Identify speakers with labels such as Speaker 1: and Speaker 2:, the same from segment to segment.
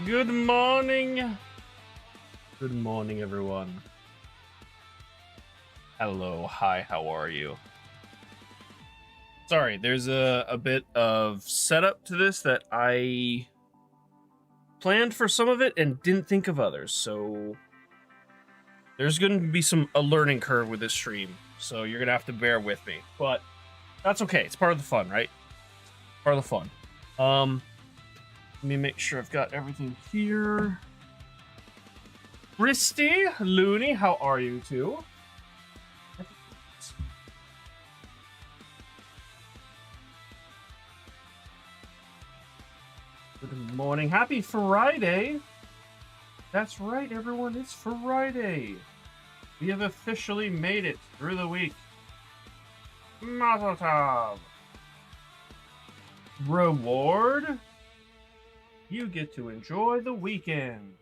Speaker 1: Good morning. Good morning, everyone. Hello, hi, how are you? Sorry, there's a bit of setup to this that I planned for some of it and didn't think of others, so there's going to be a learning curve with this stream, so you're going to have to bear with me, but that's okay. It's part of the fun, right? Part of the fun. Let me make sure I've got everything here. Christy, Looney, how are you two? Good morning. Happy Friday. That's right, everyone. It's Friday. We have officially made it through the week. Mazel tov. Reward? You get to enjoy the weekend.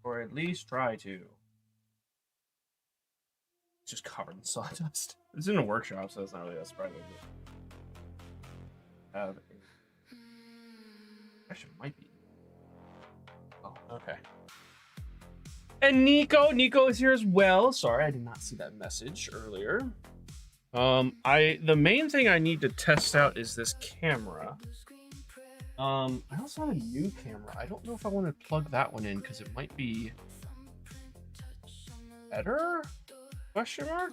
Speaker 1: Or at least try to. It's just covered in sawdust. It's in a workshop, so it's not really that surprising. Actually, it might be. Oh, okay. And Nico is here as well. Sorry, I did not see that message earlier. The main thing I need to test out is this camera. I also have a new camera. I don't know if I want to plug that one in because it might be better? Question mark?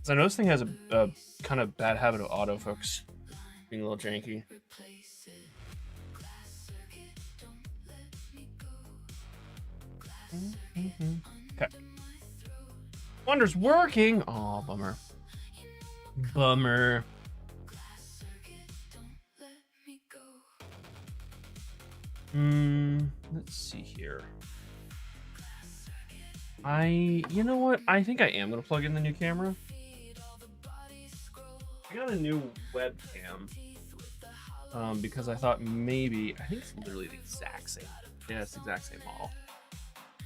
Speaker 1: I know this thing has a kind of bad habit of autofocus, being a little janky. Okay. Wonder's working. Oh, bummer. Bummer. Let's see here. You know what? I think I am gonna plug in the new camera. I got a new webcam. Because I thought maybe, I think it's literally the exact same. Yeah, it's the exact same model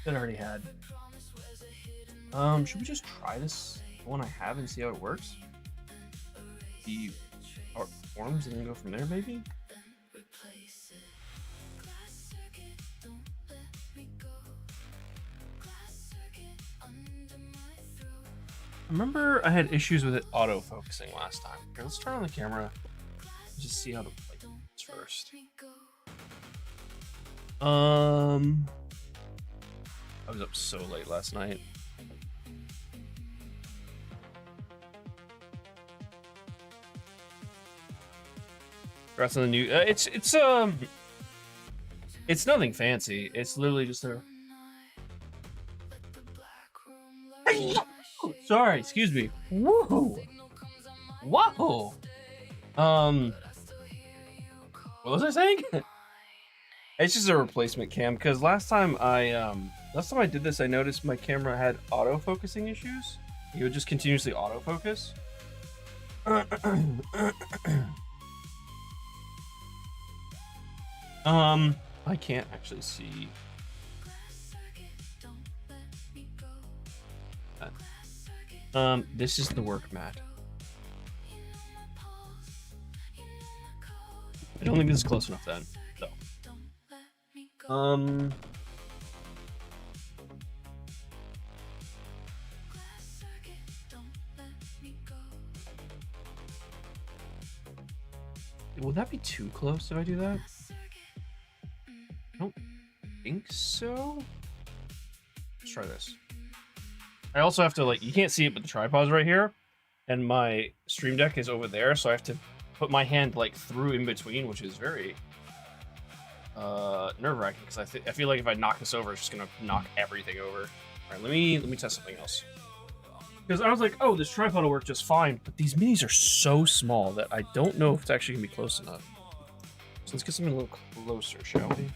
Speaker 1: that I already had. Should we just try this one I have and see how it works? See how it performs and then go from there, maybe? I remember I had issues with it auto-focusing last time. Okay, let's turn on the camera and just see how the light works first. I was up so late last night. Congrats on the new. It's nothing fancy. It's literally just a. Sorry, excuse me. Woo! Whoa! What was I saying? It's just a replacement cam because last time I did this, I noticed my camera had auto-focusing issues. It would just continuously autofocus. I can't actually see. This is the work mat. I don't think this is close enough then, though. Would that be too close if I do that? I don't think so. Let's try this. I also have to, like, you can't see it, but the tripod's right here, and my stream deck is over there, so I have to put my hand, like, through in between, which is very nerve-wracking, because I feel like if I knock this over, it's just gonna knock everything over. All right, let me test something else. Because I was like, oh, this tripod will work just fine, but these minis are so small that I don't know if it's actually gonna be close enough. So let's get something a little closer, shall we?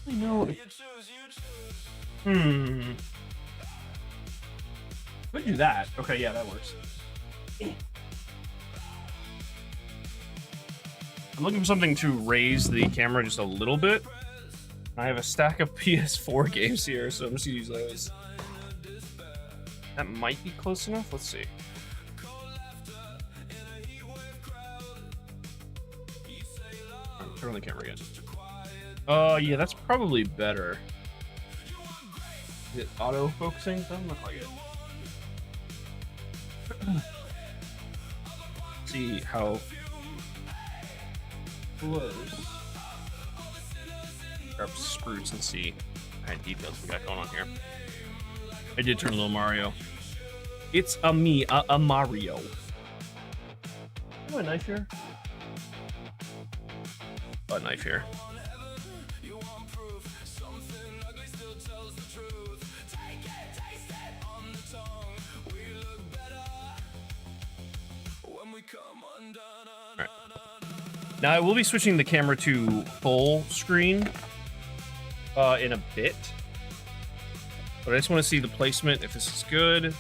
Speaker 1: I know. Hmm. Could do that. Okay, yeah, that works. I'm looking for something to raise the camera just a little bit. I have a stack of PS4 games here, so I'm just gonna use those. That might be close enough. Let's see. Turn on the camera again. Yeah, that's probably better. Is it auto-focusing? Doesn't look like it. See how close. Grab sprues and see what kind of details we got going on here. I did turn a little Mario. It's a Mario. Oh, a knife here. Oh, a knife here. Alright. Now I will be switching the camera to full screen in a bit. But I just want to see the placement, if this is good.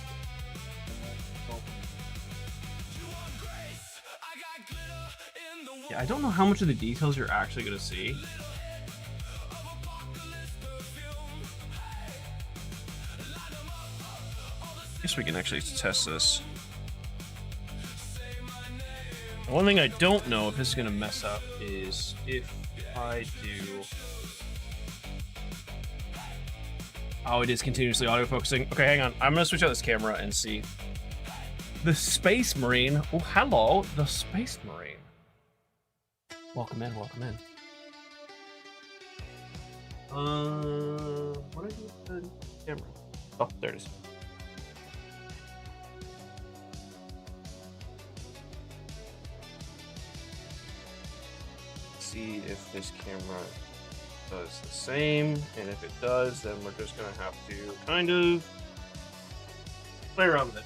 Speaker 1: Yeah, I don't know how much of the details you're actually going to see. I guess we can actually test this. The one thing I don't know if this is going to mess up is if I do... Oh, it is continuously autofocusing. Okay, hang on. I'm going to switch out this camera and see. The Space Marine. Oh, hello. The Space Marine. Welcome in, welcome in. What is the camera? Oh, there it is. See if this camera does the same, and if it does, then we're just gonna have to kind of play around with it.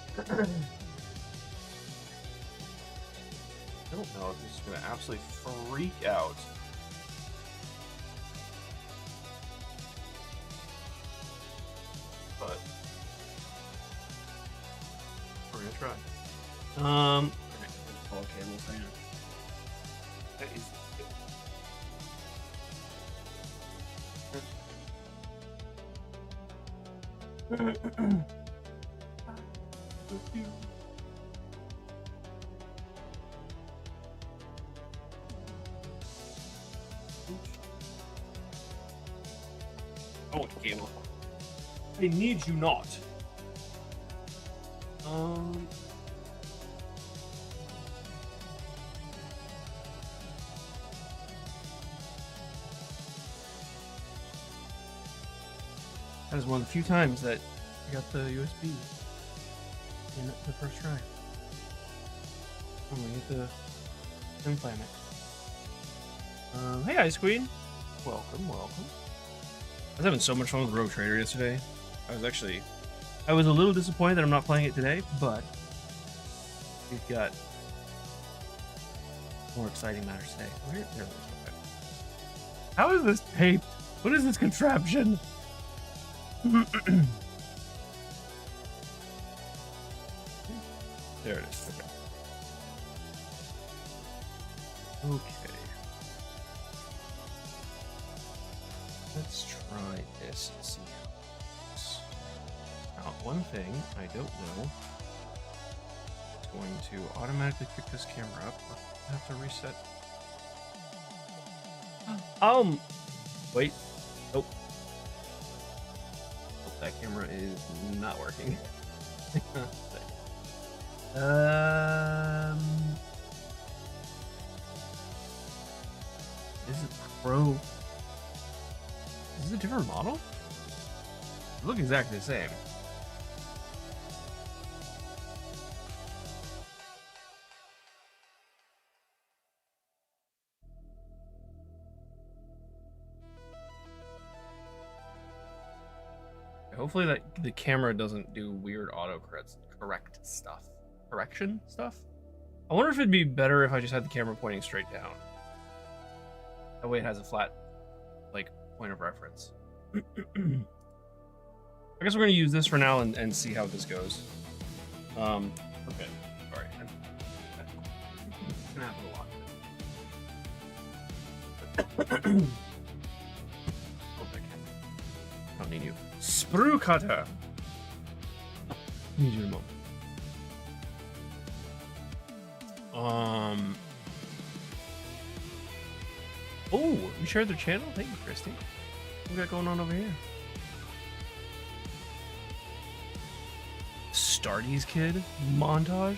Speaker 1: I don't know if this is gonna absolutely freak out. But we're gonna try. Okay, we'll say that is oh, game. I need you not. That is one of the few times that I got the USB in the first try. I'm gonna get the implant it. Hey, Ice Queen. Welcome, welcome. I was having so much fun with Rogue Trader yesterday. I was a little disappointed that I'm not playing it today, but we've got more exciting matters today. There it is. Okay. How is this taped? What is this contraption? There it is. Okay. Okay. Let's try this and see how it works. Now, one thing I don't know is going to automatically pick this camera up. I have to reset. Wait. Oh. That camera is not working. Is it Pro? Is this a different model? They look exactly the same. Hopefully that the camera doesn't do weird correction stuff. I wonder if it'd be better if I just had the camera pointing straight down. That way it has a flat, like, point of reference. I guess we're going to use this for now and see how this goes. Okay. All right. I'm gonna have a lot. I don't need you. Sprue cutter. Need you in a moment. Oh, you shared their channel? Thank you, Christy. What we got going on over here? Stardy's kid montage?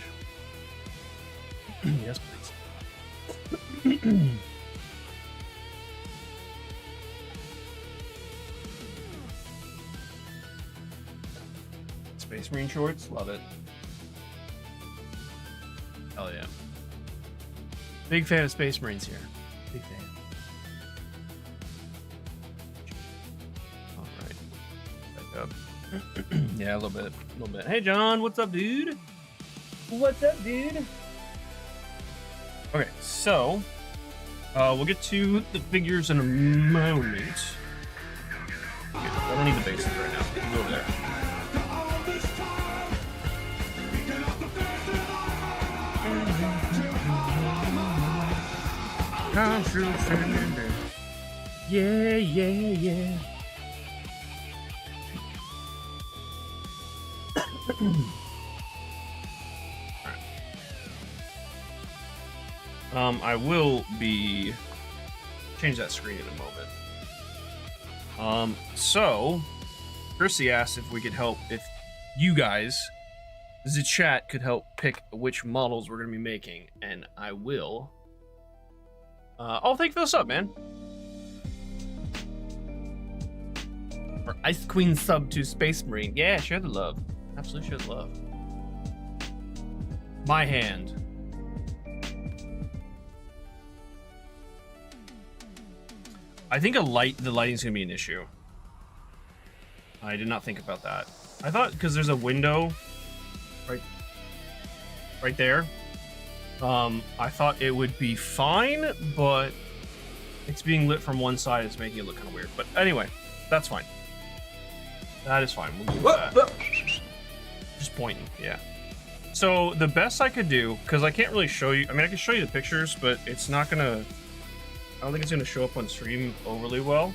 Speaker 1: Yes, please. Space Marine shorts, love it. Hell yeah. Big fan of Space Marines here. Big fan. All right. Back up. Yeah, a little bit. Hey, John, what's up, dude? What's up, dude? Okay, so we'll get to the figures in a moment. I don't need the basics right now. You can go over there. Yeah, yeah, yeah. I will be change that screen in a moment. So Chrissy asked if we could help, if you guys, the chat, could help pick which models we're gonna be making, and I will. Oh, thank you for the sub, man. Or Ice Queen sub to Space Marine. Yeah, share the love. Absolutely share the love. My hand. I think the lighting's gonna be an issue. I did not think about that. I thought because there's a window right there. I thought it would be fine, but it's being lit from one side. It's making it look kind of weird. But anyway, that's fine. That is fine. We'll do that. Just pointing, yeah. So the best I could do, because I can't really show you. I mean, I can show you the pictures, but it's not gonna. I don't think it's gonna show up on stream overly well.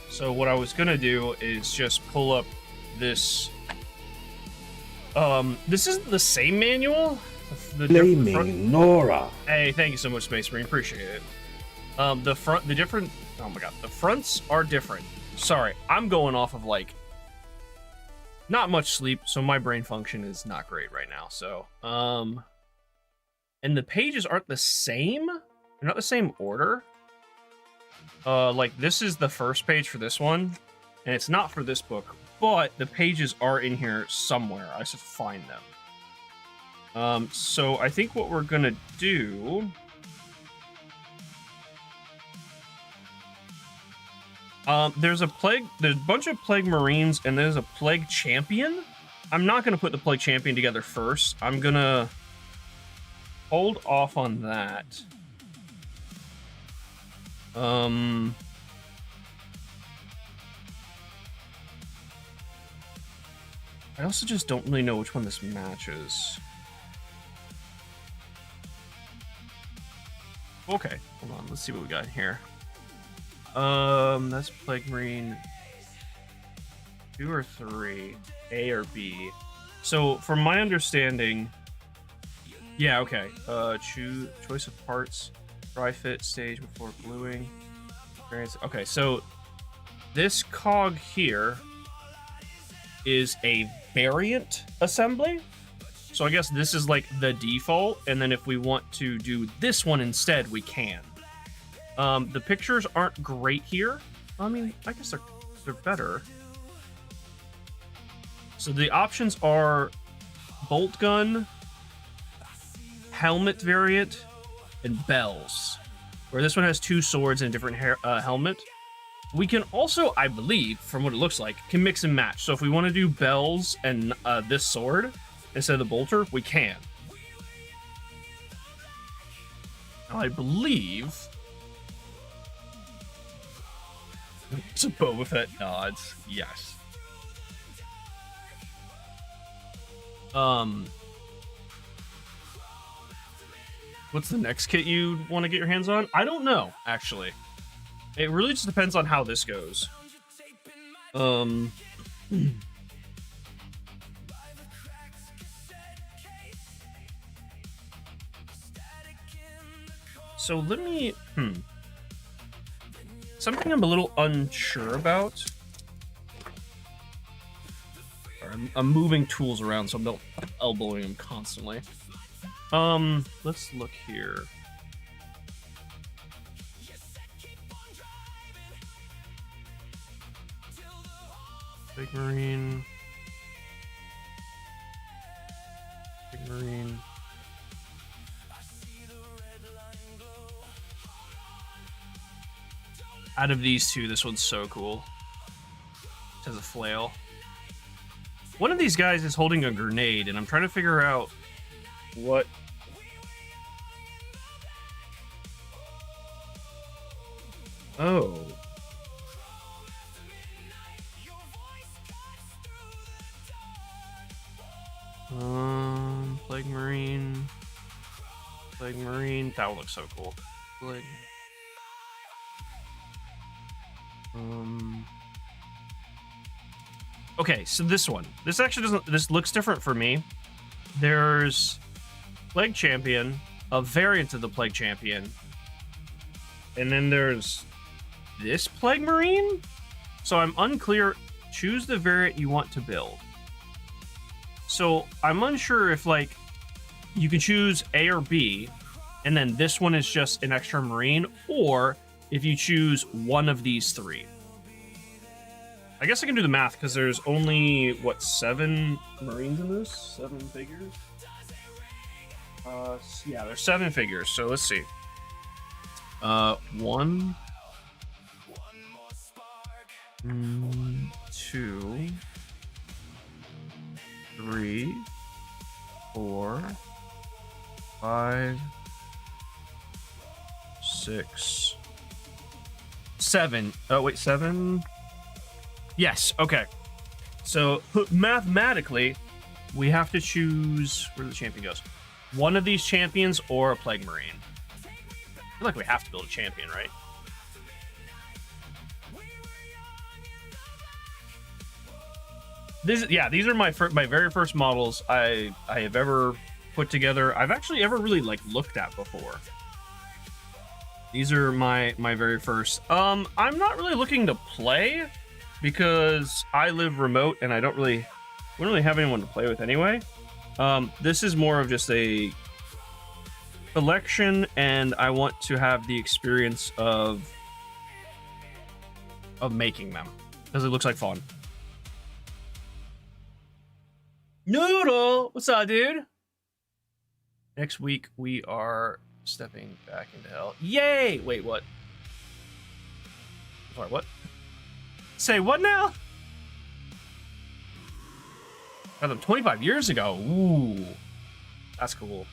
Speaker 1: So what I was gonna do is just pull up this. This isn't the same manual.
Speaker 2: Flaming Nora.
Speaker 1: Hey, thank you so much, Space Marine. Appreciate it. Oh my god, the fronts are different. Sorry, I'm going off of like not much sleep, so my brain function is not great right now. So, and the pages aren't the same. They're not the same order. Like this is the first page for this one, and it's not for this book, but the pages are in here somewhere. I should find them. So I think what we're gonna do. There's a bunch of Plague Marines, and there's a Plague Champion. I'm not gonna put the Plague Champion together first. I'm gonna hold off on that. I also just don't really know which one this matches. Okay, hold on. Let's see what we got here. That's Plague Marine 2 or 3, A or B. So, from my understanding, yeah, okay. Choice of parts, dry fit stage before gluing. Okay, so this cog here is a variant assembly. So I guess this is like the default, and then if we want to do this one instead, we can. The pictures aren't great here. I mean, I guess they're better. So the options are bolt gun, helmet variant, and bells. Where this one has 2 swords and a different helmet. We can also, I believe, from what it looks like, can mix and match. So if we want to do bells and this sword instead of the bolter, we can. Now, I believe So Boba Fett nods. Yes. What's the next kit you want to get your hands on? I don't know, actually. It really just depends on how this goes. So let me, something I'm a little unsure about. I'm moving tools around, so I'm not elbowing them constantly. Let's look here. Big Marine. Big Marine. Out of these two, this one's so cool. It has a flail. One of these guys is holding a grenade, and I'm trying to figure out what... Oh. Plague Marine. Plague Marine. That would look so cool. Plague... Okay, so this one. This actually doesn't... This looks different for me. There's Plague Champion, a variant of the Plague Champion. And then there's this Plague Marine? So I'm unclear. Choose the variant you want to build. So I'm unsure if, like, you can choose A or B, and then this one is just an extra Marine, or if you choose one of these three. I guess I can do the math, because there's only, what, 7 Marines in this? 7 figures? Yeah, there's 7 figures, so let's see. 1, 2, 3, 4, 5, 6, 7. Oh, wait, 7? Yes, okay. So, mathematically, we have to choose where the champion goes. One of these champions or a Plague Marine. I feel like we have to build a champion, right? These are my very first models I have ever put together. I've actually ever really like looked at before. These are my very first. I'm not really looking to play because I live remote and I don't really have anyone to play with anyway. This is more of just a collection, and I want to have the experience of making them because it looks like fun. Noodle, what's up, dude? Next week we are stepping back into hell. Yay! Wait, what? Sorry, what? Say what now? Got them 25 years ago. Ooh, that's cool.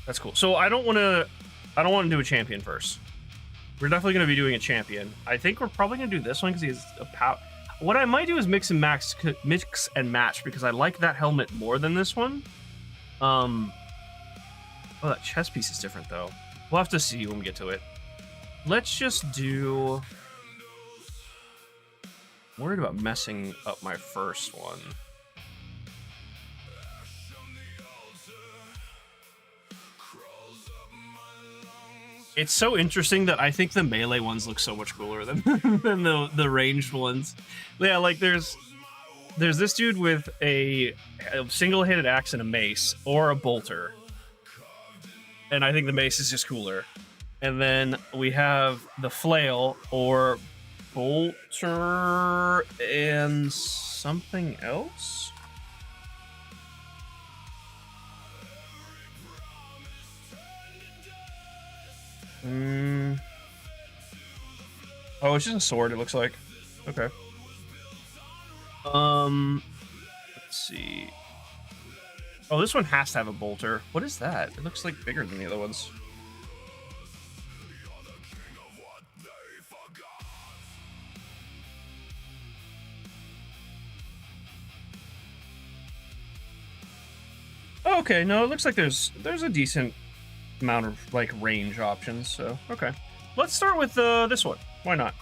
Speaker 1: That's cool. So I don't want to do a champion first. We're definitely going to be doing a champion. I think we're probably going to do this one because he has a power. What I might do is mix and match because I like that helmet more than this one. Oh, that chest piece is different though. We'll have to see when we get to it. Let's just do... I'm worried about messing up my first one. It's so interesting that I think the melee ones look so much cooler than the ranged ones. Yeah, like there's this dude with a single-handed axe and a mace, or a bolter. And I think the mace is just cooler. And then we have the flail, or bolter, and something else? Oh, it's just a sword, it looks like. Okay. Let's see. Oh, this one has to have a bolter. What is that? It looks like bigger than the other ones. Okay, no, it looks like there's a decent amount of like range options. So okay, let's start with this one. Why not?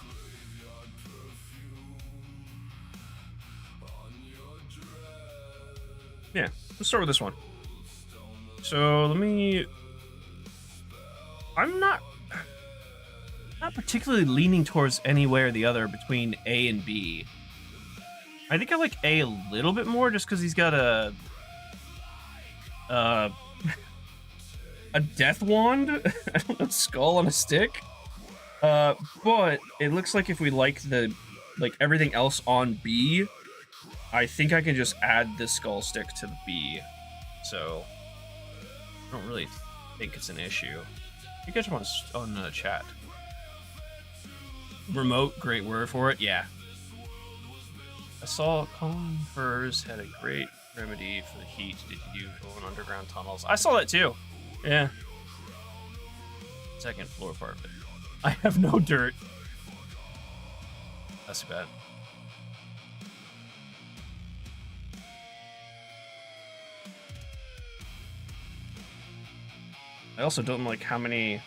Speaker 1: Yeah, let's start with this one. So let me. I'm not particularly leaning towards anywhere or the other between A and B. I think I like A a little bit more just because he's got a death wand. I don't know, skull on a stick. But it looks like if we like everything else on B, I think I can just add the skull stick to the B. So I don't really think it's an issue. You catch him on chat. Remote, great word for it. Yeah. I saw Converse had a great remedy for the heat. Did you go in underground tunnels? I saw that too. Yeah. Second floor apartment. I have no dirt. That's too bad. I also don't like how many...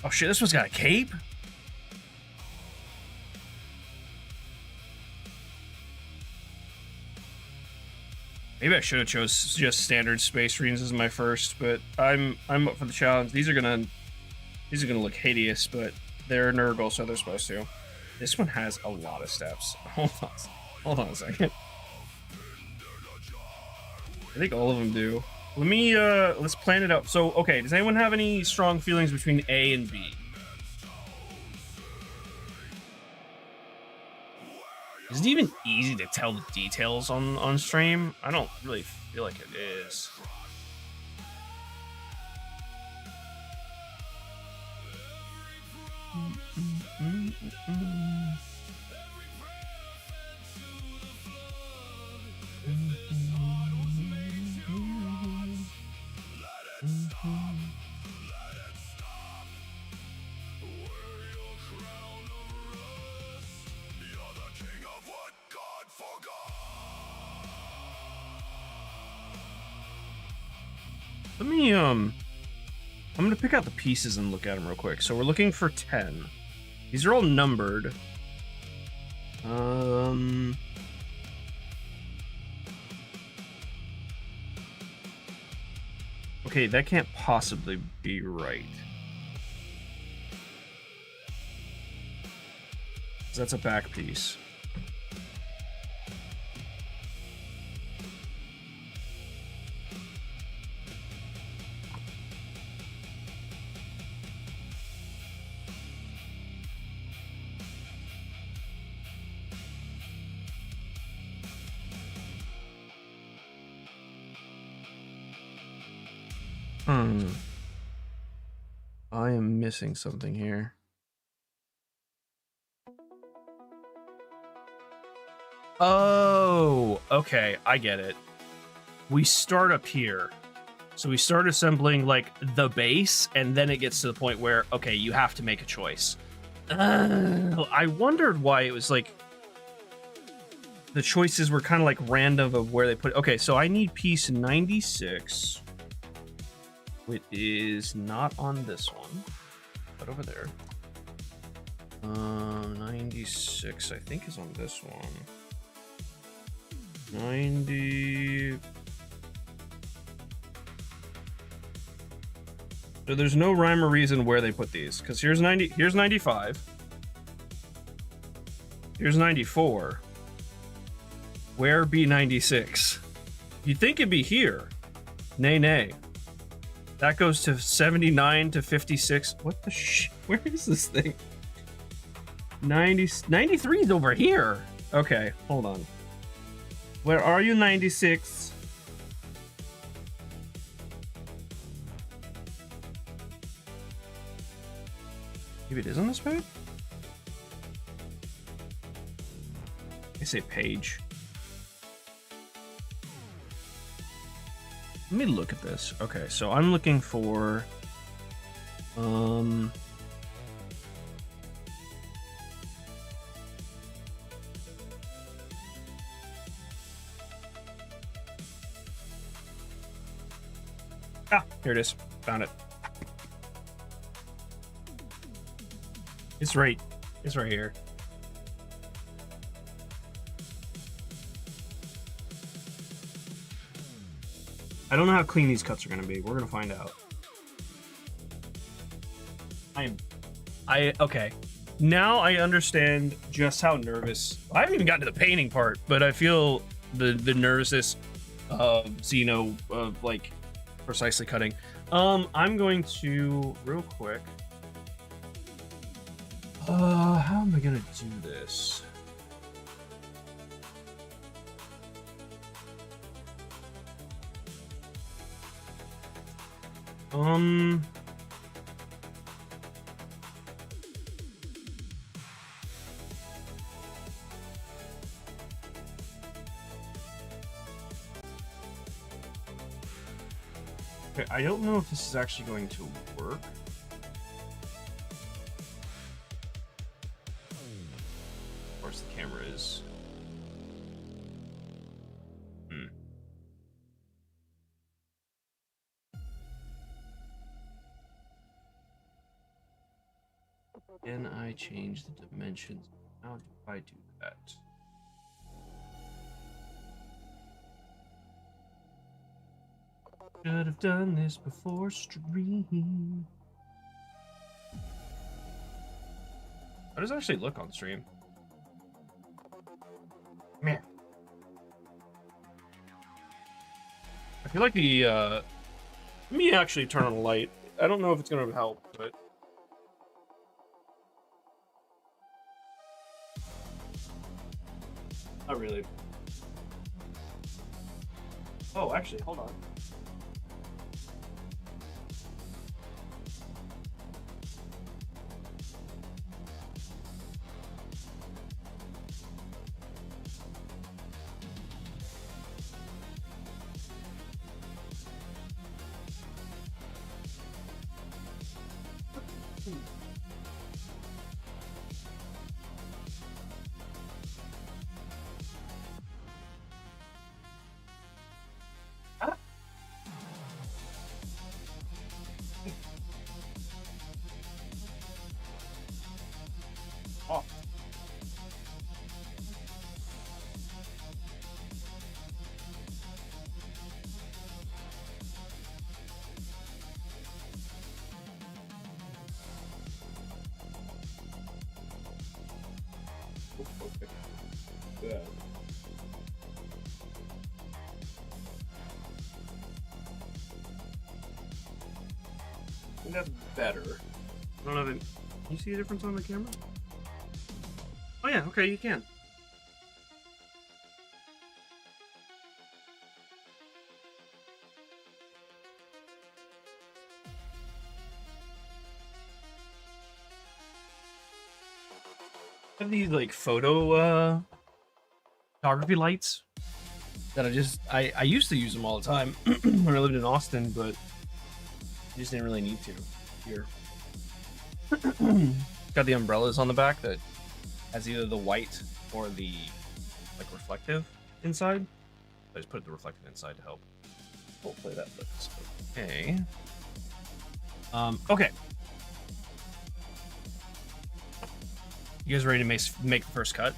Speaker 1: Oh shit, this one's got a cape? Maybe I should have chose just standard Space Marines as my first, but I'm up for the challenge. These are gonna look hideous, but they're Nurgle, so they're supposed to. This one has a lot of steps. Hold on a second. I think all of them do. Let me let's plan it out. So okay, does anyone have any strong feelings between A and B? Is it even easy to tell the details on stream? I don't really feel like it is. Let me, I'm gonna pick out the pieces and look at them real quick. So we're looking for 10. These are all numbered. Okay, that can't possibly be right. That's a back piece. I am missing something here. Oh, okay, I get it. We start up here. So we start assembling like the base, and then it gets to the point where, okay, you have to make a choice. I wondered why it was like the choices were kind of like random of where they put it. Okay, so I need piece 96. It is not on this one, but over there. 96, I think, is on this one. 90. So there's no rhyme or reason where they put these, because here's 90. Here's 95. Here's 94. Where be 96? You'd think it'd be here. Nay, nay. That goes to 79 to 56. What the where is this thing? 93 is over here. Okay, hold on. Where are you, 96? Maybe it is on this page? I say page. Let me look at this. Okay, so I'm looking for Ah, here it is. Found it. It's right here. I don't know how clean these cuts are gonna be. We're gonna find out. Okay. Now I understand just how nervous. I haven't even gotten to the painting part, but I feel the nervousness of Xeno of like precisely cutting. I'm going to real quick. How am I gonna do this? Okay, I don't know if this is actually going to work. Of course, the camera is. Can I change the dimensions? How do I do that? Should have done this before stream. How does it actually look on stream? Man. I feel like the, let me actually turn on a light. I don't know if it's gonna help, but... Not really. Oh, actually, hold on. Oh. Okay. Yeah. I think that's better. I don't know if it... Can you see a difference on the camera? Oh yeah, okay, you can. I have these like photo photography lights that I used to use them all the time when I lived in Austin, but I just didn't really need to here. Got the umbrellas on the back that has either the white or the like reflective inside. I just put the reflective inside to help. Hopefully that looks okay. Okay. You guys ready to make the first cut?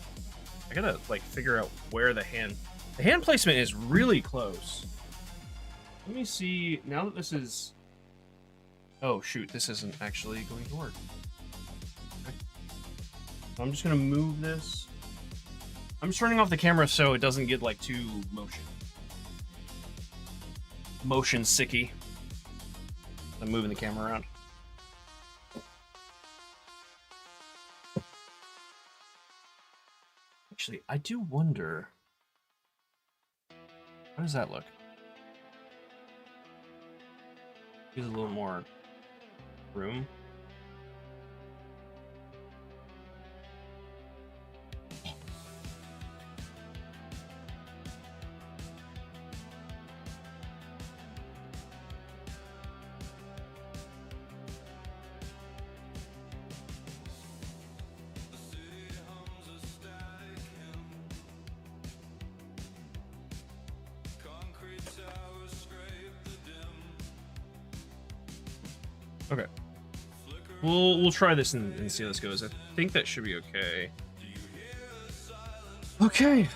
Speaker 1: I gotta like figure out where the hand placement is really close. Let me see now that this is. Oh shoot, this isn't actually going to work. Okay. I'm just gonna move this. I'm just turning off the camera so it doesn't get like too motion sicky. I'm moving the camera around. Actually, I do wonder. How does that look? Gives a little more room. Okay. We'll try this and see how this goes. I think that should be okay. Okay.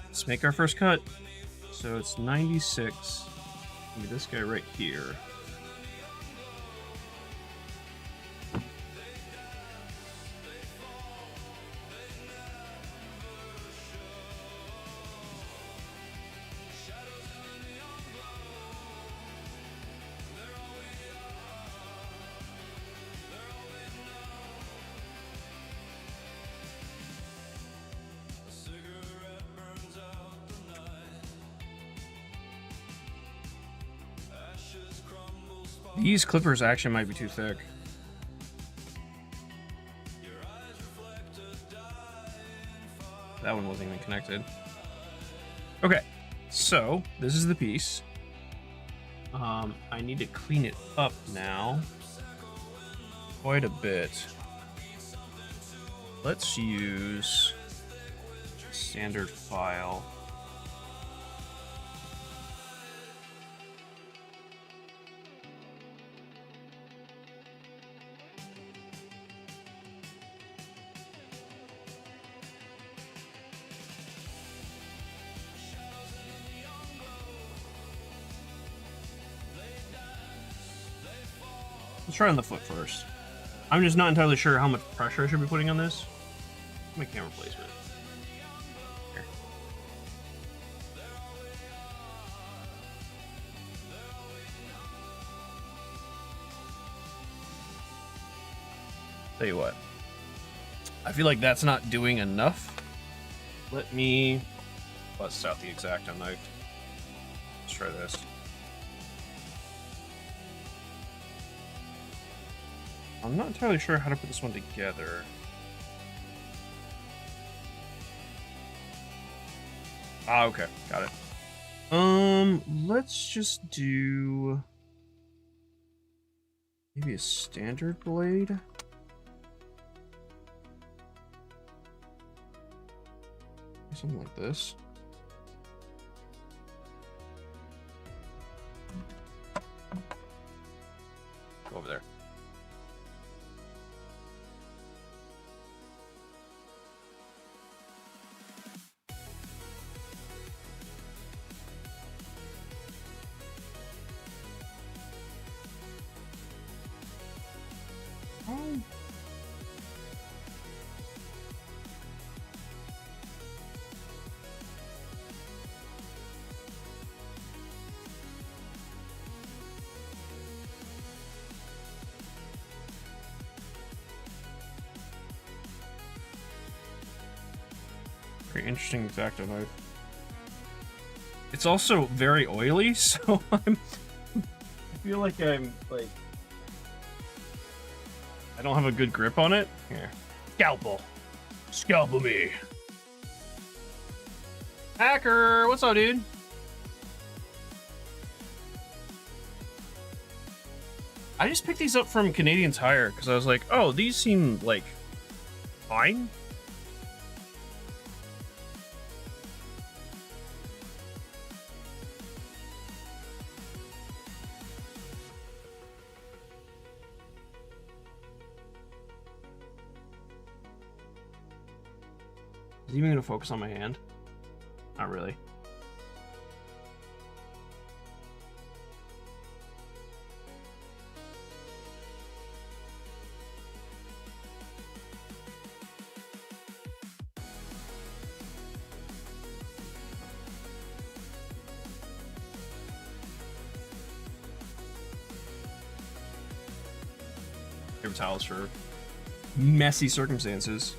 Speaker 1: Let's make our first cut. So it's 96. Give me this guy right here. These clippers actually might be too thick. That one wasn't even connected. Okay, so this is the piece. I need to clean it up now. Quite a bit. Let's use standard file. Let's try on the foot first. I'm just not entirely sure how much pressure I should be putting on this. My camera placement. Here. Tell you what. I feel like that's not doing enough. Let me bust out the X-Acto knife. Let's try this. I'm not entirely sure how to put this one together. Ah, okay, got it. Let's just do maybe a standard blade. Something like this. Go over there. Very interesting X-Acto knife. It's also very oily, so I feel like I don't have a good grip on it. Here. Scalpel. Scalpel me. Hacker, what's up, dude? I just picked these up from Canadian Tire because I was like, oh, these seem like fine. Is he even gonna focus on my hand? Not really. Paper towels for messy circumstances.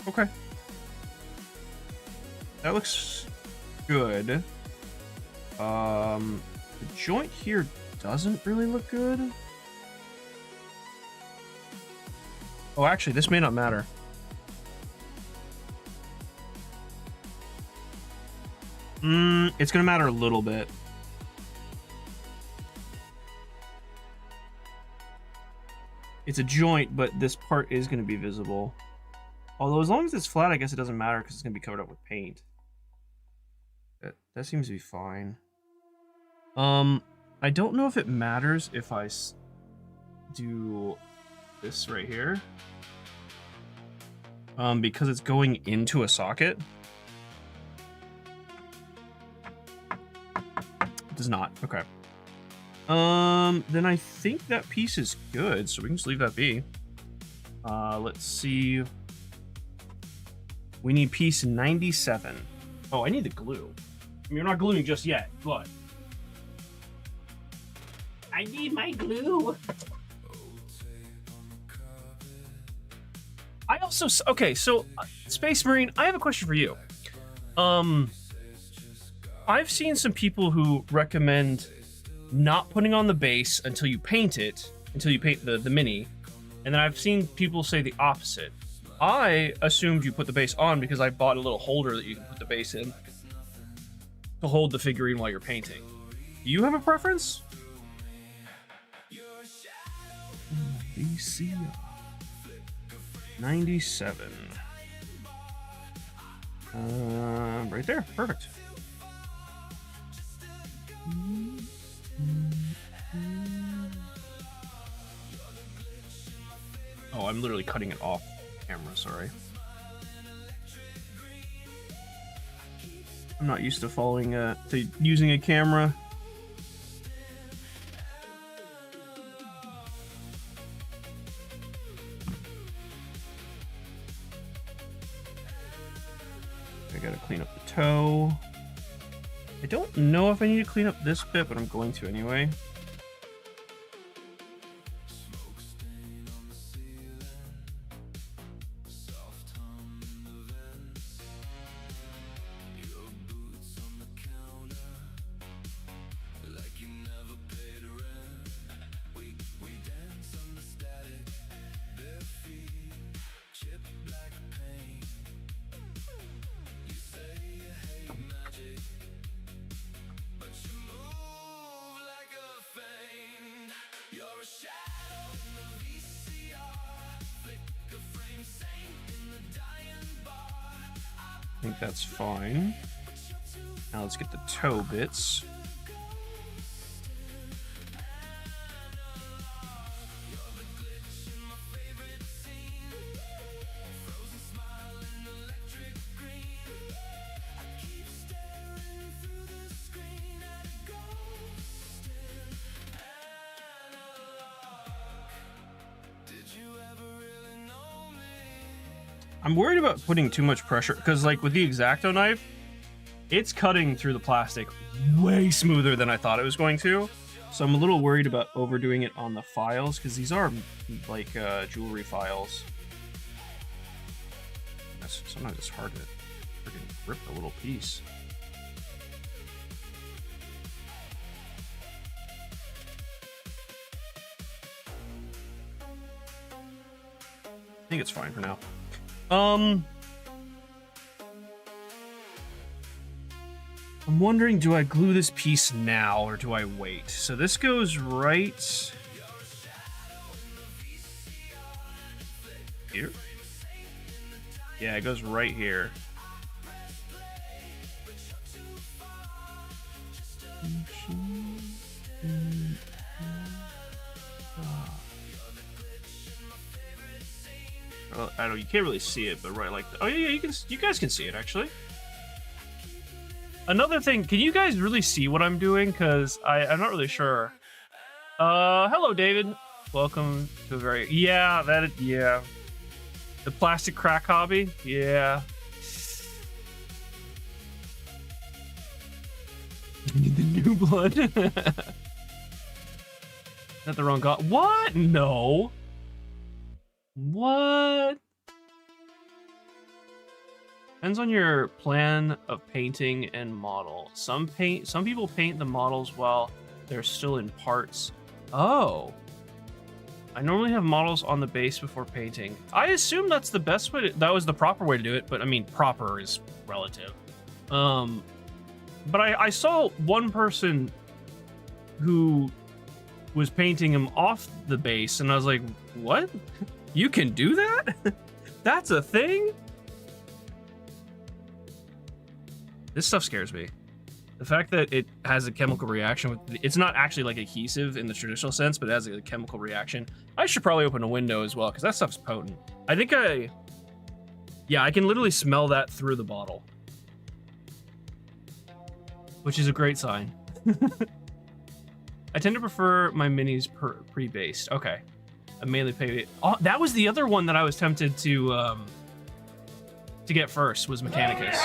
Speaker 1: Okay. That looks good. The joint here doesn't really look good. Oh, actually, this may not matter. It's gonna matter a little bit. It's a joint, but this part is going to be visible. Although as long as it's flat, I guess it doesn't matter because it's going to be covered up with paint. That seems to be fine. I don't know if it matters if I do this right here. Because it's going into a socket. It does not. Okay. Then I think that piece is good, so we can just leave that be. Let's see. We need piece 97. Oh, I need the glue. I mean, you're not gluing just yet, but I need my glue. I also, okay, so Space Marine, I have a question for you. I've seen some people who recommend not putting on the base until you paint it, until you paint the mini, and then I've seen people say the opposite. I assumed you put the base on because I bought a little holder that you can put the base in to hold the figurine while you're painting. Do you have a preference? BC 97. Right there. Perfect. Oh, I'm literally cutting it off camera, sorry. I'm not used to to using a camera. I gotta clean up the toe. I don't know if I need to clean up this bit, but I'm going to anyway. I think that's fine. Now let's get the toe bits. I'm worried about putting too much pressure because, like, with the X-Acto knife, it's cutting through the plastic way smoother than I thought it was going to. So I'm a little worried about overdoing it on the files because these are like jewelry files. Sometimes it's hard to freaking rip a little piece. I think it's fine for now. I'm wondering, do I glue this piece now or do I wait? So this goes right here. Yeah, it goes right here. I don't. You can't really see it, but right, like, oh yeah, you can. You guys can see it actually. Another thing, can you guys really see what I'm doing? Cause I'm not really sure. Hello, David. Welcome to a very yeah. The plastic crack hobby. Yeah. The new blood. Is that the wrong guy? What? No. What? Depends on your plan of painting and model. Some people paint the models while they're still in parts. Oh. I normally have models on the base before painting. I assume that's the best way that was the proper way to do it, but I mean, proper is relative. But I saw one person who was painting him off the base, and I was like, what? You can do that? That's a thing? This stuff scares me. The fact that it has a chemical reaction with, it's not actually like adhesive in the traditional sense, but it has a chemical reaction. I should probably open a window as well, because that stuff's potent. I think I can literally smell that through the bottle, which is a great sign. I tend to prefer my minis pre-based. Okay. I mainly pay. Oh, that was the other one that I was tempted to get first, was Mechanicus.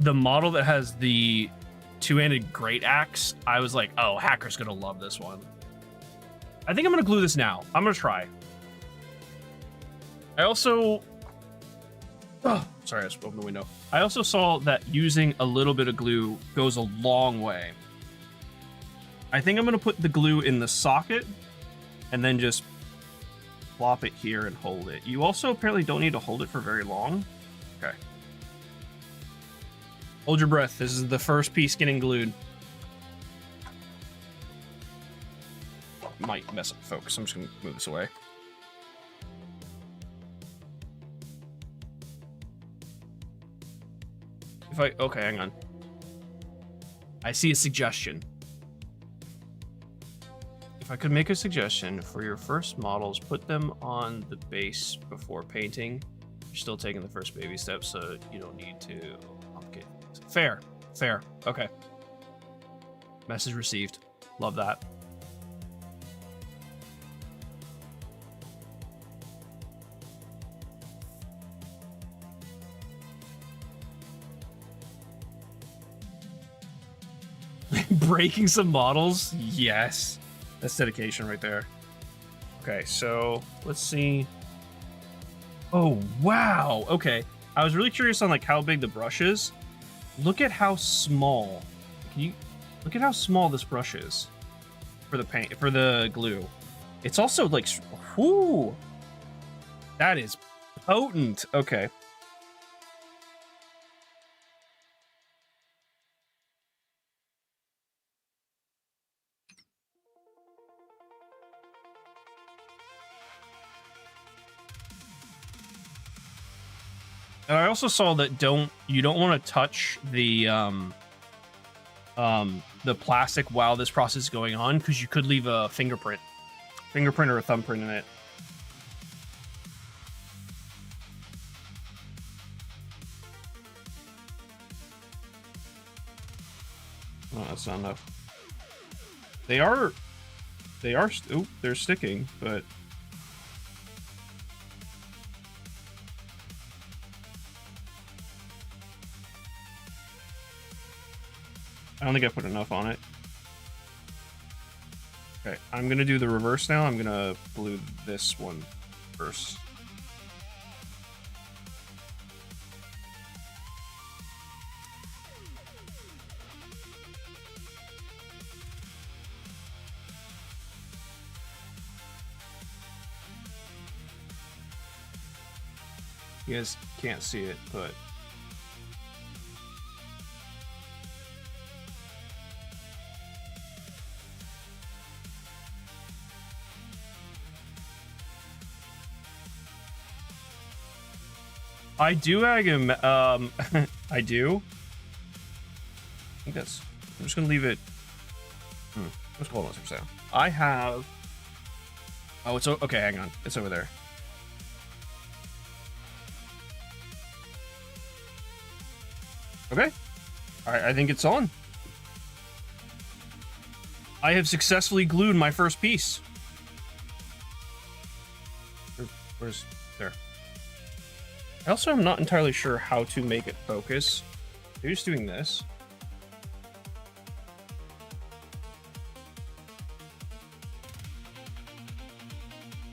Speaker 1: The model that has the two-handed great axe, I was like, oh, Hacker's gonna love this one. I think I'm gonna glue this now. I'm gonna try. I also, sorry, I just opened the window. I also saw that using a little bit of glue goes a long way. I think I'm gonna put the glue in the socket and then just plop it here and hold it. You also apparently don't need to hold it for very long. Okay. Hold your breath. This is the first piece getting glued. Might mess up focus. I'm just gonna move this away. Okay, hang on. I see a suggestion. If I could make a suggestion for your first models, put them on the base before painting. You're still taking the first baby steps, so you don't need to complicate things. Fair. Okay. Message received. Love that. Breaking some models? Yes. That's dedication right there. Okay, so let's see. Oh, wow. Okay. I was really curious on like how big the brush is. Look at how small. Can you look at how small this brush is for the paint, for the glue. It's also like, whoo. That is potent. Okay. And I also saw that you don't want to touch the plastic while this process is going on, because you could leave a fingerprint or a thumbprint in it. Oh, that's not enough. They're sticking, but I don't think I put enough on it. Okay, I'm gonna do the reverse now. I'm gonna glue this one first. You guys can't see it, but I do I do. I think that's. I'm just gonna leave it. Let's hold on a second. I have. Oh, it's okay. Hang on. It's over there. Okay. All right. I think it's on. I have successfully glued my first piece. Where's there? I also am not entirely sure how to make it focus. You're just doing this.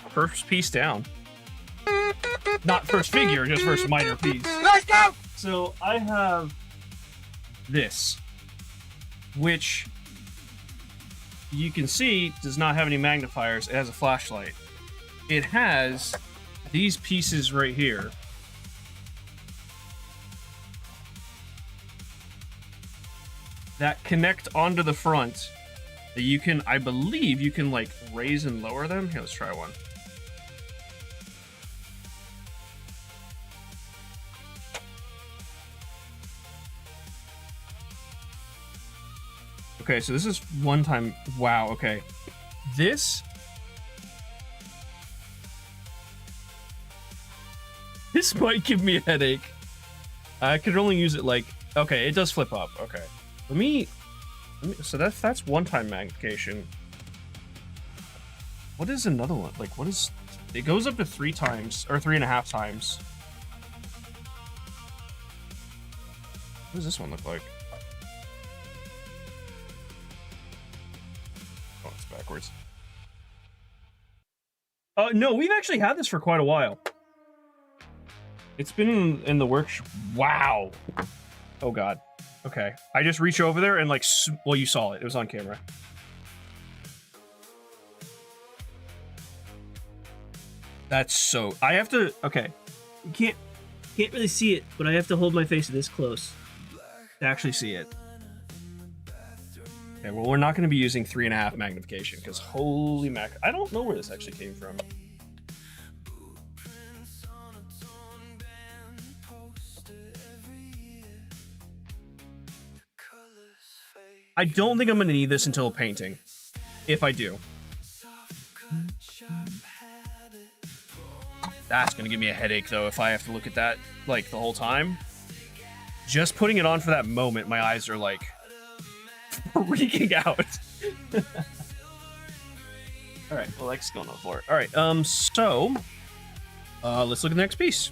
Speaker 1: First piece down. Not first figure, just first minor piece. Let's go! So I have this, which you can see does not have any magnifiers. It has a flashlight. It has these pieces right here. that connect onto the front that you can, I believe, you can like raise and lower them. Here, let's try one. Okay, so this is one time. Wow, okay. This might give me a headache. I could only use it like, okay, it does flip up. Okay. Let me so that's one-time magnification. What is another one? Like, what is, it goes up to 3 times or 3.5 times. What does this one look like? Oh, it's backwards. No, we've actually had this for quite a while. It's been in the works. Wow. Oh god. Okay. I just reach over there and like, well, you saw it. It was on camera. That's so, I have to, okay.
Speaker 3: You can't really see it, but I have to hold my face this close
Speaker 1: to actually see it. Okay, well, we're not going to be using 3.5 magnification because holy mac, I don't know where this actually came from. I don't think I'm going to need this until painting, if I do. That's going to give me a headache, though, if I have to look at that, like, the whole time. Just putting it on for that moment, my eyes are, like, freaking out. Alright, well, that's going on for it. Alright, so... let's look at the next piece.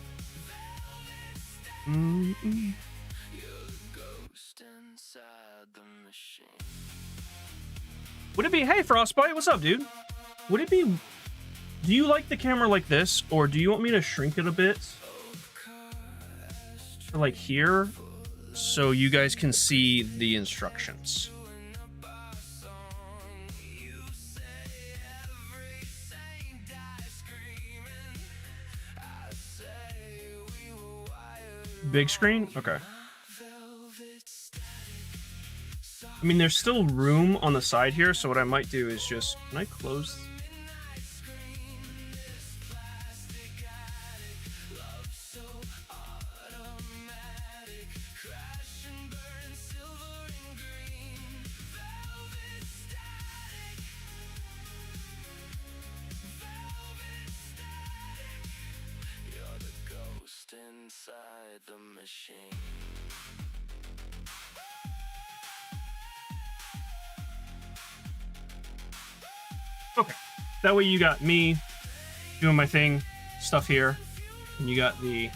Speaker 1: Would it be, hey, Frostbite, what's up, dude? Would it be, do you like the camera like this, or do you want me to shrink it a bit? Or like here, so you guys can see the instructions. Big screen? Okay. I mean, there's still room on the side here, so what I might do is just... Can I close?
Speaker 4: Inside the machine.
Speaker 1: Okay, that way you got me doing my thing, stuff here, and you got the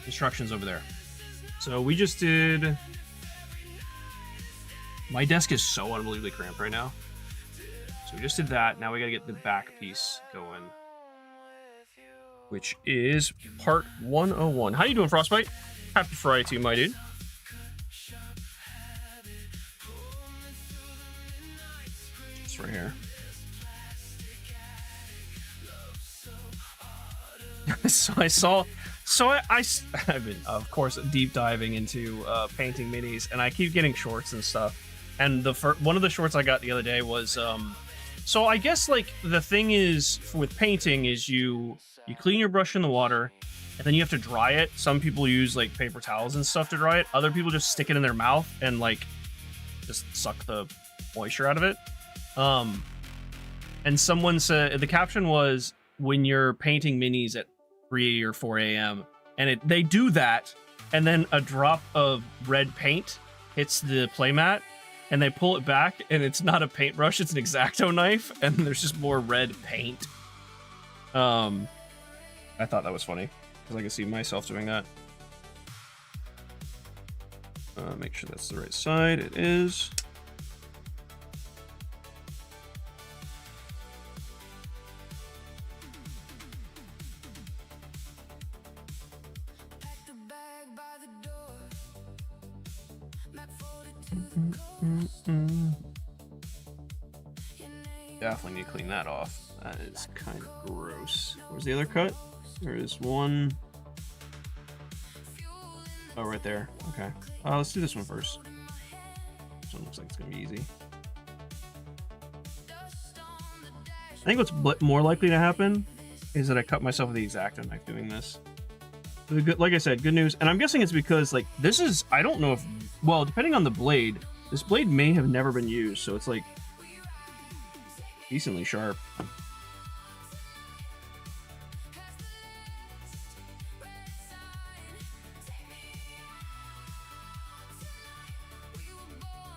Speaker 1: instructions over there. So we just did... My desk is so unbelievably cramped right now. So we just did that. Now we gotta get the back piece going, which is part 101. How you doing, Frostbite? Happy Friday to you, my dude. It's right here. I've been, of course, deep diving into painting minis, and I keep getting shorts and stuff. And one of the shorts I got the other day was, so I guess like the thing is with painting is you clean your brush in the water, and then you have to dry it. Some people use like paper towels and stuff to dry it. Other people just stick it in their mouth and like just suck the moisture out of it. And someone said, the caption was, when you're painting minis at 3 or 4 a.m. and they do that, and then a drop of red paint hits the playmat, and they pull it back, and it's not a paintbrush, it's an X-Acto knife, and there's just more red paint. I thought that was funny, because I can see myself doing that. Make sure that's the right side. It is. Definitely need to clean that off. That is kind of gross. Where's the other cut? There is one. Oh, right there. Okay. Let's do this one first. This one looks like it's gonna be easy. I think what's more likely to happen is that I cut myself with the X-Acto knife doing this. Like I said, good news. And I'm guessing it's because, like, this is... I don't know if... Well, depending on the blade, this blade may have never been used, so it's, like, decently sharp.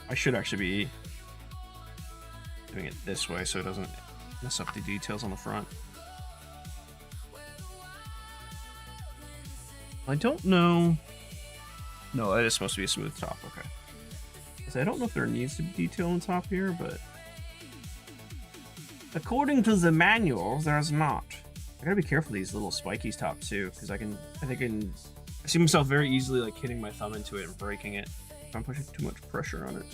Speaker 1: I should actually be doing it this way so it doesn't mess up the details on the front. I don't know. No, that is supposed to be a smooth top. Okay. I don't know if there needs to be detail on top here, but according to the manual, there's not. I gotta be careful of these little spikies top too, because I see myself very easily like hitting my thumb into it and breaking it if I'm pushing too much pressure on it.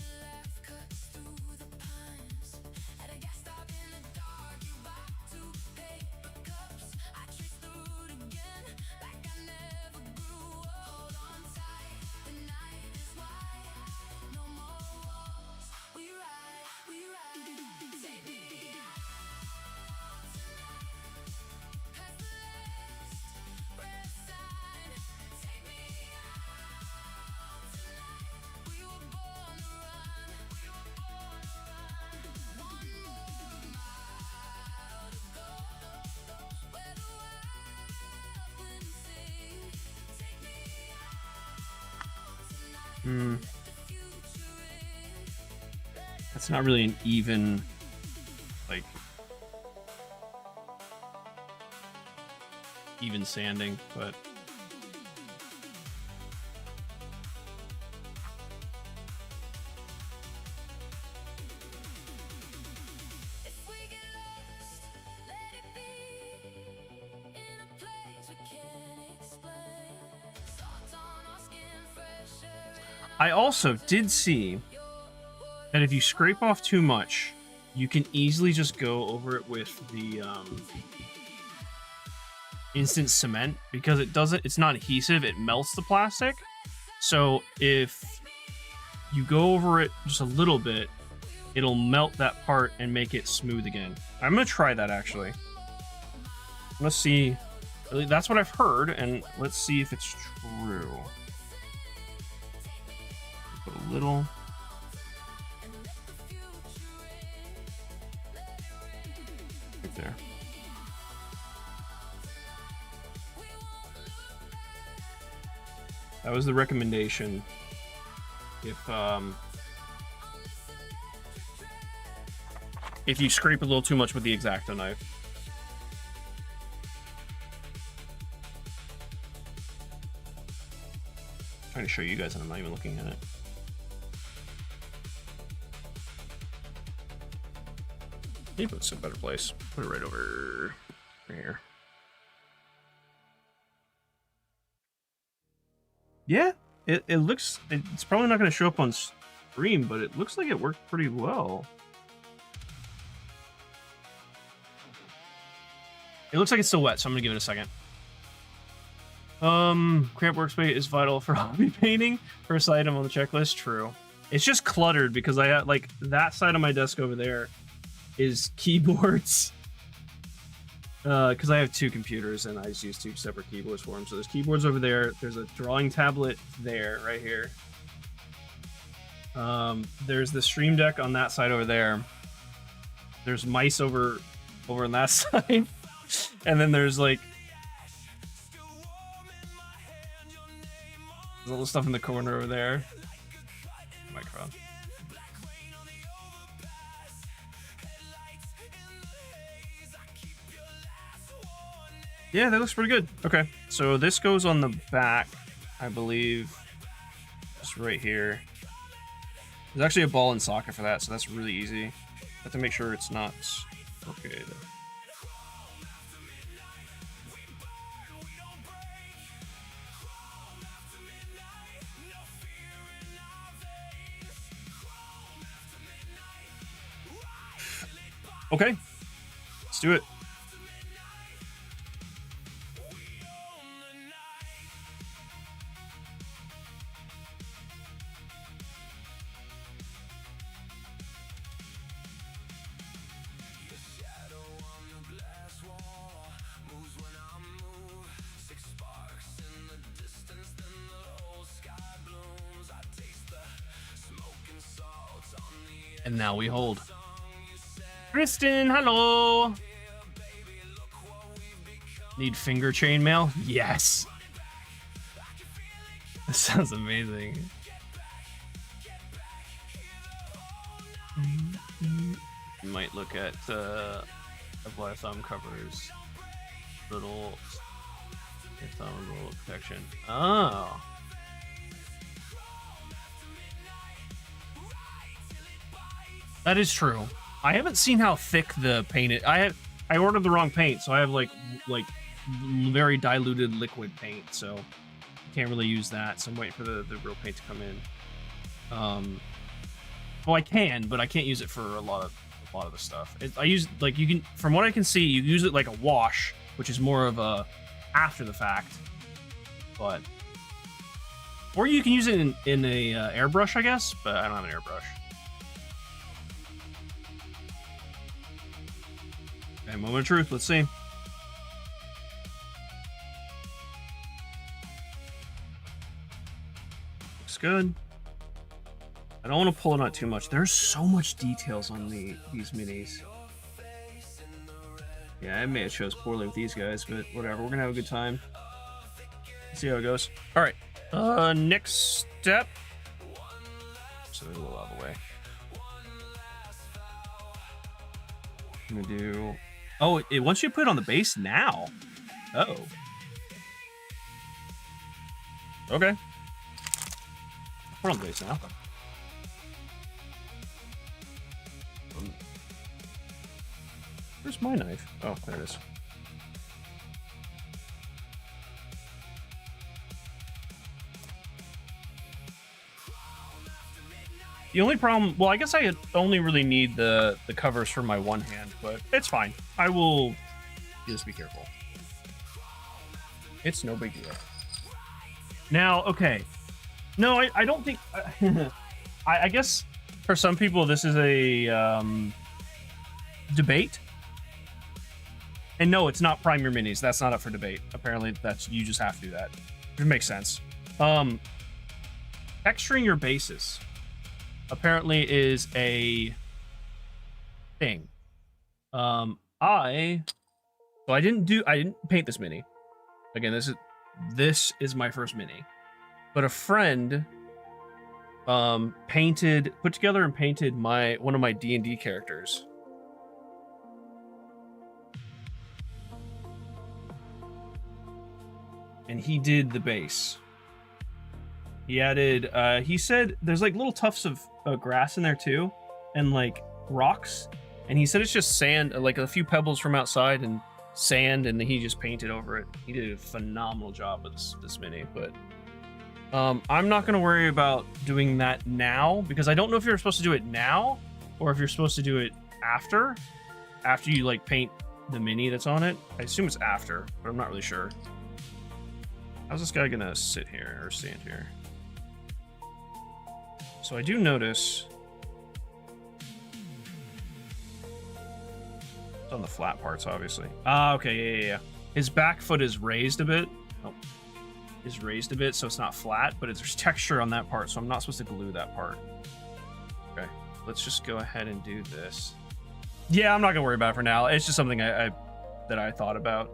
Speaker 1: That's not really an even, like, even sanding, but I also did see that if you scrape off too much, you can easily just go over it with the instant cement, because it's not adhesive, it melts the plastic. So if you go over it just a little bit, it'll melt that part and make it smooth again. I'm gonna try that actually. Let's see. That's what I've heard, and let's see if it's true. Put a little. Right there. That was the recommendation. If you scrape a little too much with the X-Acto knife. I'm trying to show you guys and I'm not even looking at it. Maybe it's in a better place. Put it right over right here. Yeah, it looks... It's probably not going to show up on stream, but it looks like it worked pretty well. It looks like it's still wet, so I'm going to give it a second. Cramped workspace is vital for hobby painting. First item on the checklist, true. It's just cluttered because I have, like, that side of my desk over there is keyboards. Because I have two computers and I just use two separate keyboards for them. So there's keyboards over there. There's a drawing tablet there, right here. There's the stream deck on that side over there. There's mice over on that side. And then there's like there's little stuff in the corner over there. Microphone. Yeah, that looks pretty good. Okay, so this goes on the back, I believe. Just right here. There's actually a ball and socket for that, so that's really easy. Have to make sure it's not okay. Okay, let's do it. And now we hold. Kristen, hello. Need finger chainmail? Yes. This sounds amazing. Might look at the Black Thumb covers little thumb little protection. Oh. That is true. I haven't seen how thick the paint is. I ordered the wrong paint, so I have like very diluted liquid paint, so I can't really use that. So I'm waiting for the real paint to come in. Well, I can, but I can't use it for a lot of the stuff. I use like you can, from what I can see, you use it like a wash, which is more of a after the fact. But or you can use it in a airbrush, I guess, but I don't have an airbrush. Okay, moment of truth. Let's see. Looks good. I don't want to pull it out too much. There's so much details on these minis. Yeah, I may have chose poorly with these guys, but whatever. We're gonna have a good time. Let's see how it goes. All right. Next step. So a little out of the way. I'm gonna do. Oh, it wants you to put it on the base now. Oh. Okay. Put it on the base now. Where's my knife? Oh, there it is. The only problem, well, I guess I only really need the covers for my one hand, but it's fine. I will just be careful. It's no big deal. Now, okay. No, I don't think... I guess for some people this is a debate. And no, it's not prime your minis. That's not up for debate. Apparently, you just have to do that. It makes sense. Texturing your bases apparently is a thing. I didn't paint this mini. Again, this is my first mini. But a friend put together and painted one of my D&D characters. And he did the base. He added, he said there's like little tufts of grass in there too, and like rocks. And he said it's just sand, like a few pebbles from outside and sand, and he just painted over it. He did a phenomenal job with this mini, but I'm not gonna worry about doing that now, because I don't know if you're supposed to do it now or if you're supposed to do it after you like paint the mini that's on it. I assume it's after, but I'm not really sure. How's this guy gonna sit here or stand here? So I do notice it's on the flat parts, obviously. Ah, okay, yeah. His back foot is raised a bit. Oh, is raised a bit, so it's not flat, but there's texture on that part, so I'm not supposed to glue that part. Okay, let's just go ahead and do this. Yeah, I'm not gonna worry about it for now. It's just something that I thought about.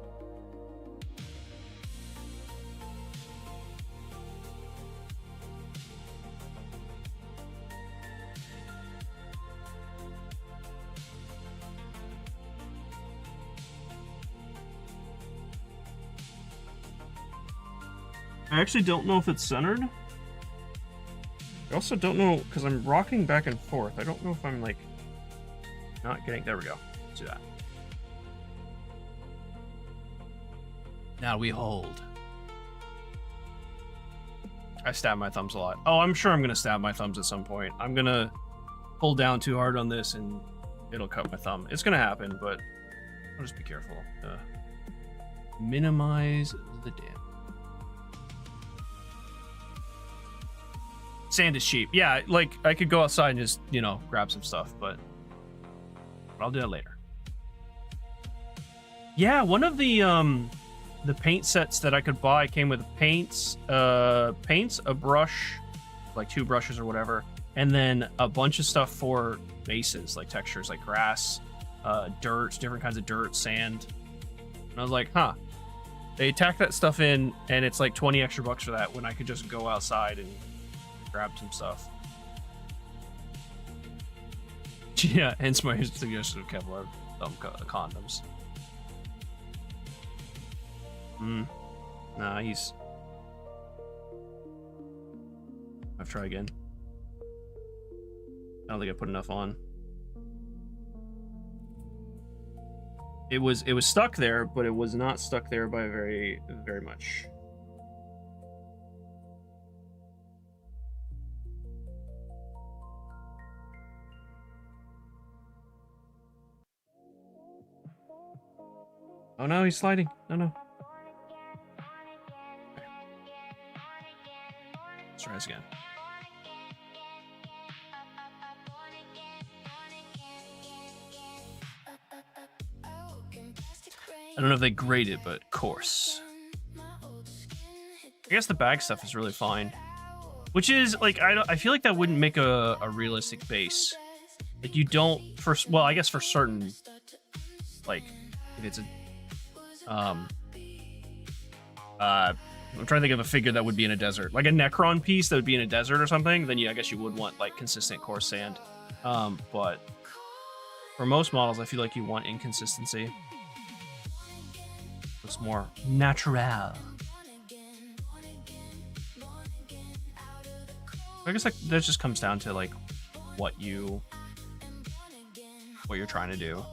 Speaker 1: I actually don't know if it's centered. I also don't know, because I'm rocking back and forth. I don't know if I'm like not getting, there we go. Let's do that. Now we hold. I stab my thumbs a lot. Oh, I'm sure I'm going to stab my thumbs at some point. I'm going to pull down too hard on this and it'll cut my thumb. It's going to happen, but I'll just be careful. Minimize the damage. Sand is cheap. Yeah, like I could go outside and just, grab some stuff, but I'll do that later. Yeah, one of the paint sets that I could buy came with paints, a brush, like 2 brushes or whatever, and then a bunch of stuff for bases, like textures, like grass, dirt, different kinds of dirt, sand. And I was like, huh. They tack that stuff in, and it's like 20 extra bucks for that when I could just go outside and grab some stuff. Yeah, hence my suggestion of Kevlar condoms. Nah, he's... I've tried again. I don't think I put enough on. It was stuck there, but it was not stuck there by very much. Oh no, he's sliding. Oh no. Okay. Let's try this again. I don't know if they grade it, but coarse. I guess the bag stuff is really fine. Which is, like, I feel like that wouldn't make a realistic base. Like, you don't, well, I guess for certain, like, if it's a, I'm trying to think of a figure that would be in a desert. Like a Necron piece that would be in a desert or something, then I guess you would want, like, consistent coarse sand. But for most models, I feel like you want inconsistency. Looks more natural. I guess like that just comes down to like what you're trying to do.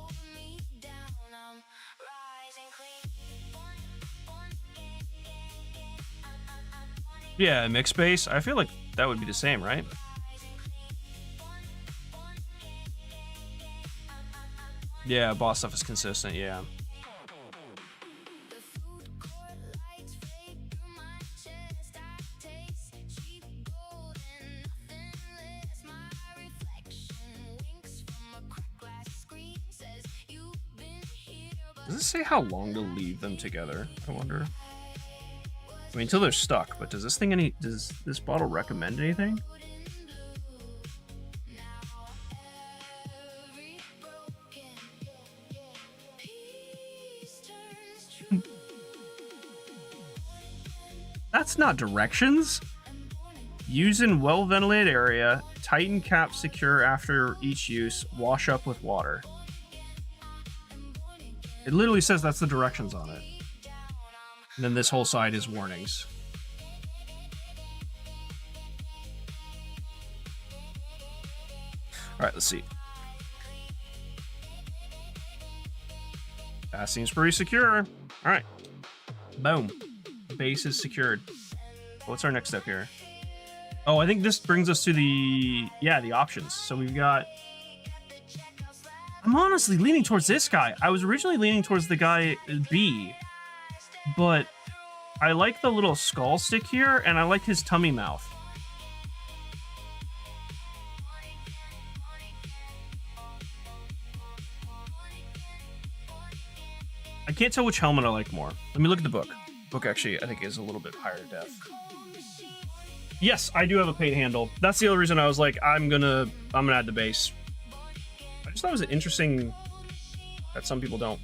Speaker 1: Yeah, mixed base. I feel like that would be the same, right? Yeah, boss stuff is consistent, yeah. Does it say how long to leave them together? I wonder. I mean, until they're stuck, but does this bottle recommend anything? That's not directions. Use in well-ventilated area. Tighten cap secure after each use. Wash up with water. It literally says that's the directions on it. And then this whole side is warnings. Alright, let's see. That seems pretty secure. Alright. Boom. Base is secured. What's our next step here? Oh, I think this brings us to the options. So we've got... I'm honestly leaning towards this guy. I was originally leaning towards the guy B, but I like the little skull stick here, and I like his tummy mouth. I can't tell which helmet I like more. Let me look at the book. Book actually, I think, is a little bit higher def. Yes, I do have a paint handle. That's the only reason I was like, I'm gonna add the base. I just thought it was interesting that some people don't.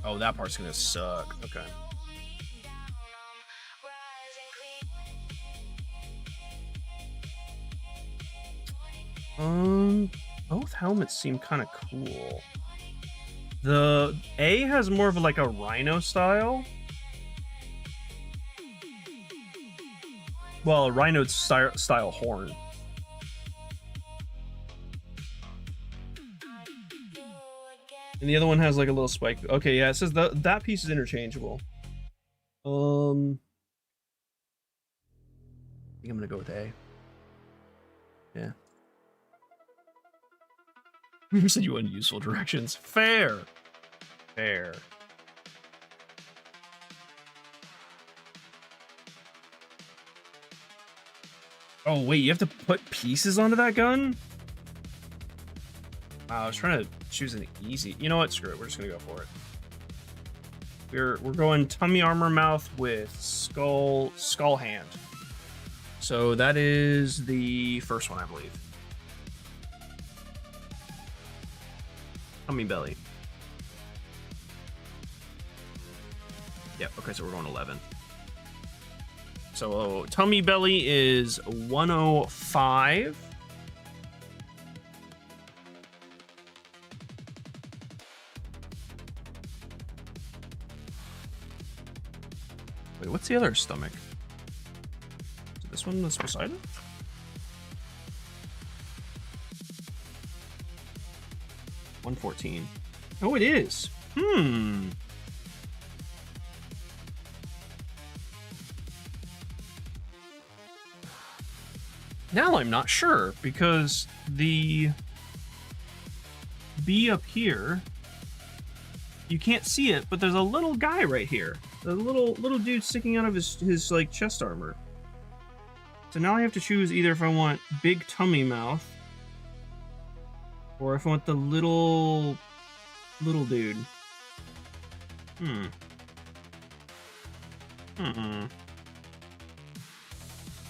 Speaker 1: Oh, that part's gonna suck. Okay. Both helmets seem kind of cool. The A has more of like a rhino style. Well, a rhino style horn. And the other one has like a little spike. Okay, yeah, it says that piece is interchangeable. I think I'm gonna go with A. Yeah. You said you wanted useful directions. Fair. Fair. Oh, wait, you have to put pieces onto that gun? Wow, I was trying to choose an easy... You know what? Screw it. We're just going to go for it. We're going tummy armor mouth with skull hand. So that is the first one, I believe. Tummy belly. Yeah, okay, so we're going 11. So tummy belly is 105. Wait, what's the other stomach? Is this one that's beside it? $114. Oh, it is. Now I'm not sure, because the bee up here, you can't see it, but there's a little guy right here. A little dude sticking out of his like chest armor. So now I have to choose either if I want big tummy mouth or if I want the little dude.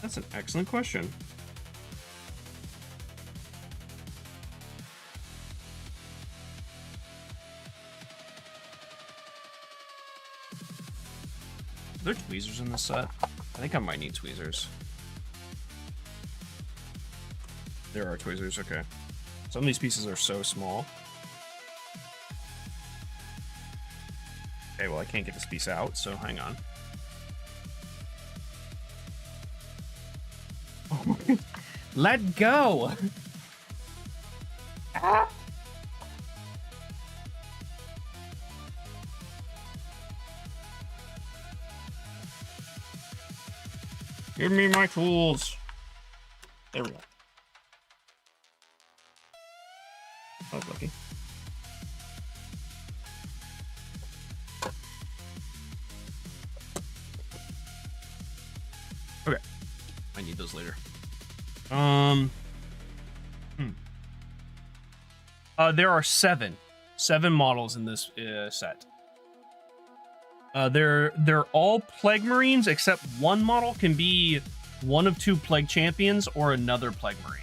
Speaker 1: That's an excellent question. Are there tweezers in this set? I think I might need tweezers. There are tweezers, okay. Some of these pieces are so small. Okay, well I can't get this piece out, so hang on. Let go! Ah! Give me my tools. There we go. I was lucky. Okay. I need those later. There are seven models in this set. They're all Plague Marines, except one model can be one of two Plague Champions or another Plague Marine.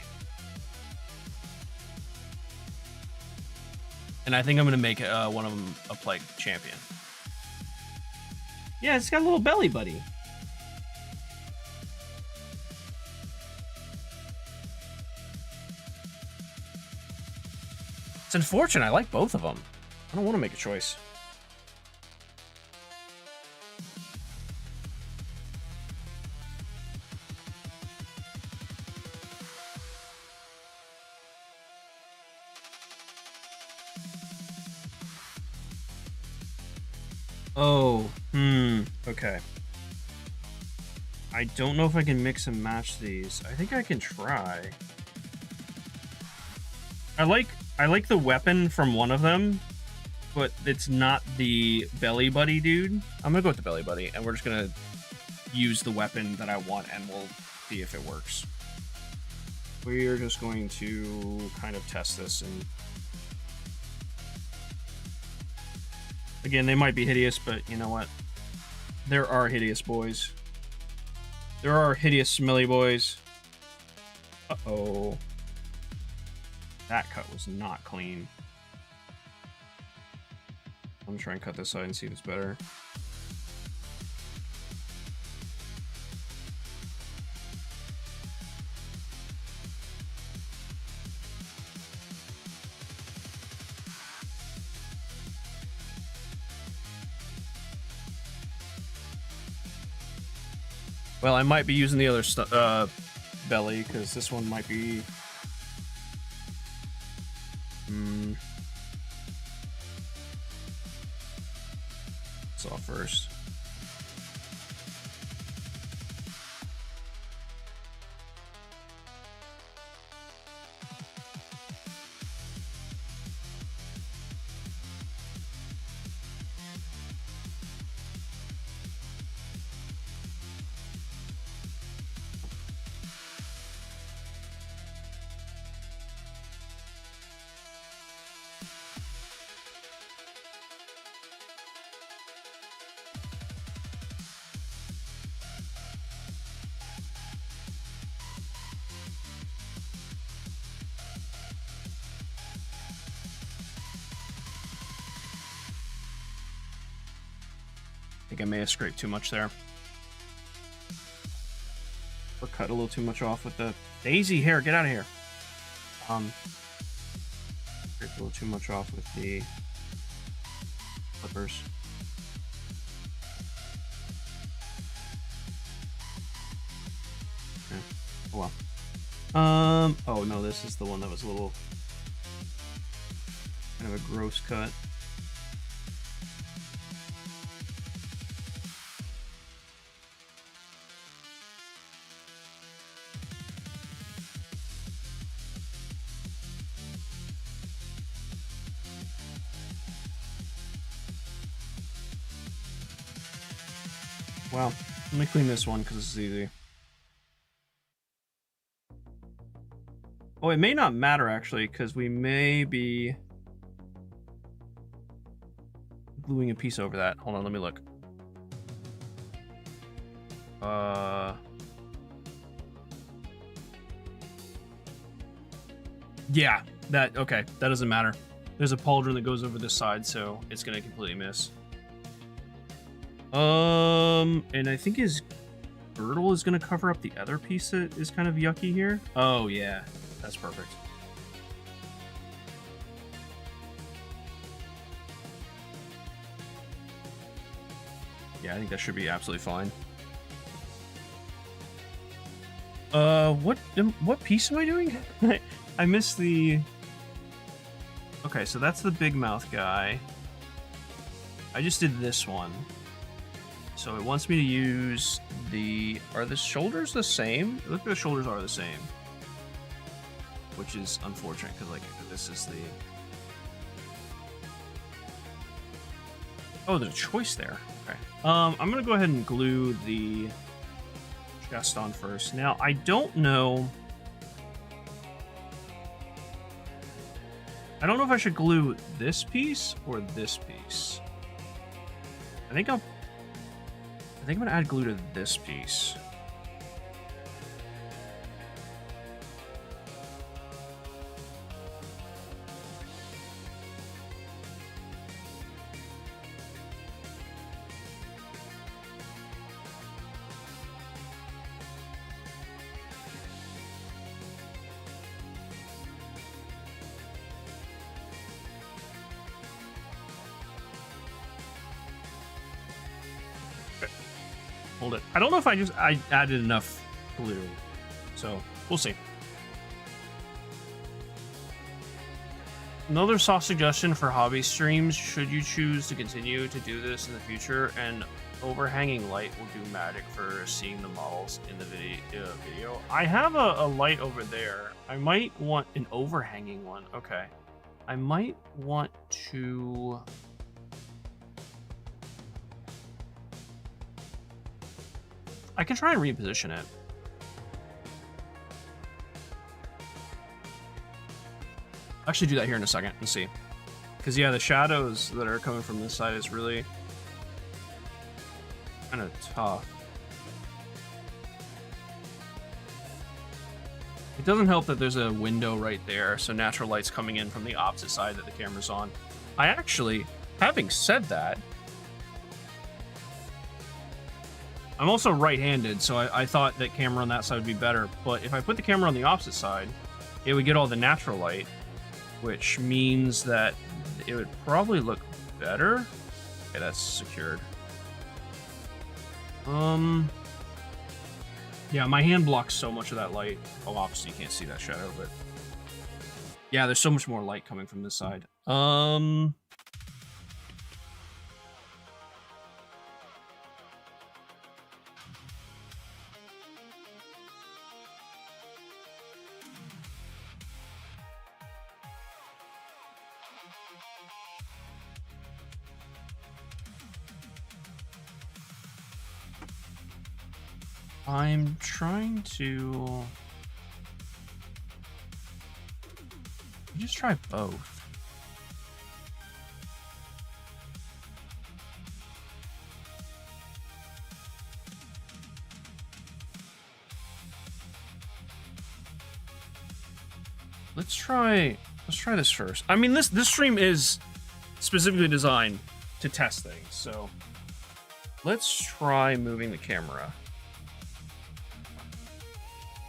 Speaker 1: And I think I'm gonna make one of them a Plague Champion. Yeah, it's got a little belly buddy. It's unfortunate. I like both of them. I don't want to make a choice. Oh, okay. I don't know if I can mix and match these. I think I can try. I like the weapon from one of them, but it's not the belly buddy dude. I'm gonna go with the belly buddy, and we're just gonna use the weapon that I want, and we'll see if it works. We're just going to kind of test this, and again, they might be hideous, but you know what? There are hideous boys. There are hideous smelly boys. Uh-oh. That cut was not clean. I'm gonna try and cut this side and see if it's better. Well, I might be using the other belly, because this one might be... Saw first. think I may have scraped too much there. Or cut a little too much off with the daisy hair. Get out of here. Scraped a little too much off with the clippers. Okay. Oh well. Oh no, this is the one that was a little kind of a gross cut. Wow. Let me clean this one because this is easy. Oh, it may not matter actually, because we may be gluing a piece over that. Hold on, let me look. Yeah, okay, that doesn't matter. There's a pauldron that goes over this side, so it's gonna completely miss. And I think his girdle is gonna cover up the other piece that is kind of yucky here. Oh yeah, that's perfect. Yeah, I think that should be absolutely fine. What piece am I doing? I missed the... Okay, so that's the big mouth guy. I just did this one. So it wants me to use the... Are the shoulders the same? It looks like the shoulders are the same. Which is unfortunate, because like, this is the... Oh, there's a choice there. Okay. I'm gonna go ahead and glue the chest on first. Now, I don't know if I should glue this piece or this piece. I think I'm gonna add glue to this piece. Hold it. I don't know if I added enough glue, so we'll see. Another soft suggestion for hobby streams: should you choose to continue to do this in the future, an overhanging light will do magic for seeing the models in the video. I have a light over there. I might want an overhanging one. Okay. I might want to... I can try and reposition it. I'll actually do that here in a second and see. Because, yeah, the shadows that are coming from this side is really kind of tough. It doesn't help that there's a window right there, so natural light's coming in from the opposite side that the camera's on. I actually, having said that, I'm also right-handed, so I thought that camera on that side would be better. But if I put the camera on the opposite side, it would get all the natural light, which means that it would probably look better. Okay, that's secured. Yeah, my hand blocks so much of that light. Oh, obviously you can't see that shadow, but yeah, there's so much more light coming from this side. I'm trying to just try both. Let's try this first. I mean, this stream is specifically designed to test things, so let's try moving the camera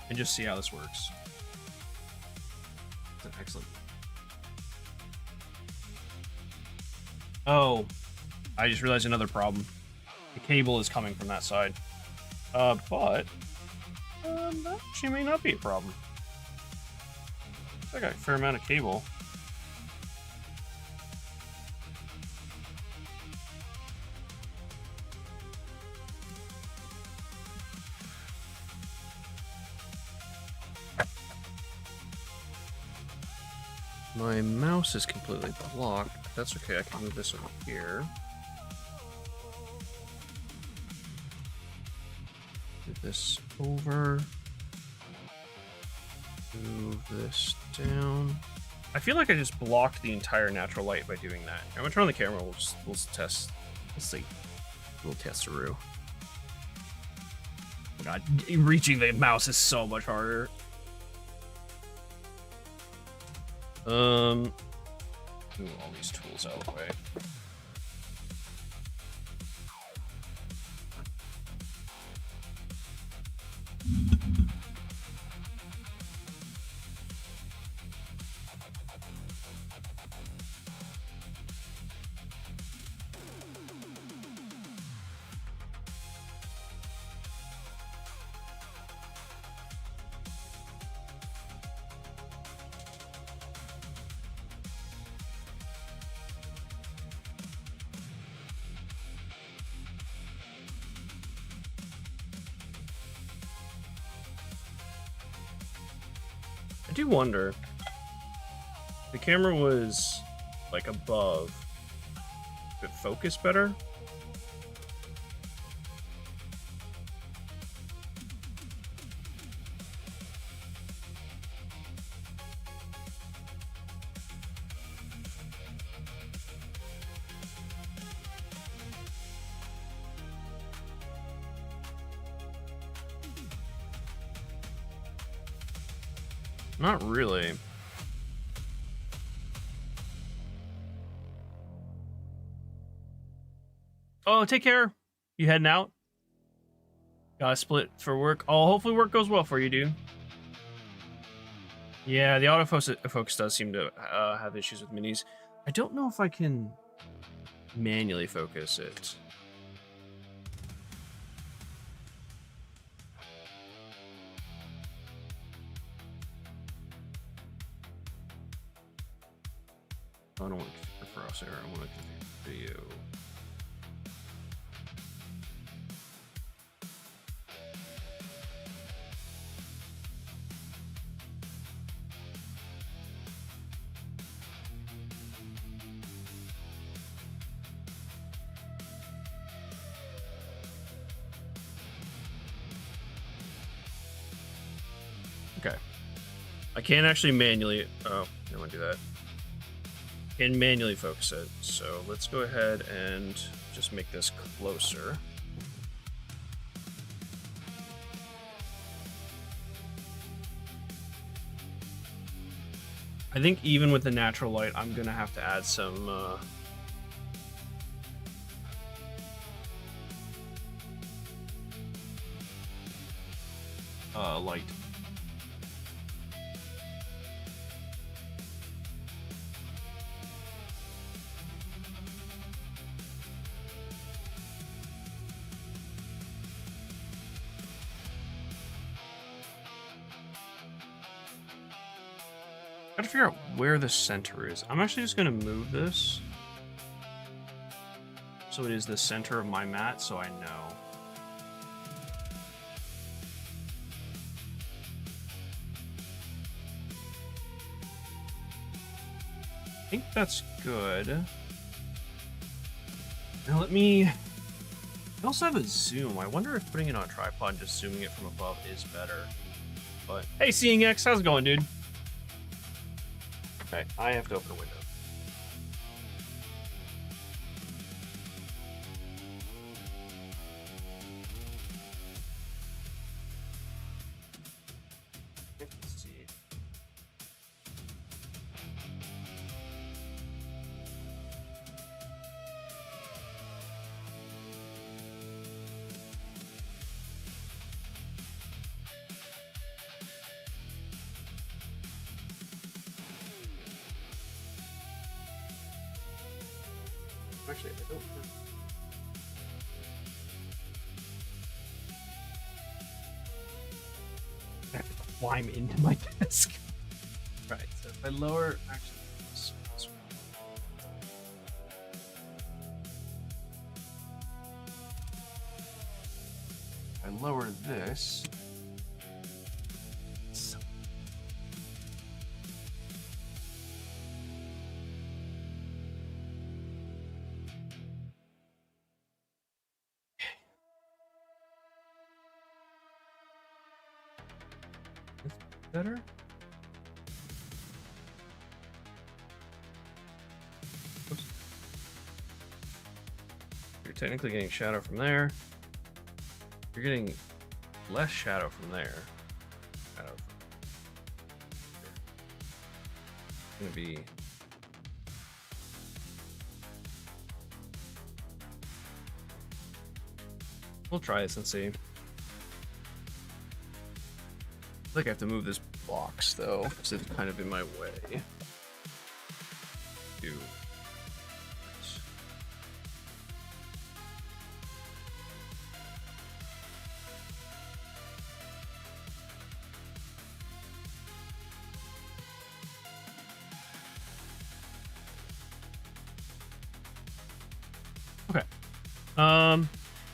Speaker 1: and just see how this works. That's excellent. Oh, I just realized another problem. The cable is coming from that side. But that actually may not be a problem. I got a fair amount of cable. My mouse is completely blocked. That's okay, I can move this over here. Move this over. Move this down. I feel like I just blocked the entire natural light by doing that. I'm gonna turn on the camera, we'll test. Let's see. We'll test through. Oh god, reaching the mouse is so much harder. Move all these tools out of the way. I do wonder, if the camera was like above, would it focus better? Not really. Oh, take care. You heading out? Gotta split for work. Oh, hopefully work goes well for you, dude. Yeah, the autofocus does seem to have issues with minis. I don't know if I can manually focus it. I don't want to keep the crosshair. I want to continue video. Okay. I can't actually manually. Oh, I don't want to do that. Can manually focus it. So let's go ahead and just make this closer. I think even with the natural light, I'm gonna have to add some light. Gotta figure out where the center is. I'm actually just gonna move this so it is the center of my mat, so I know. I think that's good. Now let me... I also have a zoom. I wonder if putting it on a tripod and just zooming it from above is better. But hey, Seeing X, how's it going, dude? Okay, I have to open a window. Let's see. Actually, I don't know. I have to climb into my desk. Right, so if I lower, actually, I lower this. So. Is it better? Oops. You're technically getting shadow from there. You're getting less shadow from there. Shadow from it's gonna be we'll try this and see. I think I have to move this box though, because it's kind of in my way. Do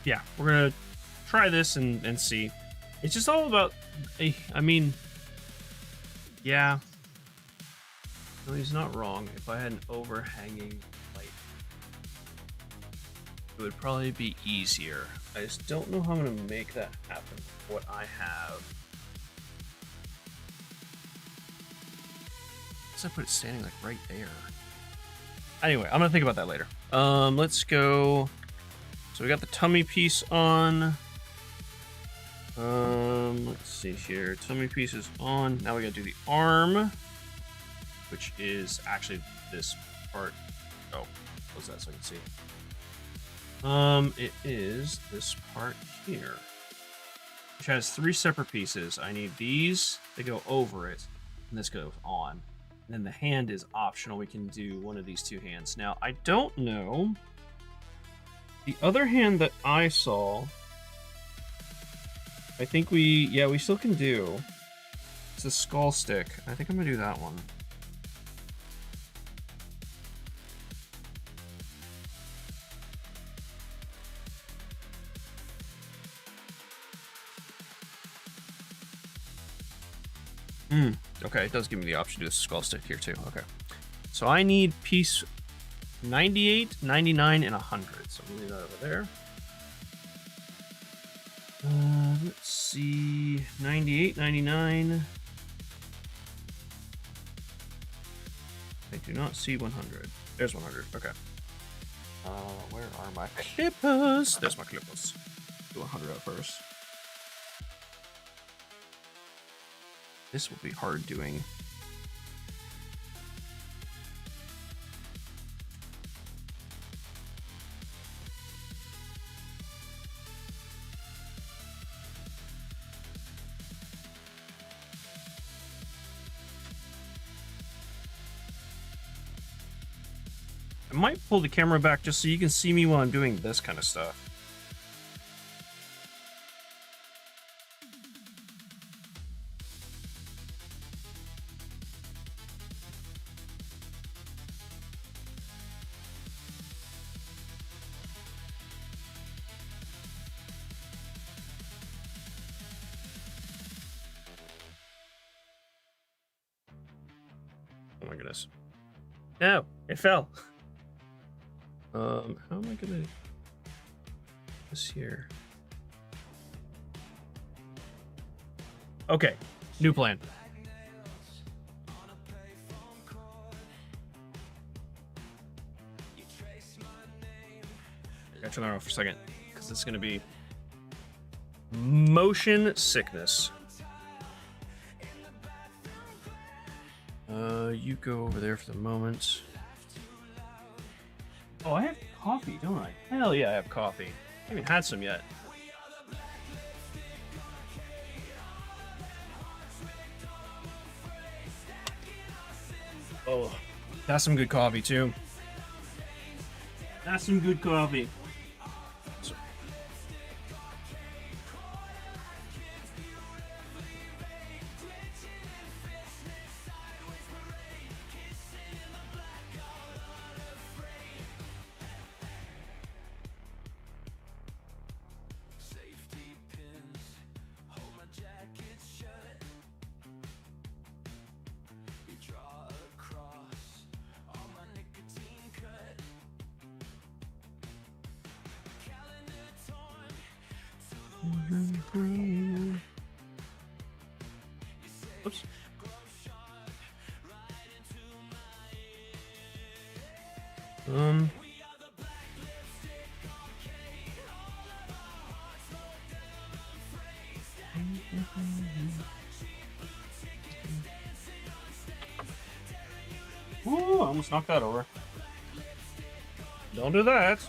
Speaker 1: yeah, we're gonna try this and see. It's just all about, I mean, yeah. No, he's not wrong. If I had an overhanging light, it would probably be easier. I just don't know how I'm gonna make that happen with what I have. Guess I put it standing like right there. Anyway, I'm gonna think about that later. Let's go. So we got the tummy piece on. Let's see here. Tummy piece is on. Now we gotta do the arm, which is actually this part. Oh, what's that so I can see? It is this part here, which has 3 separate pieces. I need these to go over it, and this goes on. And then the hand is optional. We can do one of these 2 hands. Now, I don't know. The other hand that I saw, I think we still can do. It's a skull stick. I think I'm gonna do that one. Okay, it does give me the option to do a skull stick here too. Okay. So I need piece 98, 99, and 100. So I'm gonna leave that over there. Let's see. 98, 99. I do not see 100. There's 100. Okay. Where are my clippers? There's my clippers. Do 100 out first. This will be hard doing. I might pull the camera back just so you can see me while I'm doing this kind of stuff. Oh my goodness. No, it fell. How am I gonna this here? Okay, new plan. Gotta turn that off for a second, because it's gonna be motion sickness. You go over there for the moment. Oh, I have coffee, don't I? Hell yeah, I have coffee. I haven't had some yet. Oh, that's some good coffee too.
Speaker 3: That's some good coffee.
Speaker 1: Oops. Ooh, I almost knocked that over. Don't do that.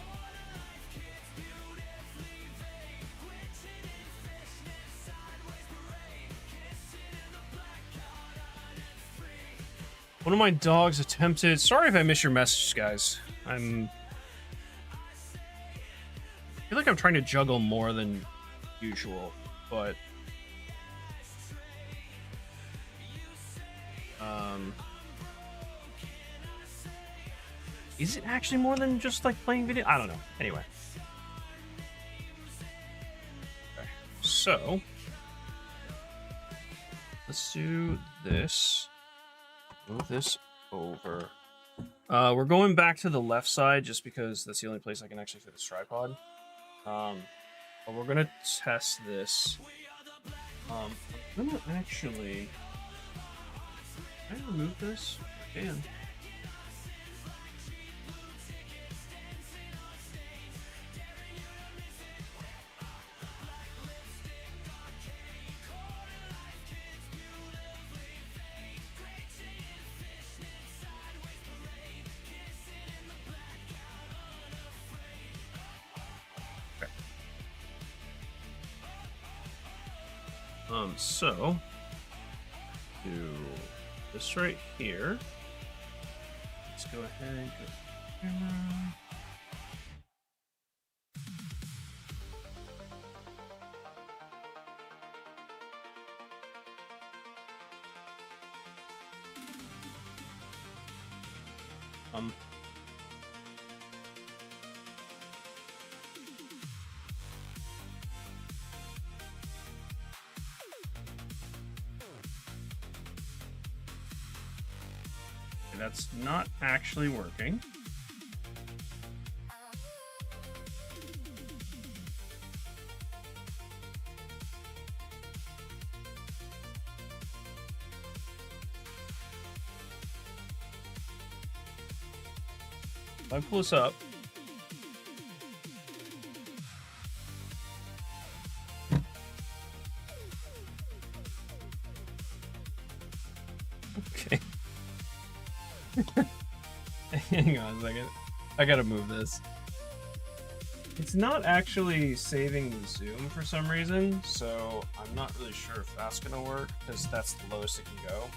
Speaker 1: One of my dogs attempted. Sorry if I miss your messages, guys. I feel like I'm trying to juggle more than usual, but is it actually more than just like playing video? I don't know. Anyway, okay. So let's do this. Move this over. We're going back to the left side just because that's the only place I can actually fit this tripod. But we're gonna test this. I'm gonna actually. Can I remove this? I can. So do this right here. Let's go ahead and go to the camera. That's not actually working. If I pull this up. Okay. Hang on a second. I gotta move this. It's not actually saving the zoom for some reason, so I'm not really sure if that's gonna work, because that's the lowest it can go.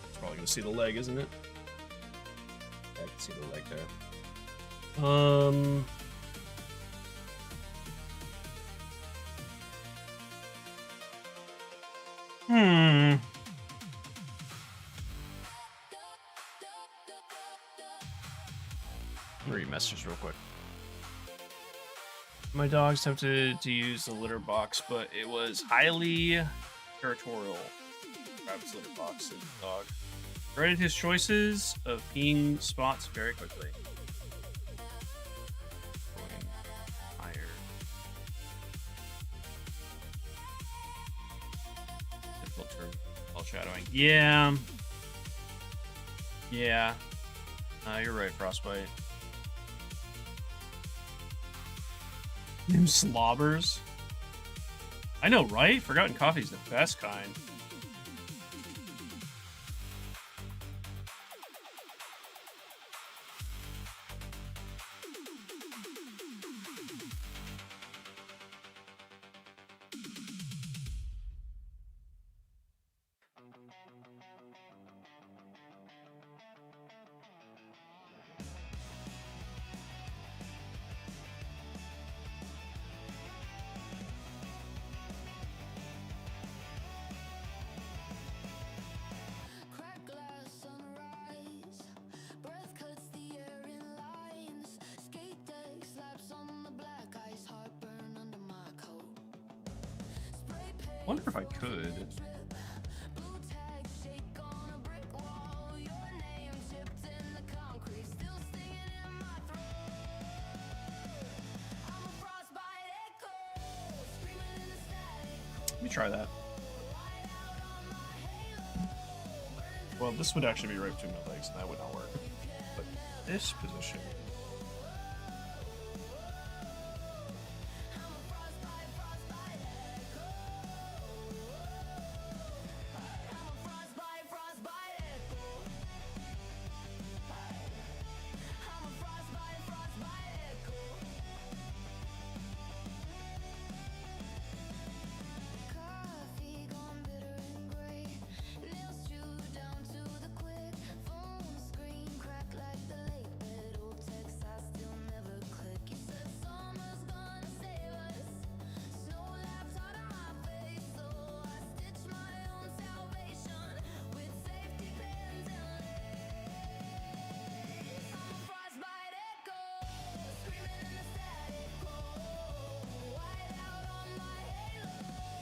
Speaker 1: It's probably gonna see the leg, isn't it? Yeah, I can see the leg there. Read messages real quick. My dogs attempted to use the litter box, but it was highly territorial. Rabbit's litter box is the dog. Graded his choices of peeing spots very quickly. Going higher. Difficult term. While shadowing. Yeah. Yeah. You're right, Frostbite. Them slobbers. I know, right? Forgotten Coffee's the best kind. Wonder if I could. Let me try that. Well, this would actually be right between my legs, and that would not work. But this position.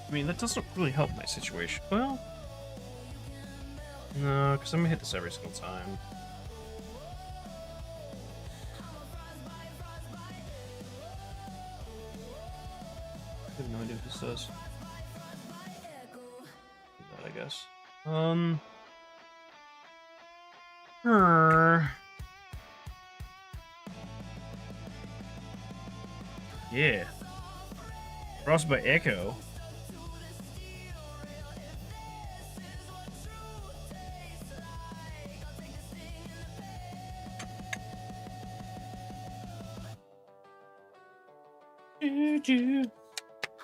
Speaker 1: I mean, that doesn't really help my situation. Well, no, because I'm gonna hit this every single time. I have no idea what this does. That, I guess. Yeah. Frostbite Echo.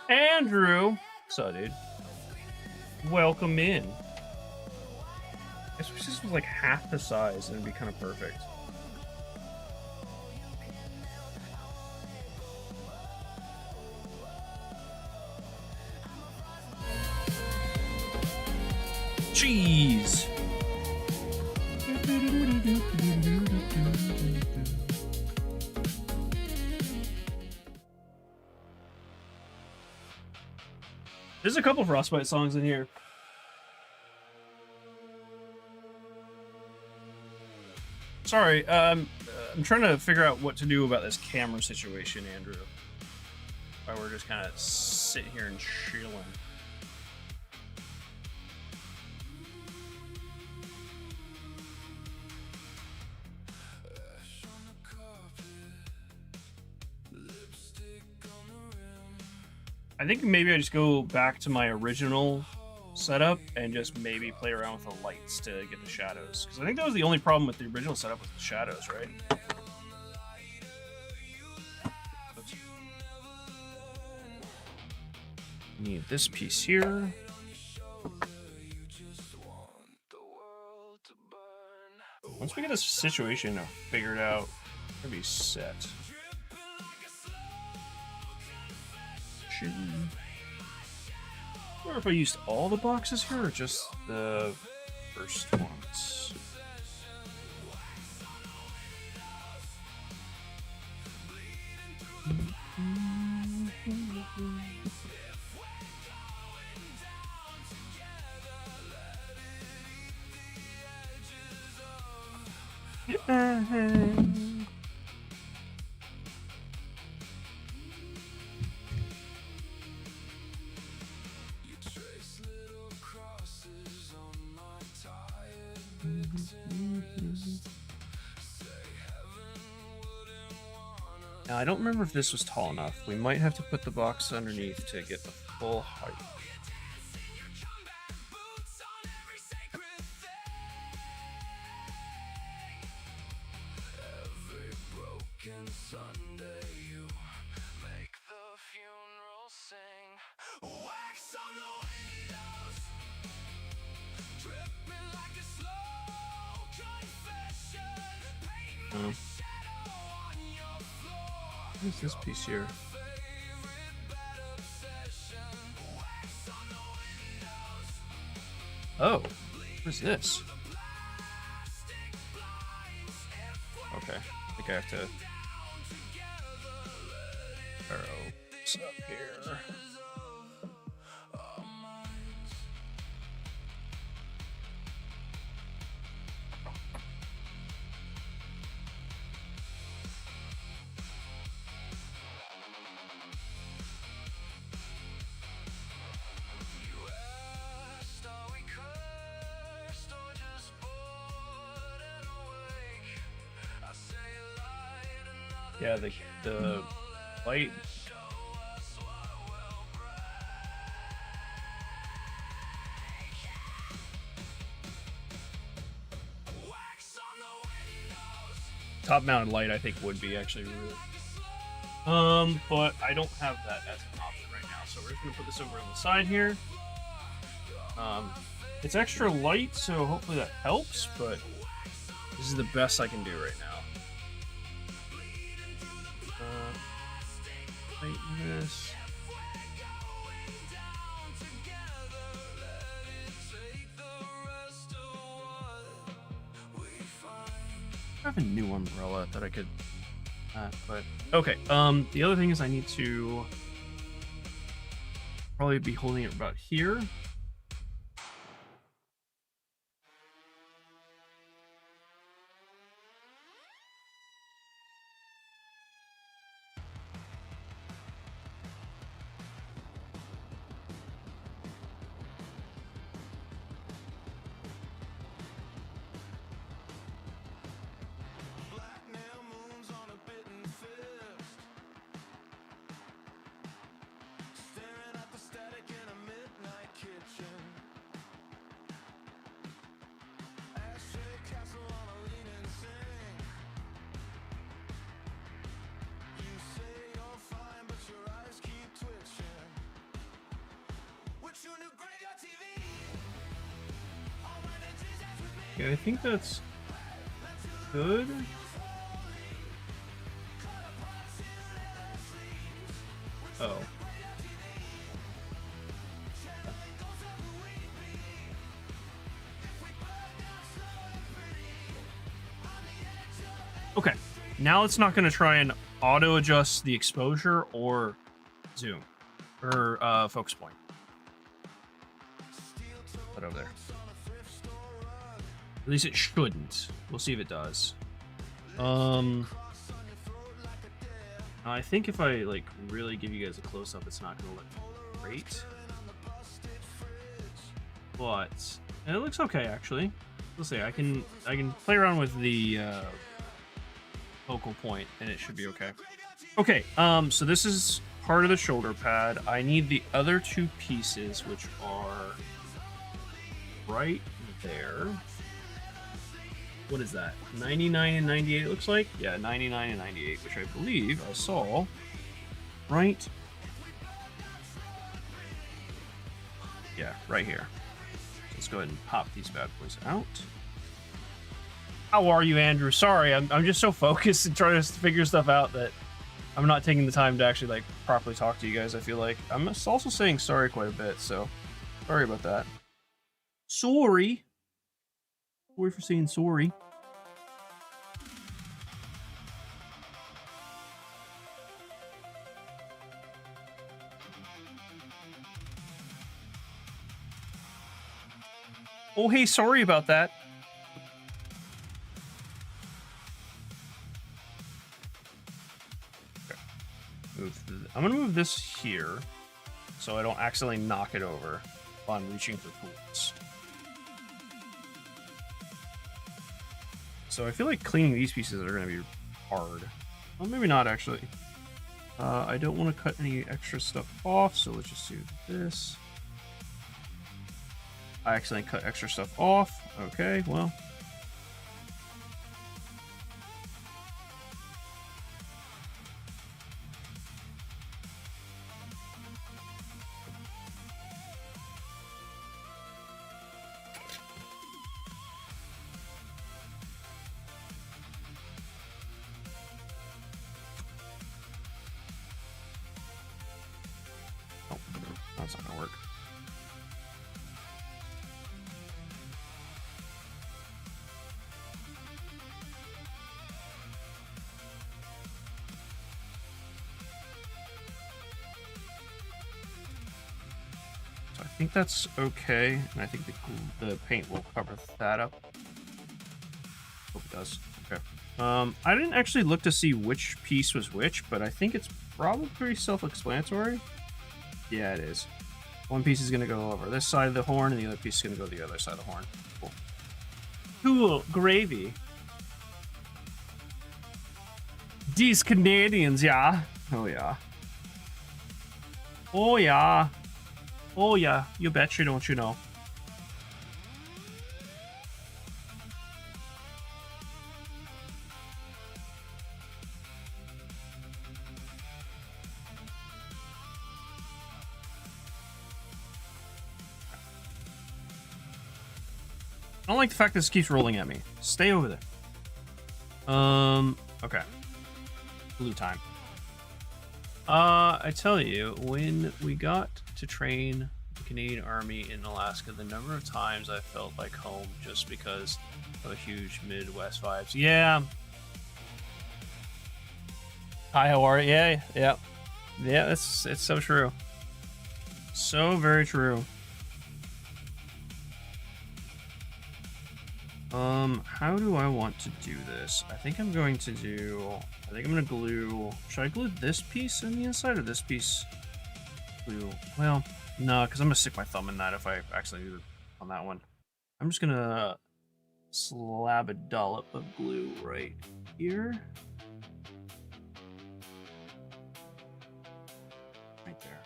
Speaker 1: Andrew, what's up, dude? Welcome in. I wish this was like half the size and it'd be kind of perfect. Cheese. There's a couple Frostbite songs in here. Sorry, I'm trying to figure out what to do about this camera situation, Andrew. Why we're just kind of sitting here and chilling. I think maybe I just go back to my original setup and just maybe play around with the lights to get the shadows. Because I think that was the only problem with the original setup was the shadows, right? Oops. Need this piece here. Once we get this situation figured out, we're gonna be set. I wonder if I used all the boxes here or just the first ones. Now, I don't remember if this was tall enough. We might have to put the box underneath to get the full height. What is this piece here? Oh, what is this? Okay, I think I have to arrow this up here. Yeah, the light. Top mounted light, I think, would be actually really. But I don't have that as an option right now, so we're just gonna put this over on the side here. It's extra light, so hopefully that helps, but this is the best I can do right now. Lighten this. I have a new umbrella that I could, but okay. The other thing is I need to probably be holding it about here. Yeah, I think that's good. Oh. Okay, now it's not going to try and auto adjust the exposure or zoom or focus point. Put over there. At least it shouldn't. We'll see if it does. I think if I like really give you guys a close up, it's not gonna look great. But it looks okay actually. We'll see. I can play around with the focal point and it should be okay. Okay, so this is part of the shoulder pad. I need the other two pieces, which are right there. What is that? 99 and 98 it looks like? Yeah, 99 and 98, which I believe I saw right. Yeah, right here. So let's go ahead and pop these bad boys out. How are you, Andrew? Sorry, I'm just so focused and trying to figure stuff out that I'm not taking the time to actually like properly talk to you guys. I feel like I'm also saying sorry quite a bit, so sorry about that. Sorry. Sorry for saying sorry. Oh, hey, sorry about that. Okay. I'm gonna move this here so I don't accidentally knock it over while I'm reaching for tools. So I feel like cleaning these pieces are going to be hard. Well, maybe not, actually. I don't want to cut any extra stuff off, so let's just do this. I accidentally cut extra stuff off. Okay, well. That's not gonna work. So I think that's okay, and I think the paint will cover that up. Hope it does. Okay. I didn't actually look to see which piece was which, but I think it's probably pretty self-explanatory. Yeah, it is. One piece is going to go over this side of the horn, and the other piece is going to go the other side of the horn. Cool. Cool. Gravy. These Canadians, yeah. Oh yeah. Oh yeah. Oh yeah. You betcha, don't you know? I don't like the fact this keeps rolling at me. Stay over there. Okay. Blue time. I tell you, when we got to train the Canadian Army in Alaska, the number of times I felt like home just because of huge Midwest vibes. Yeah. Hi, how are you? Yeah, yeah. Yeah, it's so true. So very true. How do I want to do this? I think I'm going to glue, should I glue this piece on the inside or this piece glue? Well, no, because I'm gonna stick my thumb in that if I actually do it on that one. I'm just gonna slab a dollop of glue right here. Right there.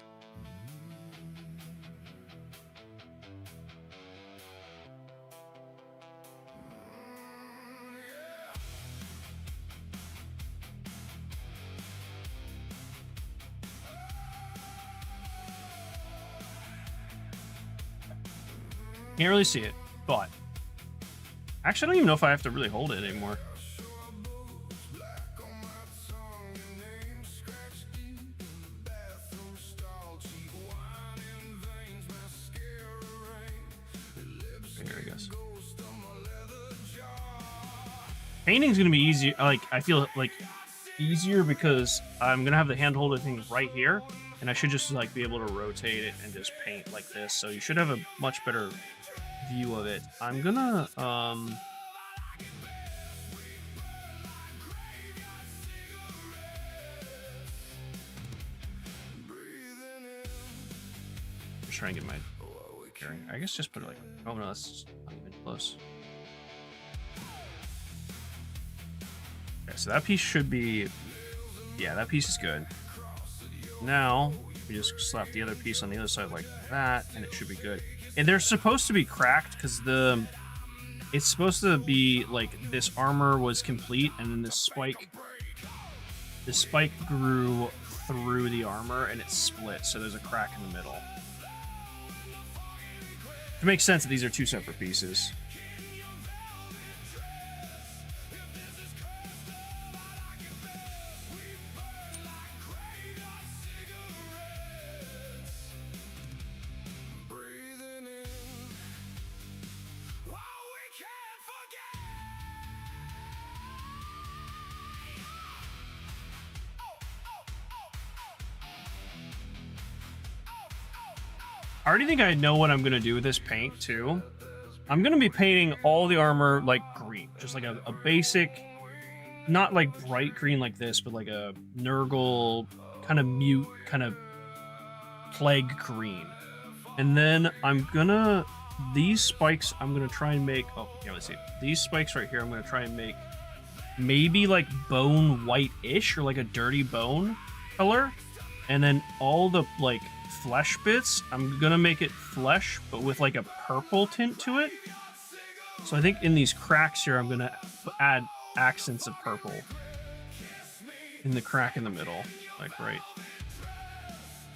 Speaker 1: Can't really see it, but actually I don't even know if I have to really hold it anymore. Here it goes. Painting's gonna be easier. Like I feel like easier because I'm gonna have the hand holding thing right here, and I should just like be able to rotate it and just paint like this. So you should have a much better view of it. I'm gonna just try and get my bearing. I guess just put it like, oh no, that's not even close. Okay, so that piece should be, yeah, that piece is good. Now we just slap the other piece on the other side like that, and it should be good. And they're supposed to be cracked because it's supposed to be like this armor was complete, and then this spike grew through the armor and it split, so there's a crack in the middle. It makes sense that these are two separate pieces. I already think I know what I'm going to do with this paint, too. I'm going to be painting all the armor, like, green. Just like a basic, not, like, bright green like this, but like a Nurgle, kind of mute, kind of plague green. And then I'm going to... These spikes, I'm going to try and make... Oh, yeah, let's see. These spikes right here, I'm going to try and make maybe, like, bone white-ish, or like a dirty bone color. And then all the, like... flesh bits, I'm gonna make it flesh, but with like a purple tint to it. So I think in these cracks here, I'm gonna add accents of purple in the crack in the middle, like right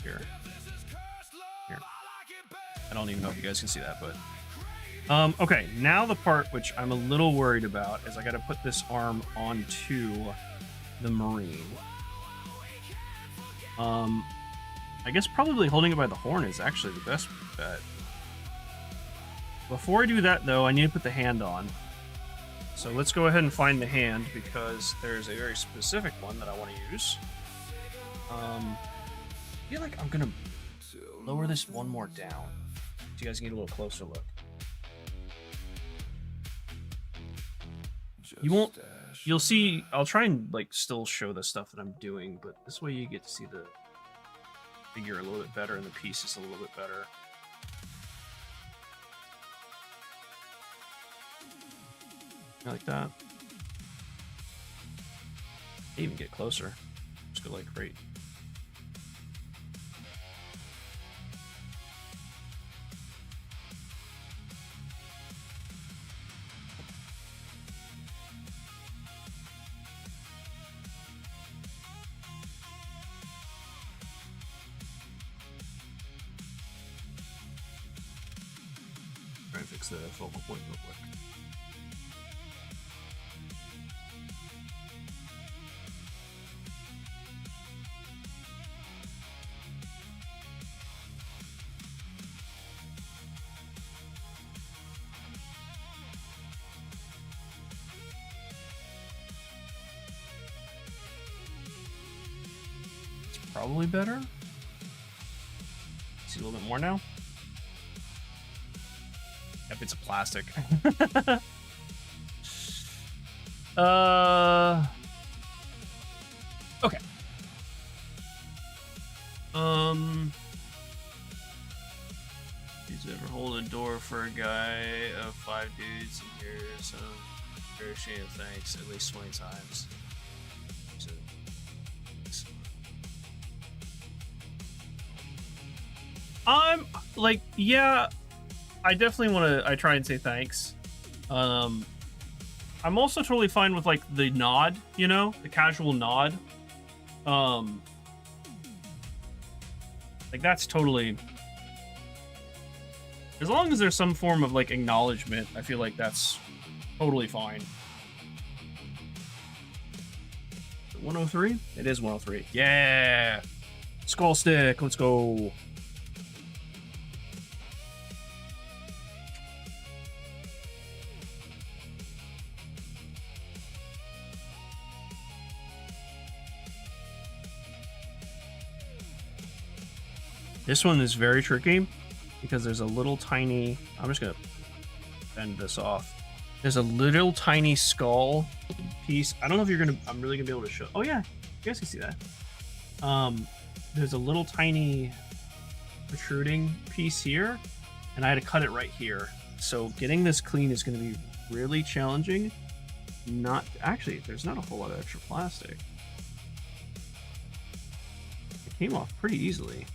Speaker 1: here. Here. I don't even know if you guys can see that, but okay. Now the part which I'm a little worried about is I got to put this arm onto the Marine. I guess probably holding it by the horn is actually the best bet. Before I do that, though, I need to put the hand on. So let's go ahead and find the hand, because there's a very specific one that I want to use. I feel like I'm going to lower this one more down, so you guys can get a little closer look. You won't... You'll see... I'll try and, like, still show the stuff that I'm doing, but this way you get to see the figure a little bit better and the pieces a little bit better. Like that. Even get closer. Just go like right. Try and fix the focal point real quick. Probably better. See a little bit more now. Yep, it's a plastic. Okay. Did you ever hold a door for a guy of 5 dudes and hear some very shame of thanks at least 20 times? I'm like, yeah, I definitely want to. I try and say thanks. I'm also totally fine with like the nod, you know, the casual nod. Like that's totally. As long as there's some form of like acknowledgement, I feel like that's totally fine. 103? It is 103. Yeah, skull stick. Let's go. This one is very tricky because there's a little tiny, I'm just gonna bend this off. There's a little tiny skull piece. I don't know if I'm really gonna be able to show. Oh yeah, you guys can see that. There's a little tiny protruding piece here and I had to cut it right here. So getting this clean is gonna be really challenging. Actually, there's not a whole lot of extra plastic. It came off pretty easily.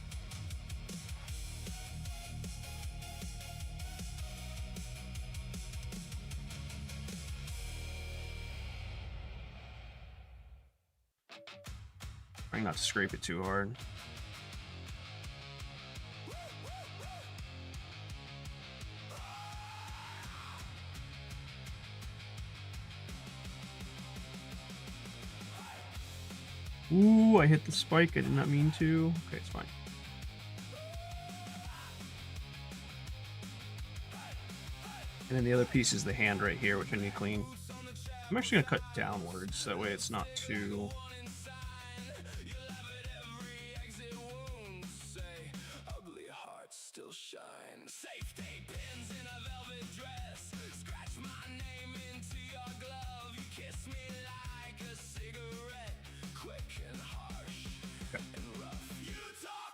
Speaker 1: Trying not to scrape it too hard. Ooh, I hit the spike. I did not mean to. Okay, it's fine. And then the other piece is the hand right here, which I need to clean. I'm actually going to cut downwards, so that way it's not too...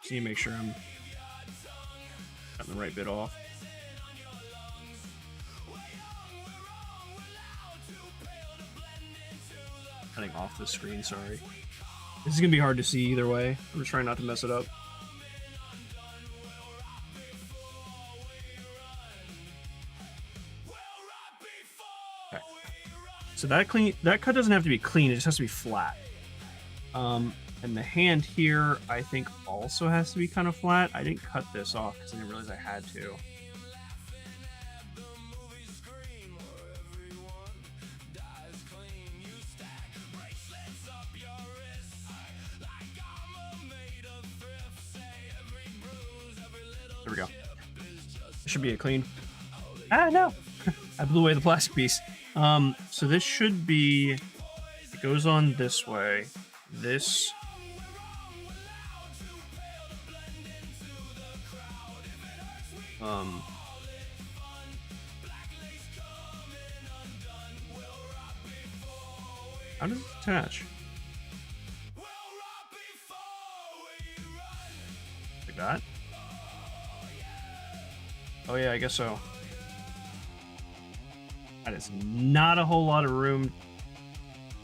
Speaker 1: Just need to make sure I'm cutting the right bit off. Cutting off the screen, sorry. This is gonna be hard to see either way. I'm just trying not to mess it up. Okay. So that cut doesn't have to be clean, it just has to be flat. And the hand here, I think, also has to be kind of flat. I didn't cut this off because I didn't realize I had to. There we go. It should be a clean. Ah, no! I blew away the plastic piece. So this should be... It goes on this way. This... How does it attach? Like that? Oh yeah, I guess so. That is not a whole lot of room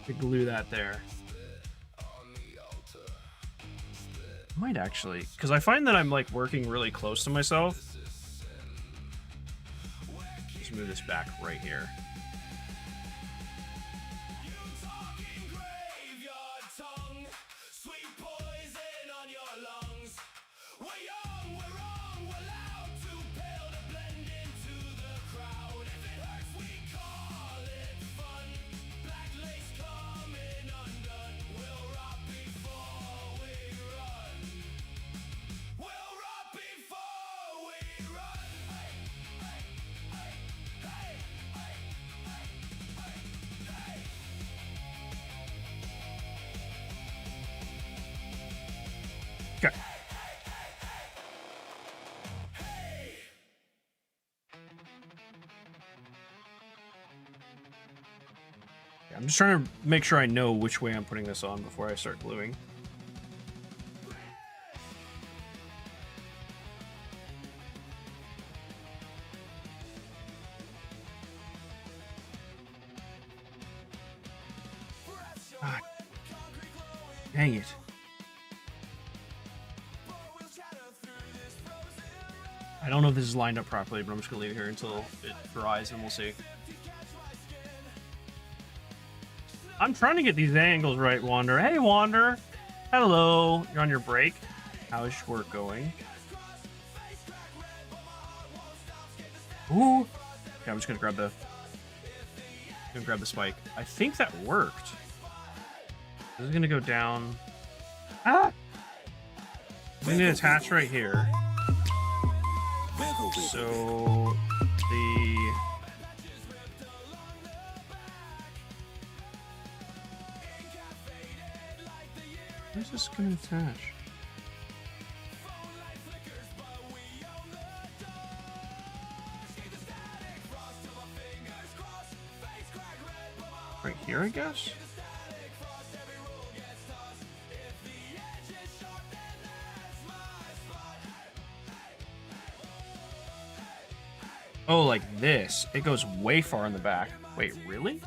Speaker 1: to glue that there. I might actually, because I find that I'm like working really close to myself. Just move this back right here. Okay. I'm just trying to make sure I know which way I'm putting this on before I start gluing. Ah, dang it. I don't know if this is lined up properly, but I'm just gonna leave it here until it dries and we'll see. I'm trying to get these angles right, Wander. Hey, Wander. Hello. You're on your break. How's work going? Ooh. Okay, I'm just gonna grab the spike. I think that worked. This is gonna go down. Ah! I'm gonna attach right here. So the where's this gonna attach? Right here, I guess? Oh, like this. It goes way far in the back. Wait, really?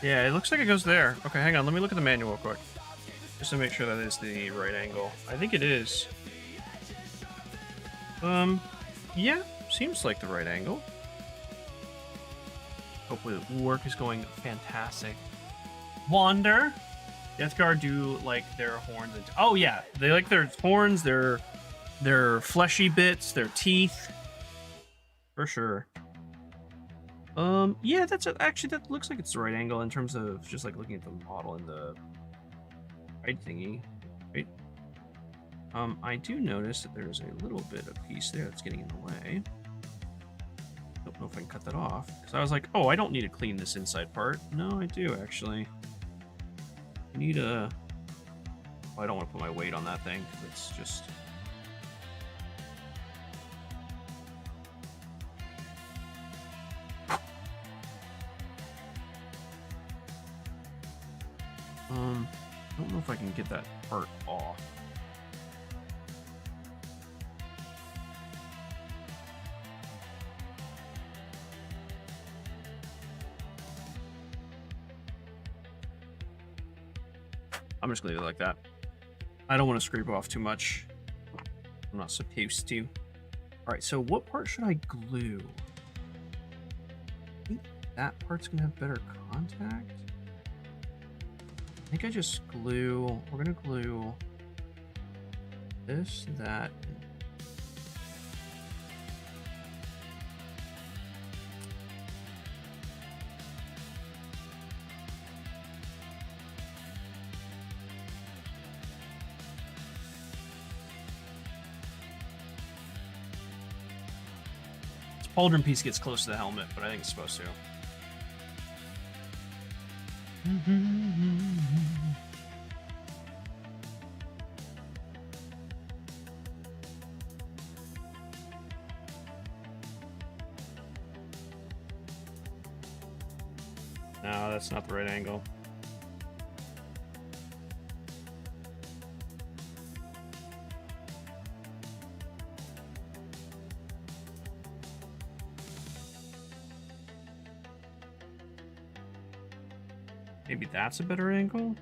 Speaker 1: Yeah, it looks like it goes there. Okay, hang on. Let me look at the manual real quick. Just to make sure that is the right angle. I think it is. Yeah, seems like the right angle. Hopefully the work is going fantastic. Wander. Death Guard do like their horns and oh yeah, they like their horns, their fleshy bits, their teeth. For sure. Yeah, that's actually that looks like it's the right angle in terms of just like looking at the model and the right thingy. Right. I do notice that there's a little bit of piece there that's getting in the way. Don't know if I can cut that off because I was like, oh, I don't need to clean this inside part. No, I do actually. I need a. Oh, I don't want to put my weight on that thing because it's just. I don't know if I can get that part off. I'm just gonna leave it like that. I don't want to scrape off too much. I'm not supposed to. All right, so what part should I glue? I think that part's gonna have better contact. I think I just glue, we're gonna glue this, that, and this pauldron piece gets close to the helmet, but I think it's supposed to. No, that's not the right angle. Maybe that's a better angle?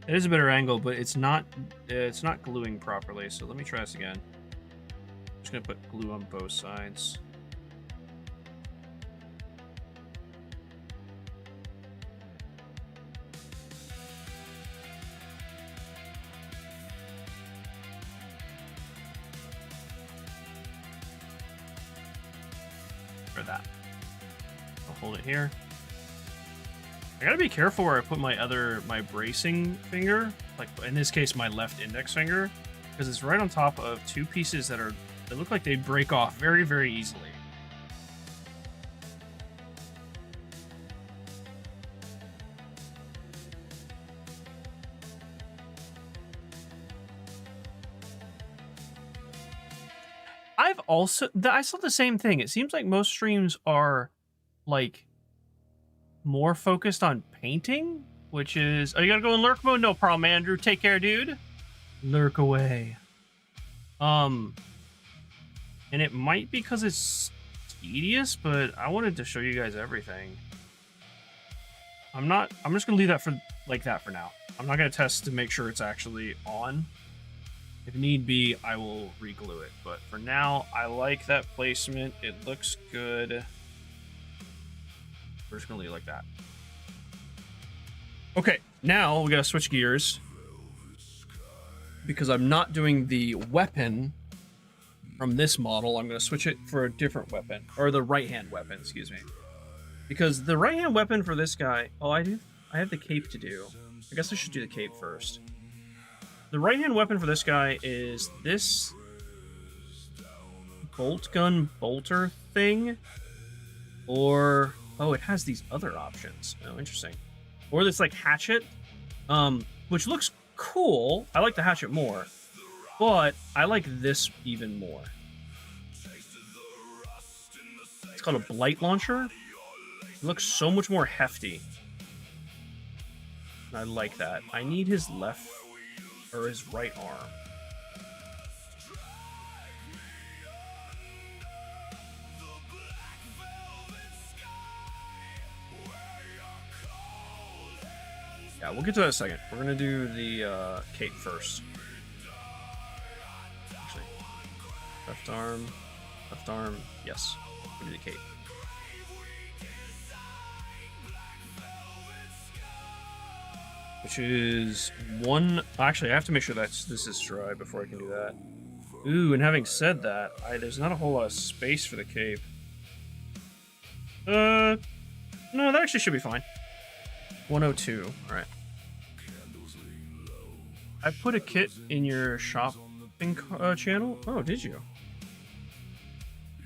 Speaker 1: It is a better angle, but it's not gluing properly, so let me try this again. I'm just gonna put glue on both sides. For that. I'll hold it here. I gotta be careful where I put my bracing finger, like in this case my left index finger, because it's right on top of two pieces that look like they break off very, very easily. I saw the same thing. It seems like most streams are like more focused on painting, which is, oh, you gotta go in lurk mode? No problem, Andrew. Take care, dude. Lurk away. And it might be because it's tedious, but I wanted to show you guys everything. I'm just gonna leave that for like that for now. I'm not gonna test to make sure it's actually on. If need be, I will re-glue it. But for now, I like that placement. It looks good. We're just gonna leave it like that. Okay, now we gotta switch gears because I'm not doing the weapon from this model. I'm gonna switch it for a different weapon, or the right-hand weapon, excuse me. Because the right-hand weapon for this guy, oh, I have the cape to do. I guess I should do the cape first. The right-hand weapon for this guy is this bolt gun bolter thing, or oh, it has these other options. Oh, interesting. Or this like hatchet, which looks cool. I like the hatchet more, but I like this even more. It's called a blight launcher. It looks so much more hefty. I like that. I need his left or his right arm. Yeah, we'll get to that in a second. We're gonna do the cape first. Actually, left arm, yes. We'll do the cape. Which is one. Actually, I have to make sure this is dry before I can do that. Ooh, and having said that, there's not a whole lot of space for the cape. No, that actually should be fine. 102. All right. I put a kit in your shopping channel. Oh, did you?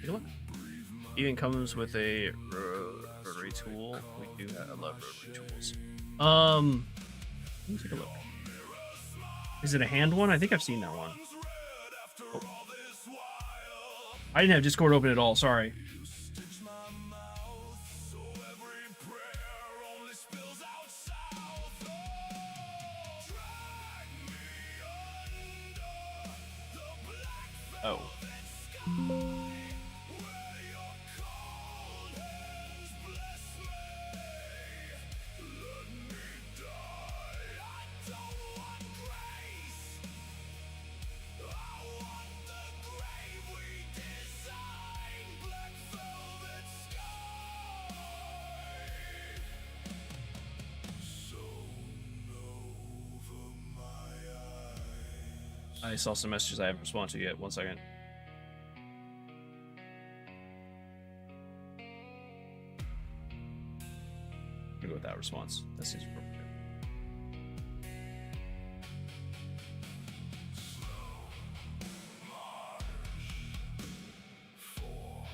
Speaker 1: Take a look. Even comes with a rotary tool. We do that. I love rotary tools. Let me take a look. Is it a hand one? I think I've seen that one. Oh. I didn't have Discord open at all. Sorry. Oh. I saw some messages I haven't responded to yet. One second. I'm gonna go with that response. That seems appropriate.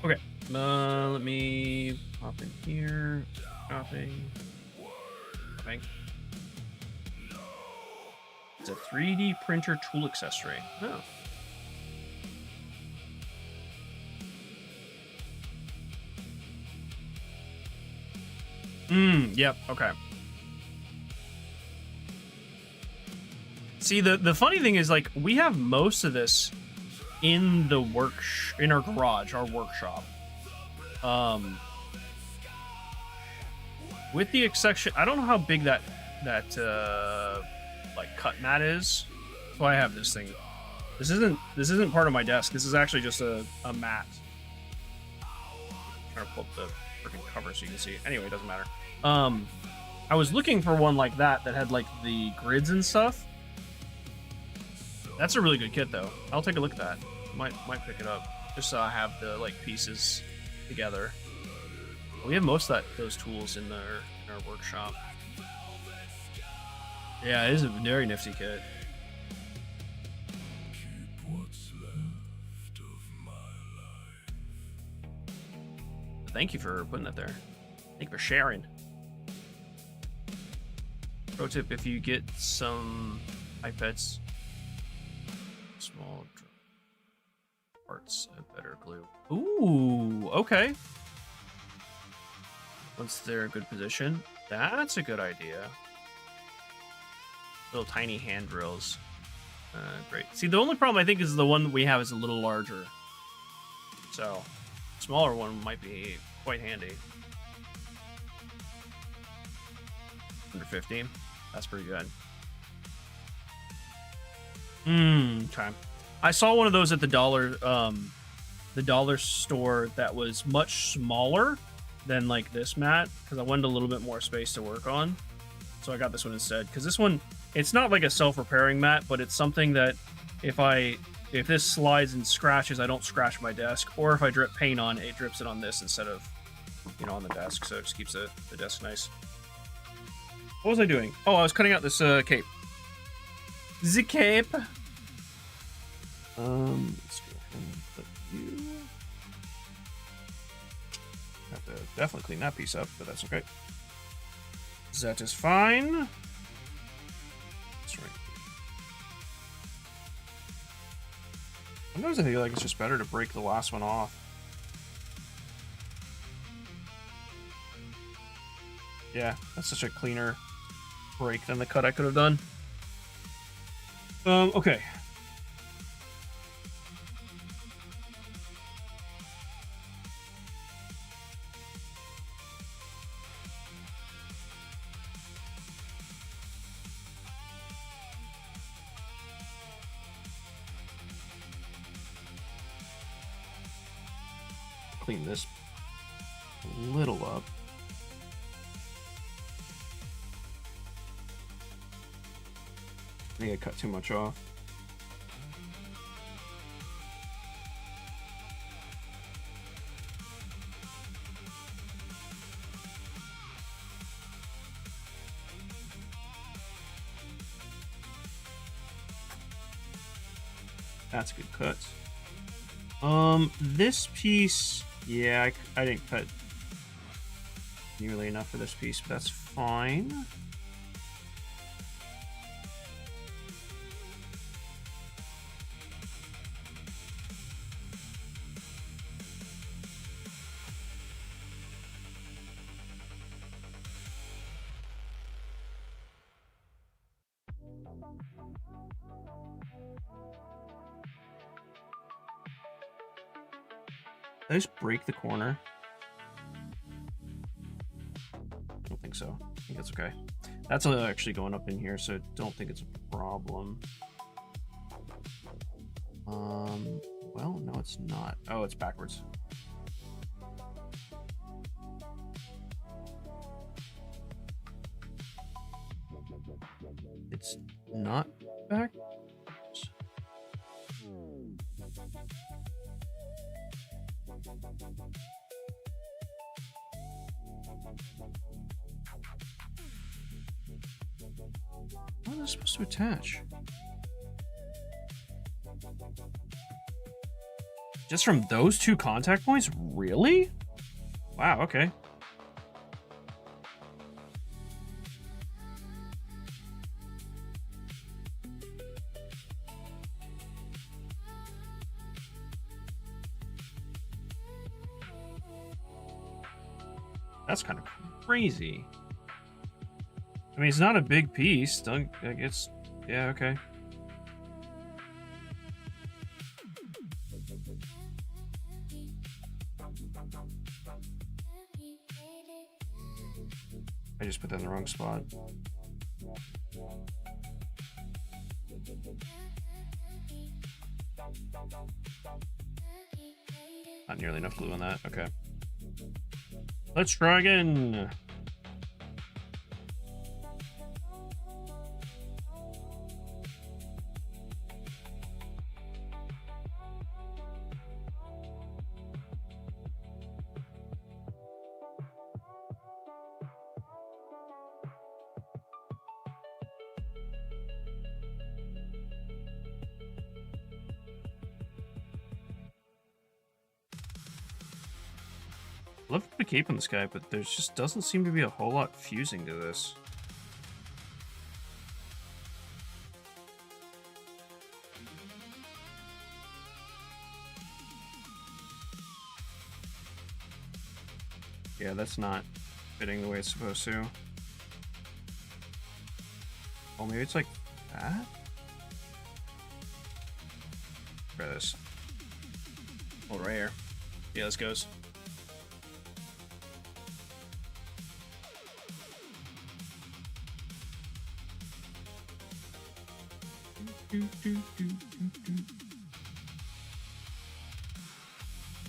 Speaker 1: Okay. Let me pop in here. Shopping. Shopping. It's a 3D printer tool accessory. Oh. Yep, okay. See, the funny thing is, like, we have most of this in the in our garage, our workshop. With the exception, I don't know how big that like cut mat is. That's why I have this thing. This isn't part of my desk. This is actually just a mat. I'm trying to pull up the freaking cover so you can see. Anyway, it doesn't matter. I was looking for one like that had like the grids and stuff. That's a really good kit though. I'll take a look at that. Might pick it up just so I have the like pieces together. We have most of those tools in our workshop. Yeah, it is a very nifty kit. Thank you for putting that there. Thank you for sharing. Pro tip: if you get some pipettes, small parts, a better glue. Ooh, okay. Once they're in a good position, that's a good idea. Little tiny hand drills. Great. See, the only problem I think is the one that we have is a little larger. So, smaller one might be quite handy. 115. That's pretty good. Okay. I saw one of those at the dollar store that was much smaller than like this mat because I wanted a little bit more space to work on. So I got this one instead because this one, it's not like a self-repairing mat, but it's something that if this slides and scratches, I don't scratch my desk, or if I drip paint on, it drips it on this instead of, you know, on the desk. So it just keeps the desk nice. What was I doing? Oh, I was cutting out this cape. The cape. Let's go ahead and put you. Have to definitely clean that piece up, but that's okay. That is fine. That's right. Sometimes I feel like it's just better to break the last one off. Yeah, that's such a cleaner break than the cut I could have done. Okay. Clean this a little up. I think I cut too much off. That's a good cut. This piece, yeah, I didn't cut nearly enough for this piece, but that's fine. Did I just break the corner? I don't think so. I think that's okay. That's actually going up in here, so I don't think it's a problem. Well, no, it's not. Oh, it's backwards. It's not back. How is this supposed to attach? Just from those two contact points? Really? Wow, okay. That's kind of crazy. I mean, it's not a big piece. I guess, yeah, okay. I just put that in the wrong spot. Not nearly enough glue on that. Okay. Let's try again. Love the cape on this guy, but there just doesn't seem to be a whole lot fusing to this. Yeah, that's not fitting the way it's supposed to. Oh, maybe it's like that? Try this. Oh, right here. Yeah, this goes.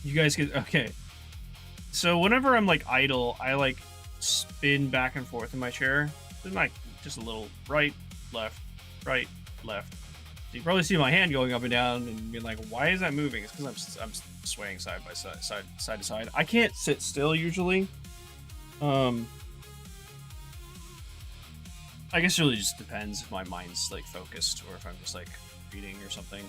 Speaker 1: You guys get okay. So whenever I'm like idle, I like spin back and forth in my chair. There's like just a little right, left, right, left. So you probably see my hand going up and down and being like, "Why is that moving?" It's because I'm swaying side by side, side to side. I can't sit still usually. I guess it really just depends if my mind's like focused or if I'm just like reading or something.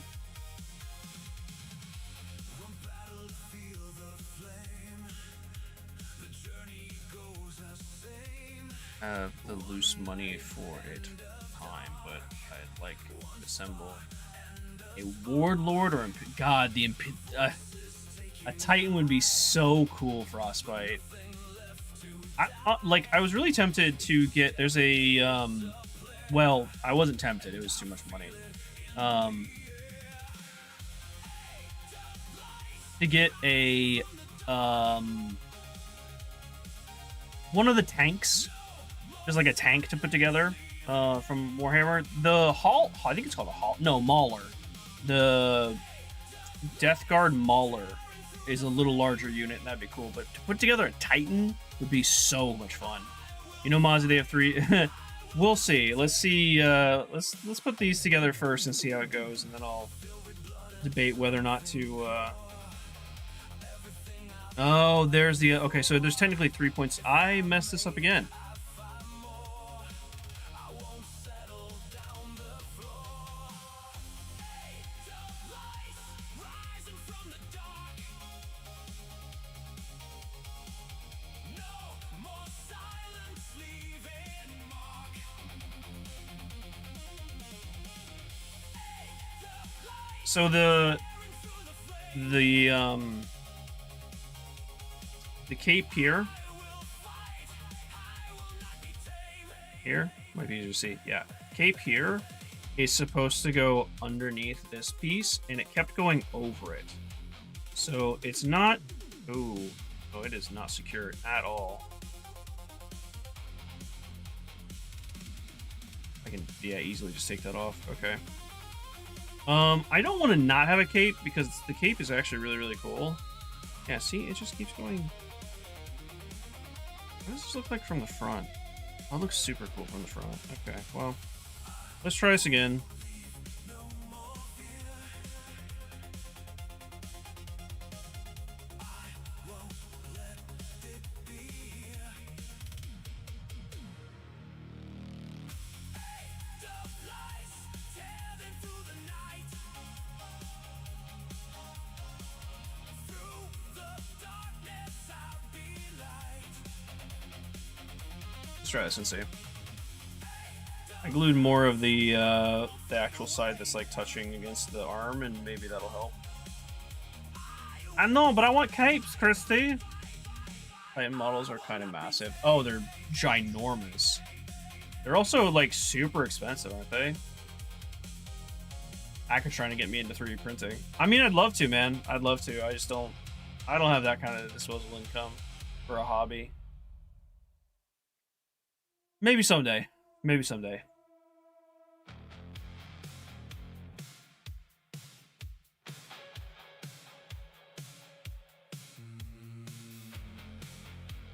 Speaker 1: I have the loose money for it time, but I'd like to assemble a warlord or God, a titan would be so cool. Frostbite. I was really tempted to get. There's a well, I wasn't tempted. It was too much money. To get a one of the tanks. There's like a tank to put together from Warhammer. The Hall, I think it's called a Hall. No, Mauler. The Death Guard Mauler is a little larger unit, and that'd be cool. But to put together a Titan would be so much fun. You know, Mozzie, they have 3. We'll see. Let's see. Let's put these together first and see how it goes, and then I'll debate whether or not to. Oh, there's the. Okay, so there's technically 3 points. I messed this up again. So the cape here might be easier to see. Yeah, cape here is supposed to go underneath this piece, and it kept going over it. So it's not. Oh, it is not secure at all. I can easily just take that off. Okay. I don't want to not have a cape because the cape is actually really, really cool. Yeah, see, it just keeps going. What does this look like from the front? Oh, it looks super cool from the front. Okay, well, let's try this again. Let's try this and see. I glued more of the actual side that's like touching against the arm, and maybe that'll help. I know, but I want capes, Christy. Titan models are kind of massive. Oh, they're ginormous. They're also like super expensive, aren't they? Hacker's trying to get me into 3D printing. I mean, I'd love to, man. I'd love to. I don't have that kind of disposable income for a hobby. Maybe someday. Maybe someday.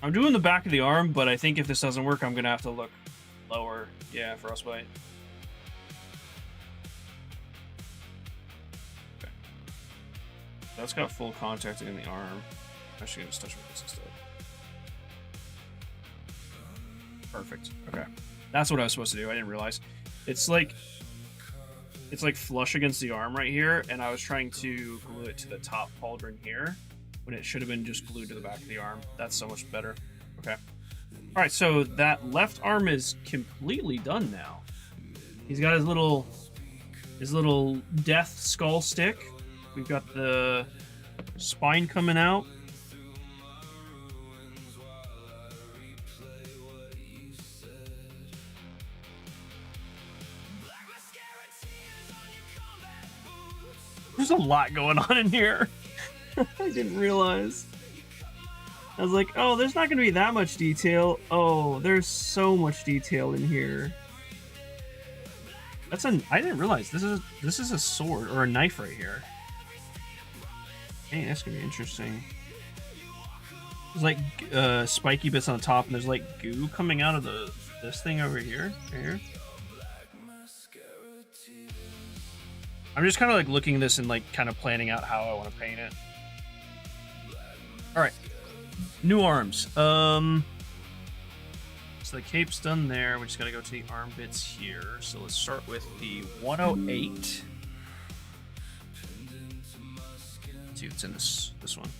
Speaker 1: I'm doing the back of the arm, but I think if this doesn't work, I'm going to have to look lower. Yeah, frostbite. Okay. That's got full contact in the arm. Actually, I'm just touching this instead. Perfect. Okay. That's what I was supposed to do. I didn't realize. It's like flush against the arm right here, and I was trying to glue it to the top pauldron here when it should have been just glued to the back of the arm. That's so much better. Okay. All right, so that left arm is completely done now. He's got his little death skull stick. We've got the spine coming out. There's a lot going on in here. I didn't realize. I was like, oh, there's not going to be that much detail. Oh, there's so much detail in here. I didn't realize this is a sword or a knife right here. Hey, that's going to be interesting. There's like spiky bits on top, and there's like goo coming out of this thing over here. Right here. I'm just kind of like looking at this and like kind of planning out how I want to paint it. All right, new arms. So the cape's done there. We just gotta go to the arm bits here. So let's start with the 108. Let's see what's in this one.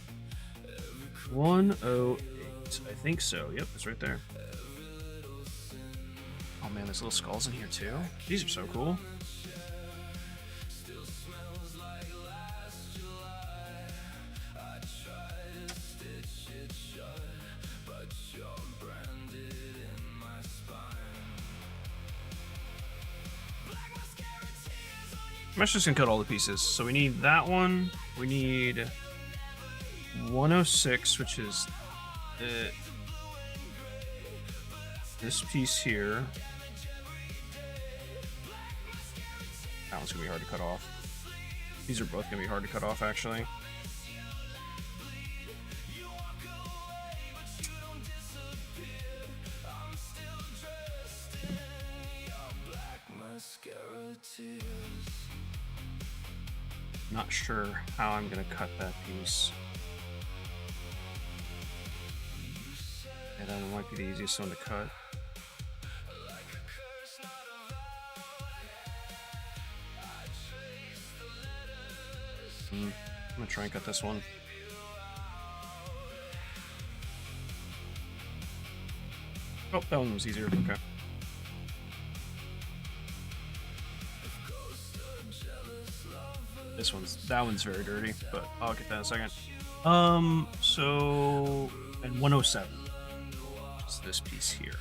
Speaker 1: 108. I think so. Yep, it's right there. Oh man, there's little skulls in here too. These are so cool. I'm actually just gonna cut all the pieces. So we need that one. We need 106, which is this piece here. That one's gonna be hard to cut off. These are both gonna be hard to cut off, actually. Not sure how I'm gonna cut that piece. Yeah, that one might be the easiest one to cut. I'm gonna try and cut this one. Oh, that one was easier. Okay. That one's very dirty, but I'll get that in a second. So, and 107. It's this piece here.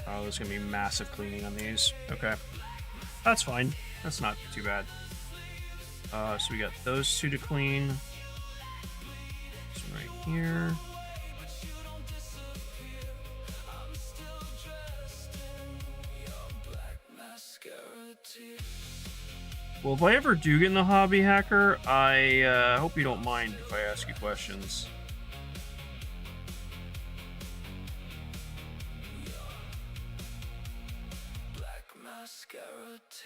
Speaker 1: Oh, there's gonna be massive cleaning on these. Okay. That's fine. That's not too bad. So we got those two to clean. This one right here. Well, if I ever do get in the hobby, Hacker, I hope you don't mind if I ask you questions.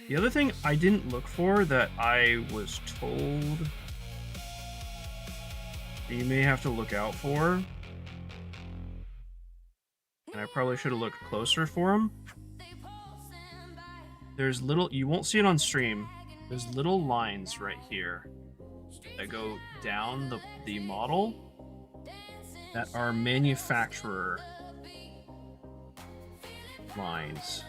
Speaker 1: The other thing I didn't look for that I was told that you may have to look out for, and I probably should have looked closer for them. There's little, you won't see it on stream, there's little lines right here that go down the model, that are manufacturer lines.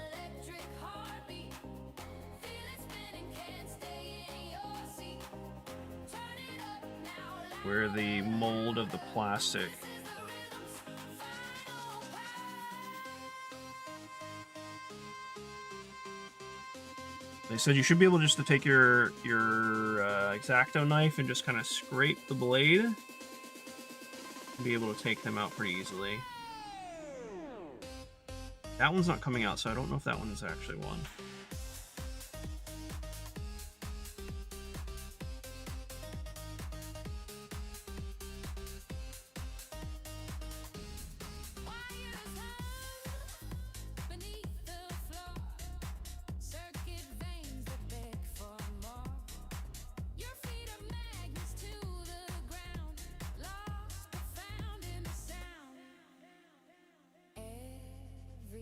Speaker 1: Where the mold of the plastic. They said you should be able just to take your X-Acto knife and just kind of scrape the blade and be able to take them out pretty easily. That one's not coming out, so I don't know if that one is actually one.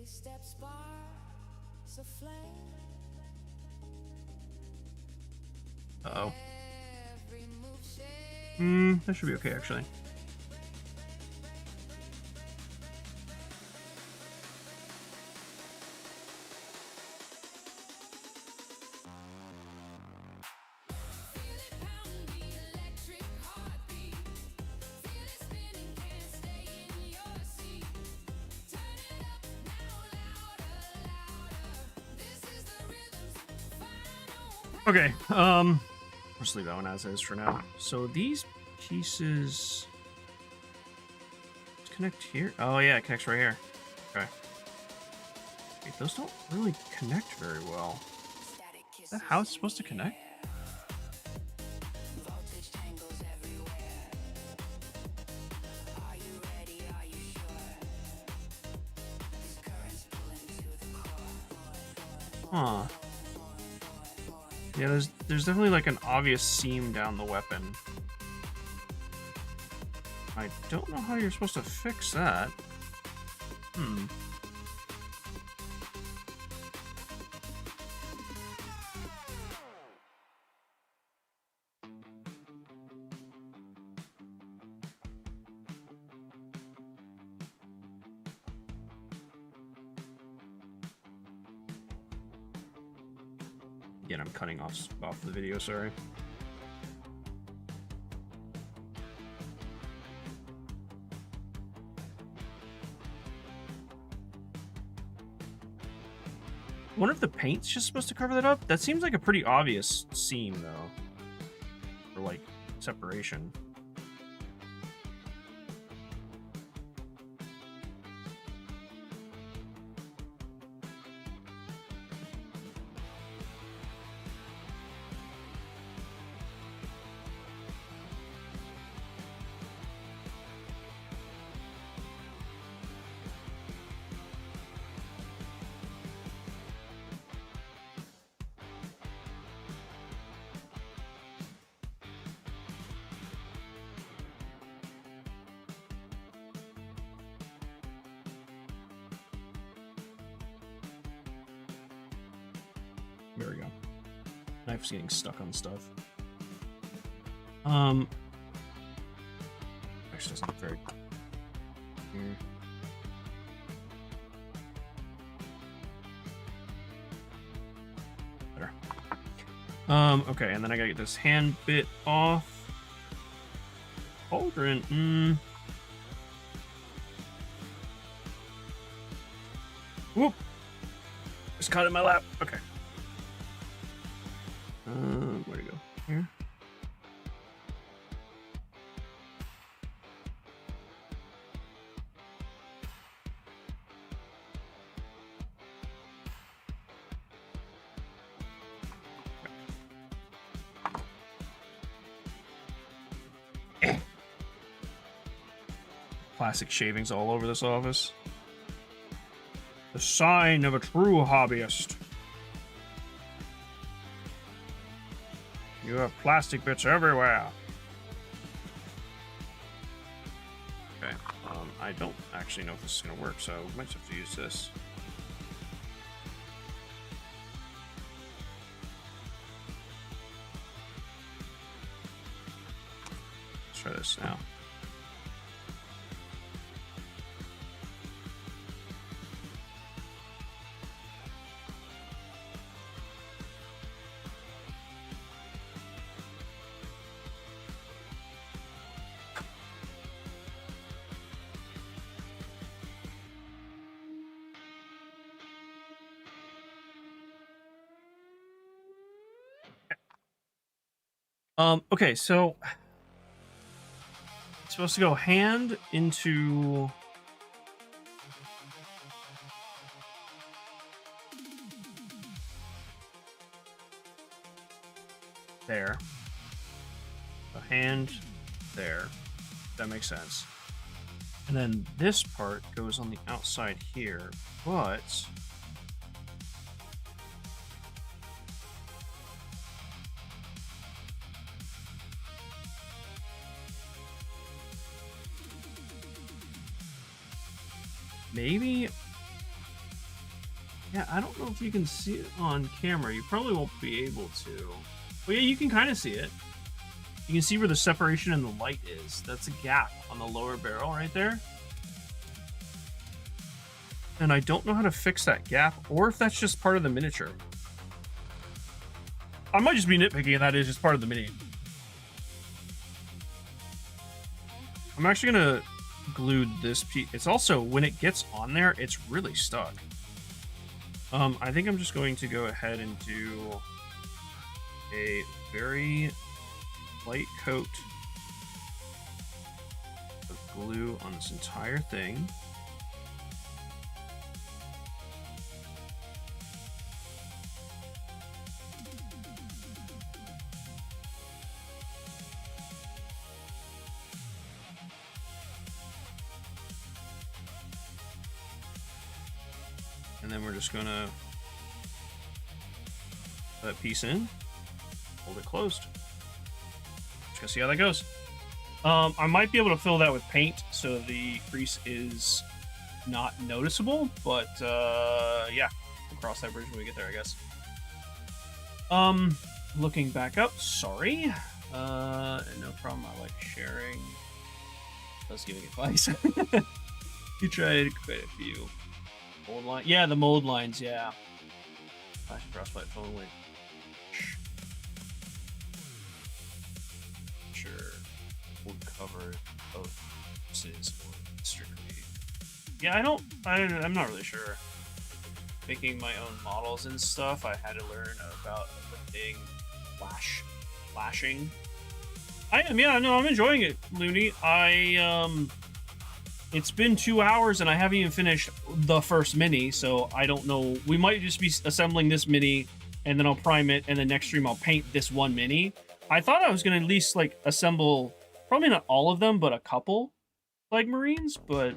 Speaker 5: Step sparks a flame.
Speaker 1: Uh-oh. That should be okay, actually. Okay, I'll just leave that one as is for now. So these pieces connect here. Oh yeah, it connects right here. Okay. Wait, those don't really connect very well. Is that how it's supposed to connect? Huh. Yeah, there's definitely like an obvious seam down the weapon. I don't know how you're supposed to fix that. Again, I'm cutting off the video, sorry. I wonder if the paint's just supposed to cover that up? That seems like a pretty obvious seam, though. Or, like, separation. There we go. Knife's getting stuck on stuff. Actually, doesn't look very here. Better. Okay, and then I gotta get this hand bit off. Cauldron. Whoop! Just caught it in my lap. Okay. Where to go? Here. Plastic shavings all over this office. The sign of a true hobbyist. You have plastic bits everywhere. Okay, I don't actually know if this is gonna work, so we might have to use this. Let's try this now. Okay, so it's supposed to go hand into there. A hand there. That makes sense. And then this part goes on the outside here, but maybe, yeah, I don't know if you can see it on camera. You probably won't be able to. Well, yeah, you can kind of see it. You can see where the separation in the light is. That's a gap on the lower barrel right there. And I don't know how to fix that gap, or if that's just part of the miniature. I might just be nitpicking, and that is just part of the mini. I'm actually gonna glue this piece. It's also, when it gets on there, it's really stuck. I think I'm just going to go ahead and do a very light coat of glue on this entire thing. And then we're just gonna put that piece in, hold it closed. Just gonna see how that goes. I might be able to fill that with paint so the crease is not noticeable, but yeah, we'll cross that bridge when we get there, I guess. Looking back up, sorry. No problem, I like sharing. I was giving advice. You tried quite a few. Mold line, yeah, the mold lines, yeah. I should frostbite phone link. Sure, we'll cover both uses or strictly. Yeah, I'm not really sure. Making my own models and stuff, I had to learn about lifting, flashing. I am, yeah, no, I'm enjoying it, Looney. It's been 2 hours and I haven't even finished the first mini, so I don't know. We might just be assembling this mini and then I'll prime it, and the next stream I'll paint this one mini. I thought I was going to at least like assemble, probably not all of them, but a couple like Marines, but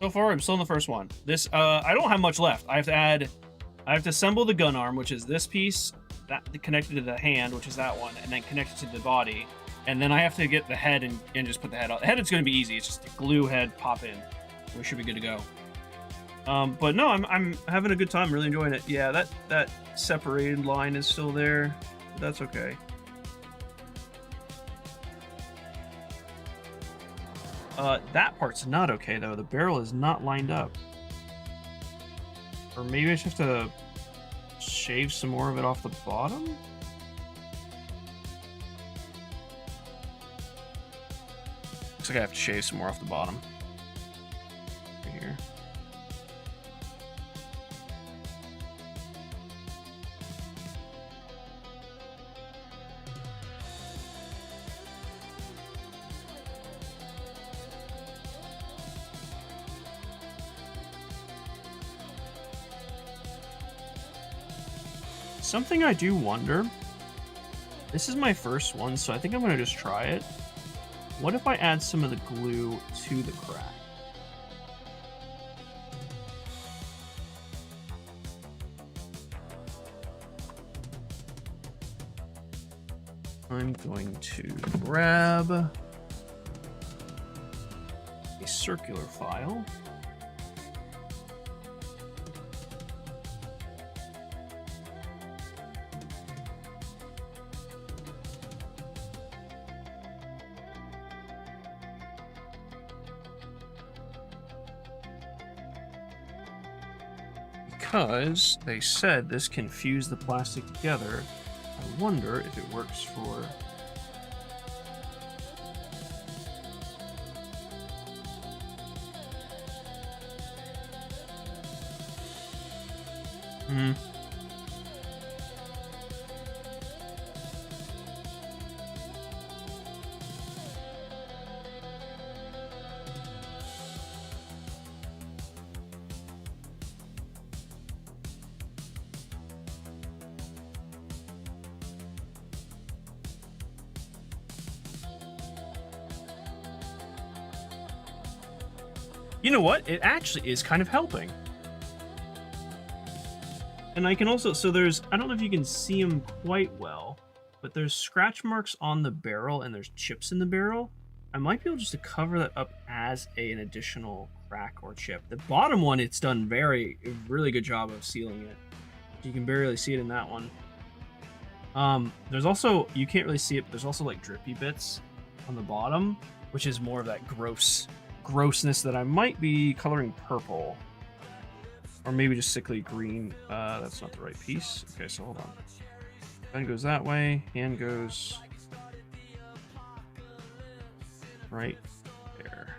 Speaker 1: so far I'm still in the first one. This, I don't have much left. I have to assemble the gun arm, which is this piece, that connected to the hand, which is that one, and then connected to the body. And then I have to get the head and just put the head on. The head is going to be easy. It's just a glue head, pop in. We should be good to go. But no, I'm having a good time. Really enjoying it. Yeah, that separated line is still there. But that's okay. That part's not okay though. The barrel is not lined up. Or maybe I just have to shave some more of it off the bottom. Looks like I have to shave some more off the bottom. Right here. Something I do wonder. This is my first one, so I think I'm going to just try it. What if I add some of the glue to the crack? I'm going to grab a circular file. Because they said this can fuse the plastic together, I wonder if it works for... You know what? It actually is kind of helping.
Speaker 3: And I can also, so there's, I don't know if you can see them quite well, but there's scratch marks on the barrel and there's chips in the barrel. I might be able just to cover that up as an additional crack or chip. The bottom one, it's done really good job of sealing it. You can barely see it in that one. There's also, you can't really see it, but there's also like drippy bits on the bottom, which is more of that grossness that I might be coloring purple. Or maybe just sickly green. That's not the right piece. Okay, so hold on. Gun goes that way, hand goes right there.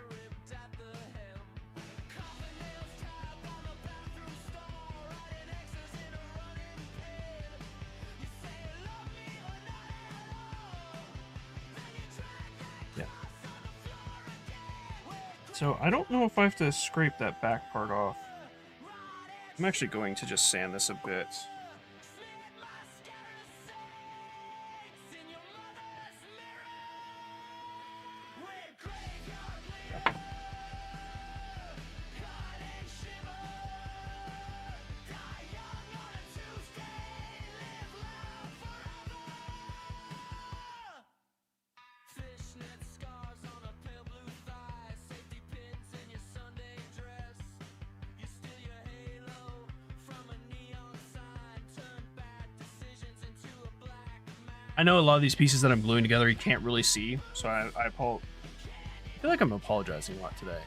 Speaker 3: Yeah. So I don't know if I have to scrape that back part off. I'm actually going to just sand this a bit. I know a lot of these pieces that I'm gluing together you can't really see, so I feel like I'm apologizing a lot today.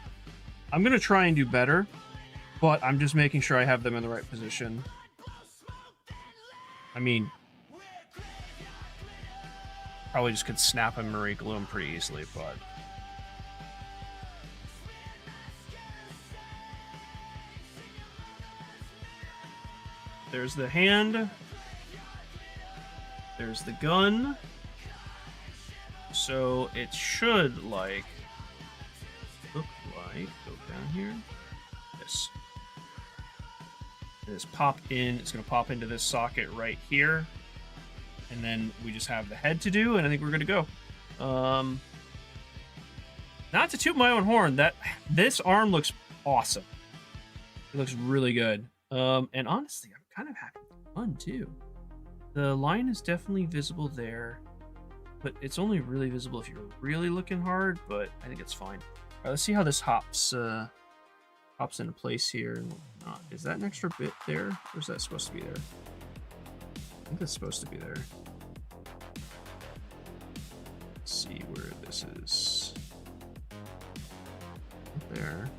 Speaker 3: I'm going to try and do better, but I'm just making sure I have them in the right position. I mean, probably just could snap them and re-glue them pretty easily, but... There's the hand. There's the gun. So it should look like, go down here. This. Just pop in. It's going to pop into this socket right here. And then we just have the head to do, and I think we're good to go. Not to toot my own horn, this arm looks awesome. It looks really good. And honestly, I'm kind of happy with the gun too. The line is definitely visible there, but it's only really visible if you're really looking hard, but I think it's fine. All right, let's see how this hops into place here. Is that an extra bit there, or is that supposed to be there? I think that's supposed to be there. Let's see where this is. There.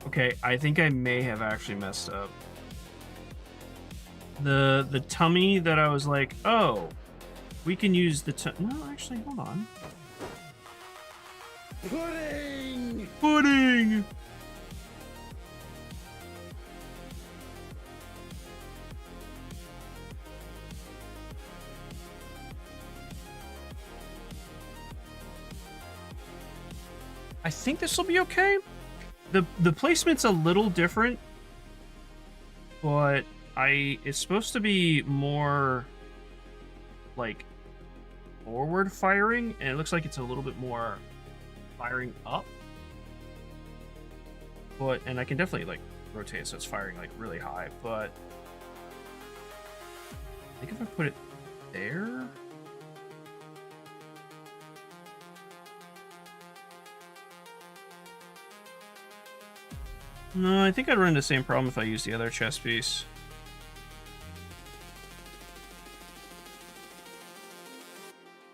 Speaker 3: Okay, I think I may have actually messed up. The tummy that I was like, oh, we can use the no, actually, hold on.
Speaker 2: Pudding!
Speaker 1: Pudding! I think this will be okay. The placement's a little different, but it's supposed to be more like forward firing, and it looks like it's a little bit more firing up. And I can definitely like rotate it so it's firing like really high, but I think if I put it there. No, I think I'd run into the same problem if I used the other chest piece.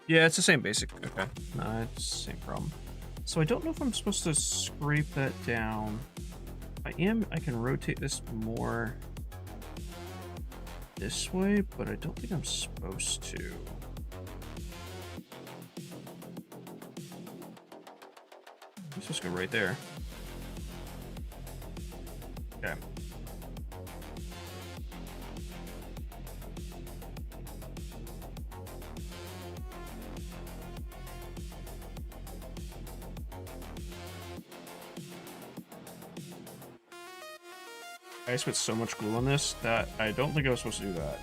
Speaker 1: Yeah, it's the same basic. Okay. No, it's the same problem. So I don't know if I'm supposed to scrape that down. I can rotate this more this way, but I don't think I'm supposed to. I'm supposed to go right there. Okay.
Speaker 3: I just put so much glue on this that I don't think I was supposed to do that.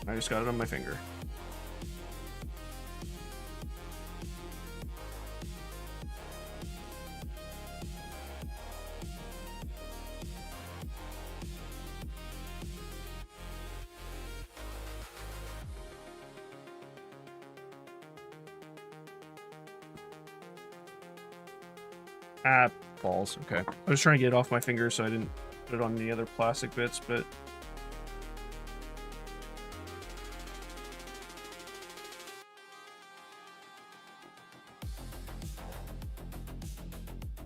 Speaker 3: I just got it on my finger. Ah, balls. Okay. I was trying to get it off my finger so I didn't put it on the other plastic bits, but...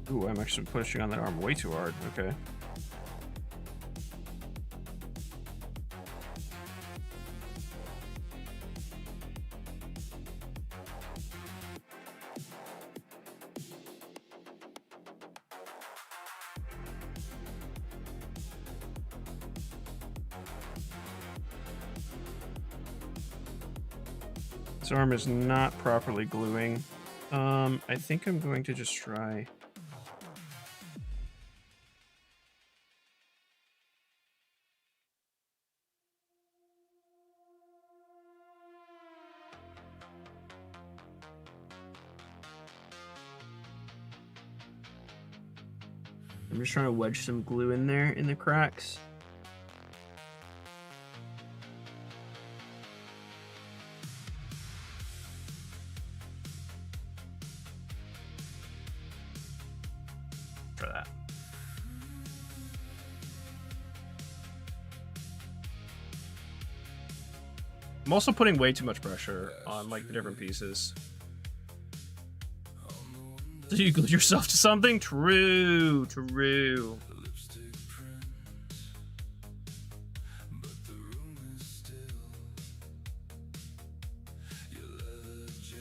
Speaker 3: Ooh, I'm actually pushing on that arm way too hard. Okay. This arm is not properly gluing. I think I'm going to just try... I'm just trying to wedge some glue in there in the cracks. For that. I'm also putting way too much pressure on like the different pieces. Did you glue yourself to something? True, true.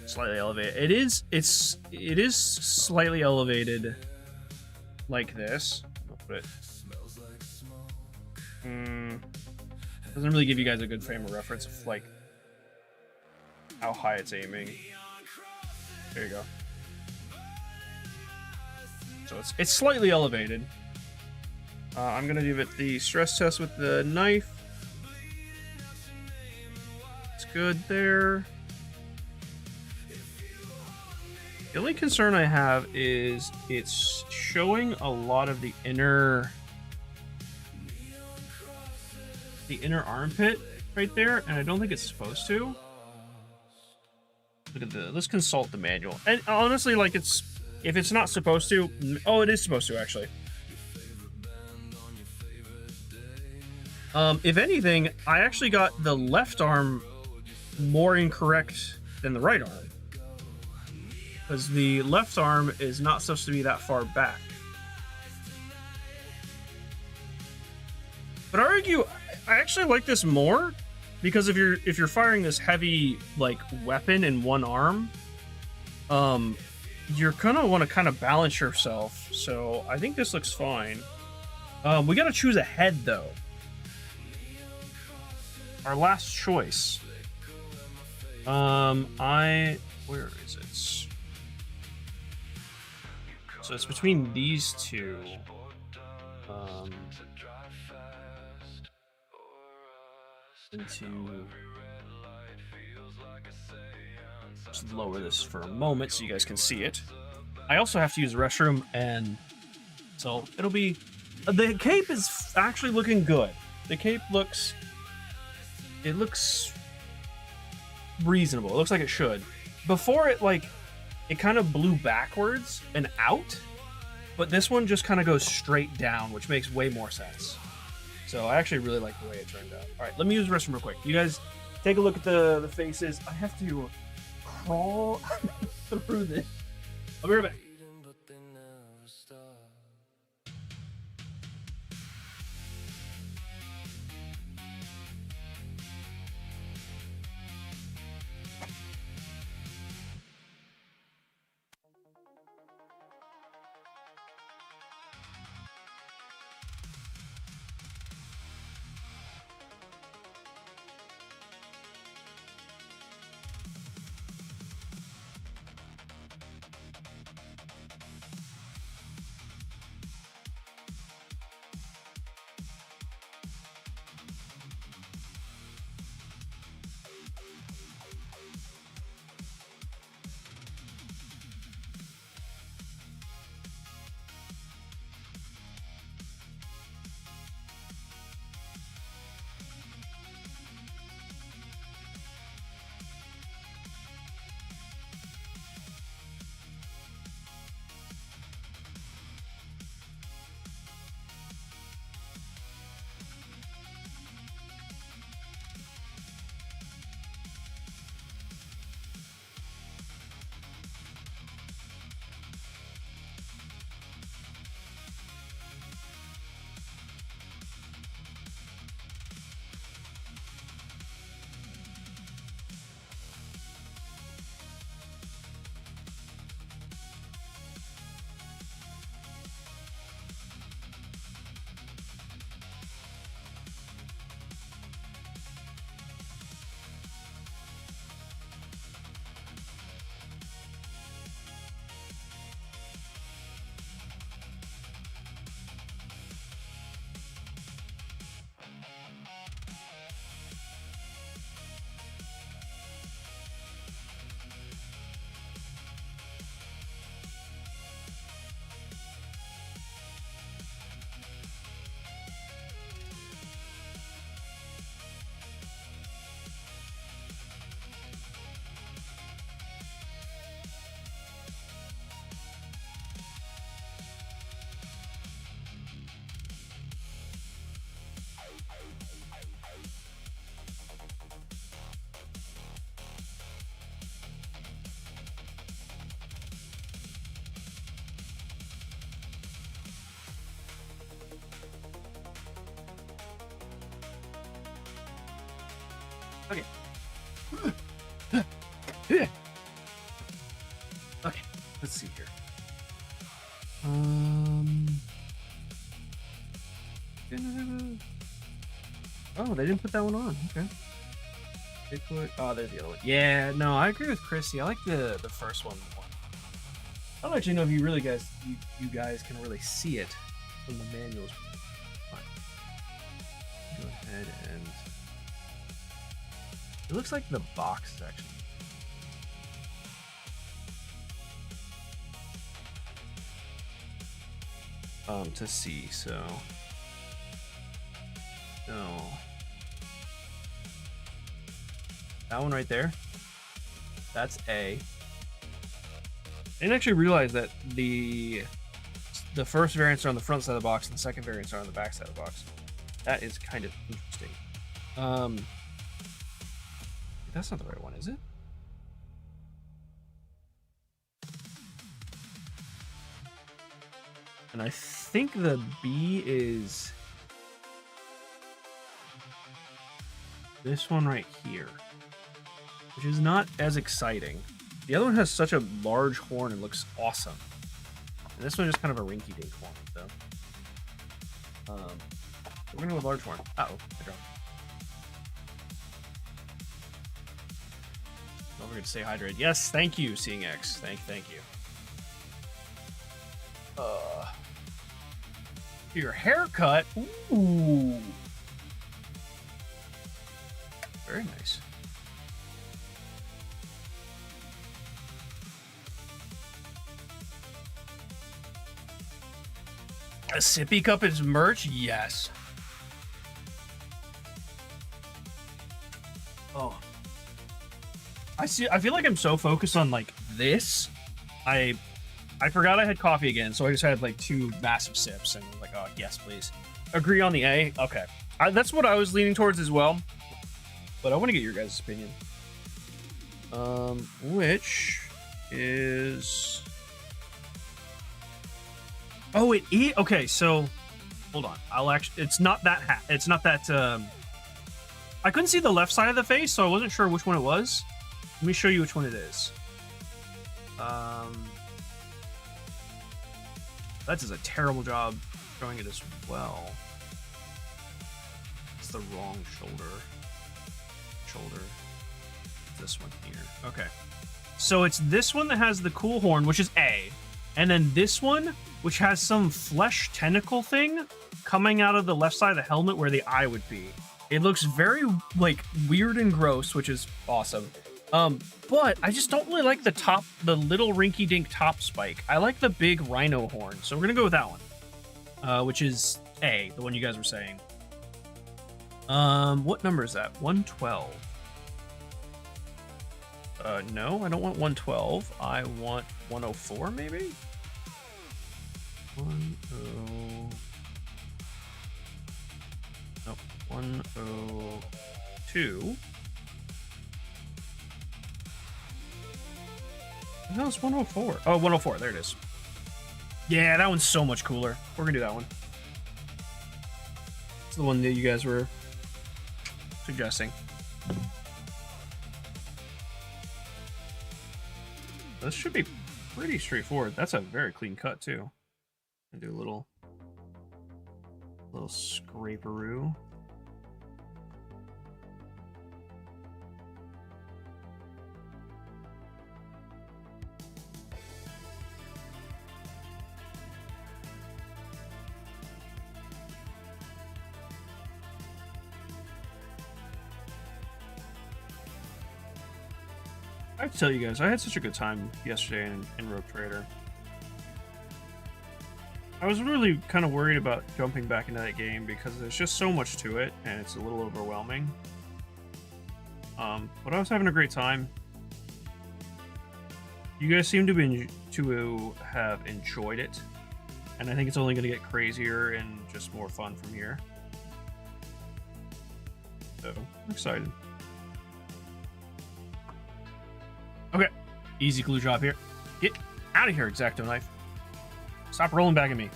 Speaker 3: Slightly elevated. It is slightly elevated like this. I'll put it. Doesn't really give you guys a good frame of reference of like how high it's aiming. There you go. So it's slightly elevated. I'm gonna give it the stress test with the knife. It's good there. The only concern I have is it's showing a lot of the inner armpit right there, and I don't think it's supposed to. Look at the. Let's consult the manual. And honestly, like if it's not supposed to, oh, it is supposed to actually. If anything, I actually got the left arm more incorrect than the right arm. Because the left arm is not supposed to be that far back. But I argue, I actually like this more because if you're firing this heavy like weapon in one arm, you're gonna want to kind of balance yourself. So I think this looks fine. We gotta choose a head though. Our last choice. Where is it? So it's between these two. Just lower this for a moment so you guys can see it. I also have to use the restroom, and so it'll be. The cape is actually looking good. The cape looks. It looks reasonable. It looks like it should. Before it kind of blew backwards and out, but this one just kind of goes straight down, which makes way more sense. So I actually really like the way it turned out. All right, let me use the restroom real quick. You guys take a look at the faces. I have to crawl through this. I'll be right back.
Speaker 1: Okay, let's see here. Oh, they didn't put that one on. Okay. They put. Oh, there's the other one. Yeah, no, I agree with Chrissy. I like the first one more. I don't actually know if you really guys, you guys can really see it from the manuals. Fine. Go ahead and. It looks like the box is actually. To see, so. No. That one right there. That's A. I didn't actually realize that the first variants are on the front side of the box and the second variants are on the back side of the box. That is kind of interesting. That's not the right one, is it? And I think the B is this one right here, which is not as exciting. The other one has such a large horn and looks awesome. And this one is kind of a rinky-dink horn, so. We're gonna go with large horn. Uh-oh, I dropped. Don't forget to stay hydrated. Yes, thank you, Seeing X. Thank you. Your haircut. Ooh. Very nice. A sippy cup is merch? Yes. Oh. I feel like I'm so focused on like this. I forgot I had coffee again, so I just had like 2 massive sips and was like, oh yes, please. Agree on the A? Okay. That's what I was leaning towards as well. But I want to get your guys' opinion. Which is... Oh, it is? Okay, so... Hold on. I'll actually... It's not that... It's not that... I couldn't see the left side of the face, so I wasn't sure which one it was. Let me show you which one it is. That does a terrible job showing it as well. It's the wrong shoulder. This one here. Okay. So it's this one that has the cool horn, which is A. And then this one, which has some flesh tentacle thing coming out of the left side of the helmet where the eye would be. It looks very, like, weird and gross, which is awesome. But I just don't really like the little rinky-dink top spike. I like the big rhino horn, so we're gonna go with that one. Which is A, the one you guys were saying. What number is that? 112. No, I don't want 112. I want 104, maybe? 102. No, it's 104. Oh, 104. There it is. Yeah, that one's so much cooler. We're gonna do that one. It's the one that you guys were suggesting. This should be pretty straightforward. That's a very clean cut too. And do a little scraperoo. I have to tell you guys, I had such a good time yesterday in Rogue Trader. I was really kind of worried about jumping back into that game because there's just so much to it and it's a little overwhelming. But I was having a great time. You guys seem to have enjoyed it, and I think it's only going to get crazier and just more fun from here. So, I'm excited. Okay, easy glue job here. Get out of here, X-Acto knife. Stop rolling back at me.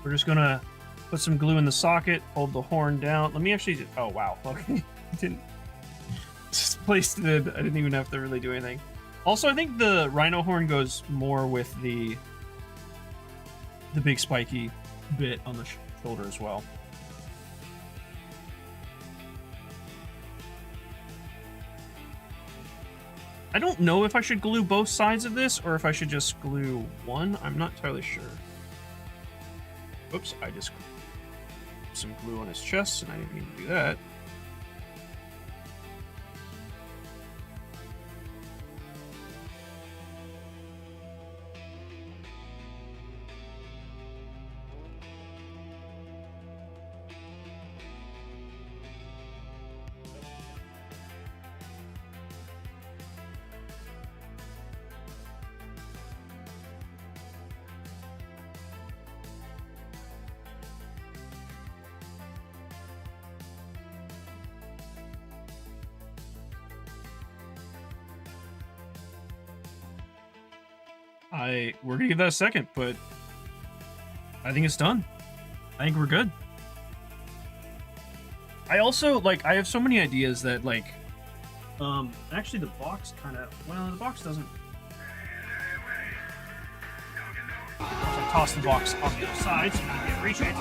Speaker 1: We're just gonna put some glue in the socket, hold the horn down. Let me actually, oh wow, okay. Didn't.
Speaker 3: Just placed it in. I didn't even have to really do anything. Also, I think the rhino horn goes more with the big spiky bit on the shoulder as well. I don't know if I should glue both sides of this or if I should just glue one. I'm not entirely sure. Oops, I just put some glue on his chest and I didn't mean to do that. We're gonna give that a second, but I think it's done. I think we're good. I also, like, I have so many ideas that, like, actually the box kind of, well, the box doesn't. I toss the box on the other side so you can reach it.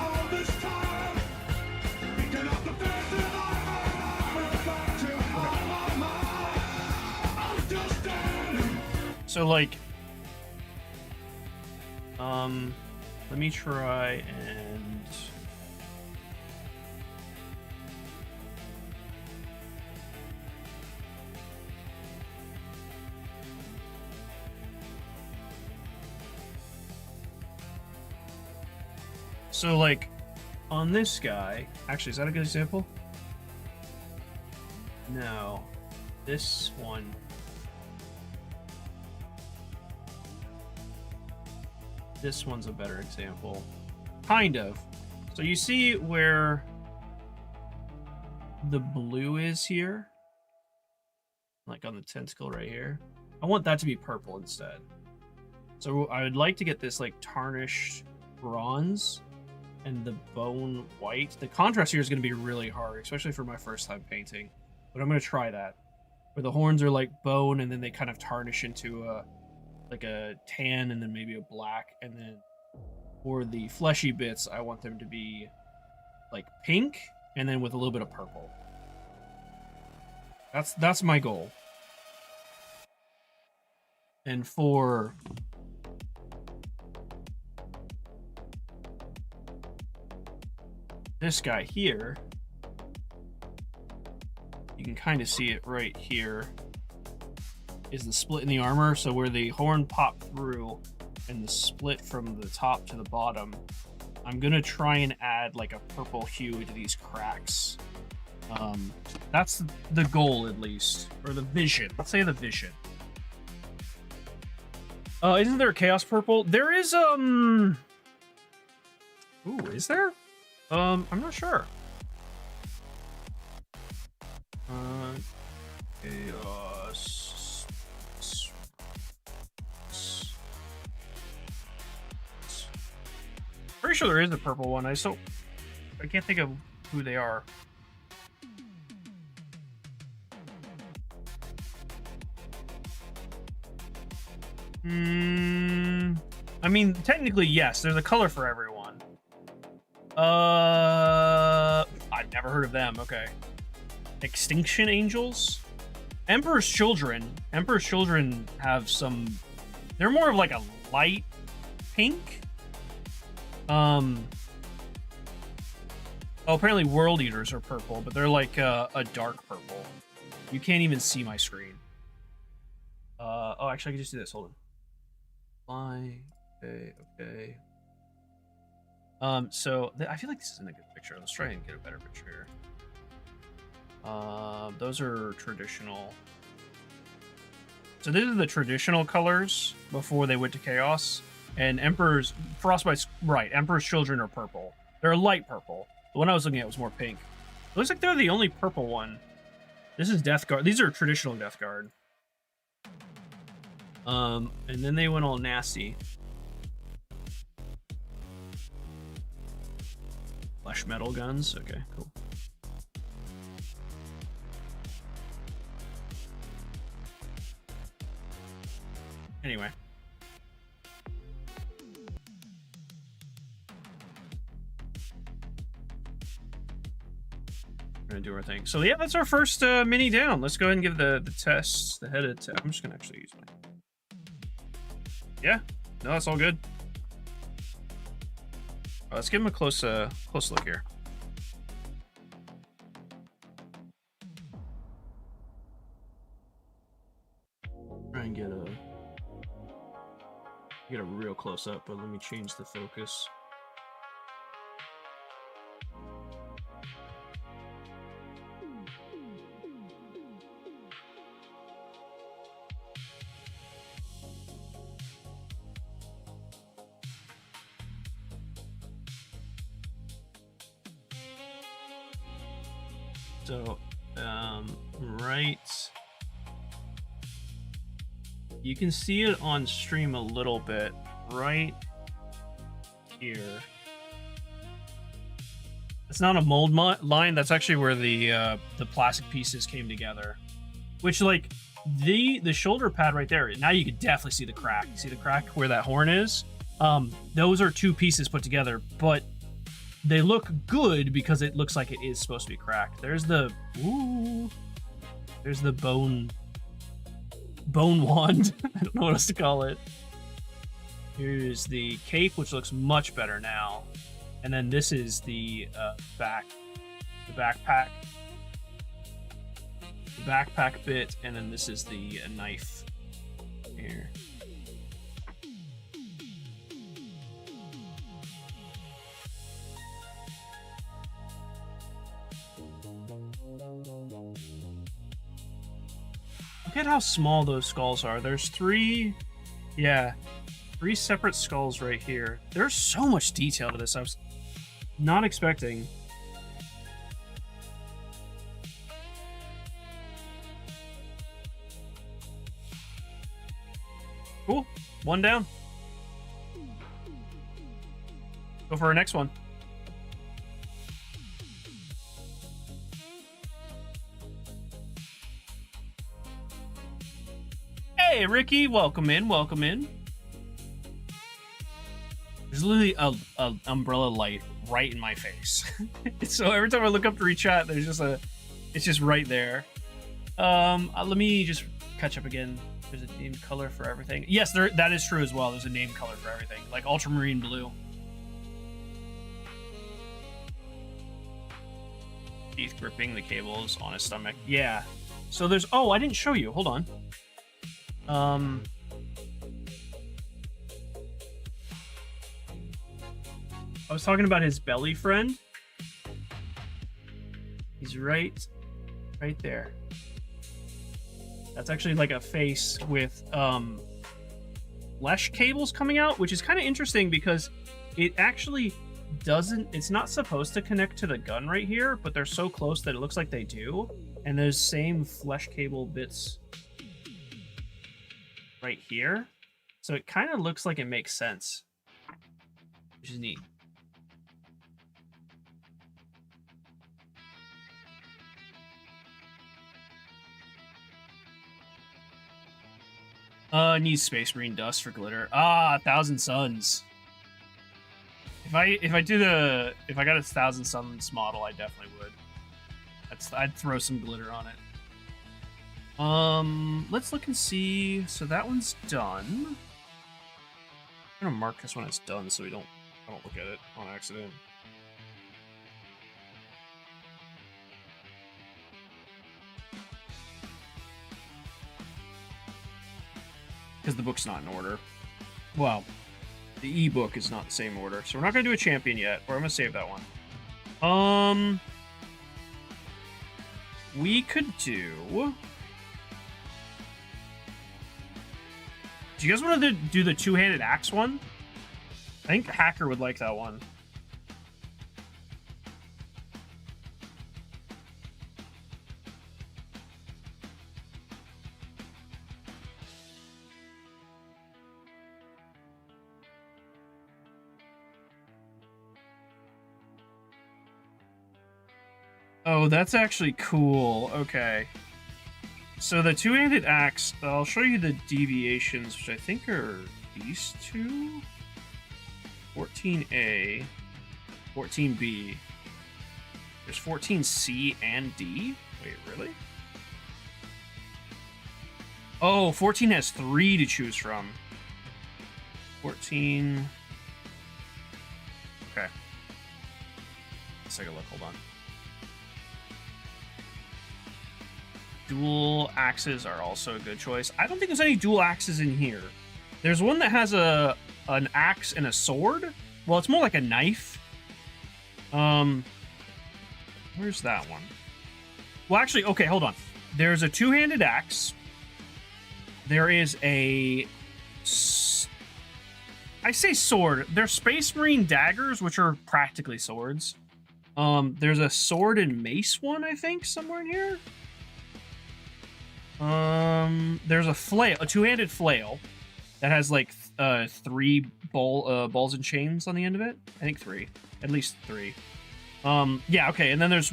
Speaker 3: So, like, let me try and so, like, on this guy, actually, is that a good example? No, this one. This one's a better example. Kind of. So you see where the blue is here? Like on the tentacle right here. I want that to be purple instead. So I would like to get this like tarnished bronze and the bone white. The contrast here is going to be really hard, especially for my first time painting. But I'm going to try that. Where the horns are like bone and then they kind of tarnish into a like a tan and then maybe a black, and then for the fleshy bits I want them to be like pink and then with a little bit of purple. That's my goal. And for this guy here, you can kind of see it right here, is the split in the armor. So where the horn popped through and the split from the top to the bottom, I'm gonna try and add like a purple hue to these cracks. That's the goal, at least, or the vision. Let's say the vision. Isn't there a chaos purple? There is Ooh, is there? I'm not sure. Chaos. Pretty sure there is a purple one. I can't think of who they are. I mean, technically, yes. There's a color for everyone. I've never heard of them. Okay. Extinction Angels? Emperor's Children. Emperor's Children have some... They're more of like a light pink. Oh, apparently World Eaters are purple, but they're like a dark purple. You can't even see my screen. Oh, actually, I can just do this. Hold on. Fly. Okay. So I feel like this isn't a good picture. Let's try and get a better picture here. Those are traditional. So these are the traditional colors before they went to Chaos. And Emperor's Frostbite's right. Emperor's Children are purple. They're a light purple. The one I was looking at was more pink. It looks like they're the only purple one. This is Death Guard. These are traditional Death Guard. And then they went all nasty. Flesh metal guns. Okay, cool. gonna do our thing. So yeah, that's our first mini down. Let's go ahead and give the tests, the headed test. I'm just gonna actually use my. Yeah, no, that's all good. Let's give him a close look here. Try and get a real close up, but let me change the focus. So, right, you can see it on stream a little bit, right here. It's not a mold line, that's actually where the plastic pieces came together. Which, like, the shoulder pad right there, now you can definitely see the crack. See the crack where that horn is? Those are two pieces put together, but they look good because it looks like it is supposed to be cracked. There's the bone wand. I don't know what else to call it. Here's the cape, which looks much better now. And then this is the backpack. The backpack bit, and then this is the knife here. Look at how small those skulls are. There's three separate skulls right here. There's so much detail to this. I was not expecting. Cool. One down. Go for our next one. Hey, Ricky, welcome in, welcome in. There's literally a umbrella light right in my face. So every time I look up to re-chat, there's just it's just right there. Let me just catch up again. There's a named color for everything. Yes, that is true as well. There's a named color for everything, like ultramarine blue. Teeth gripping the cables on his stomach. Yeah. So there's, oh, I didn't show you. Hold on. I was talking about his belly friend. He's right there. That's actually like a face with flesh cables coming out, which is kind of interesting because it actually doesn't, it's not supposed to connect to the gun right here, but they're so close that it looks like they do. And those same flesh cable bits right here. So it kind of looks like it makes sense, which is neat. Needs Space Marine dust for glitter. Ah, 1,000 Suns. If I got a 1,000 Suns model, I definitely would. I'd throw some glitter on it. Let's look and see. So that one's done. I'm gonna mark this one as done so I don't look at it on accident. Because the book's not in order. Well, the ebook is not the same order. So we're not gonna do a champion yet, or I'm gonna save that one. We could do. Do you guys want to do the two-handed axe one? I think Hacker would like that one. Oh, that's actually cool. Okay. So the two-handed axe, I'll show you the deviations, which I think are these two. 14A, 14B. There's 14 C and D. Wait, really? Oh, 14 has 3 to choose from. 14. Okay. Let's take a look. Hold on. Dual axes are also a good choice. I don't think there's any dual axes in here. There's one that has an axe and a sword. Well, it's more like a knife. Where's that one? Well, actually, okay, hold on. There's a two-handed axe. There is a... I say sword. They're Space Marine daggers, which are practically swords. There's a sword and mace one, I think, somewhere in here. There's a flail, a two-handed flail that has like 3 balls and chains on the end of it. I think 3, at least 3. Yeah, okay. And then there's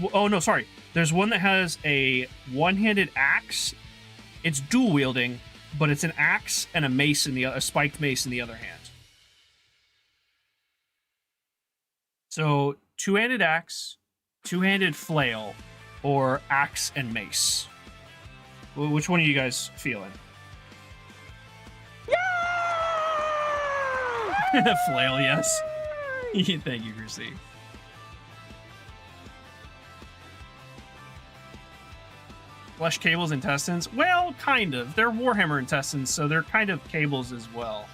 Speaker 3: there's one that has a one-handed axe. It's dual wielding, but it's an axe and a mace in a spiked mace in the other hand. So two-handed axe, two-handed flail, or axe and mace. Which one are you guys feeling? Yeah! Flail, yes. Thank you, Chrissy. Flesh cables intestines? Well, kind of. They're Warhammer intestines, so they're kind of cables as well.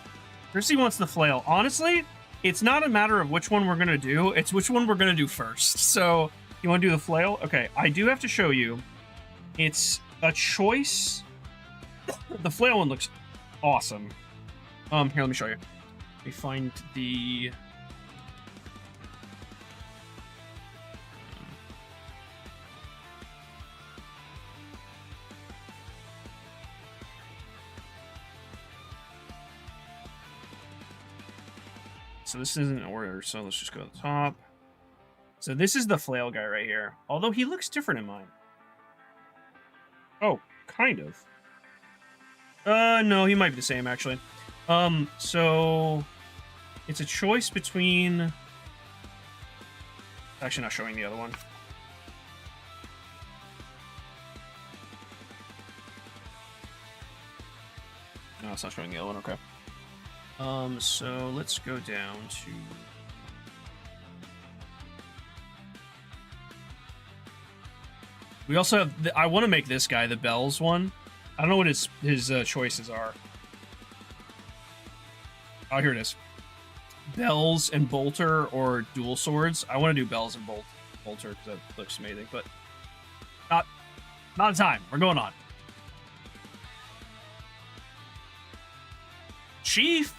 Speaker 3: Chrissy wants the flail. Honestly, it's not a matter of which one we're going to do. It's which one we're going to do first. So, you want to do the flail? Okay, I do have to show you. It's a choice. The flail one looks awesome. Here, let me show you. Let me find the... So this isn't in order, so let's just go to the top. So this is the flail guy right here. Although he looks different in mine. Oh, kind of. No, he might be the same, actually. So... It's a choice between... Actually, not showing the other one. No, it's not showing the other one, okay. So let's go down to... We also have... I want to make this guy the bells one. I don't know what his choices are. Oh, here it is. Bells and bolter or dual swords. I want to do bells and bolter because that looks amazing, but not in time. We're going on. Chief.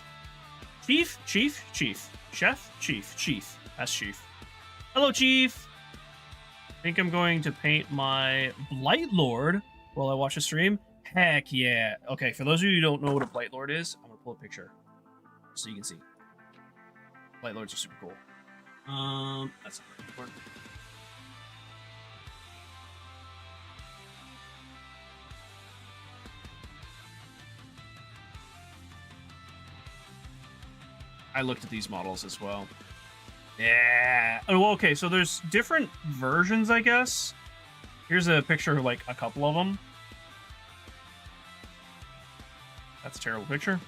Speaker 3: Chef? Chief. That's Chief. Hello, Chief. I think I'm going to paint my Blight Lord while I watch the stream. Heck yeah. Okay, for those of you who don't know what a Blight Lord is, I'm going to pull a picture so you can see. Blight Lords are super cool. That's not very important. I looked at these models as well. Yeah. Oh, okay, so there's different versions, I guess. Here's a picture of, like, a couple of them. That's a terrible picture.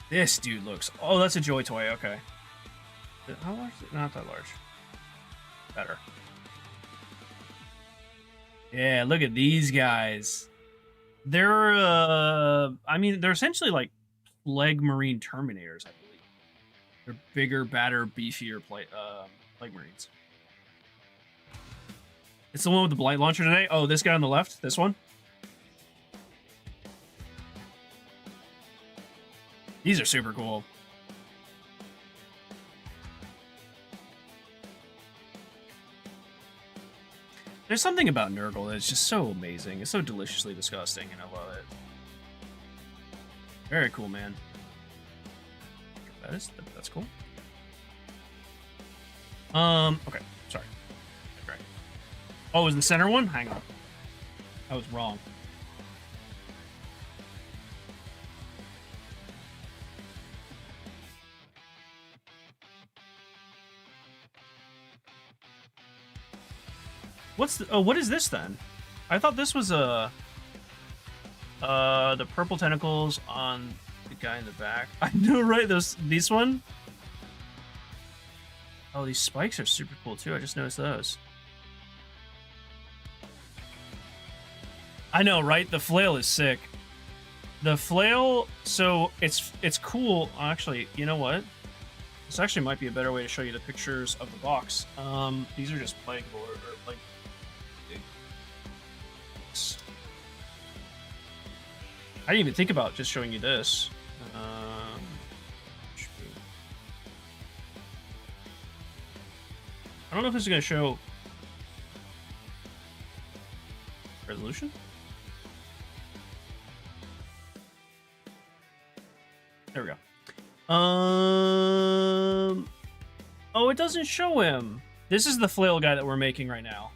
Speaker 3: This dude looks... Oh, that's a Joy Toy, okay. How large is it? Not that large. Better. Yeah, look at these guys. They're, I mean, they're essentially like Plague Marine Terminators, I believe. They're bigger, badder, beefier Plague Marines. It's the one with the Blight Launcher today. Oh, this guy on the left? This one? These are super cool. There's something about Nurgle that's just so amazing. It's so deliciously disgusting, and I love it. Very cool, man. That's cool. Okay, sorry. Right. Oh, it was the center one? Hang on. I was wrong. what is this then? I thought this was the purple tentacles on the guy in the back. I know, right? This one. Oh, these spikes are super cool too. I just noticed those. I know, right? The flail is sick. The flail, so it's cool. Actually, you know what? This actually might be a better way to show you the pictures of the box. These are just plague lore or plague. I didn't even think about just showing you this. I don't know if this is going to show resolution. There we go. Oh, it doesn't show him. This is the flail guy that we're making right now.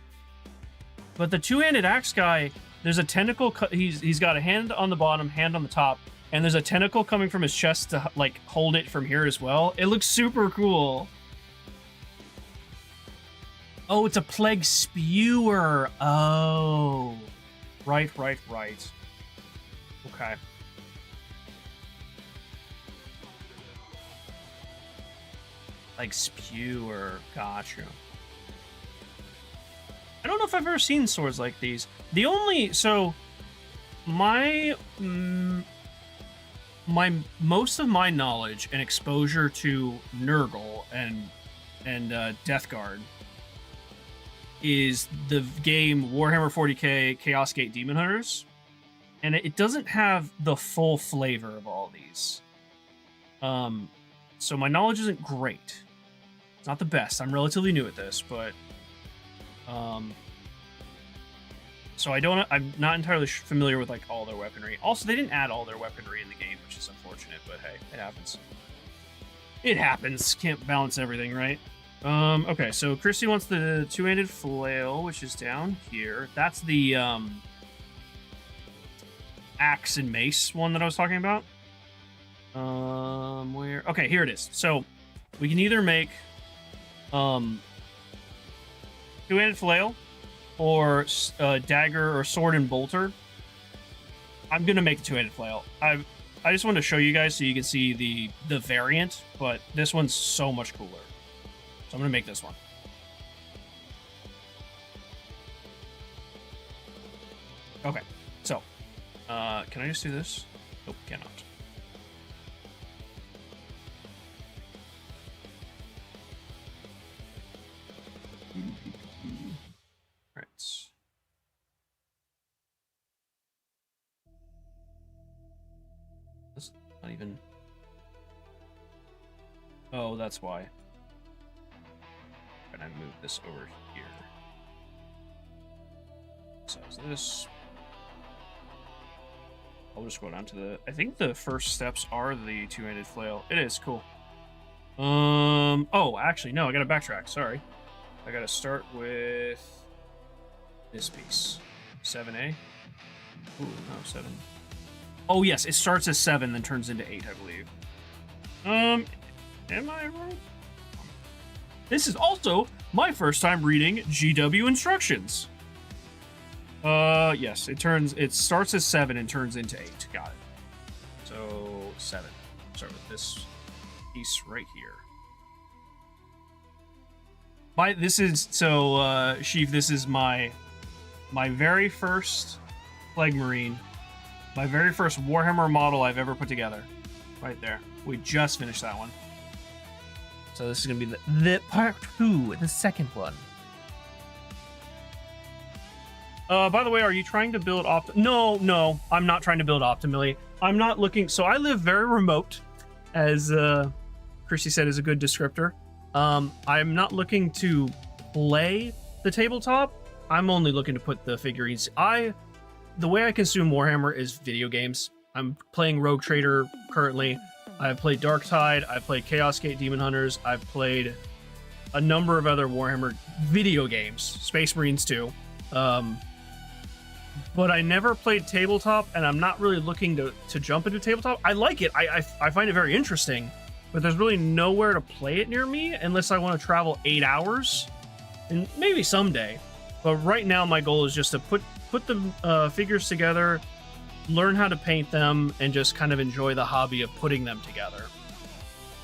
Speaker 3: But the two-handed axe guy, there's a tentacle. He's got a hand on the bottom, hand on the top, and there's a tentacle coming from his chest to like hold it from here as well. It looks super cool. Oh, it's a plague spewer. Oh, right. Okay. Like spewer, gotcha. I don't know if I've ever seen swords like these. The only my most of my knowledge and exposure to Nurgle and Death Guard is the game Warhammer 40K Chaos Gate Demon Hunters, and it doesn't have the full flavor of all these. So my knowledge isn't great. It's not the best. I'm relatively new at this, but so I'm not entirely familiar with like all their weaponry. Also, they didn't add all their weaponry in the game, which is unfortunate, but hey, it happens. It happens. Can't balance everything, right? Okay, so Christy wants the two-handed flail, which is down here. That's the axe and mace one that I was talking about. Where? Okay, here it is. So we can either make two-handed flail or dagger or sword and bolter. I'm gonna make the two-handed flail. I just wanted to show you guys so you can see the variant, but this one's so much cooler. So I'm gonna make this one. Okay, so can I just do this? Nope, cannot. Right. That's not even. Oh, that's why. And I move this over here. So is this. I'll just go down to the. I think the first steps are the two-handed flail. It is cool. Oh, actually, no. I gotta backtrack. Sorry. I gotta start with this piece. 7A. Ooh, no, 7. Oh yes, it starts as 7, then turns into 8, I believe. Am I wrong? This is also my first time reading GW instructions. Yes, it starts as 7 and turns into 8. Got it. So 7. Start with this piece right here. Sheev, this is my very first Plague Marine, my very first Warhammer model I've ever put together. Right there. We just finished that one. So this is gonna be the part 2, the second one. By the way, are you trying to build No, I'm not trying to build optimally. I'm not looking. So I live very remote, as Christy said is a good descriptor. I'm not looking to play the tabletop. I'm only looking to put the figurines. The way I consume Warhammer is video games. I'm playing Rogue Trader currently. I've played Darktide. I've played Chaos Gate Demon Hunters. I've played a number of other Warhammer video games, Space Marines too. But I never played tabletop, and I'm not really looking to jump into tabletop. I like it. I find it very interesting, but there's really nowhere to play it near me unless I want to travel 8 hours, and maybe someday. But right now, my goal is just to put the figures together, learn how to paint them, and just kind of enjoy the hobby of putting them together.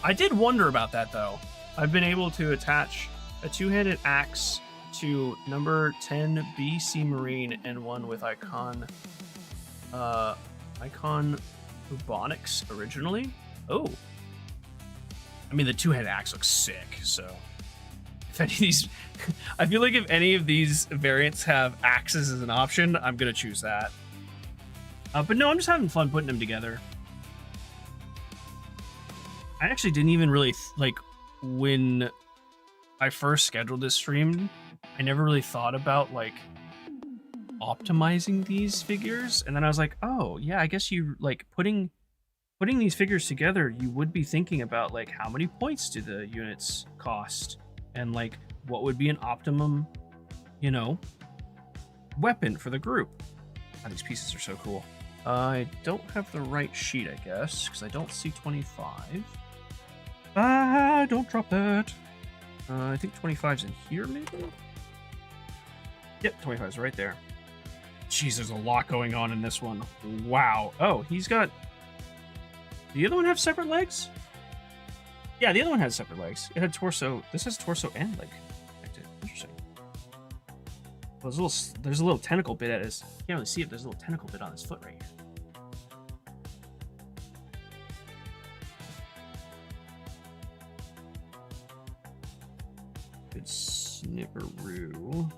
Speaker 3: I did wonder about that, though. I've been able to attach a two-handed axe to number 10 BC Marine and one with Icon Bubonics originally. Oh. I mean, the two-handed axe looks sick, so... If any of these... I feel like if any of these variants have axes as an option, I'm going to choose that. But no, I'm just having fun putting them together. I actually didn't even really... when I first scheduled this stream, I never really thought about, optimizing these figures. And then I was like, oh, yeah, I guess you, putting these figures together, you would be thinking about, how many points do the units cost? And, what would be an optimum, weapon for the group? God, these pieces are so cool. I don't have the right sheet, I guess, because I don't see 25. Ah, don't drop that. I think 25's in here, maybe? Yep, 25's right there. Jeez, there's a lot going on in this one. Wow. Oh, he's got... The other one have separate legs? Yeah, the other one has separate legs. It had torso. This has torso and leg. Interesting. Well, there's a little tentacle bit at his... You can't really see it. There's a little tentacle bit on his foot right here. Good snipperoo.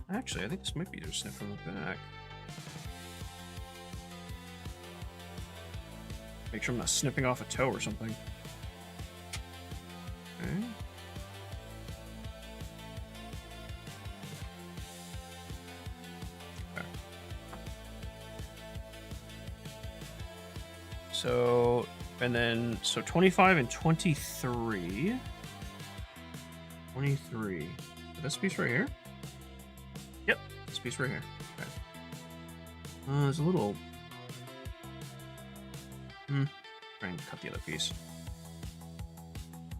Speaker 3: Actually, I think this might be just snip from the back. Make sure I'm not snipping off a toe or something. Okay. Okay. So, and then, so 25 and 23. 23. This piece right here? Yep, this piece right here. Okay. There's a little... Try and cut the other piece.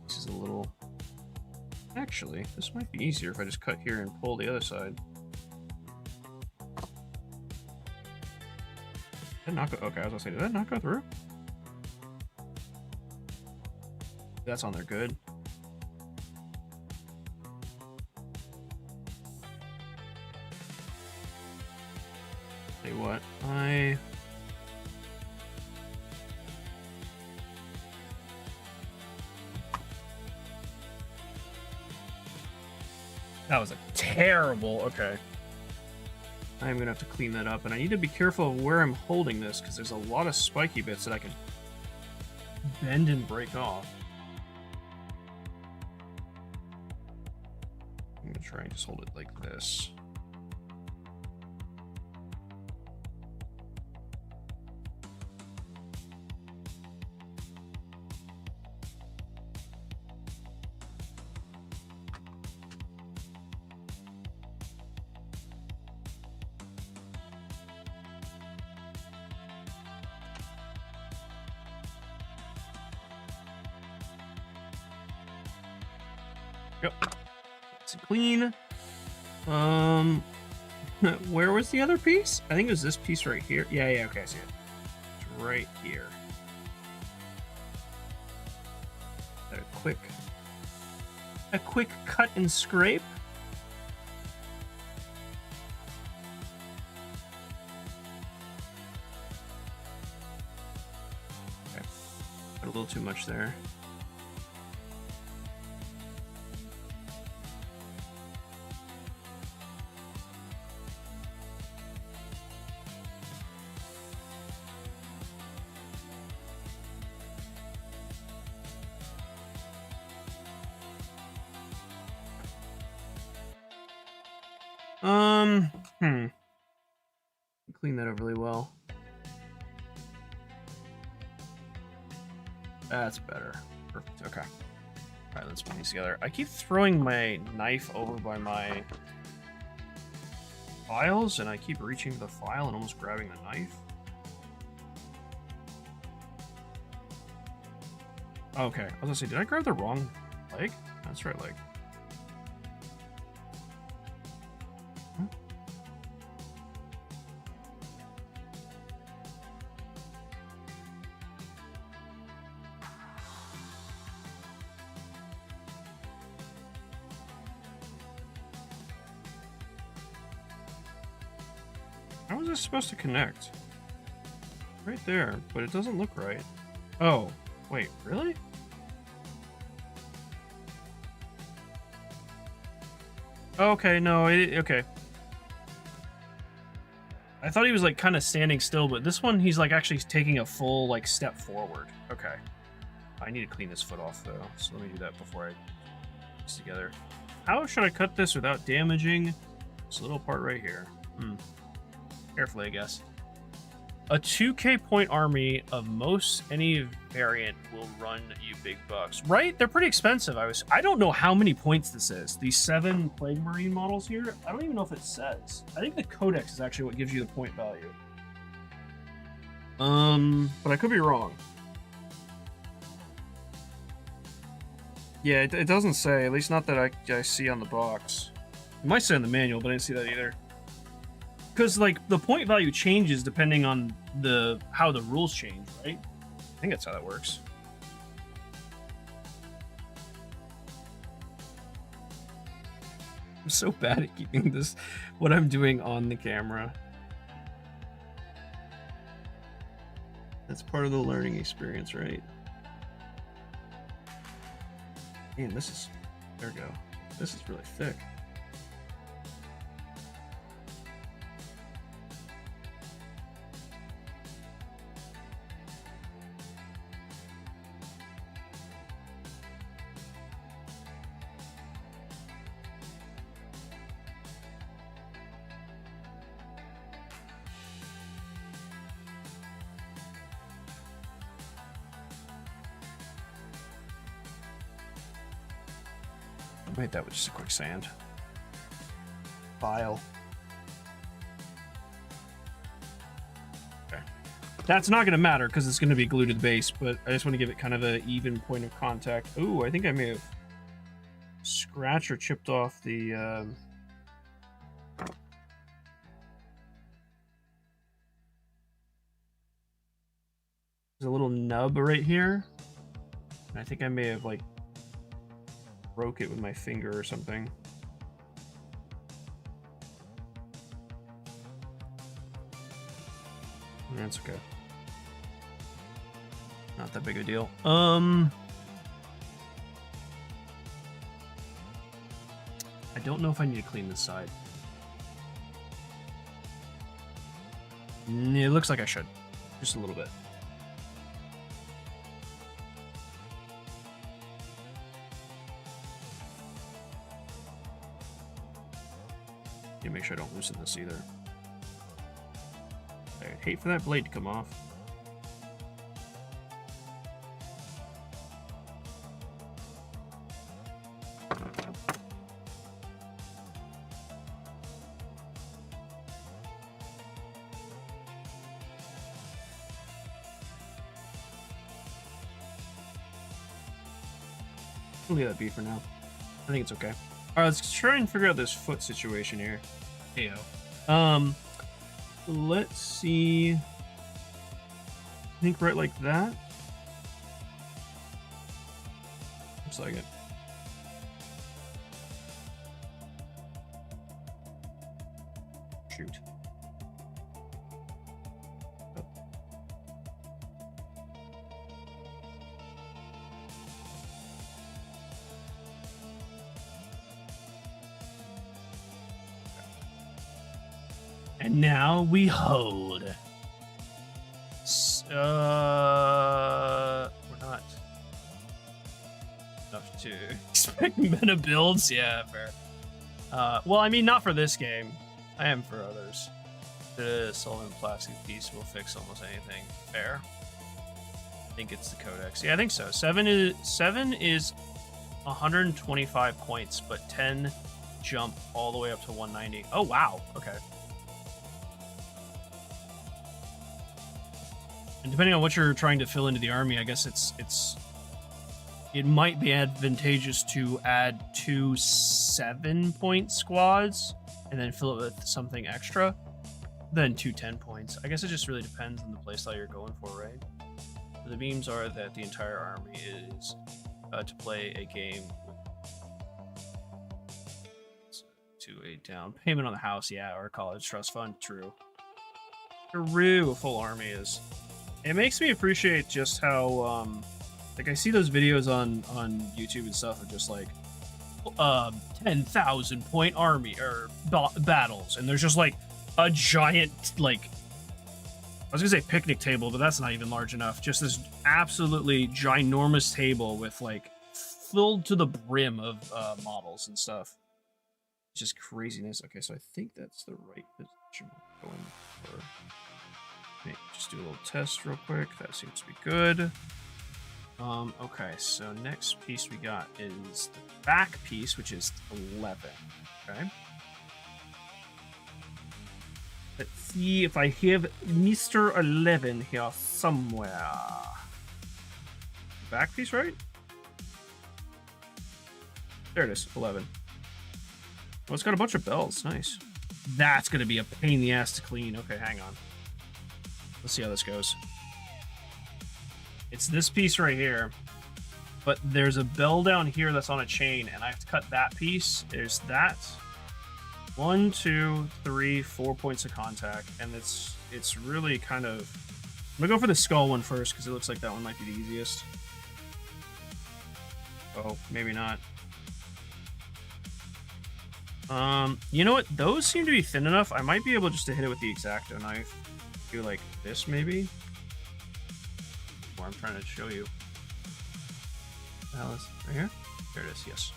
Speaker 3: This is a little... Actually, this might be easier if I just cut here and pull the other side. Did that not go... Okay, I was gonna say, did that not go through? That's on there good. Tell you what, That was a terrible... Okay. I'm gonna have to clean that up, and I need to be careful of where I'm holding this, because there's a lot of spiky bits that I can bend and break off. I'm gonna try and just hold it like this. Yep. It's clean. Where was the other piece? I think it was this piece right here. Yeah, okay, I see it. It's right here. A quick cut and scrape. Okay. Got a little too much there. Clean that up really well. That's better. Perfect. Okay. All right, let's put these together. I keep throwing my knife over by my files, and I keep reaching for the file and almost grabbing the knife. Okay, I was gonna say, did I grab the wrong leg? That's right leg. How was this supposed to connect? Right there, but it doesn't look right. Oh, wait, really? Okay, no, okay. I thought he was like kind of standing still, but this one he's like actually taking a full like step forward. Okay. I need to clean this foot off though, so let me do that before I put this together. How should I cut this without damaging this little part right here? Carefully, I guess. A 2k point army of most any variant will run you big bucks. Right? They're pretty expensive. I don't know how many points this is. These 7 Plague Marine models here, I don't even know if it says. I think the Codex is actually what gives you the point value. But I could be wrong. Yeah, it doesn't say, at least not that I see on the box. It might say in the manual, but I didn't see that either. Because, like, the point value changes depending on how the rules change, right? I think that's how that works. I'm so bad at keeping what I'm doing on the camera. That's part of the learning experience, right? Man, there we go. This is really thick. Made that with just a quick sand file. Okay, that's not going to matter because it's going to be glued to the base, but I just want to give it kind of an even point of contact. Ooh, I think I may have scratched or chipped off the there's a little nub right here, and I think I may have like broke it with my finger or something. That's okay. Not that big a deal. I don't know if I need to clean this side. It looks like I should. Just a little bit. Make sure I don't loosen this either. I'd hate for that blade to come off. We'll leave that be for now. I think it's okay. Alright, let's try and figure out this foot situation here. Heyo. Let's see. I think right like that. Looks like it. Shoot. Oh. And now we hold. We're not enough to expect meta builds. Yeah, fair. Well, I mean, not for this game. I am for others. The solvent plastic piece will fix almost anything. Fair. I think it's the Codex. Yeah, I think so. 7 is 125 points, but 10 jump all the way up to 190. Oh wow. Okay. And depending on what you're trying to fill into the army, I guess it might be advantageous to add 2 7-point squads and then fill it with something extra than 2 10-points. I guess it just really depends on the playstyle you're going for, right? The beams are that the entire army is to play a game to a down payment on the house, yeah, or college trust fund, true. True, a full army is. It makes me appreciate just how, like I see those videos on YouTube and stuff of just like, 10,000 point army or battles, and there's just like a giant, like, I was gonna say picnic table, but that's not even large enough. Just this absolutely ginormous table with like filled to the brim of models and stuff. It's just craziness. Okay, so I think that's the right position we're going for. Okay, just do a little test real quick. That seems to be good. Okay, so next piece we got is the back piece, which is 11. Okay. Let's see if I have Mr. 11 here somewhere. Back piece, right? There it is, 11. Oh, it's got a bunch of bells. Nice. That's going to be a pain in the ass to clean. Okay, hang on. Let's see how this goes. It's this piece right here, but there's a bell down here that's on a chain, and I have to cut that piece. There's that. 1, 2, 3, 4 points of contact, and it's really kind of... I'm gonna go for the skull one first, because it looks like that one might be the easiest. Oh, maybe not. You know what? Those seem to be thin enough. I might be able just to hit it with the X-Acto knife. Do like this, maybe? Or I'm trying to show you. Alice, right here? There it is, yes.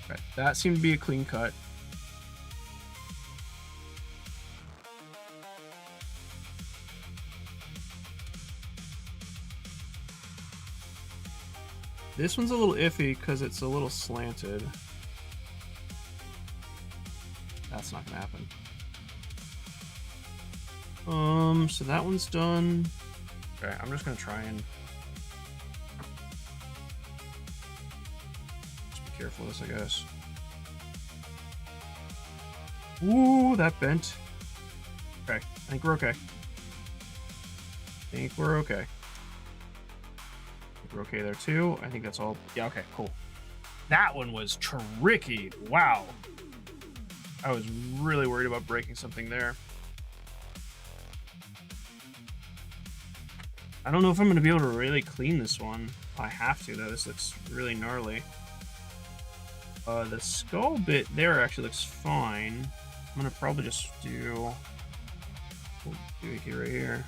Speaker 3: Okay, that seemed to be a clean cut. This one's a little iffy because it's a little slanted. That's not gonna happen. So that one's done. Okay, I'm just gonna try and just be careful with this, I guess. Ooh, that bent. Okay, I think we're okay. We're okay there too. I think that's all. Yeah, okay, cool. That one was tricky. Wow. I was really worried about breaking something there. I don't know if I'm going to be able to really clean this one. I have to, though. This looks really gnarly. The skull bit there actually looks fine. I'm going to probably just do... We'll do it here, right here.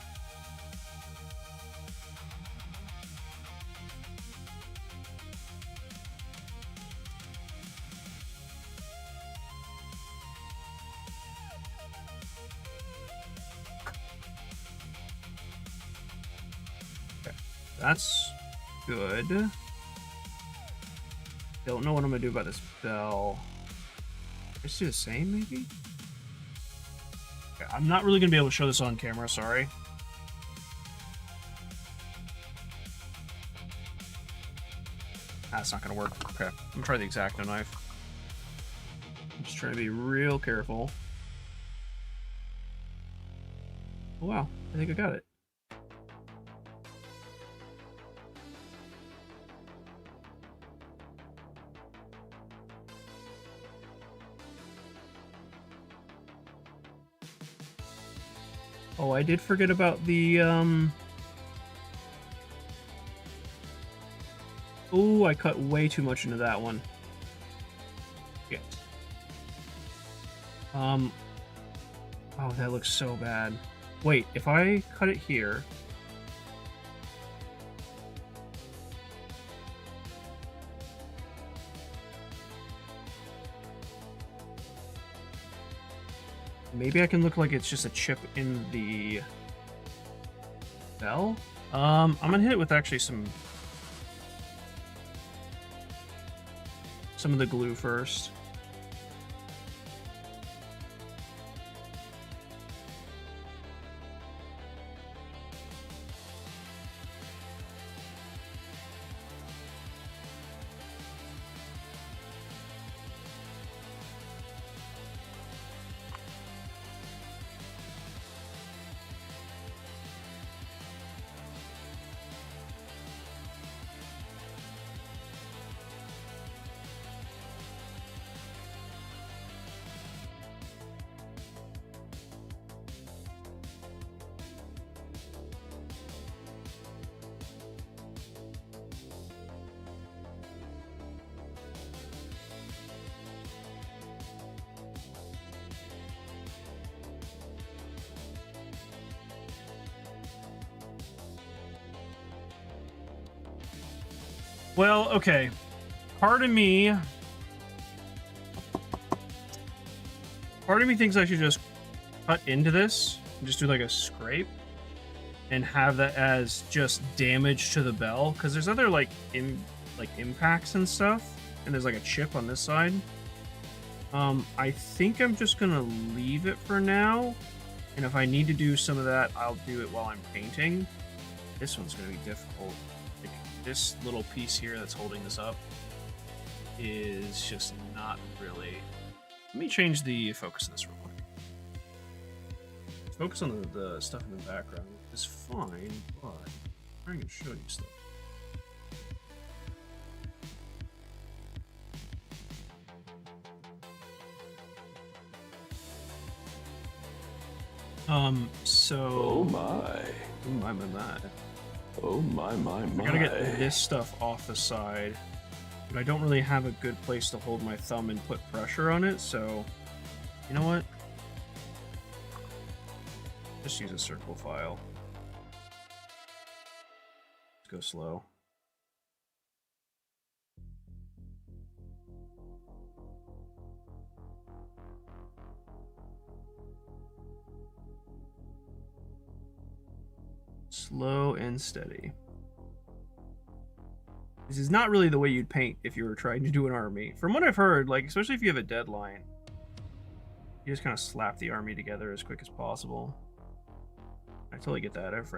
Speaker 3: That's good. Don't know what I'm gonna do about this bell. Let's do the same, maybe? Okay, I'm not really gonna be able to show this on camera, sorry. That's not gonna work. Okay, I'm gonna try the X-Acto knife. I'm just trying to be real careful. Oh, wow, I think I got it. Oh, I did forget about the, Oh, I cut way too much into that one. Yeah. Oh, that looks so bad. Wait, if I cut it here... Maybe I can look like it's just a chip in the bell. I'm gonna hit it with actually some of the glue first. Well, okay. Part of me thinks I should just cut into this and just do like a scrape and have that as just damage to the bell, because there's other like impacts and stuff, and there's like a chip on this side. I think I'm just gonna leave it for now, and if I need to do some of that, I'll do it while I'm painting. This one's gonna be difficult. Like, this little piece here that's holding this up is just not really. Let me change the focus of this real quick. Focus on the stuff in the background is fine, but I'm trying to show you stuff. So.
Speaker 2: Oh my.
Speaker 3: Oh my.
Speaker 2: Oh my.
Speaker 3: I gotta get this stuff off the side, but I don't really have a good place to hold my thumb and put pressure on it, so. You know what? Just use a circle file. Let's go slow. Slow and steady. This is not really the way you'd paint if you were trying to do an army. From what I've heard, like, especially if you have a deadline, you just kind of slap the army together as quick as possible. I totally get that. I have a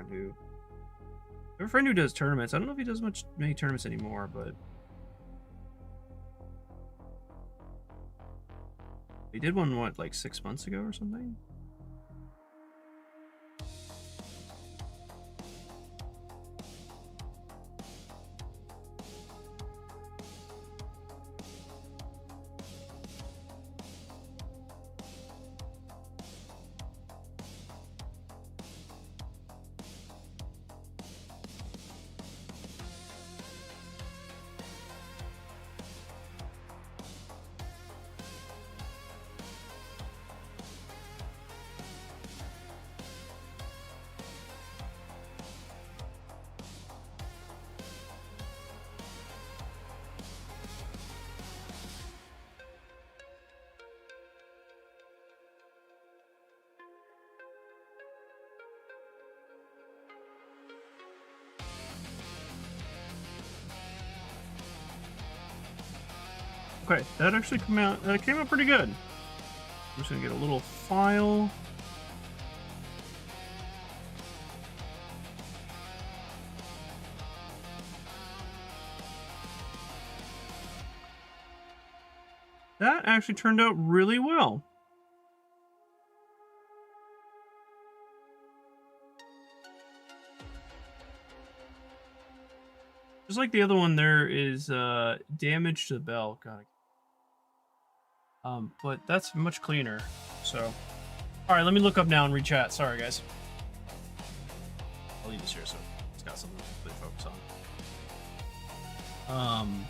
Speaker 3: friend who does tournaments. I don't know if he does many tournaments anymore, but he did one, what, like 6 months ago or something? Okay, that actually came out pretty good. I'm just gonna get a little file. That actually turned out really well. Just like the other one, there is damage to the bell. God. But that's much cleaner. So, all right, let me look up now and re-chat. Sorry, guys. I'll leave this here so it's got something to really focus on.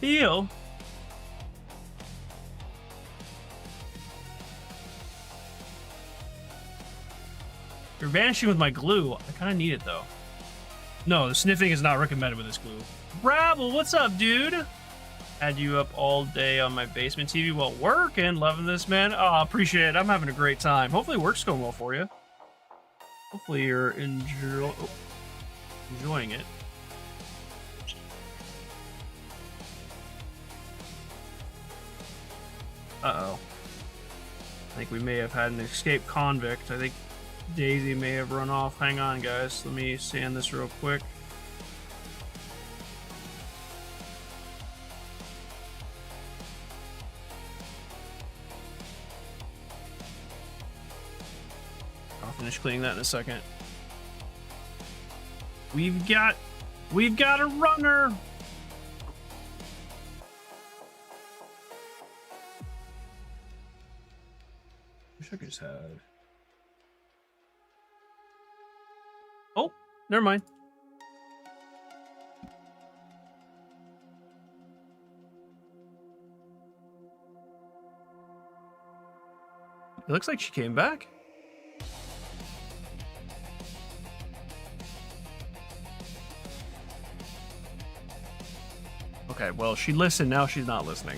Speaker 3: Bill. You're vanishing with my glue. I kind of need it though. No, the sniffing is not recommended with this glue. Rabble, what's up, dude? Had you up all day on my basement TV while working. Loving this, man. Oh, appreciate it. I'm having a great time. Hopefully work's going well for you. Hopefully you're enjoying it. Uh-oh. I think we may have had an escaped convict. I think Daisy may have run off. Hang on, guys. Let me sand this real quick. I'll finish cleaning that in a second. We've got a runner. Wish I could just have. Oh, never mind. It looks like she came back.
Speaker 1: Okay, well, she listened, now she's not listening.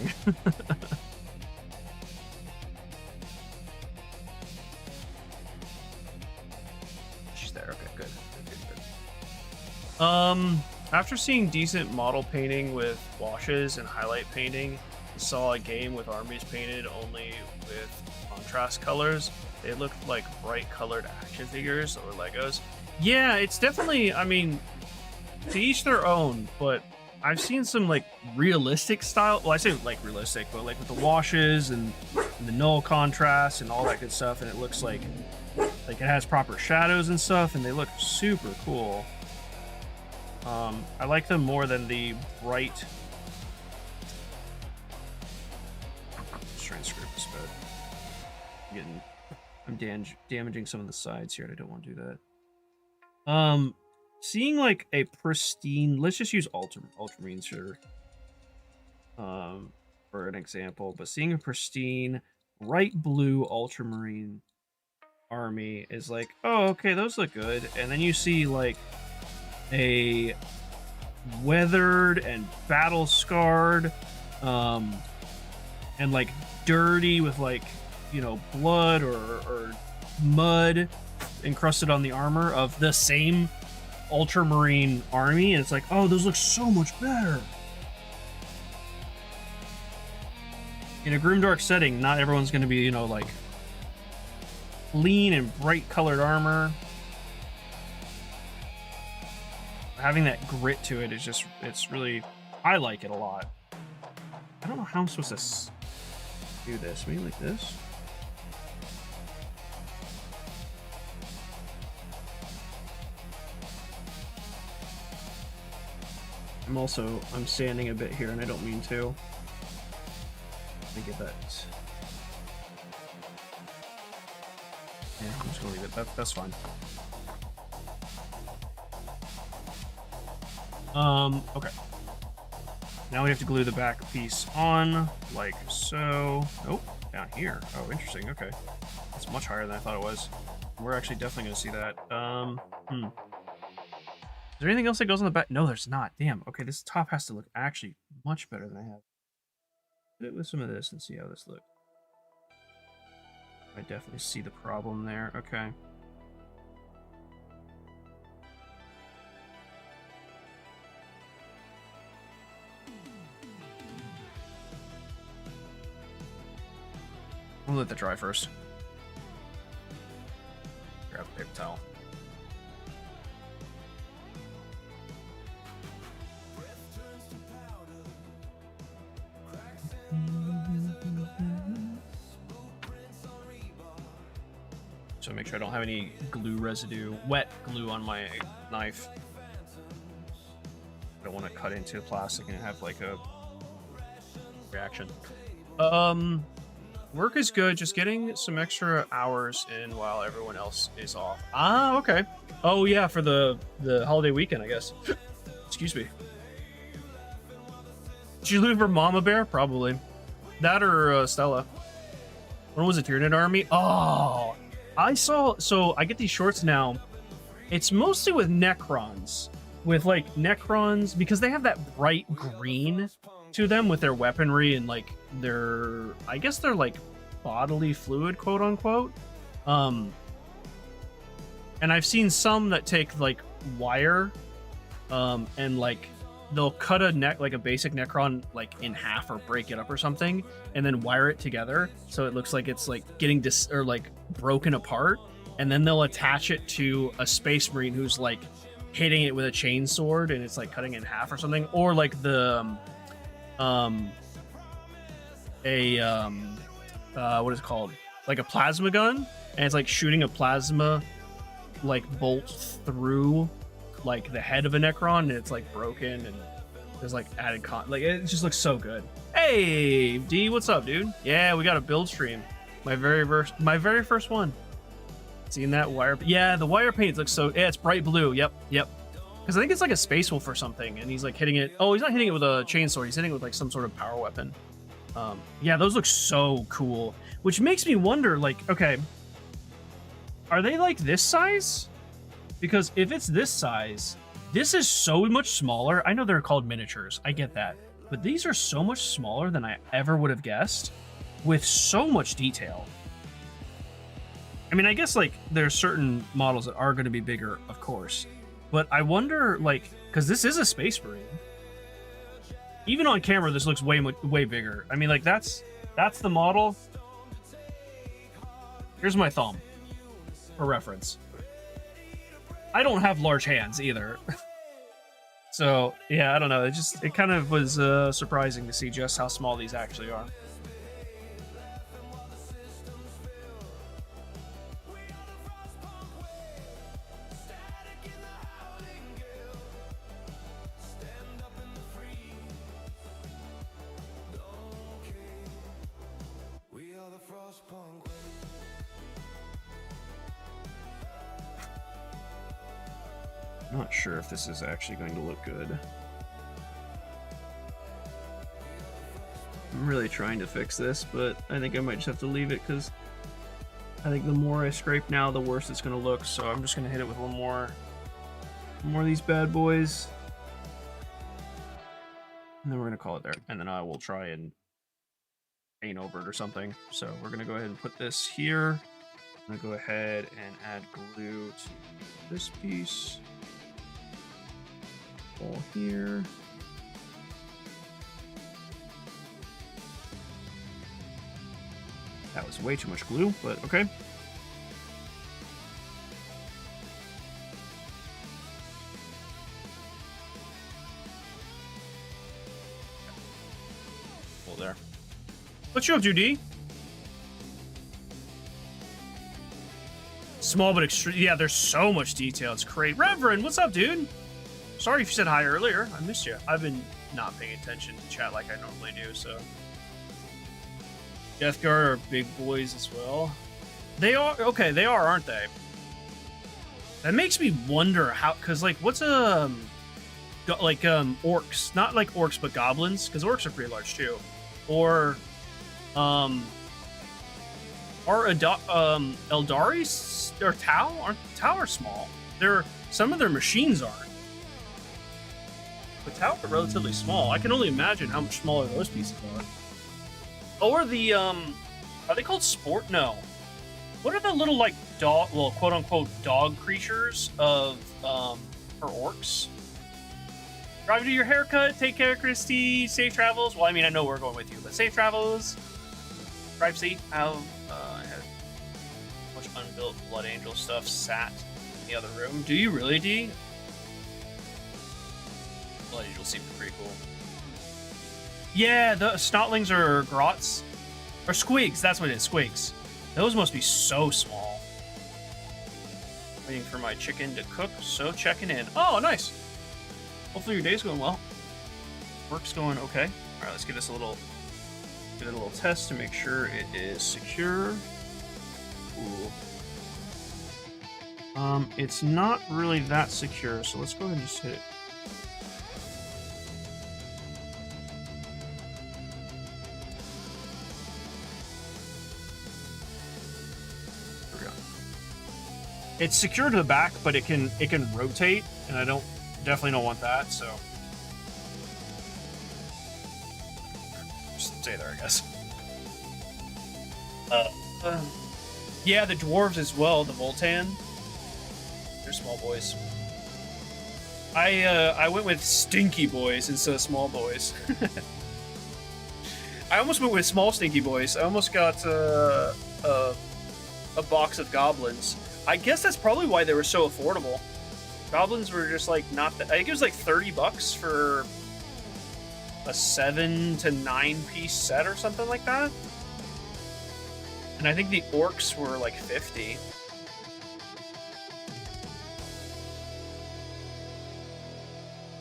Speaker 1: She's there, okay, good. After seeing decent model painting with washes and highlight painting, I saw a game with armies painted only with contrast colors. They looked like bright colored action figures or Legos. Yeah, it's definitely, I mean, to each their own, but I've seen some like realistic style. Well, I say like realistic, but like with the washes and the null contrast and all that good stuff, and it looks like it has proper shadows and stuff, and they look super cool. I like them more than the bright. Just trying to screw this bit. I'm damaging some of the sides here, and I don't want to do that. Seeing like a pristine, let's just use ultramarines here, for an example, but seeing a pristine bright blue ultramarine army is like, oh, okay, those look good. And then you see like a weathered and battle scarred, and like dirty with like, you know, blood or mud encrusted on the armor of the same ultramarine army, and it's like, oh, those look so much better. In a grimdark setting, not everyone's going to be, you know, like clean and bright colored armor. Having that grit to it is just, it's really, I like it a lot. I don't know how I'm supposed to do this. Maybe like this. I'm sanding a bit here, and I don't mean to. Let me get that. Yeah, I'm just gonna leave it. That's fine. Okay. Now we have to glue the back piece on, like so. Oh, down here. Oh, interesting. Okay. That's much higher than I thought it was. We're actually definitely gonna see that. Is there anything else that goes on the back? No, there's not. Damn. Okay, this top has to look actually much better than I have. Put it with some of this and see how this looks. I definitely see the problem there. Okay. We'll let that dry first. Grab a paper towel. So make sure I don't have any glue residue, wet glue on my knife. I don't want to cut into plastic and have like a reaction. Work is good, just getting some extra hours in while everyone else is off. Ah, okay. Oh yeah, for the holiday weekend, I guess. Excuse me. Did you leave for Mama Bear? Probably. That or Stella. When was it? Tyranid Army? Oh, I saw. So I get these shorts now. It's mostly with Necrons. With like Necrons, because they have that bright green to them with their weaponry and like their, I guess they're like bodily fluid, quote unquote. And I've seen some that take like wire, and like they'll cut a neck, like a basic Necron, like in half or break it up or something, and then wire it together so it looks like it's like getting or like broken apart, and then they'll attach it to a Space Marine who's like hitting it with a chain sword and it's like cutting it in half or something, or like the what is it called, like a plasma gun, and it's like shooting a plasma like bolt through like the head of a Necron, and it's like broken, and there's like added like it just looks so good. Hey D, what's up, dude? Yeah, we got a build stream, my very first one. Seeing that wire, yeah, the wire paint looks so, yeah, it's bright blue. Yep, because I think it's like a Space Wolf or something, and he's like hitting it. Oh, he's not hitting it with a chainsaw, he's hitting it with like some sort of power weapon. Yeah, those look so cool, which makes me wonder, like, okay, are they like this size? Because if it's this size, this is so much smaller. I know they're called miniatures, I get that,
Speaker 3: but these are so much smaller than I ever would have guessed, with so much detail. I mean, I guess like there's certain models that are going to be bigger, of course, but I wonder, like, because this is a Space Marine. Even on camera, this looks way bigger. I mean, like that's the model. Here's my thumb for reference. I don't have large hands either. So yeah, I don't know. It kind of was surprising to see just how small these actually are. Not sure if this is actually going to look good. I'm really trying to fix this, but I think I might just have to leave it because I think the more I scrape now, the worse it's going to look. So I'm just going to hit it with one more of these bad boys. And then we're going to call it there. And then I will try and paint over it or something. So we're going to go ahead and put this here. I'm going to go ahead and add glue to this piece. All here. That was way too much glue, but okay. Well, there. What you up to, D? Small but extreme. Yeah, there's so much detail. It's great. Reverend, what's up, dude? Sorry if you said hi earlier. I missed you. I've been not paying attention to chat like I normally do, so. Death Guard are big boys as well. They are, okay, they are, aren't they? That makes me wonder how, because, like, what's orcs? Not like orcs, but goblins, because orcs are pretty large, too. Or, are Eldari, or Tau? Tau are small. Some of their machines aren't. But Tau are relatively small. I can only imagine how much smaller those pieces are. Or the, are they called sport? No. What are the little, like, dog, well, quote-unquote dog creatures of, for orcs? Drive to your haircut, take care, Christy, safe travels. Well, I mean, I know we're going with you, but safe travels. Drive safe. I have a bunch of unbuilt Blood Angel stuff sat in the other room. Do you really, D? Blood Angel seems pretty cool. Yeah, the Snotlings are grots. Or squigs, that's what it is, squigs. Those must be so small. Waiting for my chicken to cook, so checking in. Oh, nice. Hopefully your day's going well. Work's going okay. All right, let's give this a little test to make sure it is secure. Ooh. It's not really that secure, so let's go ahead and just hit it. It's secure to the back, but it can rotate, and I definitely don't want that, so just stay there, I guess. Yeah, the dwarves as well, the Voltan. They're small boys. I went with stinky boys instead of small boys. I almost went with small stinky boys. I almost got a box of goblins. I guess that's probably why they were so affordable. Goblins were just like not that. I think it was like $30 for a 7 to 9 piece set or something like that. And I think the orcs were like 50. I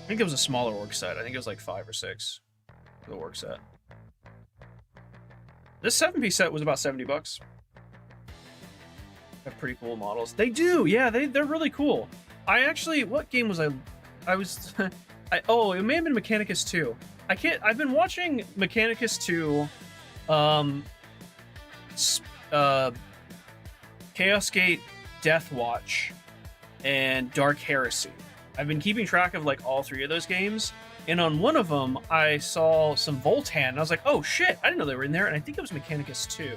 Speaker 3: think it was a smaller orc set. I think it was like 5 or 6 for the orc set. This 7-piece set was about $70. Have pretty cool models. They do, yeah. They're really cool. I actually, what game was I was, oh, it may have been Mechanicus 2. I've been watching Mechanicus 2, Chaos Gate, Death Watch, and Dark Heresy. I've been keeping track of like all 3 of those games, And on one of them, I saw some Voltan, and I was like, oh shit, I didn't know they were in there, and I think it was Mechanicus too.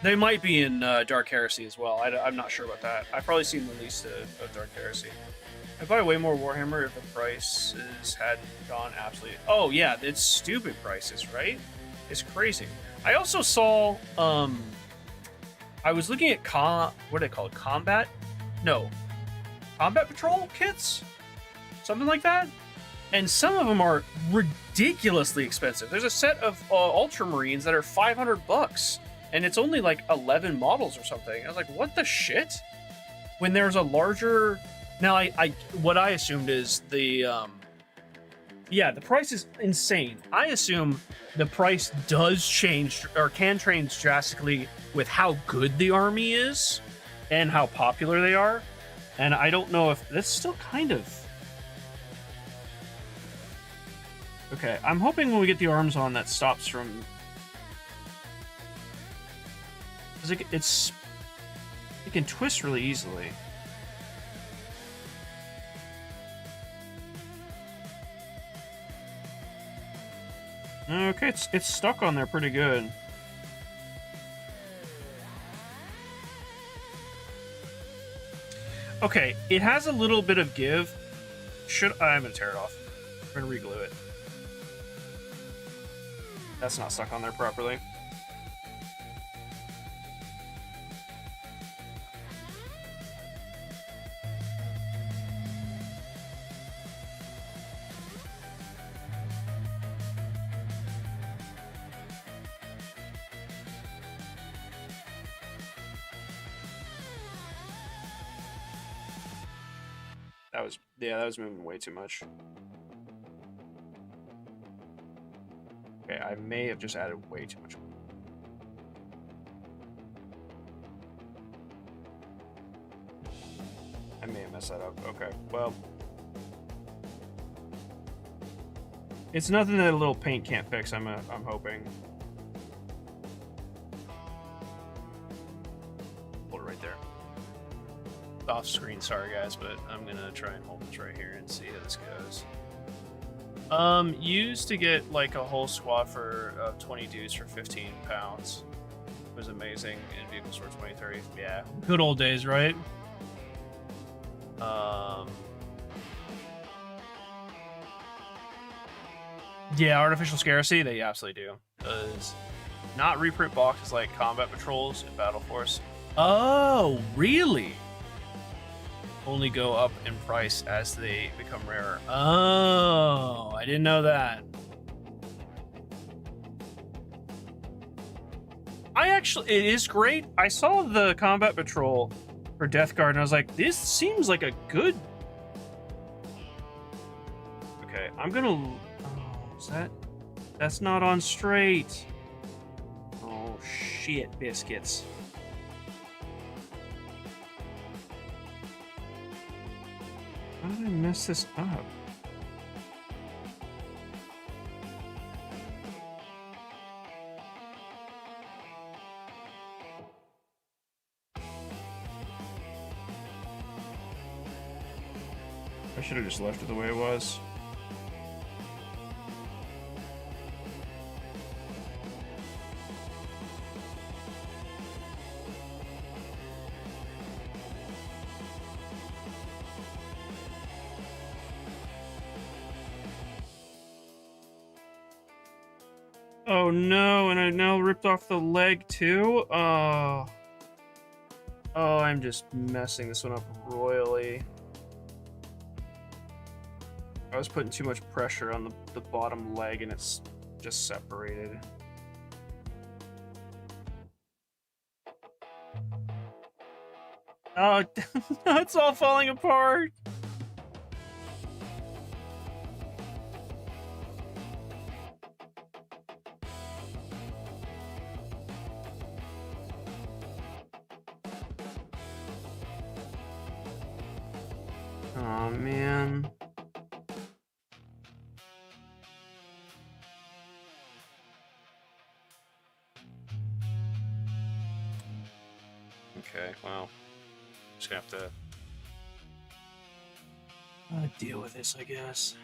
Speaker 3: They might be in Dark Heresy as well. I'm not sure about that. I've probably seen the least of Dark Heresy. I'd buy way more Warhammer if the prices hadn't gone absolutely... Oh yeah, it's stupid prices, right? It's crazy. I also saw... I was looking at what do they call it? Combat? No. Combat Patrol kits? Something like that? And some of them are ridiculously expensive. There's a set of Ultramarines that are $500, and it's only like 11 models or something. I was like, what the shit? When there's a larger... Now, what I assumed is the price is insane. I assume the price does change or can change drastically with how good the army is and how popular they are. And I don't know if that's still kind of... Okay, I'm hoping when we get the arms on that stops from... Because it can twist really easily. Okay, it's stuck on there pretty good. Okay, it has a little bit of give. I'm gonna tear it off. We're gonna reglue it. That's not stuck on there properly. That was moving way too much. Okay, I may have just added way too much. I may have messed that up. Okay, well. It's nothing that a little paint can't fix, I'm hoping. Hold it right there. Off screen, sorry guys, but I'm gonna try and hold this right here and see how this goes. Used to get like a whole squad for 20 dudes for 15 pounds. It was amazing. And vehicles for 20, 30. Yeah, good old days, right? Yeah, artificial scarcity, they absolutely do. Because not reprint boxes like combat patrols in Battle Force. Oh, really? Only go up in price as they become rarer. Oh, I didn't know that. It is great. I saw the combat patrol for Death Guard and I was like, this seems like a good... Okay, I'm gonna... Oh, is that... That's not on straight. Oh, shit, biscuits. How did I mess this up? I should have just left it the way it was. Oh no, and I now ripped off the leg too? Oh, I'm just messing this one up royally. I was putting too much pressure on the bottom leg and it's just separated. Oh, it's all falling apart. Oh man. Okay, well, just gonna have to Deal with this, I guess.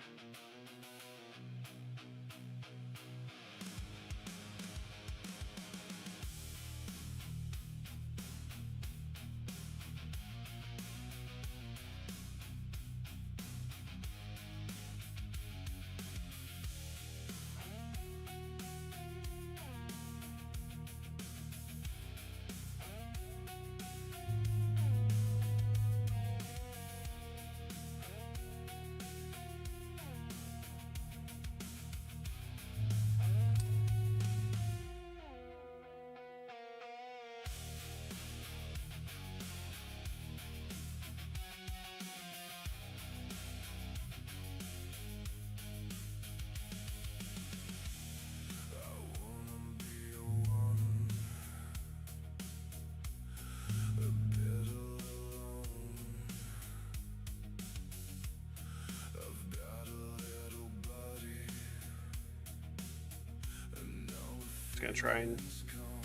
Speaker 3: Gonna try and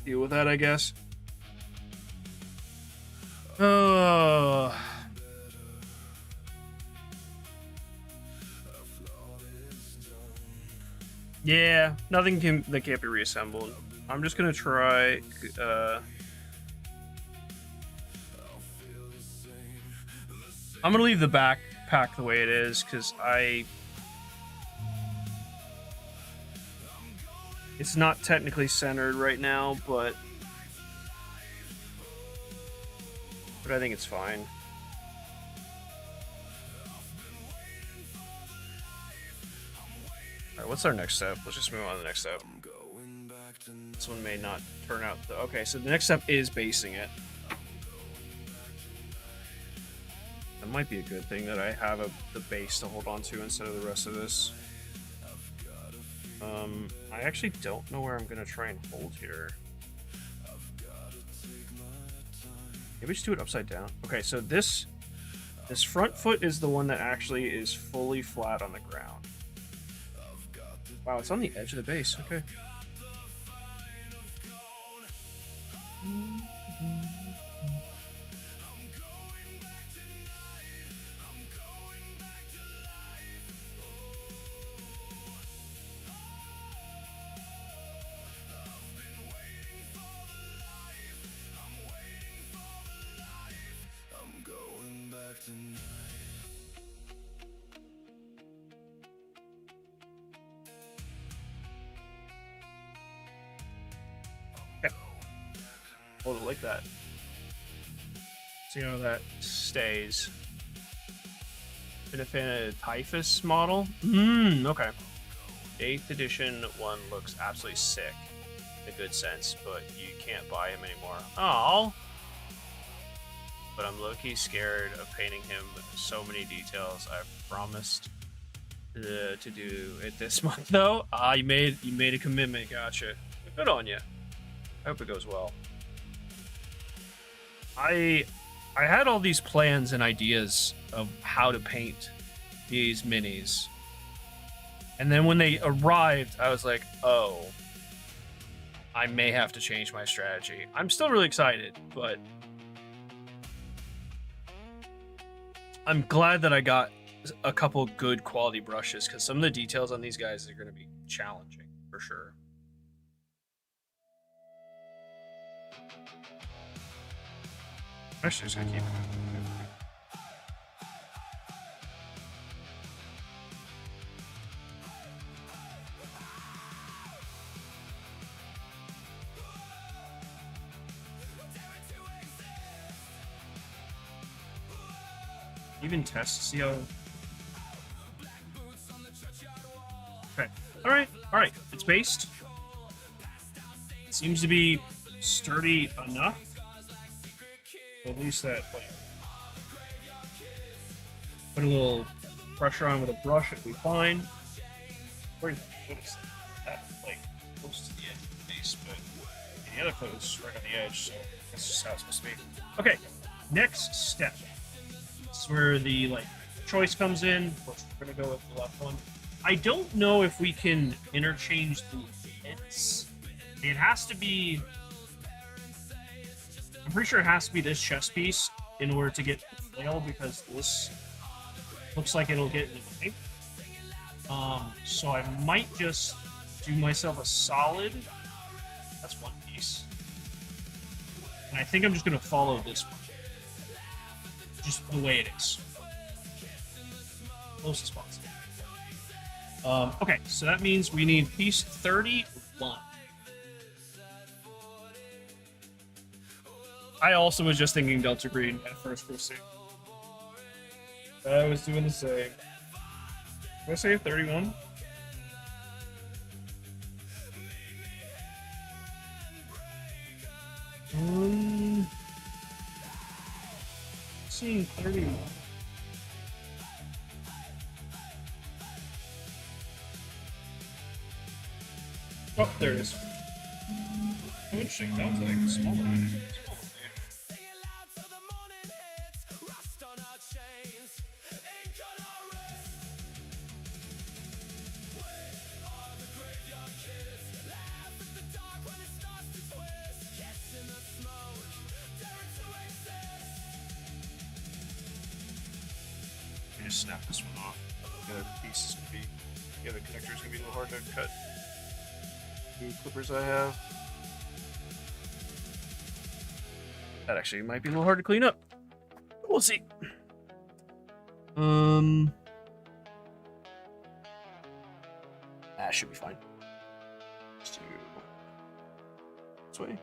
Speaker 3: deal with that, I guess. Oh. Yeah, nothing that can't be reassembled. I'm just gonna try. I'm gonna leave the backpack the way it is because it's not technically centered right now, but I think it's fine. Alright, what's our next step? Let's just move on to the next step. This one may not turn out... Okay, so the next step is basing it. That might be a good thing that I have the base to hold on to instead of the rest of this. I actually don't know where I'm gonna try and hold here. Maybe just do it upside down. Okay, so this front foot is the one that actually is fully flat on the ground. Wow, it's on the edge of the base. Okay. Hold it like that. See how that stays. Been a fan of Typhus model? Okay. 8th edition one looks absolutely sick in a good sense, but you can't buy him anymore. Oh. But I'm low-key scared of painting him so many details. I've promised to do it this month though. You made a commitment, gotcha. Good on you. I hope it goes well. I had all these plans and ideas of how to paint these minis. And then when they arrived, I was like, oh, I may have to change my strategy. I'm still really excited, but I'm glad that I got a couple good quality brushes because some of the details on these guys are going to be challenging for sure. Actually, just gonna keep it. Even test, see how. Okay. All right. It's based. It seems to be sturdy enough. At least that, like, put a little pressure on with a brush, it'll be fine. Where's that, like, close to the edge of the base, but the other foot is right on the edge, so that's just how it's supposed to be. Okay, next step. This is where the, like, choice comes in. We're gonna go with the left one. I don't know if we can interchange the hits. It has to be... I'm pretty sure it has to be this chest piece in order to get the flail, because this Looks like it'll get in the way. So I might just do myself a solid. That's one piece. And I think I'm just going to follow this one. Just the way it is. Close as possible. Okay, so that means we need piece 31. I also was just thinking Delta Green at first proceed. I was doing the same. Did I say 31? Seeing 31. Oh, there it is. Oh, interesting. That was like a small one. Just snap this one off. The other piece is gonna be, the other connector is gonna be a little hard to cut. The clippers I have. That actually might be a little hard to clean up. We'll see. That should be fine. Let's do this way.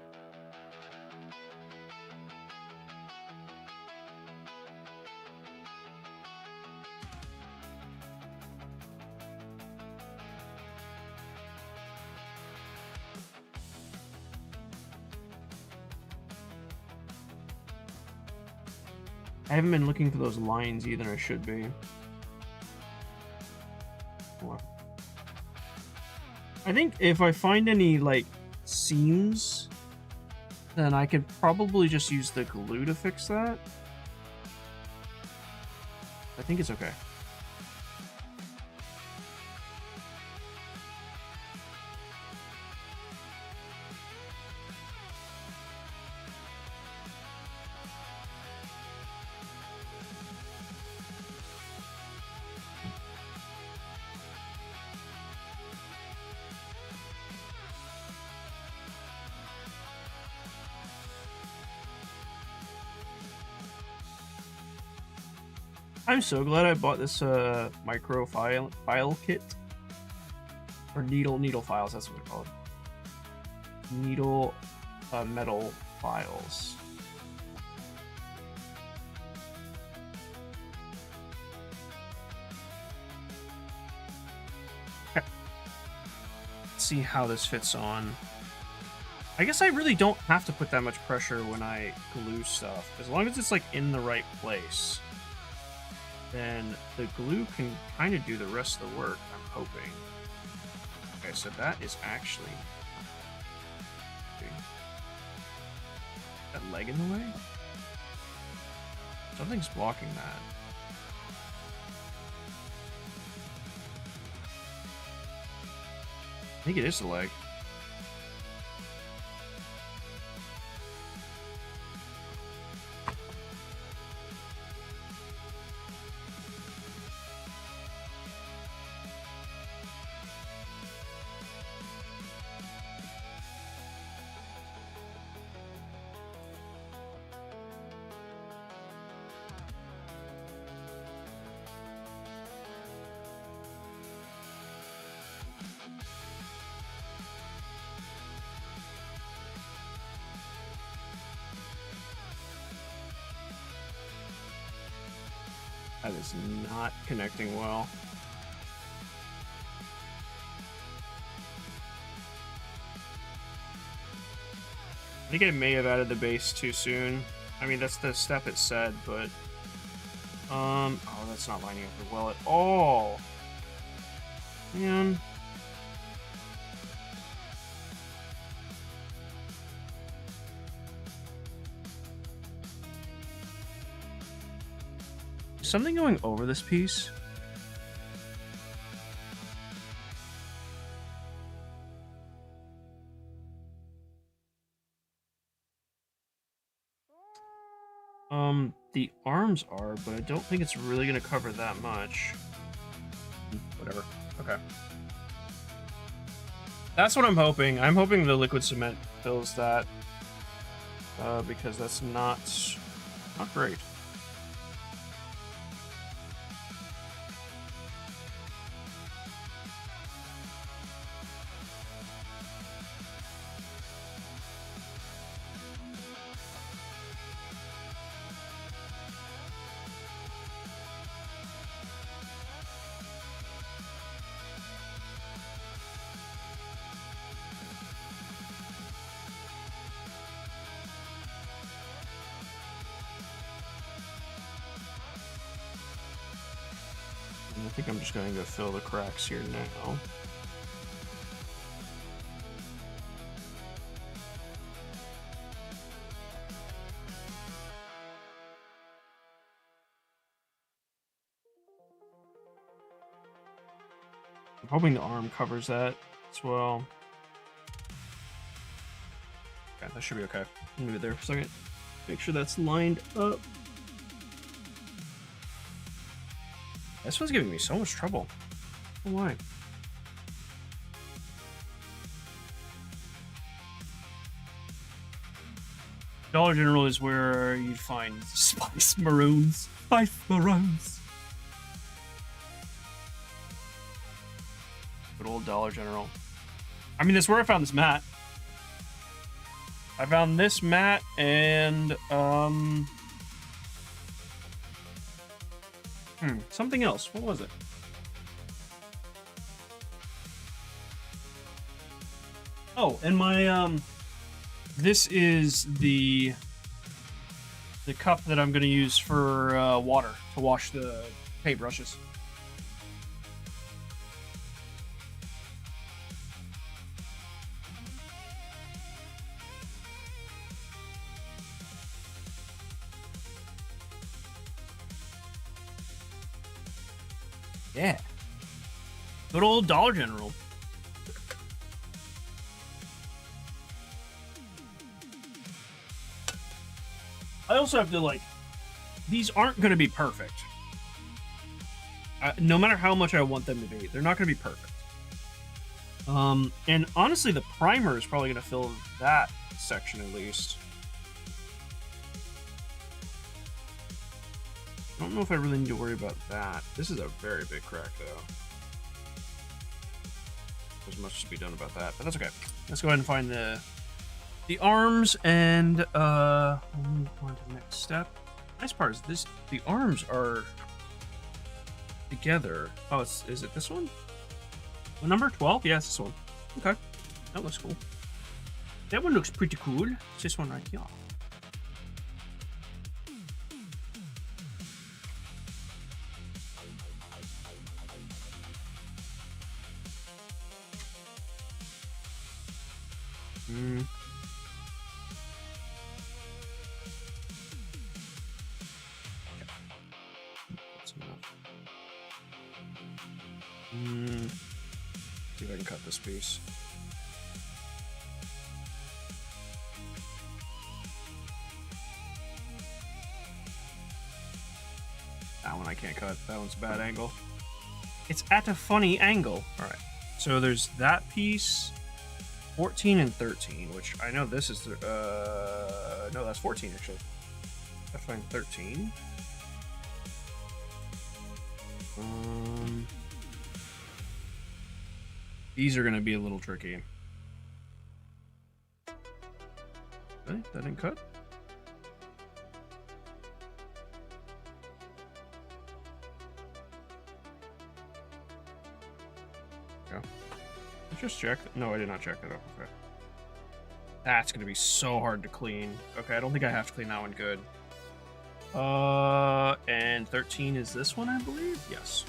Speaker 3: I haven't been looking for those lines either. I should be. I think if I find any like seams, then I could probably just use the glue to fix that. I think it's okay. I'm so glad I bought this micro file kit. Or needle files, that's what they're called. Needle metal files. Okay. Let's see how this fits on. I guess I really don't have to put that much pressure when I glue stuff. As long as it's like in the right place, then the glue can kind of do the rest of the work, I'm hoping. Okay, so that is actually... That leg in the way? Something's blocking that. I think it is the leg. That is not connecting well. I think I may have added the base too soon. I mean, that's the step it said, but... oh, that's not lining up well at all. Man. Something going over this piece? The arms are, but I don't think it's really gonna cover that much. Whatever. Okay. That's what I'm hoping. I'm hoping the liquid cement fills that. Because that's not great. I think I'm just going to go fill the cracks here now. I'm hoping the arm covers that as well. Okay, that should be okay. Move it there for a second. Make sure that's lined up. This one's giving me so much trouble. Why? Dollar General is where you'd find spice maroons. Spice maroons. Good old Dollar General. I mean, that's where I found this mat. I found this mat and something else. What was it? Oh, and my this is the cup that I'm gonna use for water to wash the paintbrushes. Yeah. Good old Dollar General. I also have to, like, these aren't going to be perfect. No matter how much I want them to be, they're not going to be perfect. And honestly, the primer is probably going to fill that section at least. I don't know if I really need to worry about that. This is a very big crack, though. There's much to be done about that, but that's okay. Let's go ahead and find the arms, and we'll move on to the next step. Nice part is this: the arms are together. Oh, is it this one? What number? 12? Yeah, it's this one. Okay, that looks cool. That one looks pretty cool. It's this one right here. That's enough. See if I can cut this piece. That one I can't cut. That one's a bad angle. It's at a funny angle. All right. So there's that piece. 14 and 13, which I know this is no, that's 14 actually. I find 13. These are gonna be a little tricky. Okay, that didn't cut. Go. Just check. No, I did not check that up. Okay. That's gonna be so hard to clean. Okay, I don't think I have to clean that one good. And 13 is this one, I believe? Yes.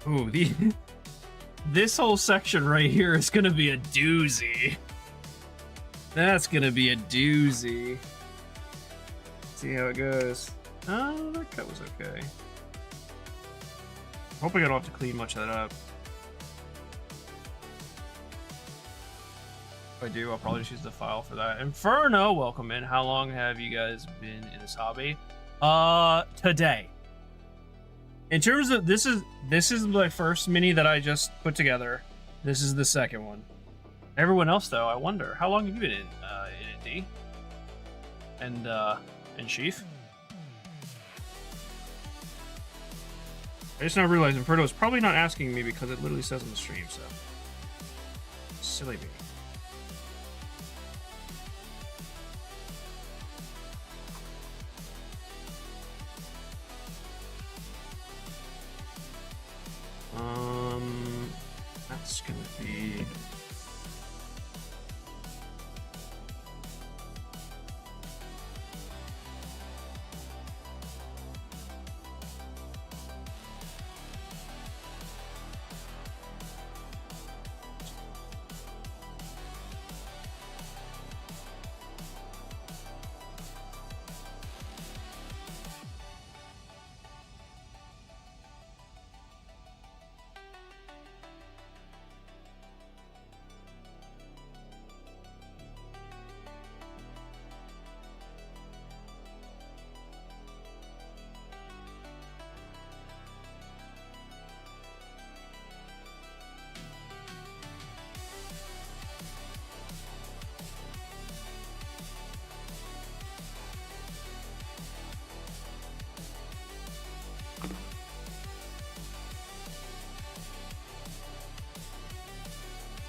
Speaker 3: Ooh, this whole section right here is gonna be a doozy. That's gonna be a doozy. See how it goes. Oh, that cut was okay. Hoping I don't have to clean much of that up. If I do, I'll probably just use the file for that. Inferno, welcome in. How long have you guys been in this hobby? Today. In terms of this is my first mini that I just put together. This is the second one. Everyone else though, I wonder, how long have you been in it, D? And Chief? I just now realized Inferno is probably not asking me because it literally says on the stream, so. Silly me. That's gonna be...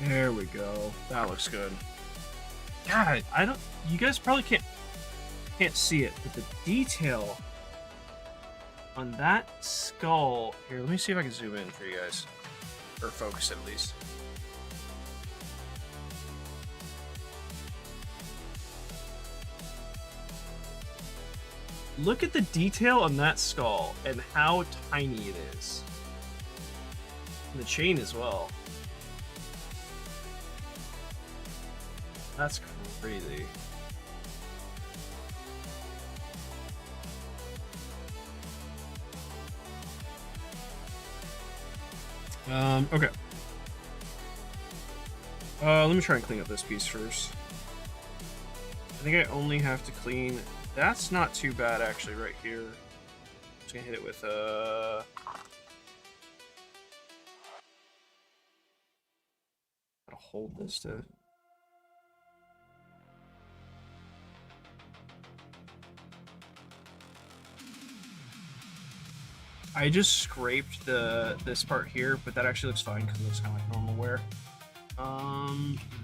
Speaker 3: There we go. That looks good. God, I don't. You guys probably can't see it, but the detail on that skull. Here, let me see if I can zoom in for you guys, or focus at least. Look at the detail on that skull and how tiny it is. And the chain as well. That's crazy. Okay. Let me try and clean up this piece first. I think I only have to clean... That's not too bad, actually, right here. I'm just gonna hit it with, Gotta hold this to... I just scraped this part here, but that actually looks fine because it looks kind of like normal wear.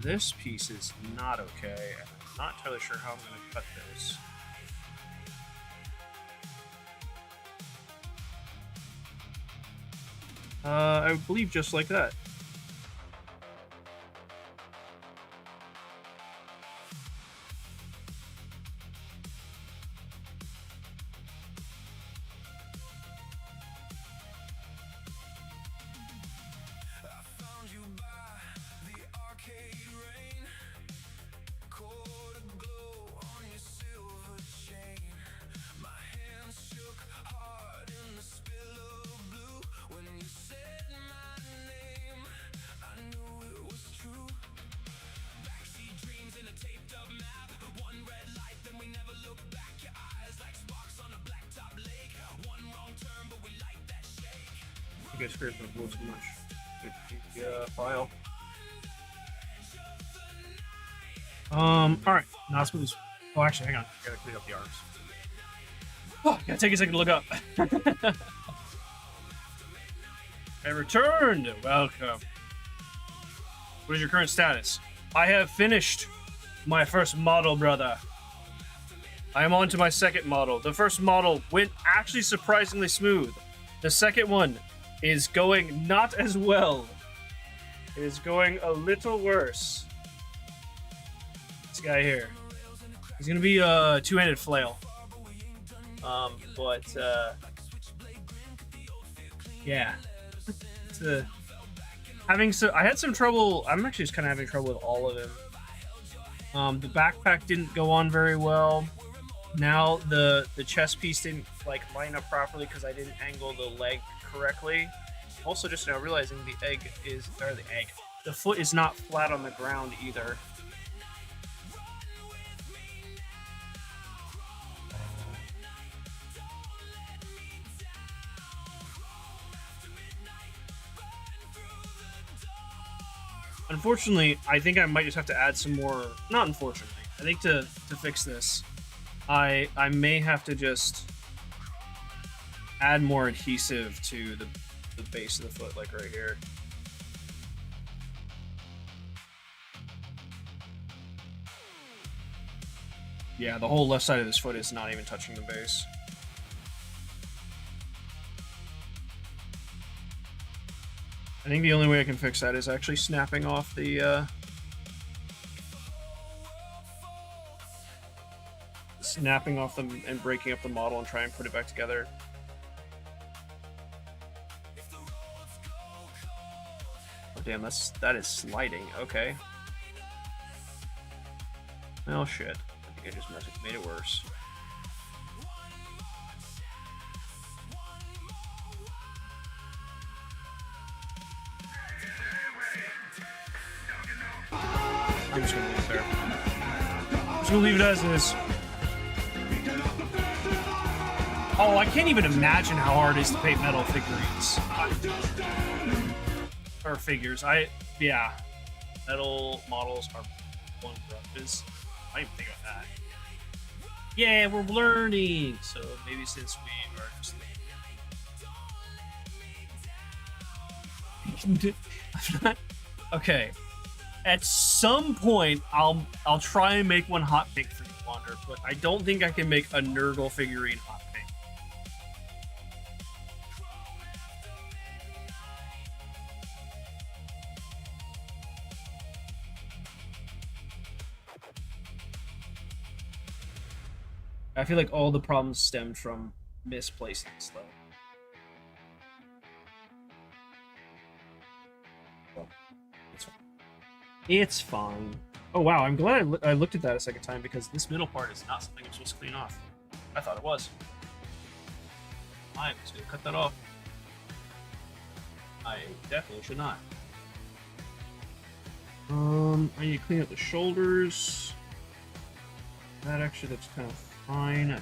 Speaker 3: This piece is not okay. I'm not entirely sure how I'm going to cut this. I believe just like that. You guys scraped my wood too much. Good file. Alright. Now let's move this. Oh, actually, hang on. I gotta clean up the arms. Oh, gotta take a second to look up. I returned! Welcome. What is your current status? I have finished my first model, brother. I am on to my second model. The first model went actually surprisingly smooth. The second one is going not as well. It is going a little worse. This guy here. He's gonna be a two-handed flail. Yeah. I had some trouble. I'm actually just kind of having trouble with all of them. The backpack didn't go on very well. Now the chest piece didn't like line up properly because I didn't angle the leg correctly. Also, just now realizing the foot is not flat on the ground either. Unfortunately, I think I might just have to add some more. Not unfortunately, I think to fix this, I may have to just add more adhesive to the base of the foot, like right here. Yeah, the whole left side of this foot is not even touching the base. I think the only way I can fix that is actually snapping off the snapping off them and breaking up the model and try and put it back together. Oh damn, that is sliding. Okay. Oh shit. I think I just made it worse. I'm just gonna leave it there. I'm just gonna leave it as is. Oh, I can't even imagine how hard it is to paint metal figurines. Or figures. Yeah. Metal models are one brushes. I didn't even think of that. Yeah, we're learning. So maybe since we are just I'm not okay. At some point, I'll try and make one hot pink for you, Wander, but I don't think I can make a Nurgle figurine hot pink. I feel like all the problems stemmed from misplacing stuff. It's fine. Oh wow, I'm glad I looked at that a second time because this middle part is not something I'm supposed to clean off. I thought it was. I'm just gonna cut that off. I definitely should not. I need to clean up the shoulders. That actually looks kind of fine.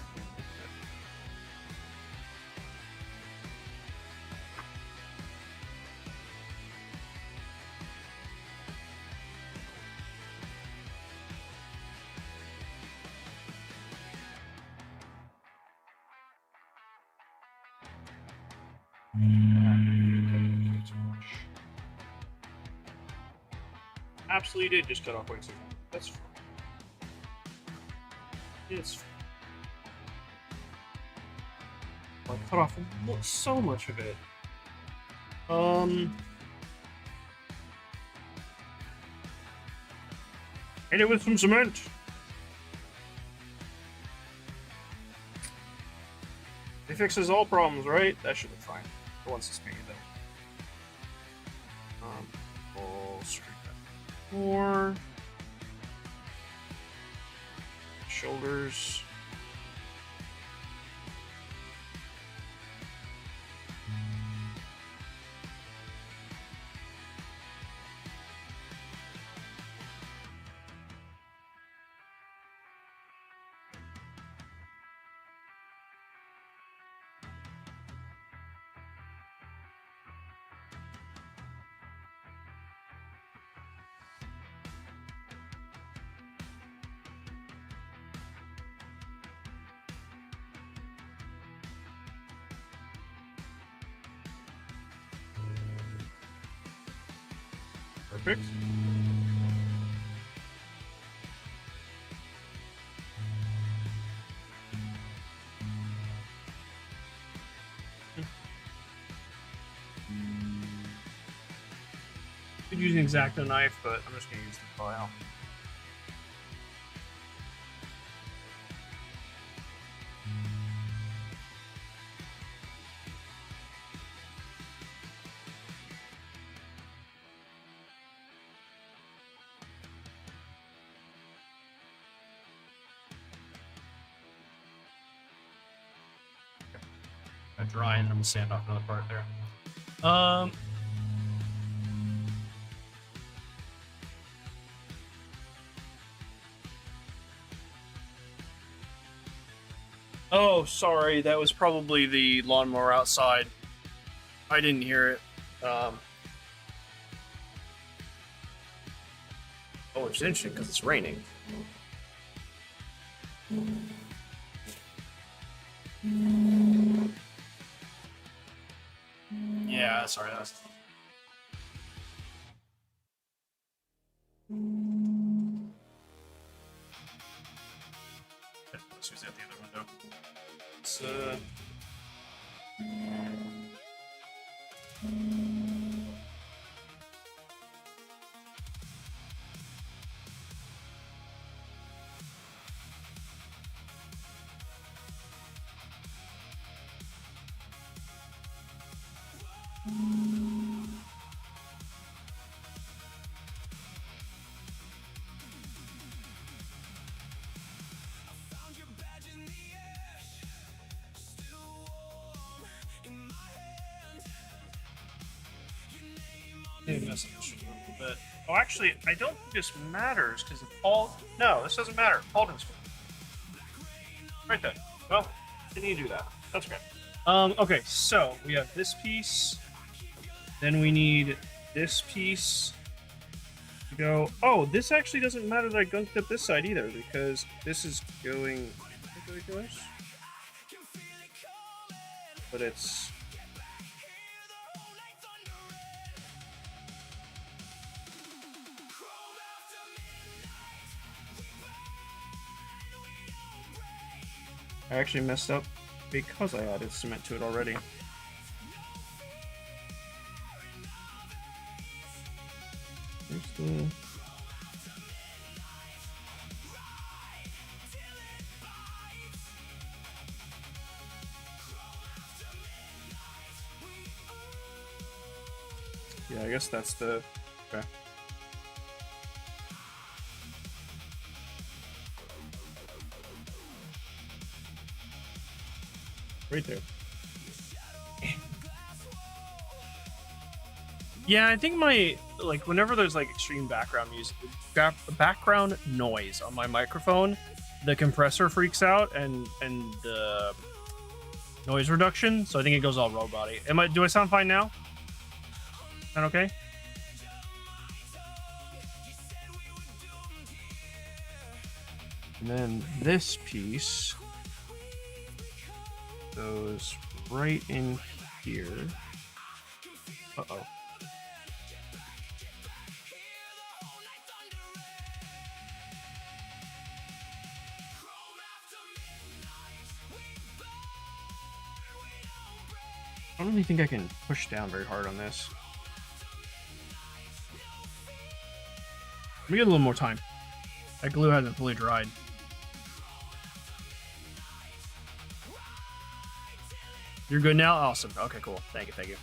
Speaker 3: Absolutely did just cut off way too much. That's fine. It's fine. I cut off so much of it. Hit it with some cement. It fixes all problems, right? That should be fine. Once it's painted, though. We'll straighten that more. Shoulders. Perfect. Could use an X-Acto knife, but I'm just going to use the file. Dry, and I'm gonna sand off another part there. Oh, sorry, that was probably the lawnmower outside. I didn't hear it.
Speaker 1: Oh, it's interesting because it's raining. Yeah, sorry, that's. Let's use that the other window. It's, maybe messing this a little bit. Oh, actually, I don't think this matters because if Paul. No, this doesn't matter. Paulden's right there. Well, didn't you do that? That's great. Okay, so we have this piece. Then we need this piece to go. Oh, this actually doesn't matter that I gunked up this side either because this is going. But it's. I actually messed up because I added cement to it already. Here's the... Yeah, I guess that's the... Okay. Right there. Yeah, I think my, like, whenever there's, like, extreme background music, background noise on my microphone, the compressor freaks out and the noise reduction, so I think it goes all robot-y. Do I sound fine now? Sound okay? And then this piece goes right in here. Uh-oh. I don't really think I can push down very hard on this. Let me get a little more time. That glue hasn't fully dried. You're good now? Awesome. Okay, cool. Thank you, thank you.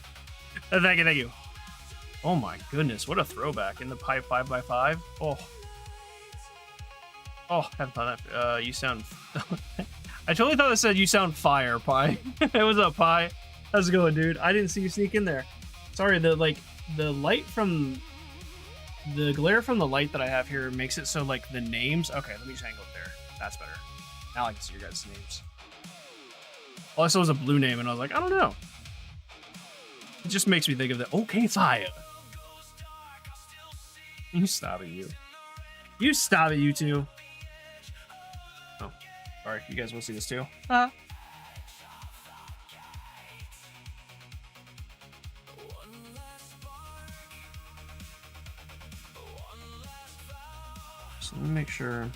Speaker 1: Thank you, thank you. Oh my goodness, what a throwback. In the pipe 5x5. Oh. Oh, haven't thought that. You sound... I totally thought it said you sound fire, Pie. It was up, Pie. How's it going, dude? I didn't see you sneak in there. Sorry, the light from... The glare from the light that I have here makes it so, like, the names... Okay, let me just angle it there. That's better. Now I can see your guys' names. All I saw was a blue name, and I was like, I don't know. It just makes me think of the okay fire. You stop it, you. You stop it, you two. Oh, sorry. You guys want to see this too? So let me make sure.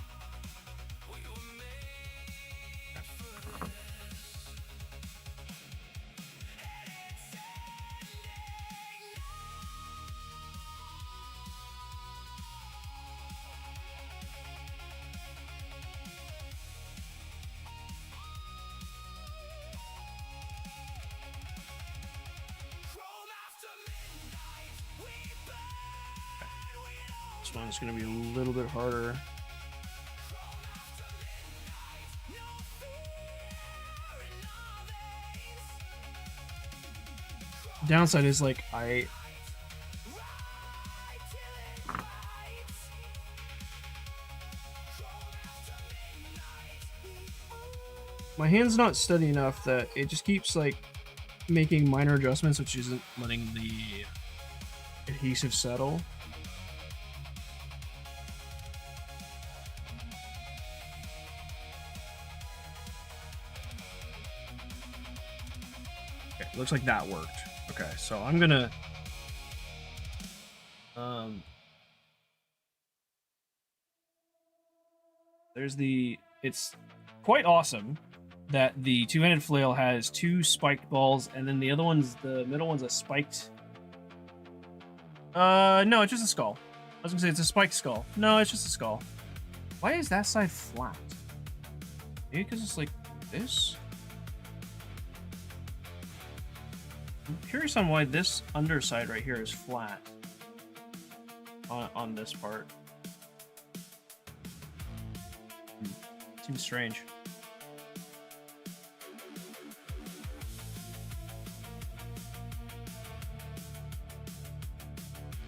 Speaker 1: This one's going to be a little bit harder. Downside is, like, my hand's not steady enough that it just keeps, like, making minor adjustments, which isn't letting the adhesive settle. Looks like that worked. Okay, so I'm gonna it's quite awesome that the two-handed flail has 2 spiked balls, and then the other one's, the middle one's a spiked. No, it's just a skull. I was gonna say it's a spiked skull. No, it's just a skull. Why is that side flat? Maybe because it's like this? I'm curious on why this underside right here is flat on this part. Seems strange.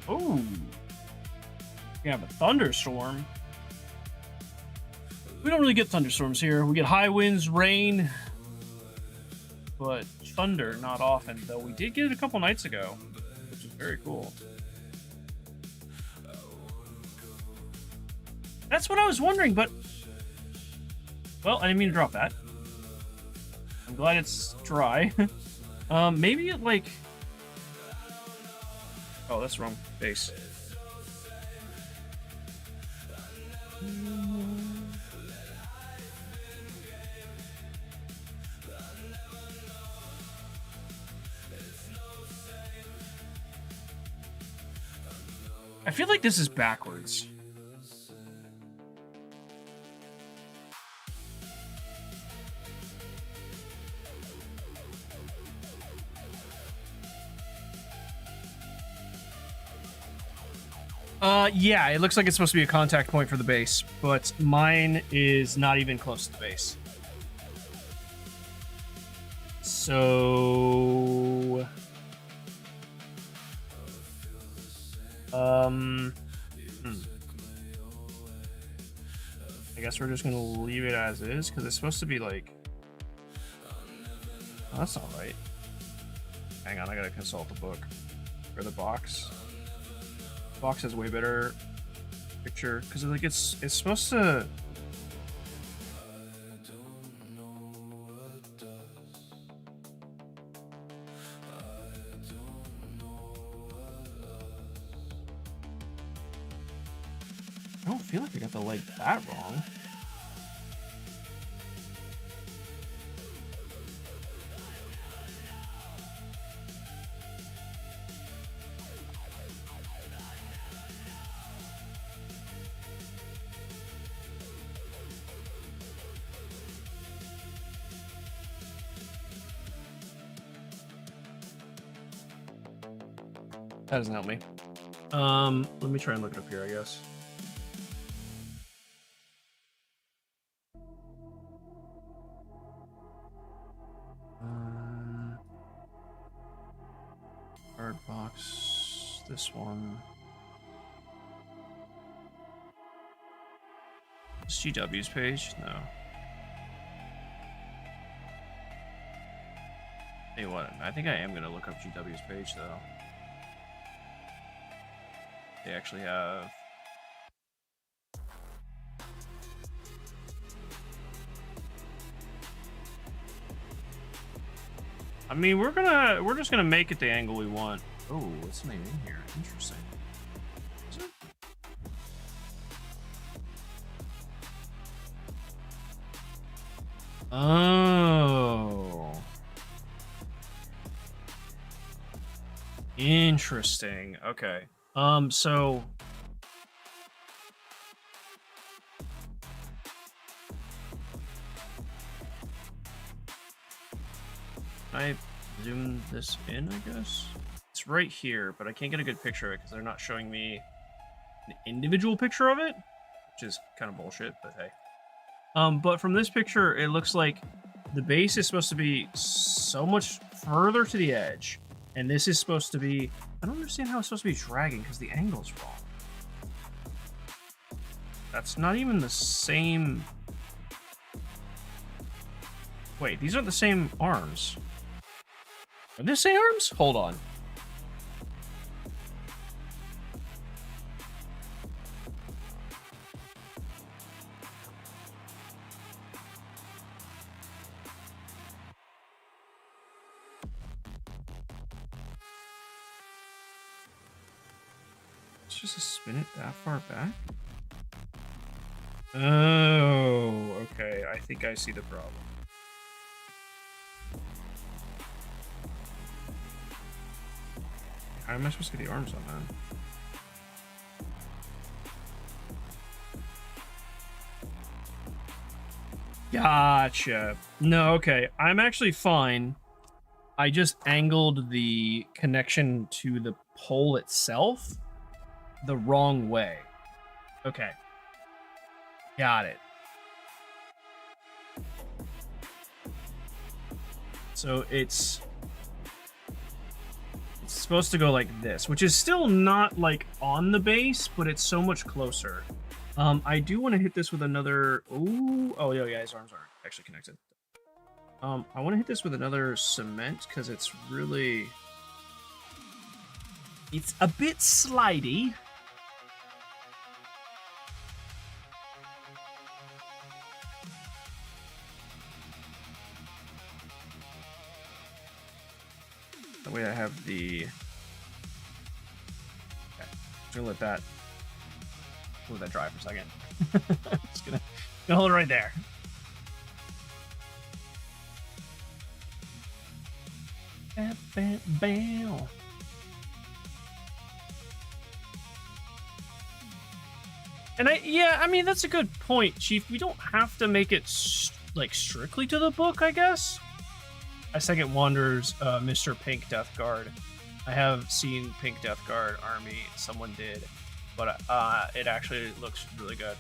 Speaker 1: Oh, we have a thunderstorm. We don't really get thunderstorms here. We get high winds, rain, but thunder not often. Though we did get it a couple nights ago, which is very cool. That's what I was wondering, but well, I didn't mean to drop that. I'm glad it's dry. Maybe it like. Oh, that's the wrong base. I feel like this is backwards. Yeah, it looks like it's supposed to be a contact point for the base, but mine is not even close to the base. So... I guess we're just gonna leave it as is, because it's supposed to be like... Oh, that's not right. Hang on, I gotta consult the book. Or the box. Box has way better picture because like it's supposed to. I don't feel like I got the leg that wrong. That doesn't help me. Let me try and look it up here, I guess. Card box, this one. Is GW's page? No. Hey, what? I think I am gonna look up GW's page though. They actually have. I mean, we're just gonna make it the angle we want. Oh, what's the name in here? Interesting. Is it? Oh. Interesting. Okay. So I zoom this in, I guess. It's right here, but I can't get a good picture of it because they're not showing me an individual picture of it, which is kind of bullshit, but hey. But from this picture, it looks like the base is supposed to be so much further to the edge, and this is supposed to be... I don't understand how it's supposed to be dragging because the angle's wrong. That's not even the same... Wait, these aren't the same arms. Are they the same arms? Hold on.
Speaker 3: just to spin it that far back? Oh, okay. I think I see the problem. How am I supposed to get the arms on that? Gotcha. No, okay. I'm actually fine. I just angled the connection to the pole itself the wrong way. Okay. Got it. So it's supposed to go like this, which is still not like on the base, but it's so much closer. I do want to hit this with another. Ooh, oh yeah, his arms aren't actually connected. I want to hit this with another cement because it's really, it's a bit slidey. That way I have the. Okay, I'm gonna let that dry for a second. Just gonna hold it right there. Bam, bam, bam. And I mean, that's a good point, Chief. We don't have to make it like strictly to the book, I guess. I second Wander's Mr. Pink Death Guard. I have seen Pink Death Guard army. Someone did, but it actually looks really good.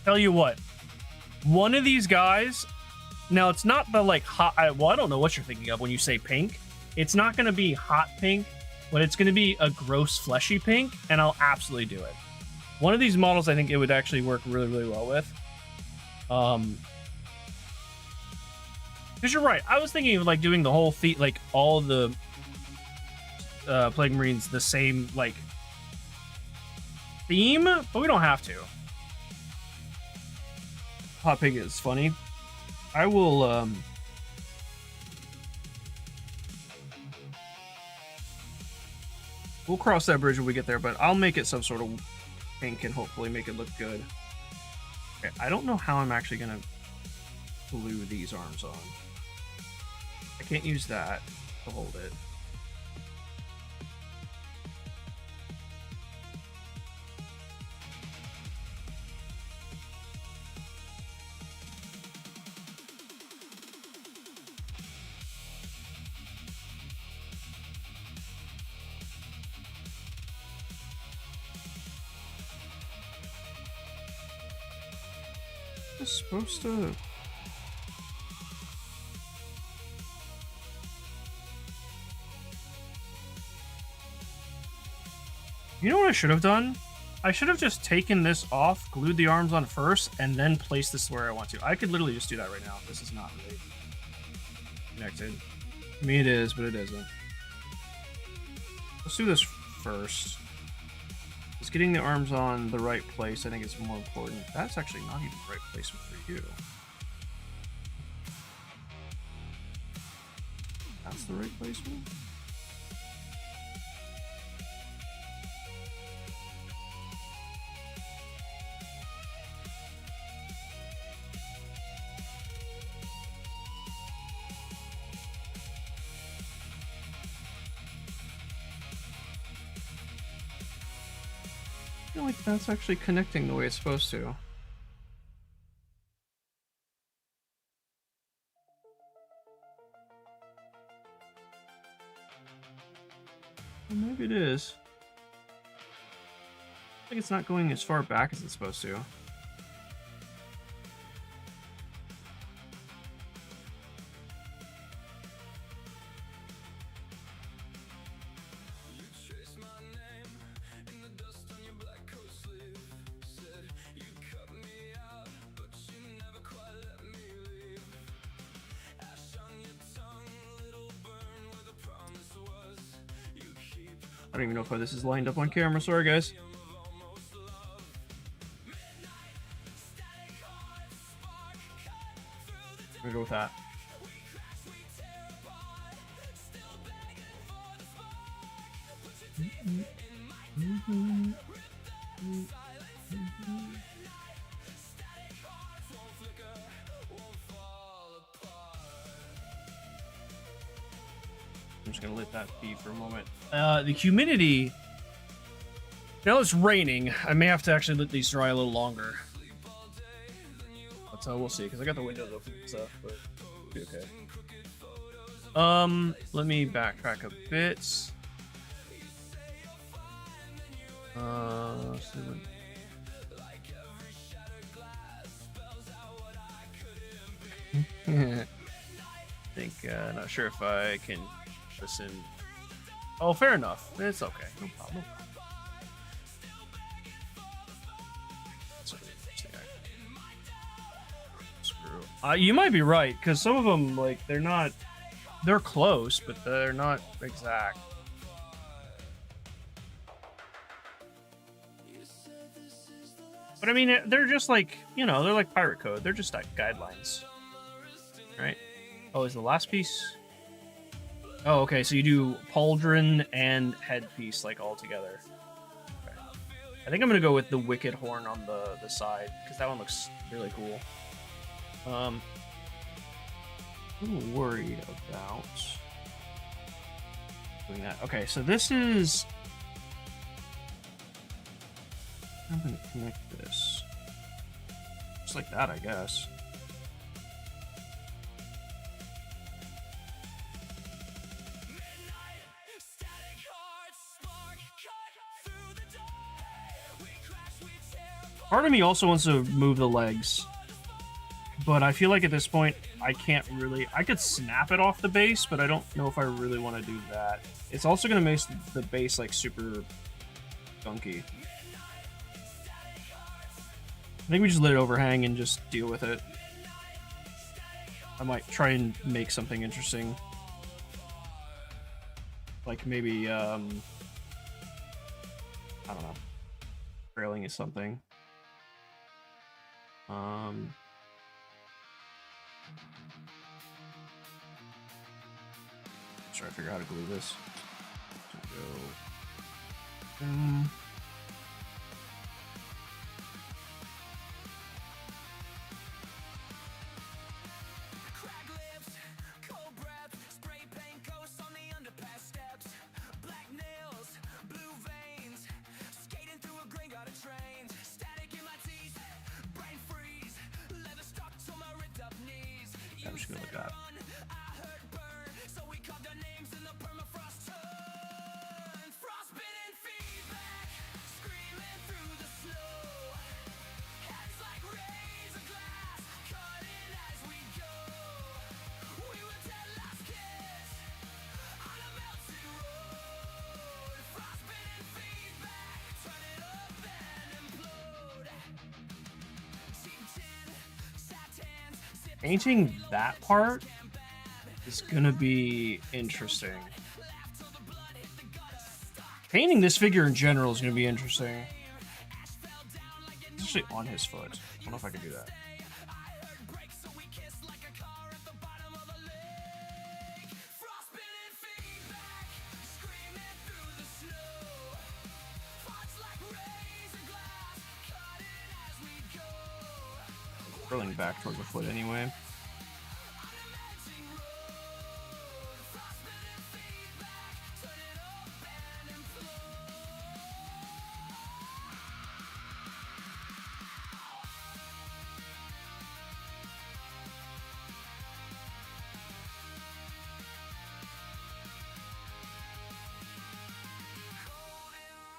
Speaker 3: Tell you what, one of these guys. Now it's not the like hot. Well, I don't know what you're thinking of when you say pink. It's not going to be hot pink, but it's going to be a gross fleshy pink, and I'll absolutely do it. One of these models, I think it would actually work really, really well with. Because you're right. I was thinking of like doing the whole like all the Plague Marines the same like theme, but we don't have to. Hot pink is funny. I will we'll cross that bridge when we get there, but I'll make it some sort of pink and hopefully make it look good. Okay, I don't know how I'm actually gonna glue these arms on. I can't use that to hold it. It's supposed to. You know what I should have done? I should have just taken this off, glued the arms on first, and then placed this where I want to. I could literally just do that right now. This is not really connected. I mean, it is, but it isn't. Let's do this first. Just getting the arms on the right place, I think, is more important. That's actually not even the right placement for you. That's the right placement? I feel like that's actually connecting the way it's supposed to. Well, maybe it is. I think it's not going as far back as it's supposed to. I don't even know if this is lined up on camera. Sorry, guys. I'm gonna go with that.
Speaker 1: I'm just gonna let that be for a moment. The humidity. Now it's raining. I may have to actually let these dry a little longer. But we'll see, because I got the windows open and stuff, but it'll be okay. Let me backtrack a bit. I think, not sure if I can listen. Oh, fair enough. It's okay. No problem. That's really interesting, actually. Screw. You might be right, because some of them, like, they're close, but they're not exact. But I mean, they're just like, you know, they're like pirate code. They're just like guidelines. Right? Oh, is the last piece? Oh, okay. So you do pauldron and headpiece like all together. Okay. I think I'm gonna go with the wicked horn on the side because that one looks really cool. A little worried about doing that. Okay, so this is. I'm gonna connect this. Just like that, I guess. Part of me also wants to move the legs, but I feel like at this point I can't really. I could snap it off the base, but I don't know if I really want to do that. It's also going to make the base like super gunky. I think we just let it overhang and just deal with it. I might try and make something interesting, like maybe I don't know, railing is something. Try to figure out how to glue this. Go. I'm just gonna look up. Painting that part is gonna be interesting. Painting this figure in general is gonna be interesting. Especially on his foot. I don't know if I can do that. Curling back toward the foot anyway.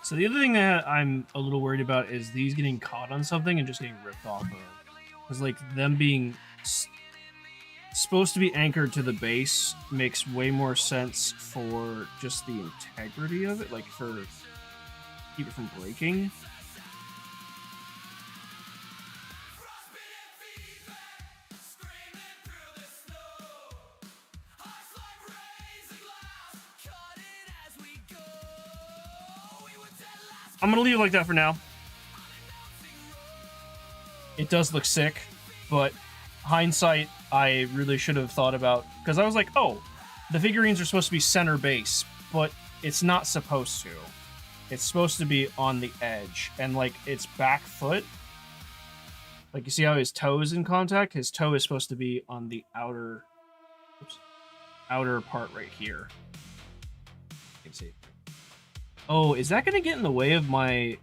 Speaker 1: So the other thing that I'm a little worried about is these getting caught on something and just getting ripped off of. Because like them being supposed to be anchored to the base makes way more sense for just the integrity of it, like for keep it from breaking. I'm gonna leave it like that for now. It does look sick, but hindsight, I really should have thought about, because I was like, oh, the figurines are supposed to be center base, but it's not supposed to. It's supposed to be on the edge, and like its back foot, like you see how his toe is in contact? His toe is supposed to be on the outer part right here.
Speaker 3: Let's see. Oh, is that going to get in the way of my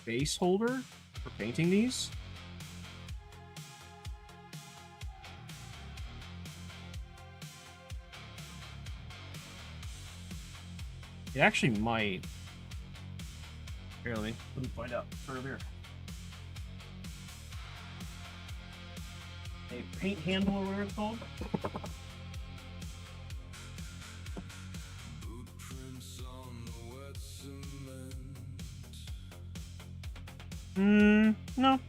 Speaker 3: base holder for painting these? It actually might. Here, let me find out. Right over here. A paint handle or whatever it's called. No.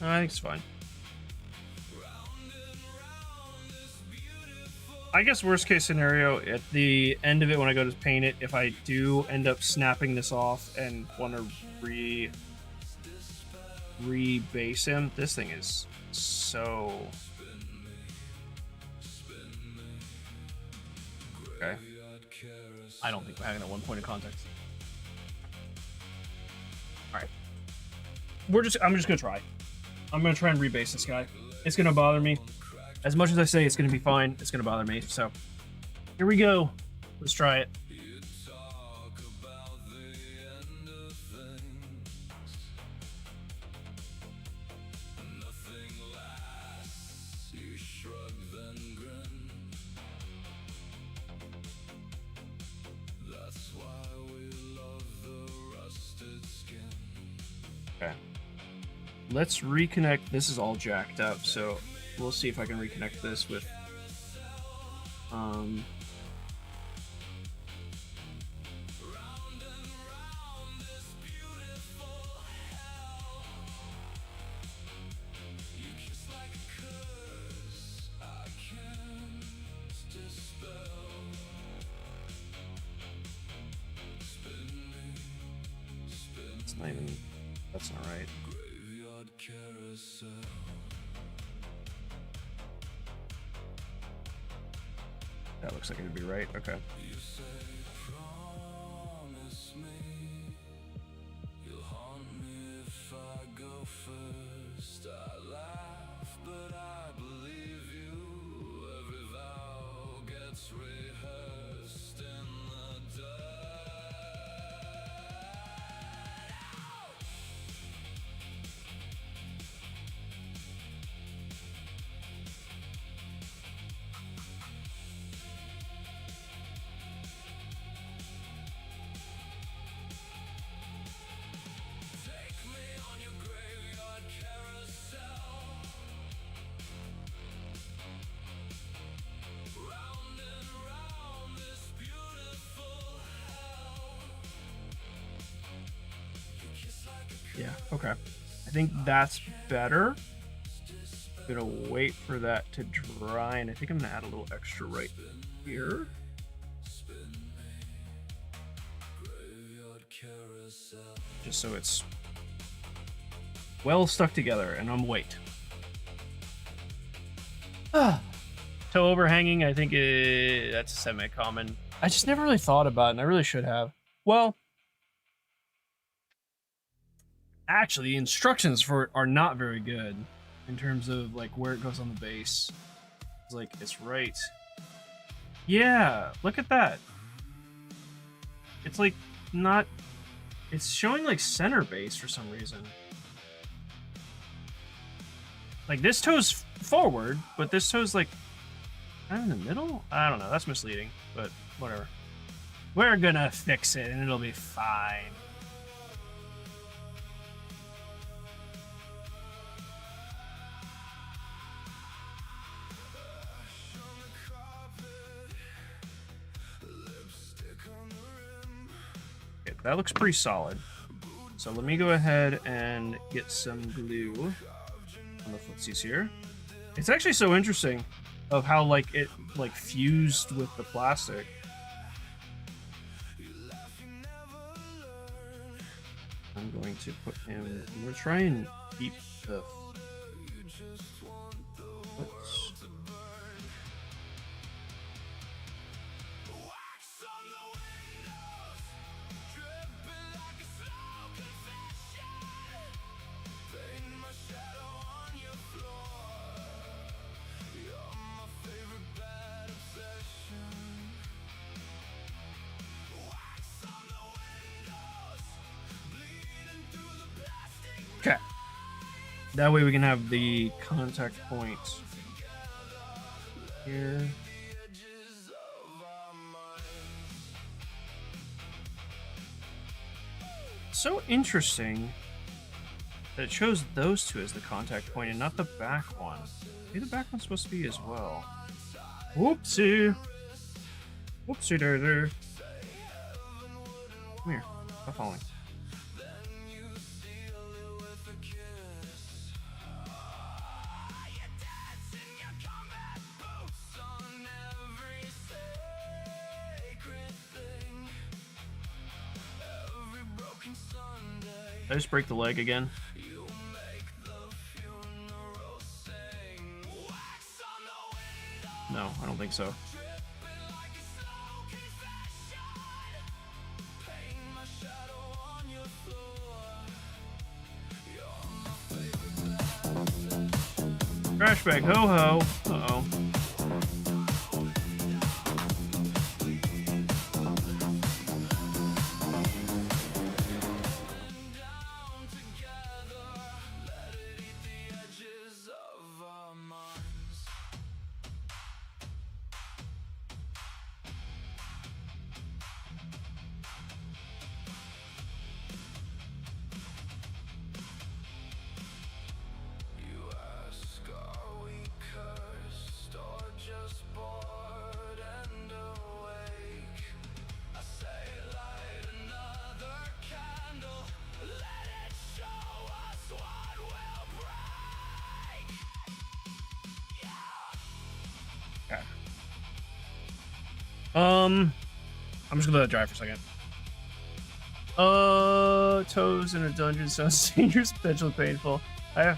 Speaker 3: I think it's fine. I guess worst case scenario, at the end of it when I go to paint it, if I do end up snapping this off and want to rebase him, this thing is so... Okay. I don't think we're having that one point of context. Alright. I'm just gonna try. I'm gonna try and rebase this guy. It's gonna bother me. As much as I say it's gonna be fine, it's gonna bother me. So, here we go. Let's try it. Okay. Let's reconnect. This is all jacked up, so we'll see if I can reconnect this with it's not even, that's not right. That looks like it'd be right. Okay. Yeah, okay. I think that's better. I'm gonna wait for that to dry, and I think I'm gonna add a little extra right here. Just so it's well stuck together, and I'm wait. Toe overhanging, I think that's semi-common. I just never really thought about it, and I really should have. Well, actually, the instructions for it are not very good in terms of like where it goes on the base. It's like it's right. Yeah, look at that. It's like not. It's showing like center base for some reason. Like this toe's forward, but this toe's like kind of in the middle. I don't know. That's misleading, but whatever. We're gonna fix it, and it'll be fine. That looks pretty solid. So let me go ahead and get some glue on the footsies here. It's actually so interesting of how like it like fused with the plastic. to put him. I'm gonna try and keep the. Oops. Okay. That way we can have the contact point here. So interesting that it chose those two as the contact point and not the back one. Maybe the back one's supposed to be as well. Whoopsie. Whoopsie there. Come here. Stop falling. Did I just break the leg again? No, I don't think so. Trash bag, ho ho. Uh-oh. I'm just gonna let it dry for a second. Toes in a dungeon sounds dangerous, potentially painful. I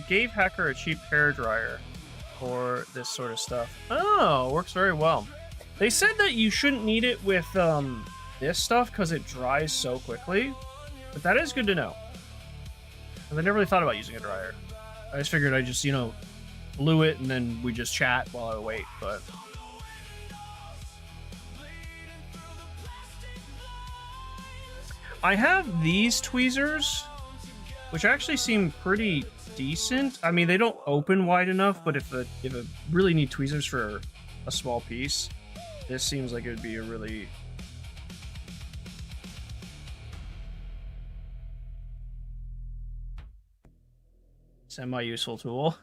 Speaker 3: gave Hacker a cheap hairdryer for this sort of stuff. Oh, works very well. They said that you shouldn't need it with this stuff because it dries so quickly, but that is good to know. And I never really thought about using a dryer. I just figured I'd just, glue it and then we just chat while I wait, but... I have these tweezers, which actually seem pretty decent. I mean, they don't open wide enough, but if I really need tweezers for a small piece, this seems like it would be a really... semi-useful tool.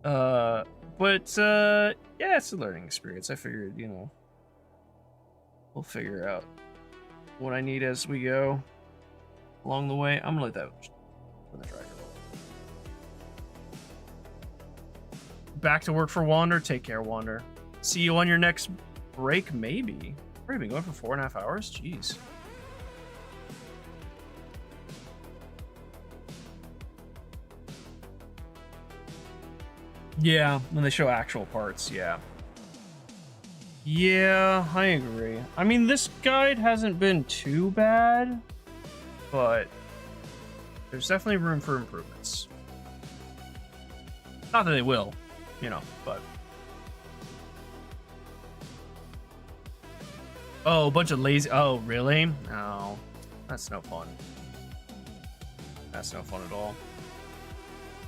Speaker 3: Yeah, it's a learning experience. I figured, we'll figure out what I need as we go along the way. I'm gonna let that for the driver. Back to work for Wander. Take care, Wander. See you on your next break, maybe. We've been going for 4.5 hours. Jeez. Yeah, when they show actual parts, yeah. Yeah, I agree. I mean, this guide hasn't been too bad, but there's definitely room for improvements. Not that they will, but... Oh, a bunch of lazy... Oh, really? No, that's no fun. That's no fun at all.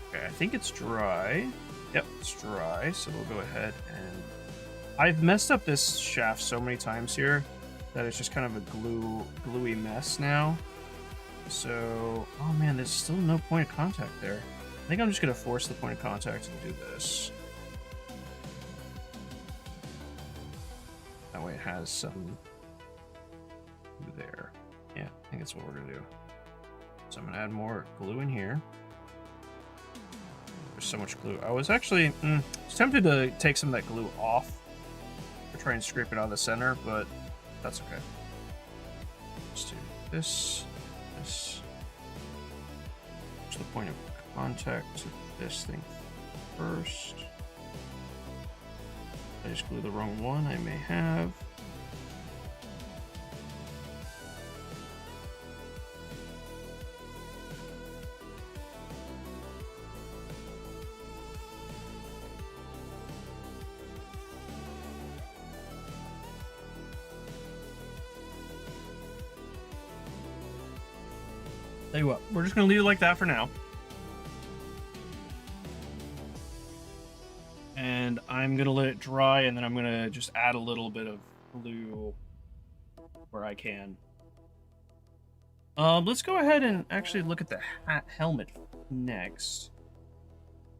Speaker 3: Okay, I think it's dry. Yep, it's dry, so we'll go ahead and... I've messed up this shaft so many times here that it's just kind of a gluey mess now. So, oh man, there's still no point of contact there. I think I'm just going to force the point of contact and do this. That way it has some glue there. Yeah, I think that's what we're going to do. So I'm going to add more glue in here. There's so much glue. I was actually tempted to take some of that glue off. Try and scrape it out of the center, but that's okay. this. What's the point of contact to this thing first? I just glued the wrong one. I may have. Tell you what, we're just gonna leave it like that for now. And I'm gonna let it dry, and then I'm gonna just add a little bit of blue where I can. Let's go ahead and actually look at the helmet next.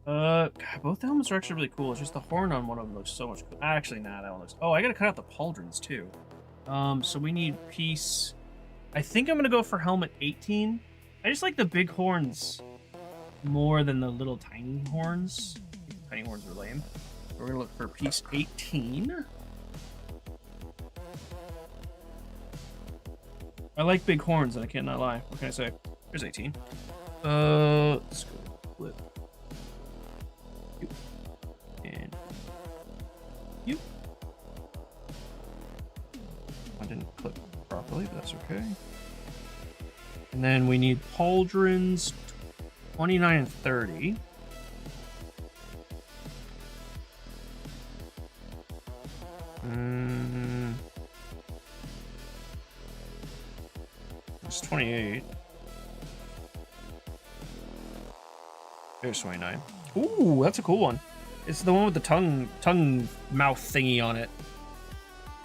Speaker 3: God, both the helmets are actually really cool. It's just the horn on one of them looks so much cool. Actually, nah, that one looks. Oh, I gotta cut out the pauldrons too. So we need piece. I think I'm gonna go for helmet 18. I just like the big horns more than the little tiny horns. The tiny horns are lame. We're gonna look for piece 18. I like big horns, and I cannot lie. What can I say? Here's 18. Let's go flip. And you. I didn't click properly, but that's okay. And then we need pauldrons 29 and 30. It's 28. There's 29. Ooh, that's a cool one. It's the one with the tongue mouth thingy on it.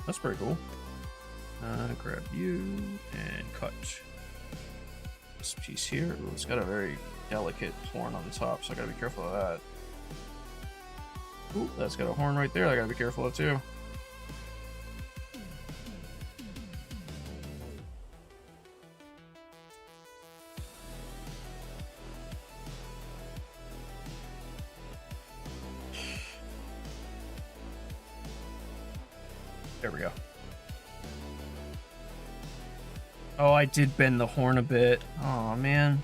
Speaker 3: That's pretty cool. Grab you and cut this piece here. Ooh, it's got a very delicate horn on the top, so I gotta be careful of that. Ooh, that's got a horn right there I gotta be careful of too. There we go. Oh, I did bend the horn a bit. Oh, man.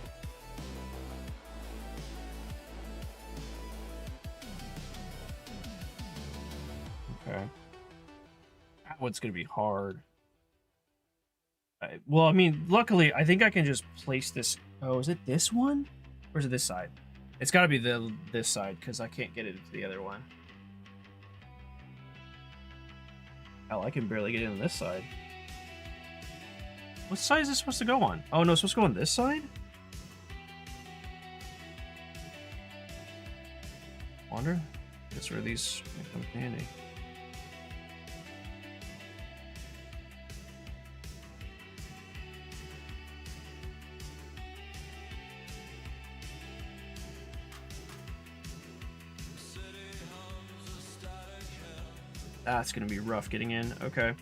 Speaker 3: Okay. That one's going to be hard. Well, I mean, luckily, I think I can just place this. Oh, is it this one? Or is it this side? It's got to be this side, because I can't get it into the other one. Hell, I can barely get in on this side. What side is this supposed to go on? Oh, no, it's supposed to go on this side? Wonder? Guess where these might come in handy. That's gonna be rough getting in. Okay.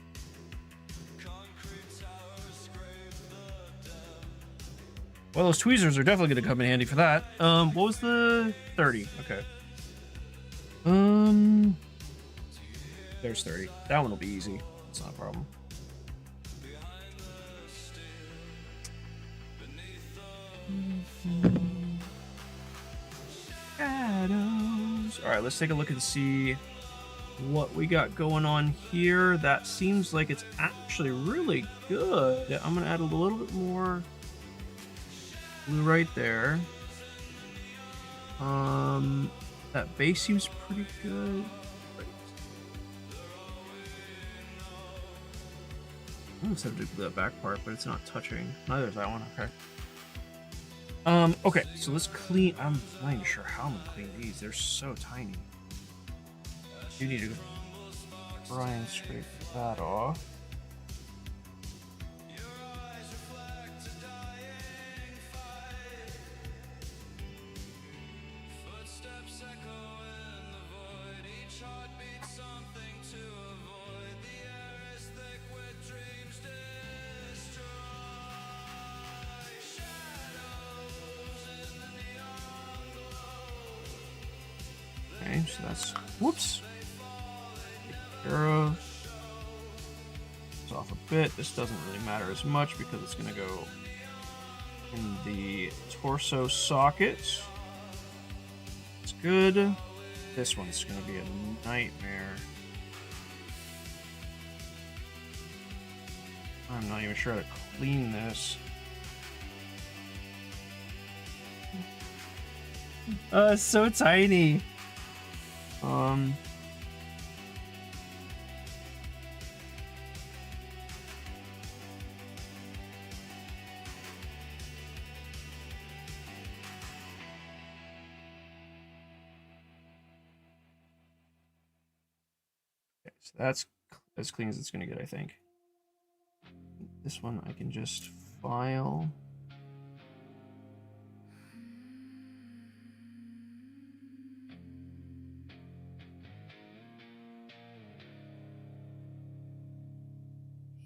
Speaker 3: Well, those tweezers are definitely gonna come in handy for that. What was the 30? Okay. There's 30. That one will be easy. It's not a problem. Shadows. All right, let's take a look and see what we got going on here. That seems like it's actually really good. I'm gonna add a little bit more blue right there. That base seems pretty good. I almost have to do that back part, but it's not touching. Neither is that one. Okay. Okay, so let's clean. I'm not even sure how I'm gonna clean these. They're so tiny. You need to try and scrape that off. Okay, so that's whoops. this off a bit. This doesn't really matter as much because it's going to go in the torso socket. It's good. This one's going to be a nightmare. I'm not even sure how to clean this. It's so tiny. Okay, so that's as clean as it's gonna get, I think. This one I can just file.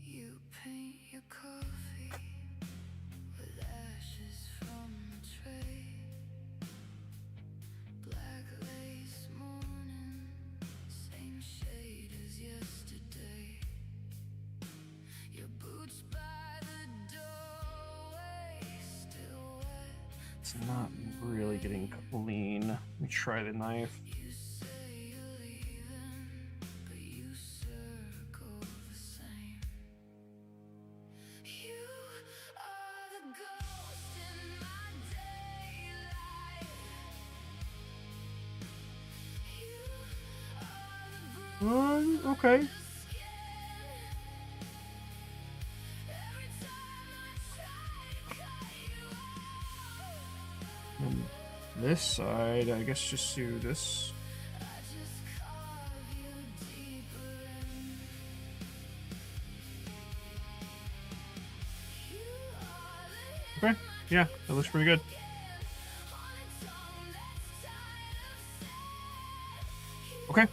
Speaker 5: You paint your coffee with ashes from the tray. Black lace morning, same shade as yesterday. Your boots by the doorway, still wet.
Speaker 3: It's not really getting clean. Let me try the knife.
Speaker 5: You say you're leaving, but you circle the same. You are the ghost in my daylight. You are the bruise
Speaker 3: Okay.
Speaker 5: on the skin. Every time I try to cut you out,
Speaker 3: And this side, I guess just do this.
Speaker 5: I just carve you deeper in. You are the
Speaker 3: Okay. Yeah, that looks pretty good. Okay.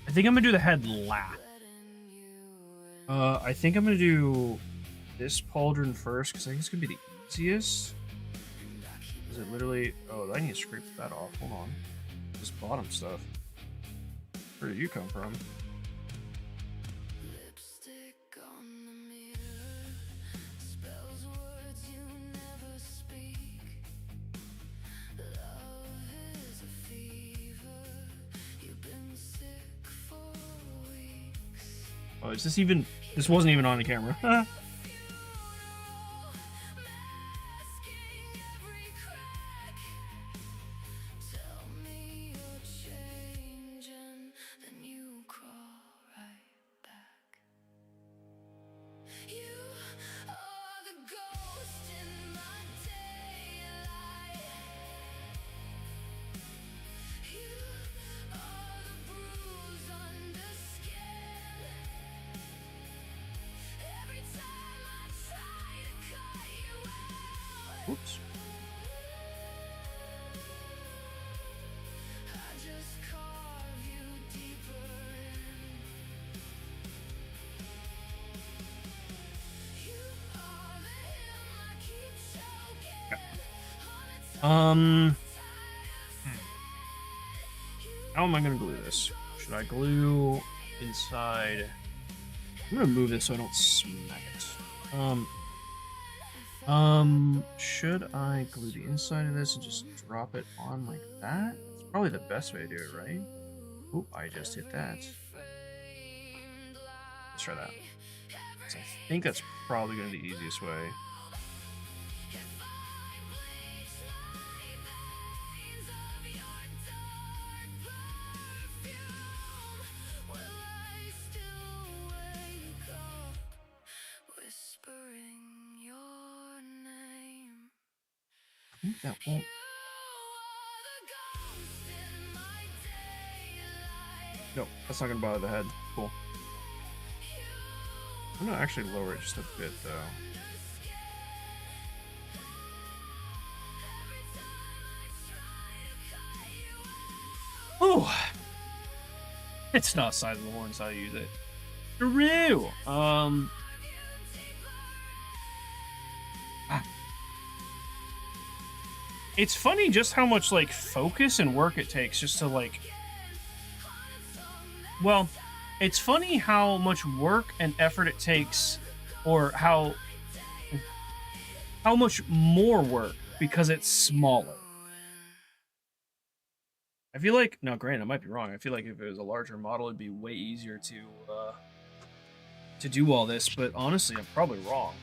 Speaker 3: I think I'm gonna do the head last. I think I'm gonna do this pauldron first because I think it's gonna be the easiest. Is it literally? Oh, I need to scrape that off. Hold on. This bottom stuff. Where did you come from?
Speaker 5: lipstick on the mirror, spells words you never speak. Love is a fever, you've been sick for weeks.
Speaker 3: Oh, is this even? This wasn't even on the camera.
Speaker 5: Masking every crack. Tell me you're changing, then you crawl right back. You are the ghost in my daylight. You are the bruise under skin. Every time I try to cut you out,
Speaker 3: Oops.
Speaker 5: I just carve you deeper in. You are the hymn I keep choking on.
Speaker 3: How am I gonna glue this? Should I glue inside? I'm gonna move this so I don't smack it. Should I glue the inside of this and just drop it on like that? It's probably the best way to do it, right? Oop, I just hit that. Let's try that. 'Cause I think that's probably gonna be the easiest way.
Speaker 5: Whispering your name.
Speaker 3: I think that won't. No, that's not gonna bother the head. Cool. I'm gonna actually lower it just a bit though. Oh, it's not sizable once I use it. True. It's funny just how much like focus and work it takes just to like. Well, It's funny how much work and effort it takes, or how much more work because it's smaller. I feel like, no, granted, I might be wrong. I feel like if it was a larger model, it'd be way easier to do all this. But honestly, I'm probably wrong.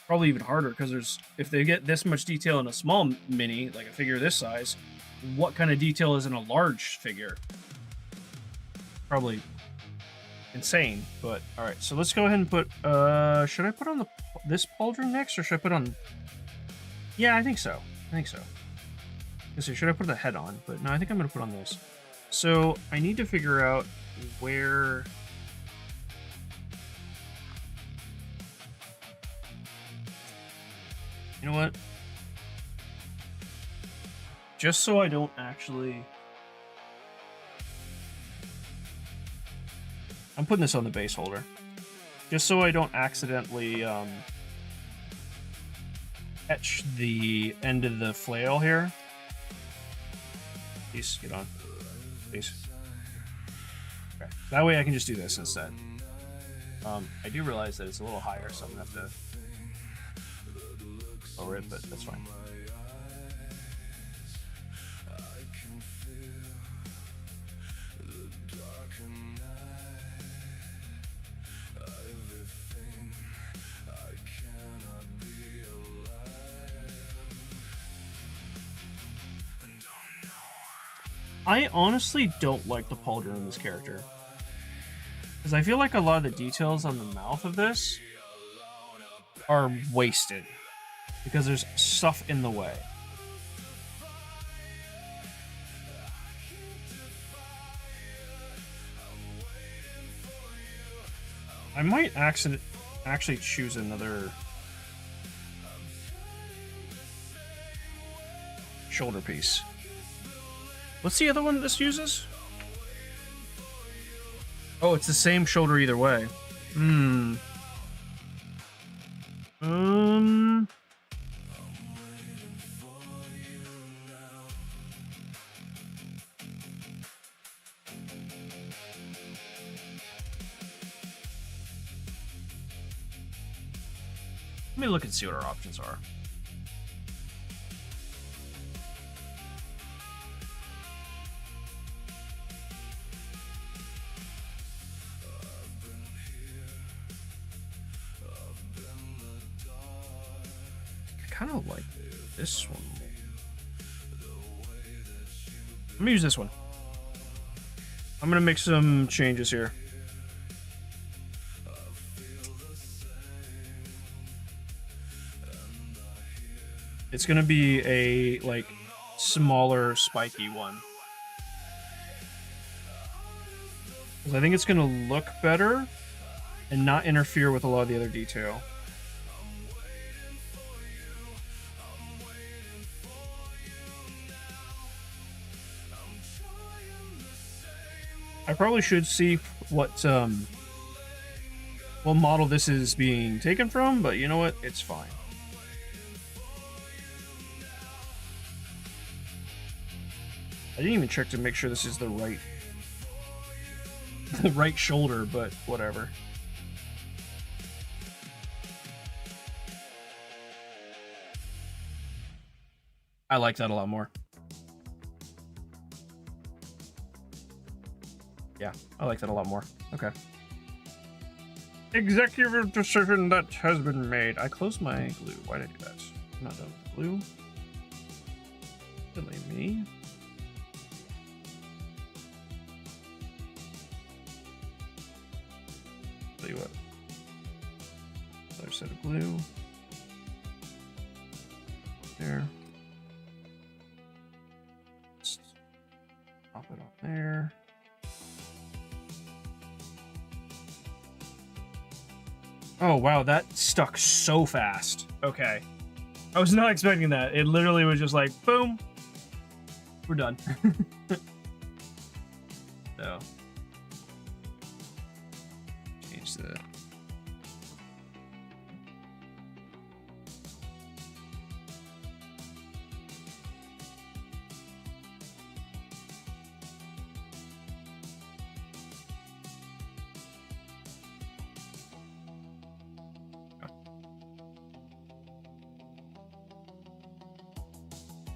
Speaker 3: Probably even harder because if they get this much detail in a small mini, like a figure this size, what kind of detail is in a large figure? Probably insane. But all right, so let's go ahead and put. Should I put on this pauldron next, or should I put on? Yeah, I think so. Let's see, should I put the head on? But no, I think I'm gonna put on this. So I need to figure out where. You know what? Just so I don't actually. I'm putting this on the base holder. Just so I don't accidentally etch the end of the flail here. Please, get on. Please. Okay. That way I can just do this instead. I do realize that it's a little higher, so I'm gonna have to lower it, but that's fine. I honestly don't like the pauldron in this character. Because I feel like a lot of the details on the mouth of this are wasted. Because there's stuff in the way. I might actually choose another shoulder piece. What's the other one this uses? Oh, it's the same shoulder either way. Let me look and see what our options are. I kind of like this one. Let me use this one. I'm gonna make some changes here. It's gonna be a like smaller, spiky one. 'Cause I think it's gonna look better and not interfere with a lot of the other detail. I probably should see what model this is being taken from, but you know what? It's fine. I didn't even check to make sure this is the right shoulder, but whatever. I like that a lot more. Yeah, I like that a lot more. Okay. Executive decision that has been made. I closed my glue. Why did I do that? I'm not done with glue. Silly me. Tell you what. Another set of glue. There. Just pop it on there. Oh, wow, that stuck so fast. Okay. I was not expecting that. It literally was just like, boom. We're done. So. Change the...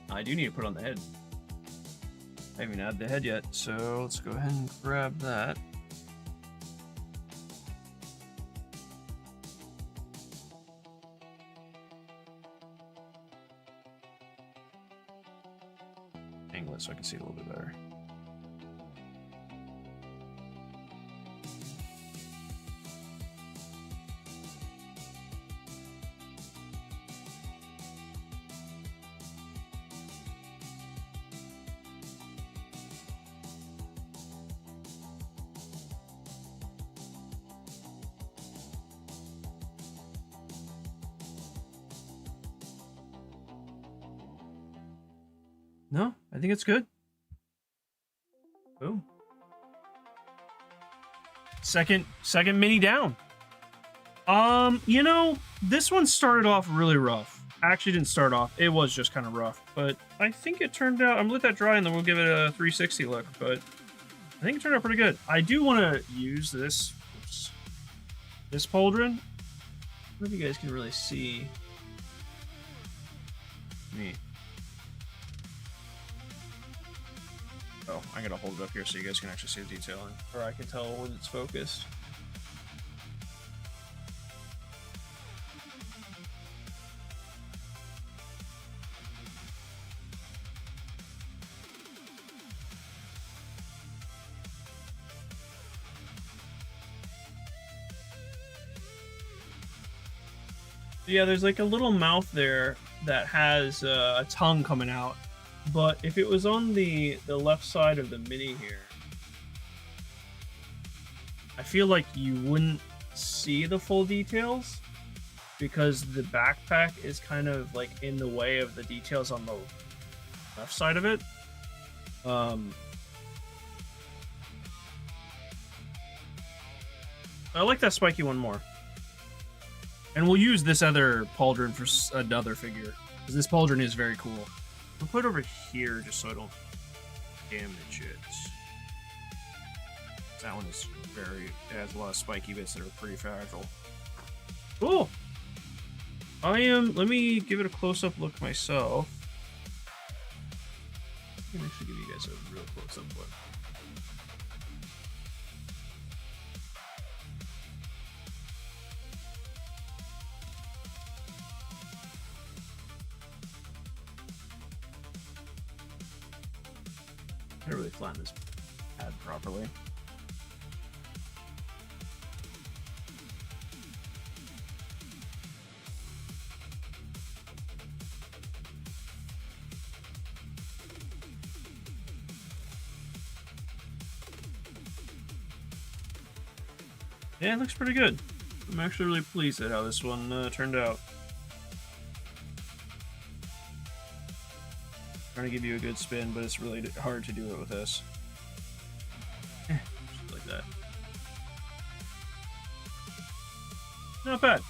Speaker 3: I do need to put on the head. I haven't added the head yet, so let's go ahead and grab that. Angle it so I can see it a little bit better. No, I think it's good. Boom. Second mini down. You know, this one started off really rough. Actually didn't start off. It was just kind of rough, but I think it turned out. I'm gonna let that dry and then we'll give it a 360 look, but I think it turned out pretty good. I do want to use this pauldron. I don't know if you guys can really see me. Oh, I'm gonna hold it up here so you guys can actually see the detailing, or I can tell when it's focused. Yeah, there's like a little mouth there that has a tongue coming out. But if it was on the left side of the mini here, I feel like you wouldn't see the full details because the backpack is kind of like in the way of the details on the left side of it. I like that spiky one more. And we'll use this other pauldron for another figure, because this pauldron is very cool. We'll put it over here just so I don't damage it. That one is it has a lot of spiky bits that are pretty fragile. Cool! Let me give it a close-up look myself. I can actually give you guys a real close-up look. I gotta really flatten this pad properly. Yeah, it looks pretty good. I'm actually really pleased at how this one turned out. Trying to give you a good spin, but it's really hard to do it with this. Just like that. Not bad.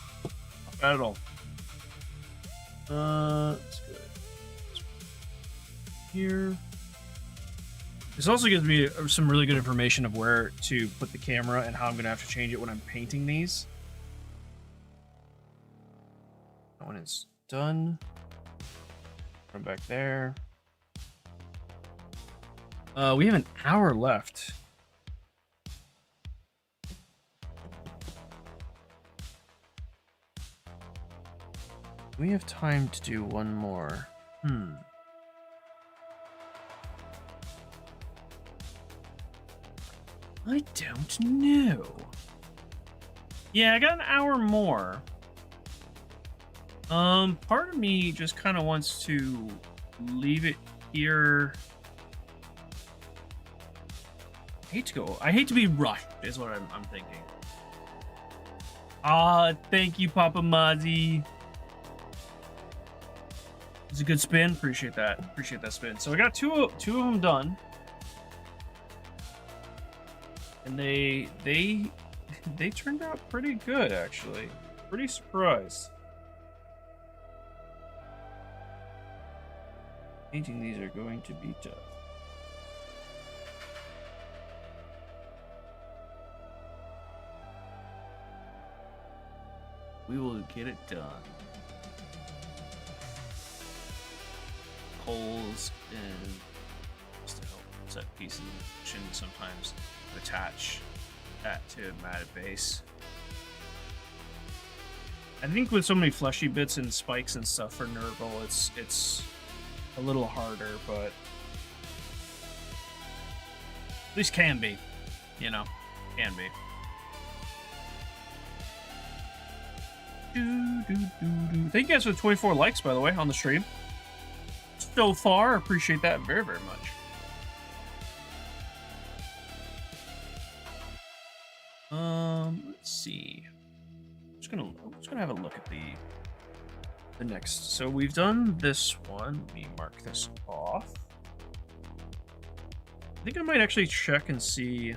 Speaker 3: Not bad at all. That's good. Here. This also gives me some really good information of where to put the camera and how I'm going to have to change it when I'm painting these. When it's done, come back there. We have an hour left. We have time to do one more. I don't know. Yeah, I got an hour more. Part of me just kind of wants to leave it here. I hate to be rushed, is what I'm thinking. Thank you, Papa Mozzie. It's a good spin. Appreciate that. Appreciate that spin. So I got two of them done. And they turned out pretty good, actually. Pretty surprised. Painting these are going to be tough. We will get it done. Cold nails and just to help set pieces in position. Sometimes attach that to a matted base. I think with so many fleshy bits and spikes and stuff for Nurgle, it's a little harder, but at least can be, you know, can be. Thank you guys for the 24 likes, by the way, on the stream. So far, appreciate that very, very much. Let's see. I'm just gonna have a look at the next. So we've done this one. Let me mark this off. I think I might actually check and see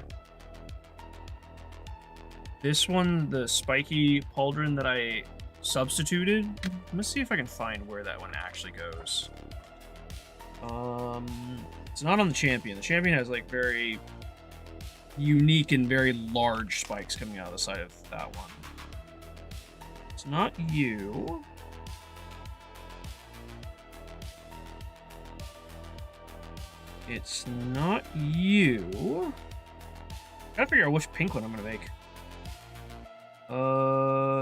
Speaker 3: this one, the spiky pauldron that I substituted. Let's see if I can find where that one actually goes. It's not on the champion. The champion has like very unique and very large spikes coming out of the side of that one. It's not you. It's not you. Gotta figure out which pink one I'm gonna make.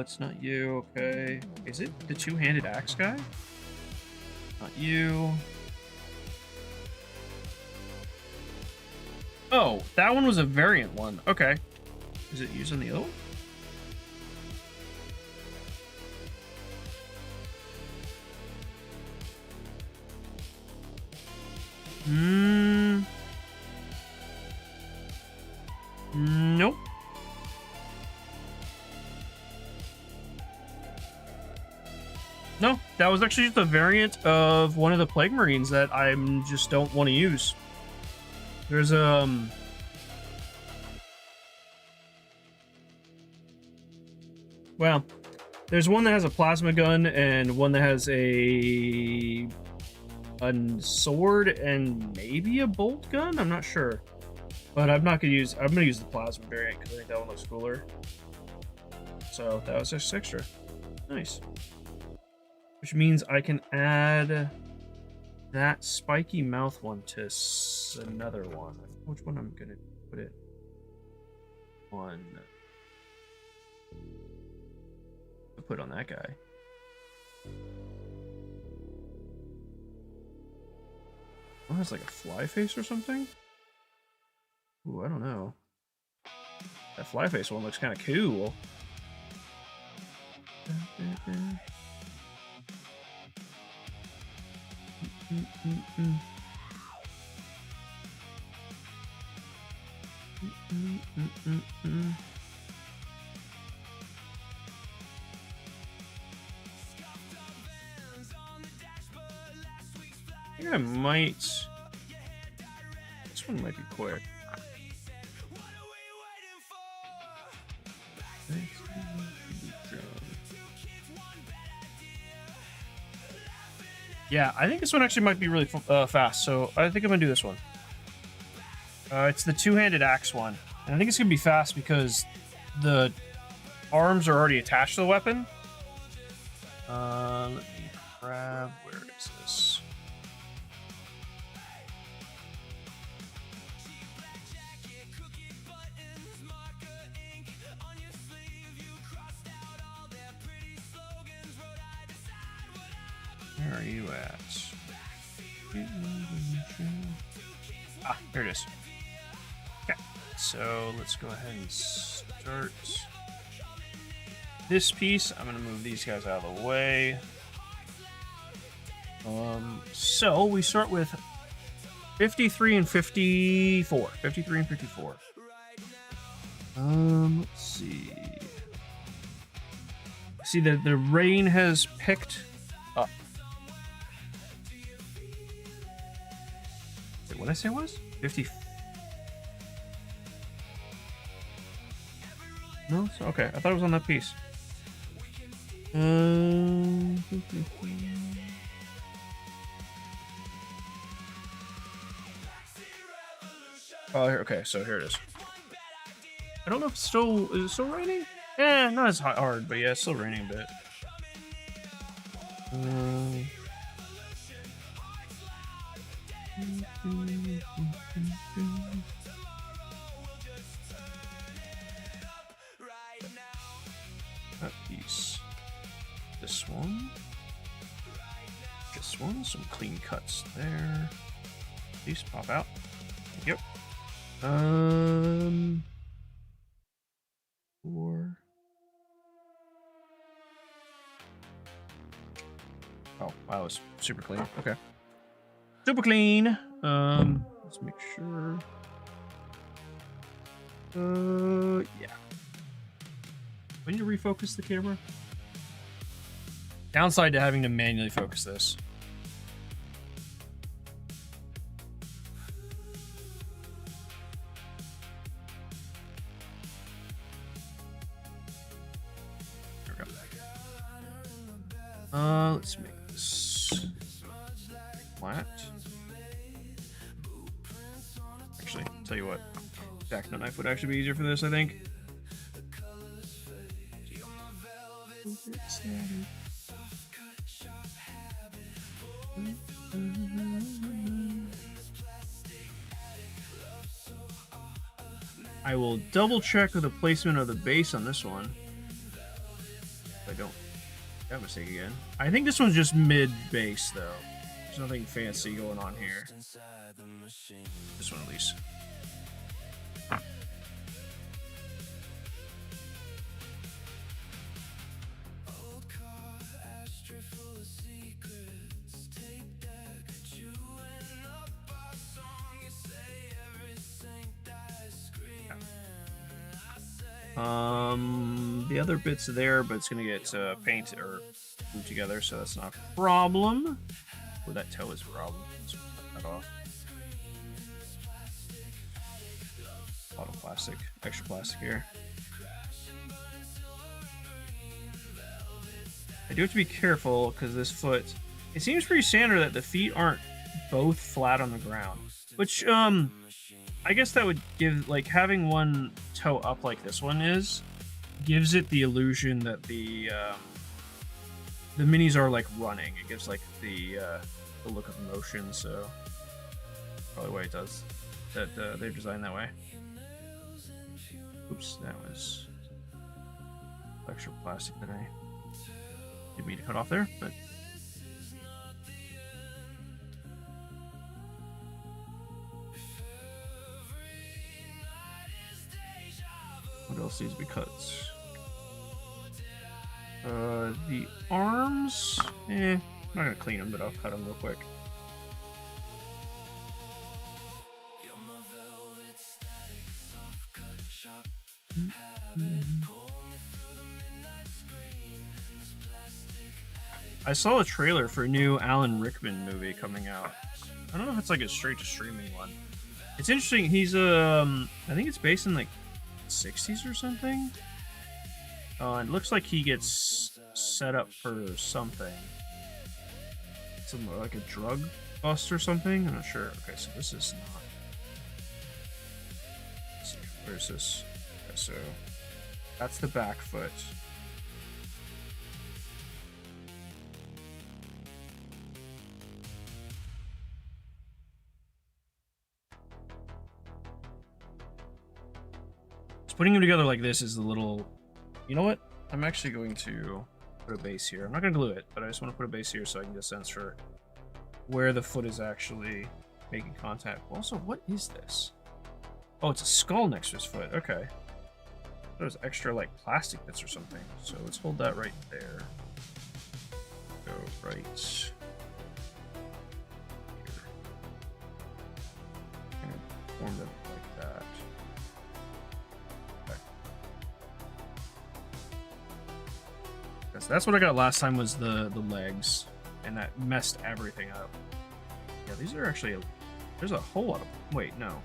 Speaker 3: It's not you, okay. Is it the two-handed axe guy? Not you. Oh, that one was a variant one. Okay. Is it used on the other one? Nope. No, that was actually just a variant of one of the Plague Marines that I just don't want to use. There's well, there's one that has a plasma gun and one that has a sword and maybe a bolt gun. I'm not sure, but I'm gonna use the plasma variant because I think that one looks cooler. So that was just extra. Nice. Which means I can add that spiky mouth one to another one. Which one I'm gonna put it on? I'll put on that guy. Oh, it's like a fly face or something? Ooh, I don't know. That fly face one looks kind of cool. I think I might. This one might be quick. Yeah, I think this one actually might be really fast, so I think I'm gonna do this one. It's the two-handed axe one, and I think it's gonna be fast because the arms are already attached to the weapon. Let me grab. Where is this? Where are you at? Ah, here it is. Okay, so let's go ahead and start this piece. I'm gonna move these guys out of the way. So we start with 53 and 54. 53 and 54. Let's see. See that the rain has picked up. Wait, what did I say it was? 50. No, so, okay. I thought it was on that piece. Oh, here, okay, so here it is. I don't know if it's still, is it still raining? Eh, not as hard, but yeah, it's still raining a bit. That piece. This one. This one. Some clean cuts there. Piece pop out. Yep. 4. Oh, wow, it's super clean. Okay. Super clean. Let's make sure. Yeah. We need to refocus the camera. Downside to having to manually focus this. There we go. Let's make this flat. Actually, tell you what, jacking a knife would actually be easier for this, I think. I will double check the placement of the base on this one. If I don't make that mistake again. I think this one's just mid base though. There's nothing fancy going on here. This one at least. The other bits are there, but it's gonna get painted or glued together, so that's not a problem. Well, that toe is a problem. Let's cut that off. A lot of plastic, extra plastic here. I do have to be careful because this foot, it seems pretty standard that the feet aren't both flat on the ground, which I guess that would give, like, having one toe up like this one is, gives it the illusion that the minis are like running. It gives like the look of motion, so probably why it does that. They're designed that way. Oops, that was extra plastic that I didn't mean to cut off there, but. What else needs to be cut? The arms, I'm not gonna clean them, but I'll cut them real quick. I saw a trailer for a new Alan Rickman movie coming out. I don't know if it's like a straight to streaming one. It's interesting. He's I think it's based in like 60s or something. It looks like he gets set up for something. Some like a drug bust or something. I'm not sure. Okay, so this is not. Let's see, where's this? Okay, so that's the back foot. Putting them together like this is the little. You know what? I'm actually going to put a base here. I'm not going to glue it, but I just want to put a base here so I can get a sense for where the foot is actually making contact. Also, what is this? Oh, it's a skull next to his foot. Okay. There's extra like plastic bits or something. So let's hold that right there. Go right here. Kind of form it like that. That's what I got last time was the legs, and that messed everything up. Yeah, these are actually, there's a whole lot of, wait, no.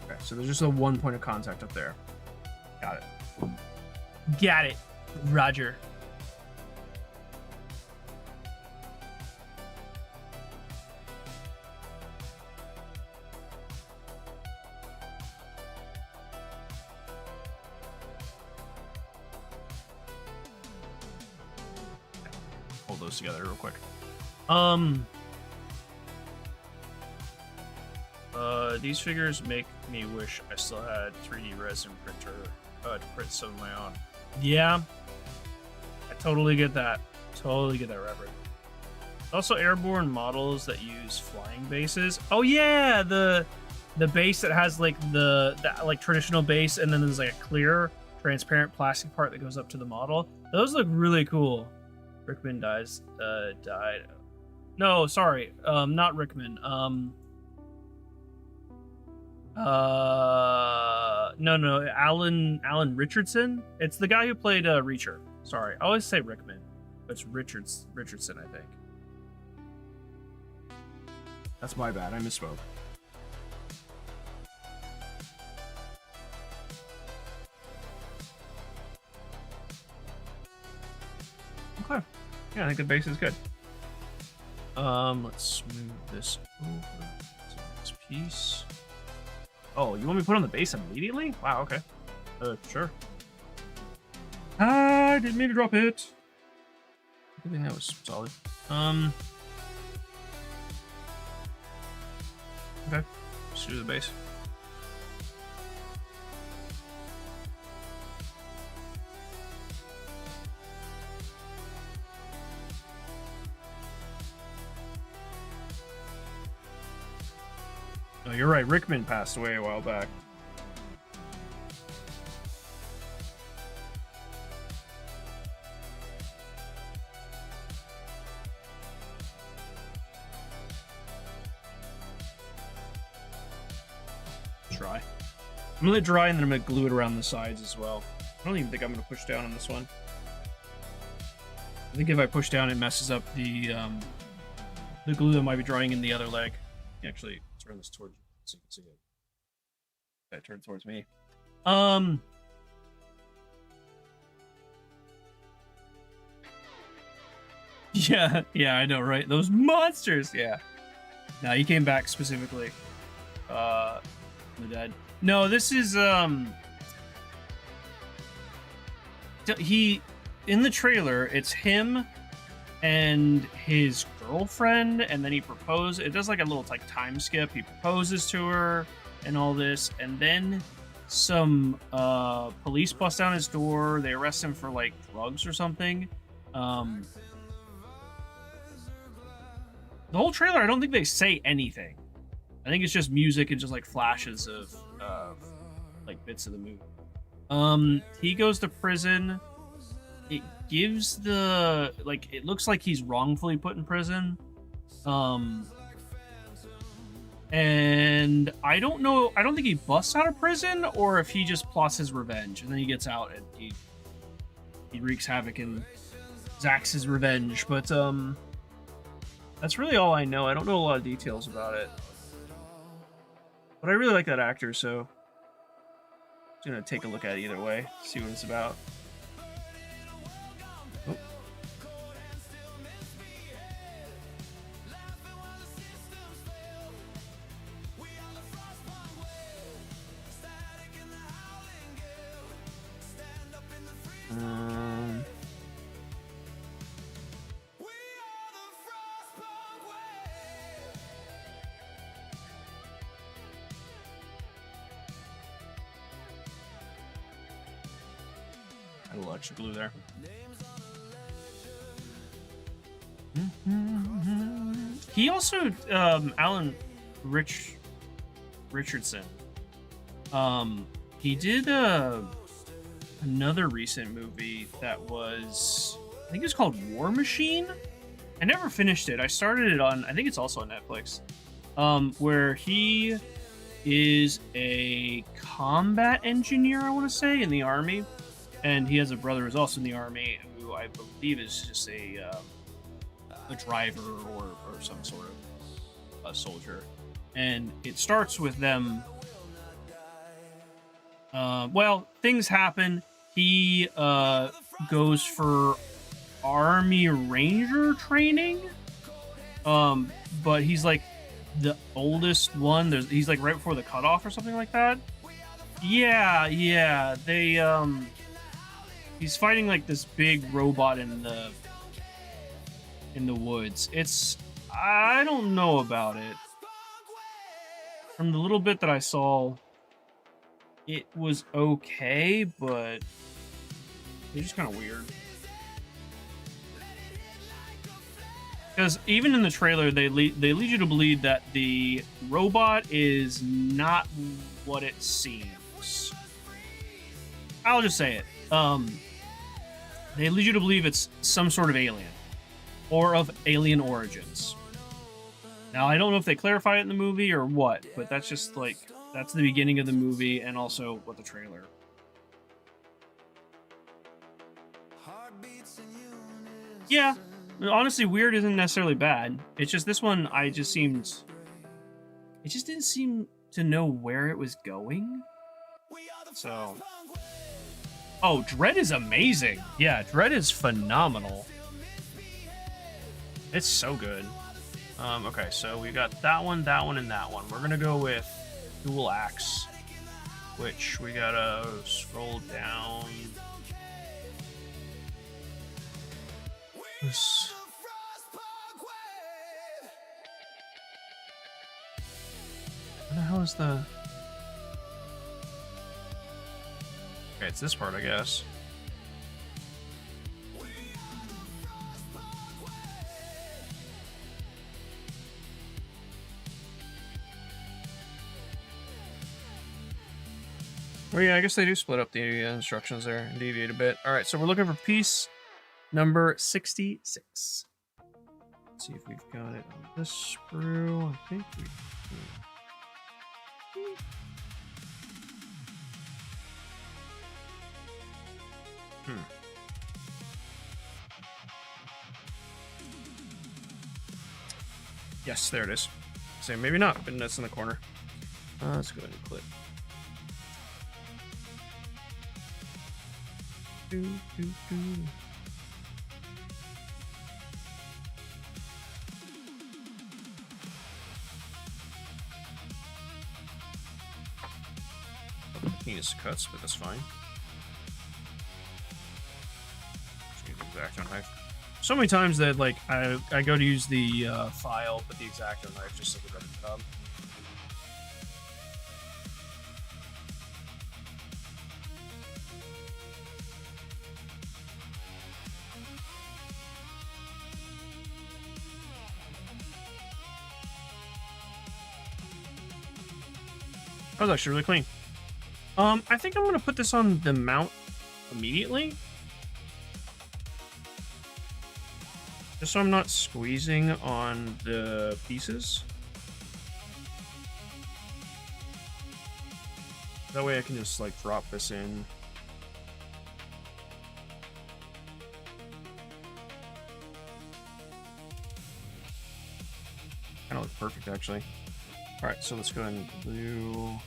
Speaker 3: Okay, so there's just a one point of contact up there. Got it. Got it, Roger. Hold those together real quick.
Speaker 1: These figures make me wish I still had 3D resin printer to print some of my own. Yeah, I totally get that. Totally get that reference. Also, airborne models that use flying bases. Oh yeah, the base that has like the like traditional base, and then there's like a clear, transparent plastic part that goes up to the model. Those look really cool. Rickman died. No, sorry, not Rickman. No, Alan Richardson. It's the guy who played Reacher. Sorry, I always say Rickman, but it's Richardson, I think. That's my bad. I misspoke. Okay. Yeah, I think the base is good. Let's move this over to this piece. Oh, you want me to put on the base immediately? Wow, okay. Sure. I didn't mean to drop it. I think that was solid. Okay. Let's do the base. Oh, you're right. Rickman passed away a while back. Dry. I'm gonna let it dry, and then I'm gonna glue it around the sides as well. I don't even think I'm gonna push down on this one. I think if I push down, it messes up the glue that might be drying in the other leg. Actually, turn this towards you so you can see it. Okay, turn it towards me. Yeah, I know, right? Those monsters. Yeah. No, he came back specifically. The dead. No, this is he in the trailer. It's him and his girlfriend, and then he proposed. It does like a little like time skip. He proposes to her and all this, and then some police bust down his door. They arrest him for like drugs or something. The whole trailer, I don't think they say anything. I think it's just music and just like flashes of like bits of the movie. He goes to prison. It gives the like it looks like he's wrongfully put in prison. And I don't know, I don't think he busts out of prison or if he just plots his revenge and then he gets out and he wreaks havoc and Zax's his revenge. But that's really all I know. I don't know a lot of details about it. But I really like that actor, so I'm just gonna take a look at it either way, see what it's about. Oh. A little extra glue there. He also, Alan Richardson, he did another recent movie that was, I think it's called War Machine. I never finished it. I started it on, I think it's also on Netflix, where he is a combat engineer, I want to say, in the army. And he has a brother who's also in the army, who I believe is just a driver or some sort of a soldier. And it starts with them. Well, things happen. He goes for Army Ranger training. But he's like the oldest one. He's like right before the cutoff or something like that. Yeah. They he's fighting like this big robot in the woods. I don't know about it. from the little bit that I saw, it was okay, but it's just kind of weird. Because even in the trailer, they lead you to believe that the robot is not what it seems. I'll just say it. They lead you to believe it's some sort of alien, or of alien origins. Now, I don't know if they clarify it in the movie or what, but that's just like, that's the beginning of the movie and also what the trailer. Yeah, honestly, weird isn't necessarily bad. It's just this one, it just didn't seem to know where it was going. So, oh, Dread is amazing. Yeah, Dread is phenomenal. It's so good. Okay, so we got that one, and that one. We're gonna go with Dual Axe, which we gotta scroll down. This. What the hell is the... Okay, it's this part, I guess. Oh yeah, I guess they do split up the instructions there and deviate a bit. Alright, so we're looking for piece number 66. Let's see if we've got it on this sprue. I think we do. Yes, there it is. So maybe not, but that's in the corner. Let's go ahead and click. Penis cuts, but that's fine. Just use the X-Acto knife. So many times that like I go to use the file, but the X-Acto knife just does a better job. That was actually really clean. I think I'm gonna put this on the mount immediately. Just so I'm not squeezing on the pieces. That way I can just like drop this in. Kind of looks perfect actually. All right, so let's go ahead and glue.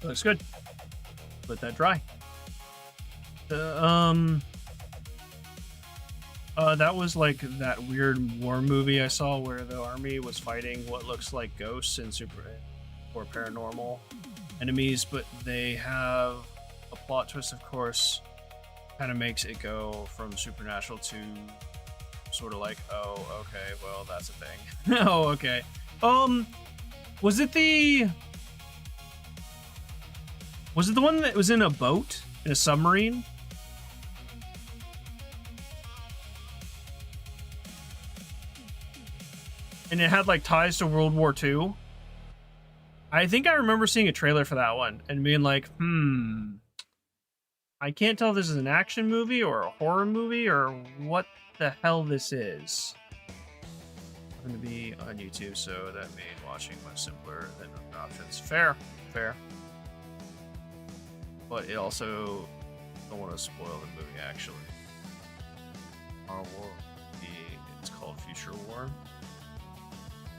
Speaker 1: Looks good. Let that dry. That was like that weird war movie I saw where the army was fighting what looks like ghosts and or paranormal enemies, but they have a plot twist, of course, kind of makes it go from supernatural to sort of like, oh, okay, well, that's a thing. Oh, okay. Was it the one that was in a boat in a submarine? And it had like ties to World War II. I think I remember seeing a trailer for that one and being like, I can't tell if this is an action movie or a horror movie or what the hell this is. I'm going to be on YouTube, so that made watching much simpler than other options. Fair, fair. But it also don't want to spoil the movie, actually. Our War, it's called Future War.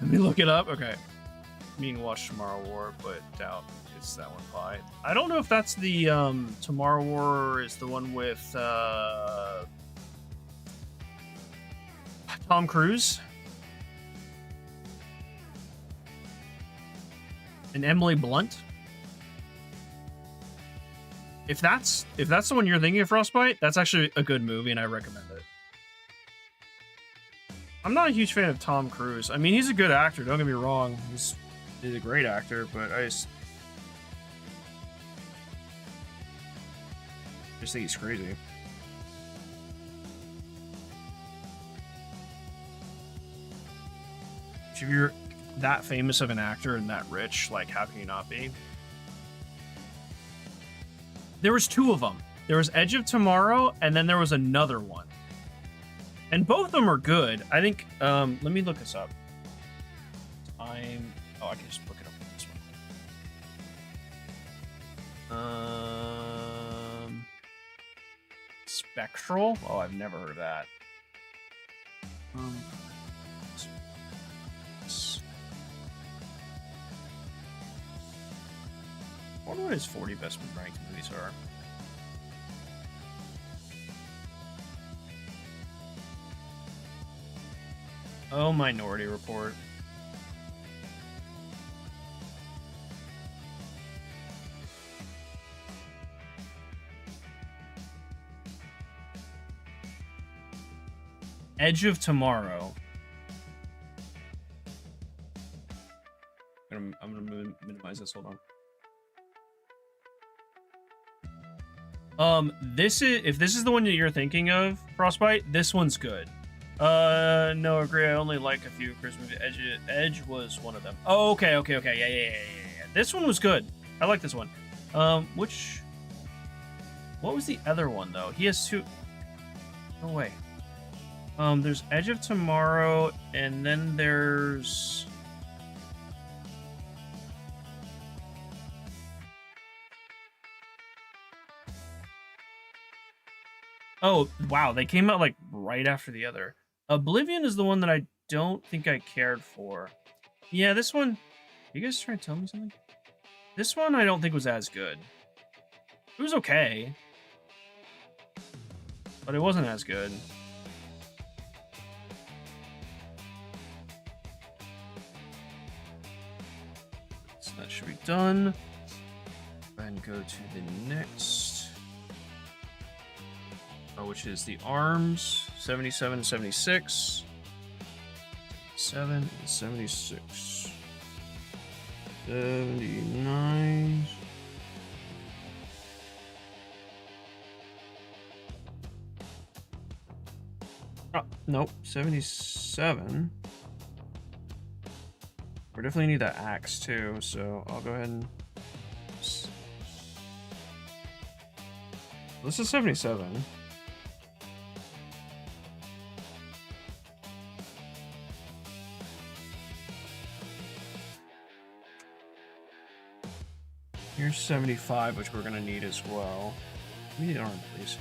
Speaker 1: Let me look it up. Okay. I mean, watch Tomorrow War, but doubt it's that one by. I don't know if that's the Tomorrow War is the one with Tom Cruise and Emily Blunt. If that's the one you're thinking of, Frostbite, that's actually a good movie, and I recommend it. I'm not a huge fan of Tom Cruise. I mean, he's a good actor. Don't get me wrong. He's a great actor, but I just think he's crazy. If you're that famous of an actor and that rich, like, how can you not be? There was two of them. There was Edge of Tomorrow, and then there was another one. And both of them are good. I think, let me look this up. I can just look it up with this one. Spectral? Oh, I've never heard of that. I wonder what his 40 best ranked movies are. Oh, Minority Report. Edge of Tomorrow. I'm gonna minimize this. Hold on. If this is the one that you're thinking of, Frostbite, this one's good. No, agree. I only like a few Christmas movies. Edge was one of them. Oh, okay. Yeah. This one was good. I like this one. What was the other one though? He has two. No way. There's Edge of Tomorrow, and then there's. Oh, wow, they came out like right after the other. Oblivion is the one that I don't think I cared for. Yeah, this one... You guys trying to tell me something? This one I don't think was as good. It was okay. But it wasn't as good. So that should be done. And go to the next... which is the arms, 77 and 76. 7 and 76. 79. Oh, nope, 77. We definitely need that axe too, so I'll go ahead and... This is 77. Here's 75, which we're gonna need as well. We need arm, please.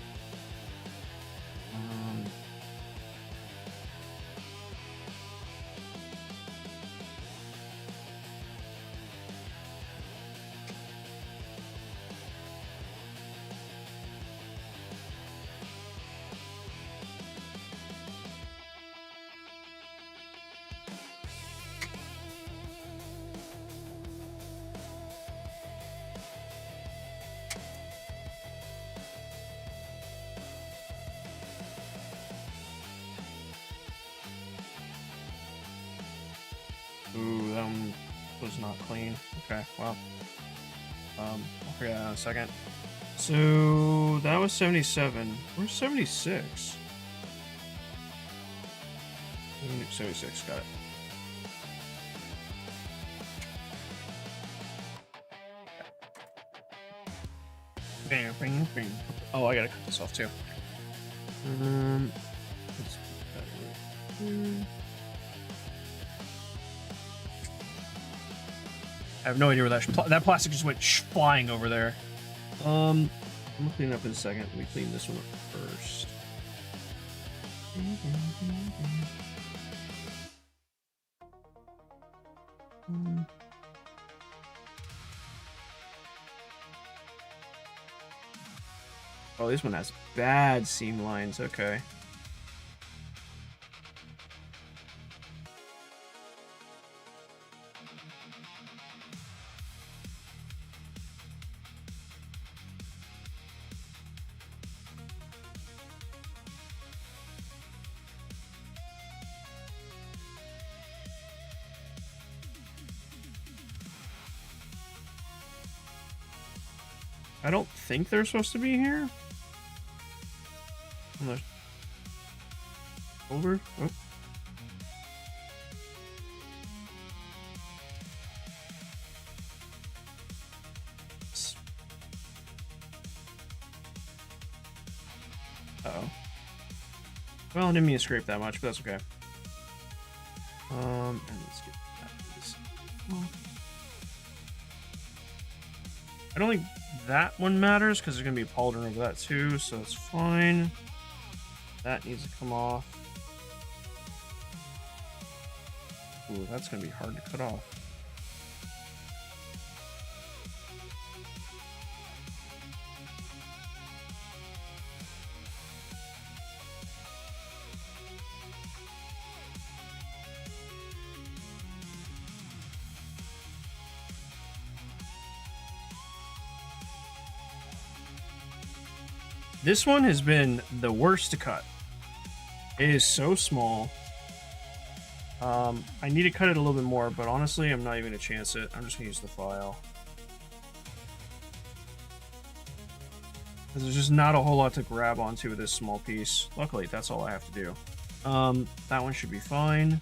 Speaker 1: Ooh, that one was not clean. Okay, well. I'll figure that out in a second. So, that was 77. Where's 76? 76, got it. Bang, bang, bang. Oh, I gotta cut this off too. Let's put that right here.
Speaker 3: I have no idea where that plastic just went flying over there. I'm gonna clean it up in a second. Let me clean this one up first. Oh, this one has bad seam lines. Okay. I don't think they're supposed to be here. On the shoulder. Oh. Uh-oh. Well, I didn't mean to scrape that much, but that's okay. And let's get that. Oh. I don't think that one matters because there's going to be pauldron over that too, so it's fine. That needs to come off. Ooh, that's going to be hard to cut off. This one has been the worst to cut. It is so small. I need to cut it a little bit more, but honestly, I'm not even going to chance it. I'm just going to use the file. Because there's just not a whole lot to grab onto with this small piece. Luckily, that's all I have to do. That one should be fine.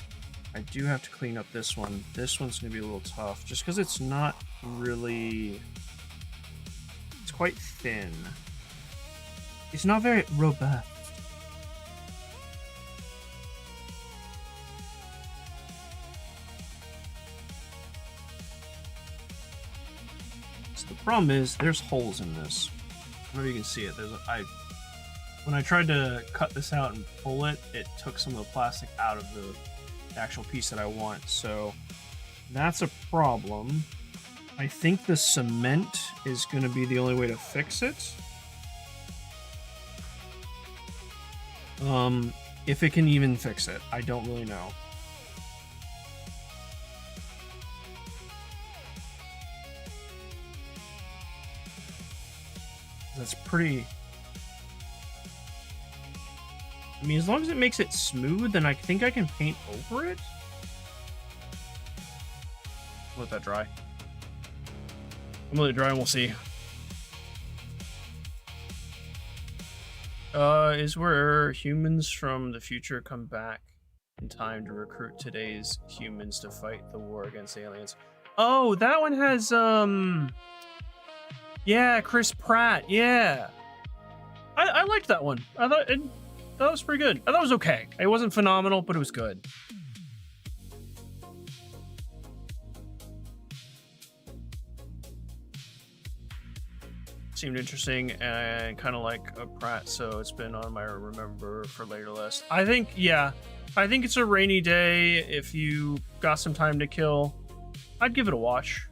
Speaker 3: I do have to clean up this one. This one's going to be a little tough, just because it's not really... It's quite thin. It's not very robust. So the problem is there's holes in this. I don't know if you can see it. When I tried to cut this out and pull it, it took some of the plastic out of the actual piece that I want. So that's a problem. I think the cement is going to be the only way to fix it. If it can even fix it, I don't really know. That's pretty... I mean, as long as it makes it smooth, then I think I can paint over it. Let that dry. I'm gonna let it dry and we'll see. Is where humans from the future come back in time to recruit today's humans to fight the war against aliens. Oh, that one has, yeah, Chris Pratt, yeah. I liked that one. I thought that was pretty good. I thought it was okay. It wasn't phenomenal, but it was good. Seemed interesting and kind of like a Pratt, so it's been on my remember for later list. I think, yeah, I think it's a rainy day. If you got some time to kill, I'd give it a watch.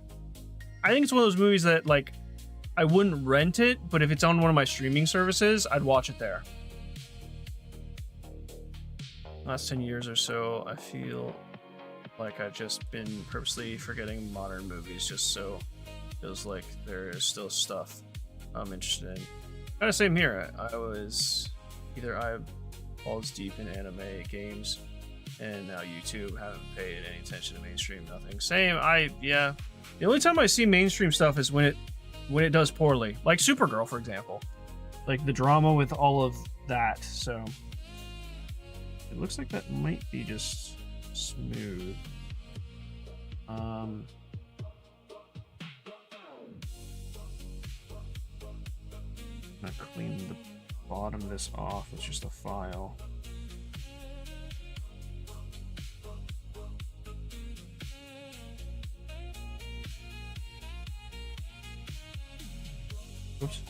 Speaker 3: I think it's one of those movies that, like, I wouldn't rent it, but if it's on one of my streaming services, I'd watch it there. Last 10 years or so, I feel like I've just been purposely forgetting modern movies, just so it feels like there's still stuff I'm interested in. Kind of same here. I was balls deep in anime games, and now YouTube, haven't paid any attention to mainstream, nothing. Same. Yeah. The only time I see mainstream stuff is when it does poorly, like Supergirl, for example, like the drama with all of that. So it looks like that might be just smooth. I'm gonna clean the bottom of this off with just a file.
Speaker 1: Oops.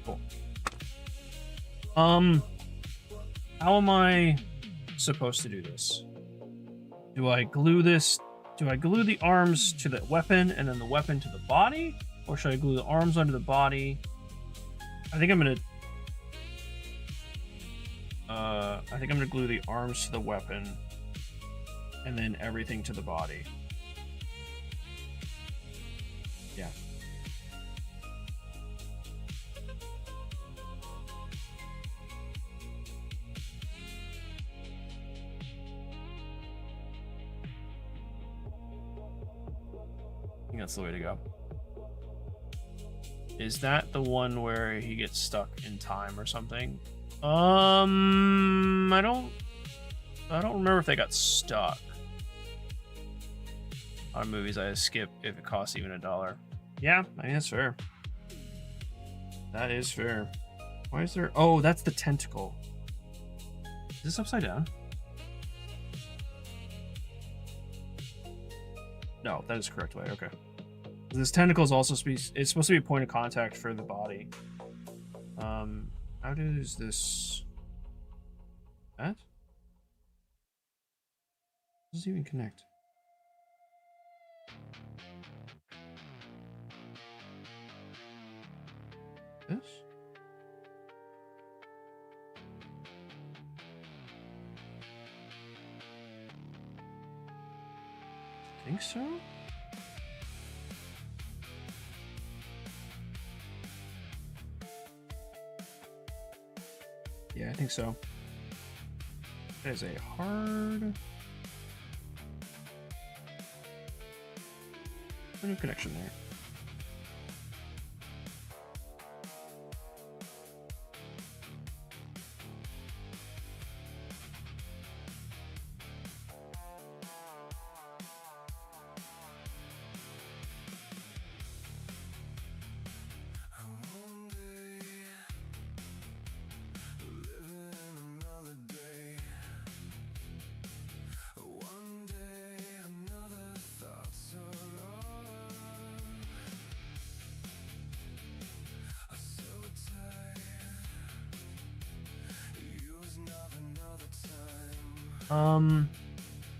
Speaker 1: Cool. How am I supposed to do this? Do I glue this? Do I glue the arms to the weapon and then the weapon to the body? Or should I glue the arms onto the body? I think I'm gonna glue the arms to the weapon and then everything to the body. Yeah. I think that's the way to go. Is that the one where he gets stuck in time or something? I don't remember if they got stuck. On movies I skip if it costs even $1. Yeah, I mean that's fair. That is fair. Why is there? Oh, that's the tentacle. Is this upside down? No, that is the correct way. Okay. This tentacle is also it's supposed to be a point of contact for the body. How does this? That? Does this even connect? This? I think so. Yeah, I think so. That is a hard no connection there.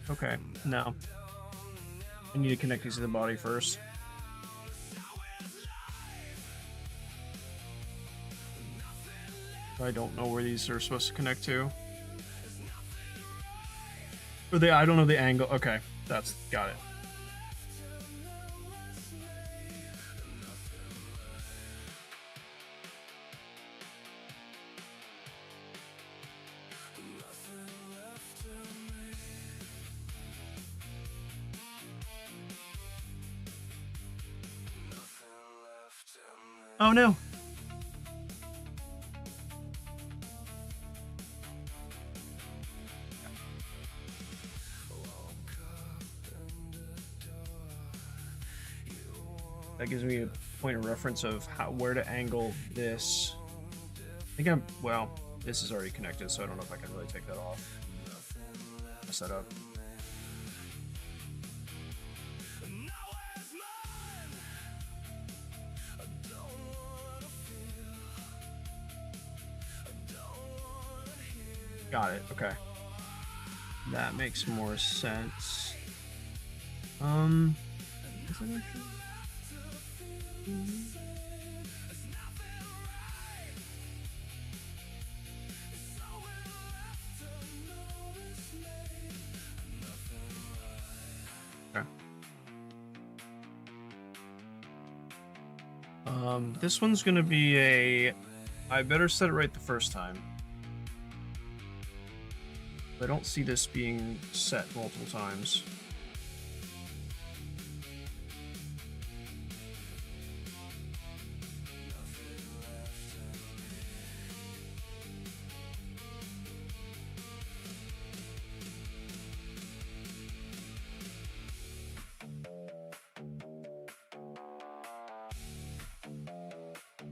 Speaker 1: Okay, no. I need to connect these to the body first. I don't know where these are supposed to connect to. Or I don't know the angle. Okay, got it. Oh no. That gives me a point of reference of where to angle this. I think well, this is already connected, so I don't know if I can really take that off. Set up. Got it. Okay. That makes more sense. Is that actually? Okay. This one's gonna be I better set it right the first time. I don't see this being set multiple times.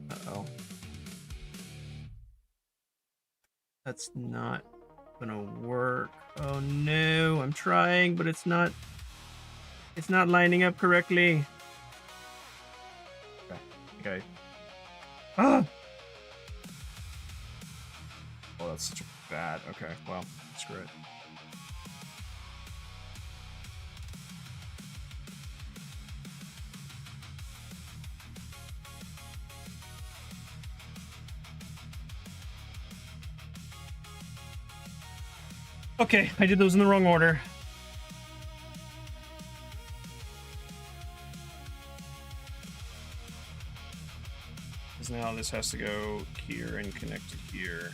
Speaker 1: Uh-oh. That's not gonna work. Oh no, I'm trying, but it's not
Speaker 3: It's not lining up correctly.
Speaker 1: Okay. Ah! Oh, that's such a bad. Okay, well, screw it. Okay, I did those in the wrong order. Because now this has to go here and connect to here.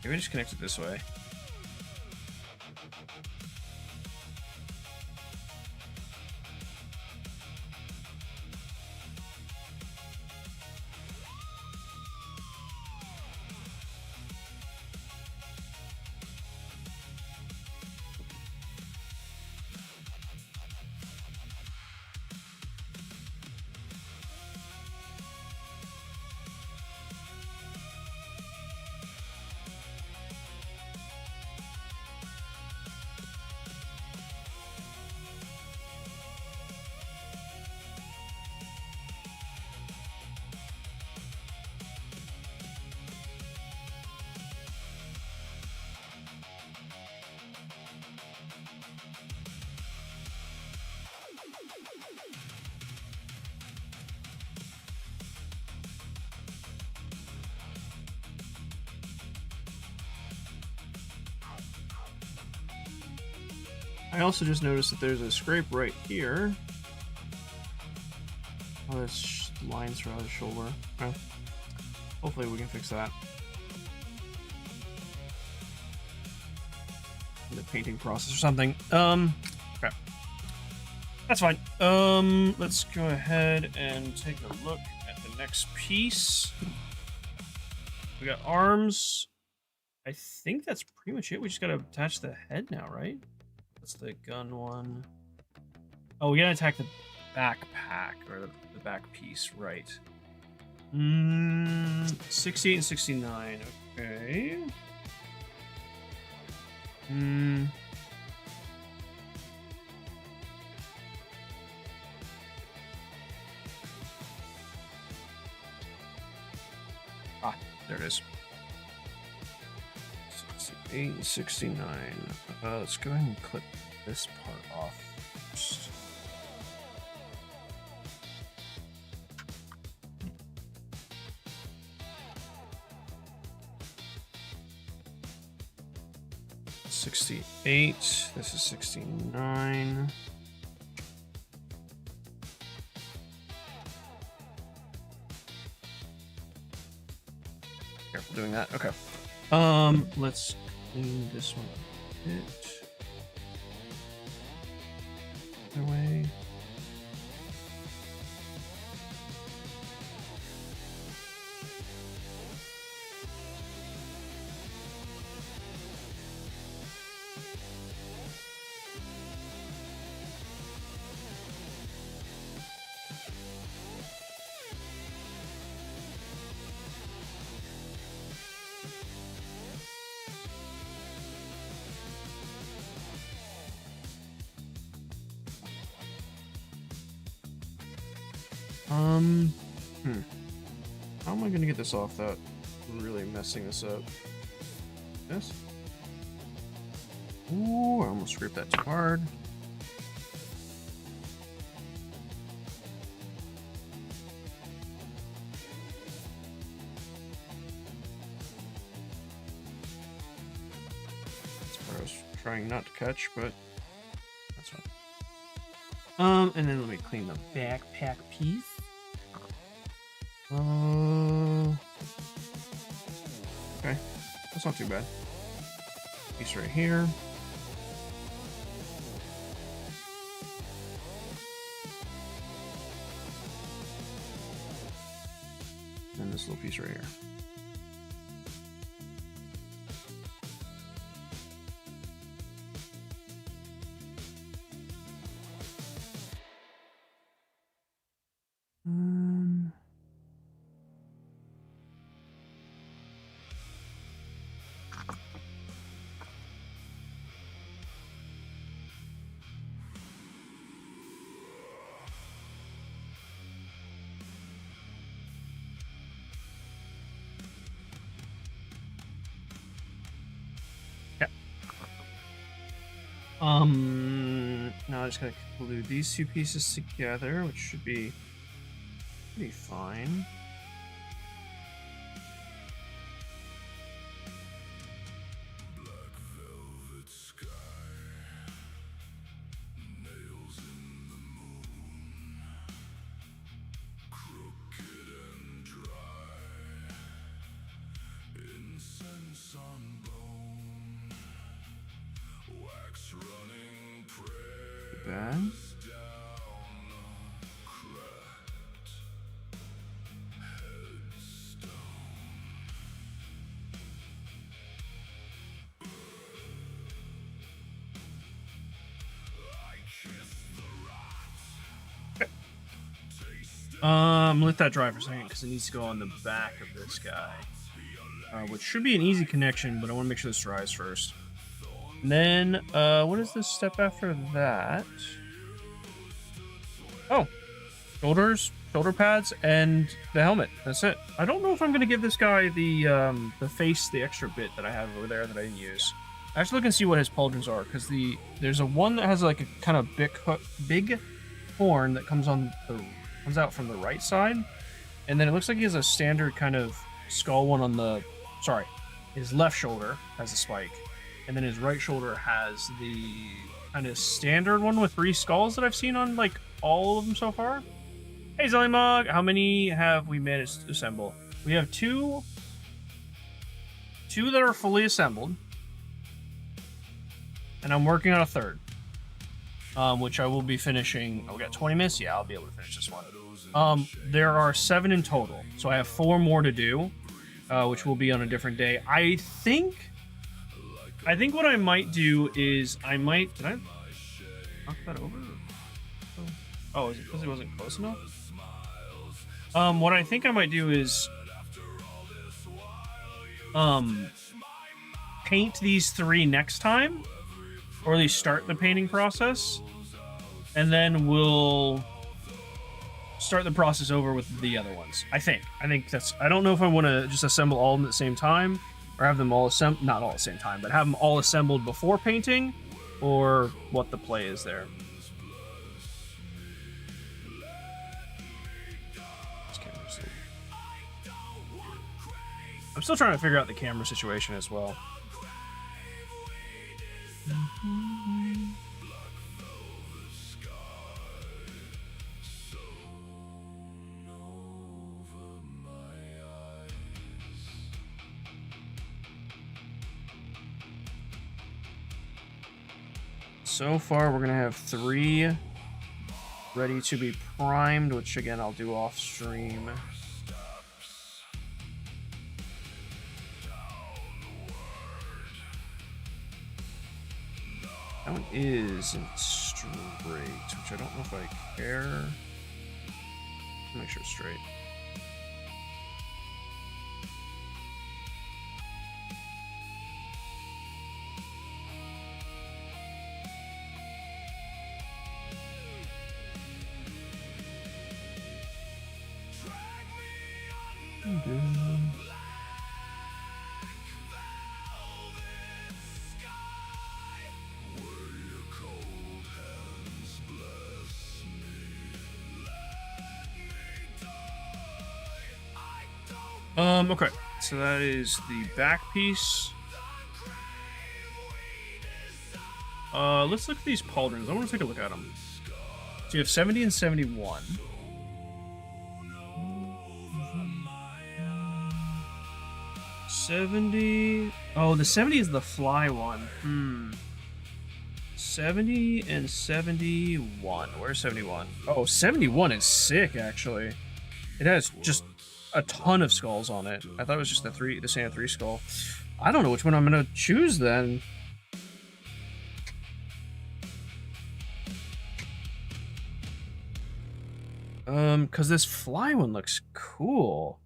Speaker 1: Maybe just connect it this way. I also just noticed that there's a scrape right here. Oh, there's lines throughout his shoulder. Okay. Hopefully we can fix that. The painting process or something. Okay. That's fine. Let's go ahead and take a look at the next piece. We got arms. I think that's pretty much it. We just gotta attach the head now, right? That's the gun one. Oh, we gotta attack the backpack, or the back piece, right. 68 and 69, okay. Ah, there it is. 68 and 69. Let's go ahead and clip this part off first. $68. This is 69. Careful doing that. Okay. Let's clean this one a bit. Away. How am I gonna get this off without really messing this up? This? Ooh, I almost scraped that too hard. That's what I was trying not to catch, but that's fine. And then let me clean the backpack piece. Okay, that's not too bad. Piece right here. And this little piece right here.
Speaker 3: Now I just gotta glue these two pieces together, which should be pretty fine. Bad. Let that dry for a second because it needs to go on the back of this guy, which should be an easy connection, but I want to make sure this dries first. And then, what is this step after that? Oh, shoulders, shoulder pads, and the helmet. That's it. I don't know if I'm gonna give this guy the face, the extra bit that I have over there that I didn't use. I have to look and see what his pauldrons are, because there's a one that has like a kind of big horn that comes out from the right side, and then it looks like he has a standard kind of skull one on the, sorry, his left shoulder has a spike, and then his right shoulder has the kind of standard one with 3 skulls that I've seen on like all of them so far. Hey Zellymog, how many have we managed to assemble? We have two that are fully assembled, and I'm working on a third, which I will be finishing. Oh, we got 20 minutes. Yeah, I'll be able to finish this one. There are 7 in total, so I have 4 more to do, which will be on a different day. I think what I might do is did I knock that over? Oh, is it because it wasn't close enough? What I think I might do is paint these 3 next time, or at least start the painting process, and then we'll start the process over with the other ones. I think that's, I don't know if I want to just assemble all of them at the same time, or have them all not all at the same time, but have them all assembled before painting, or what the play is there. I'm still trying to figure out the camera situation as well. So far, we're gonna have 3 ready to be primed, which again I'll do off stream. That one isn't straight, which I don't know if I care. Make sure it's straight. Okay, so that is the back piece. Let's look at these pauldrons. I want to take a look at them. So you have 70 and 71. Oh, the 70 is the fly one. 70 and 71. Where's 71? Oh, 71 is sick, actually. It has just a ton of skulls on it. I thought it was just the standard 3 skull. I don't know which one I'm gonna choose then. Because this fly one looks cool.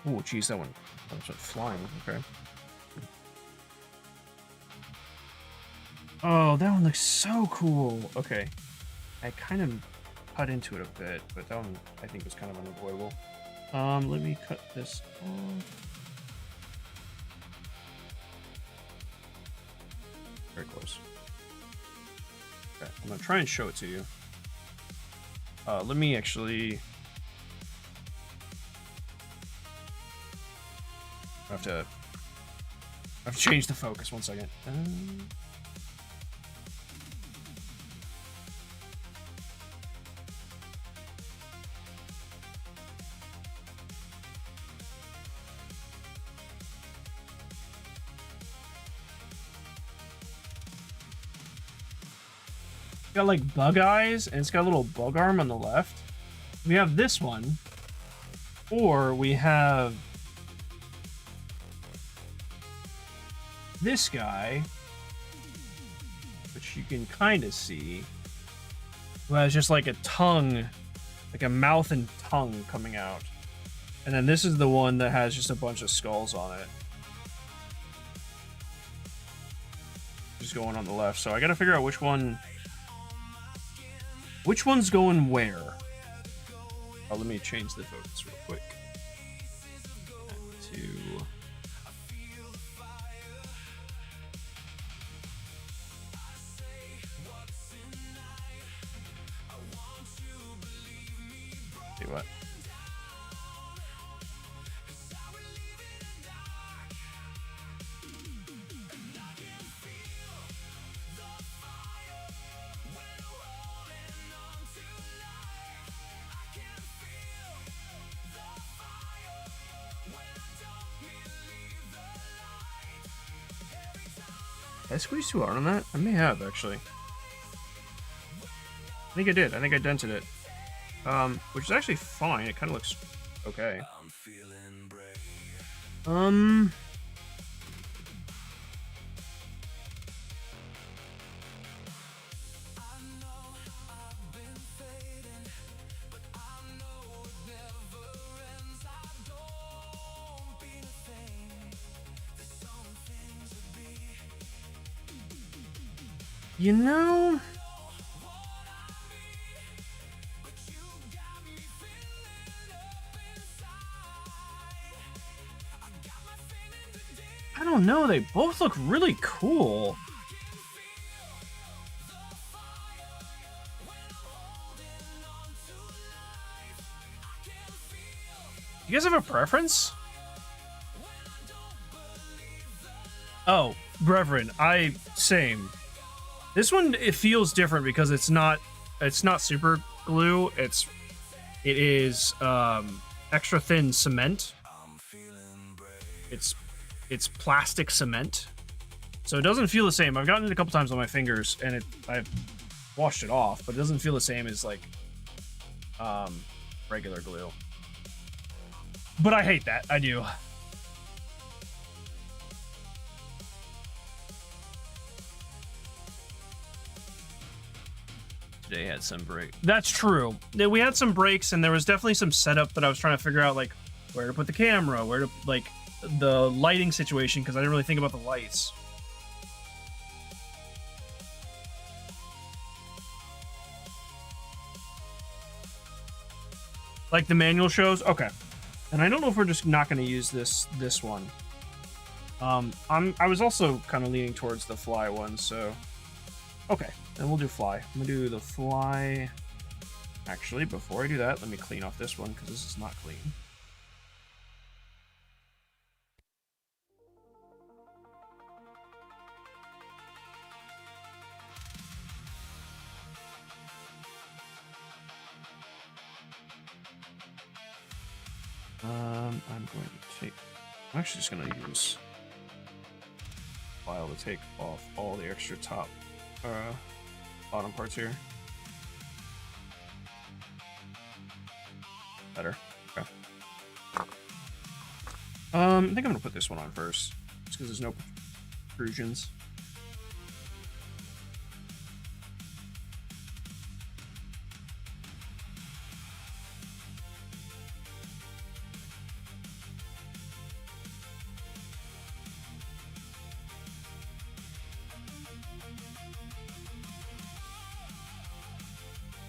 Speaker 3: Oh, geez, that one was flying. Okay. Oh, that one looks so cool. Okay. I kind of cut into it a bit, but that one I think was kind of unavoidable. Let me cut this off. Very close. Okay, I'm gonna try and show it to you. Let me actually. I have to change the focus. 1 second. Got like bug eyes, and it's got a little bug arm on the left. We have this one, or we have this guy, which you can kind of see, who has just like a tongue, like a mouth and tongue coming out. And then this is the one that has just a bunch of skulls on it. Just going on the left. So I gotta figure out which one's going where. Oh, let me change the focus real quick. To see what? Did I squeeze too hard on that? I may have, actually. I think I did. I think I dented it. Which is actually fine. It kind of looks okay. You know, I don't know. They both look really cool. You guys have a preference? Oh, Reverend, same. This one, it feels different because it's not super glue. It is extra thin cement. It's plastic cement, so it doesn't feel the same. I've gotten it a couple times on my fingers, and I've washed it off, but it doesn't feel the same as like regular glue. But I hate that. I do. Today had some break. That's true. We had some breaks, and there was definitely some setup that I was trying to figure out, like where to put the camera, where to like the lighting situation, because I didn't really think about the lights. Like the manual shows, okay. And I don't know if we're just not going to use this one. I was also kind of leaning towards the fly one, so okay. Then we'll do fly. I'm gonna do the fly. Actually, before I do that, let me clean off this one because this is not clean. I'm going to take. I'm actually just gonna use file to take off all the extra top. Bottom parts here. Better. Okay. I think I'm gonna put this one on first, just because there's no protrusions.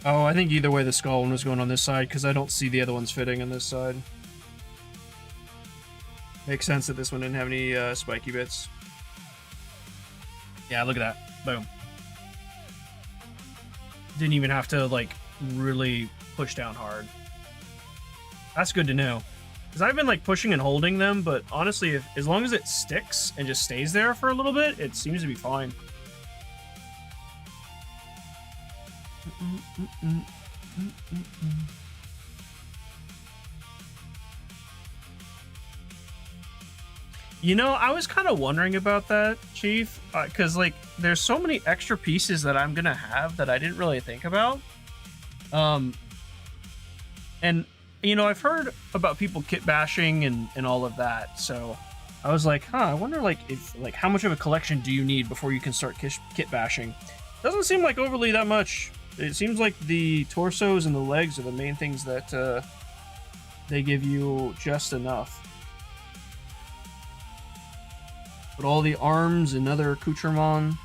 Speaker 3: Oh, I think either way the skull one was going on this side because I don't see the other ones fitting on this side. Makes sense that this one didn't have any spiky bits. Yeah, look at that. Boom. Didn't even have to, like, really push down hard. That's good to know. Because I've been, like, pushing and holding them, but honestly, as long as it sticks and just stays there for a little bit, it seems to be fine. You know, I was kind of wondering about that, Chief, because, like, there's so many extra pieces that I'm going to have that I didn't really think about. And, you know, I've heard about people kit bashing and all of that, so I was like, I wonder, like, if, like, how much of a collection do you need before you can start kit bashing? Doesn't seem like overly that much. It seems like the torsos and the legs are the main things that they give you just enough. But all the arms and other accoutrements.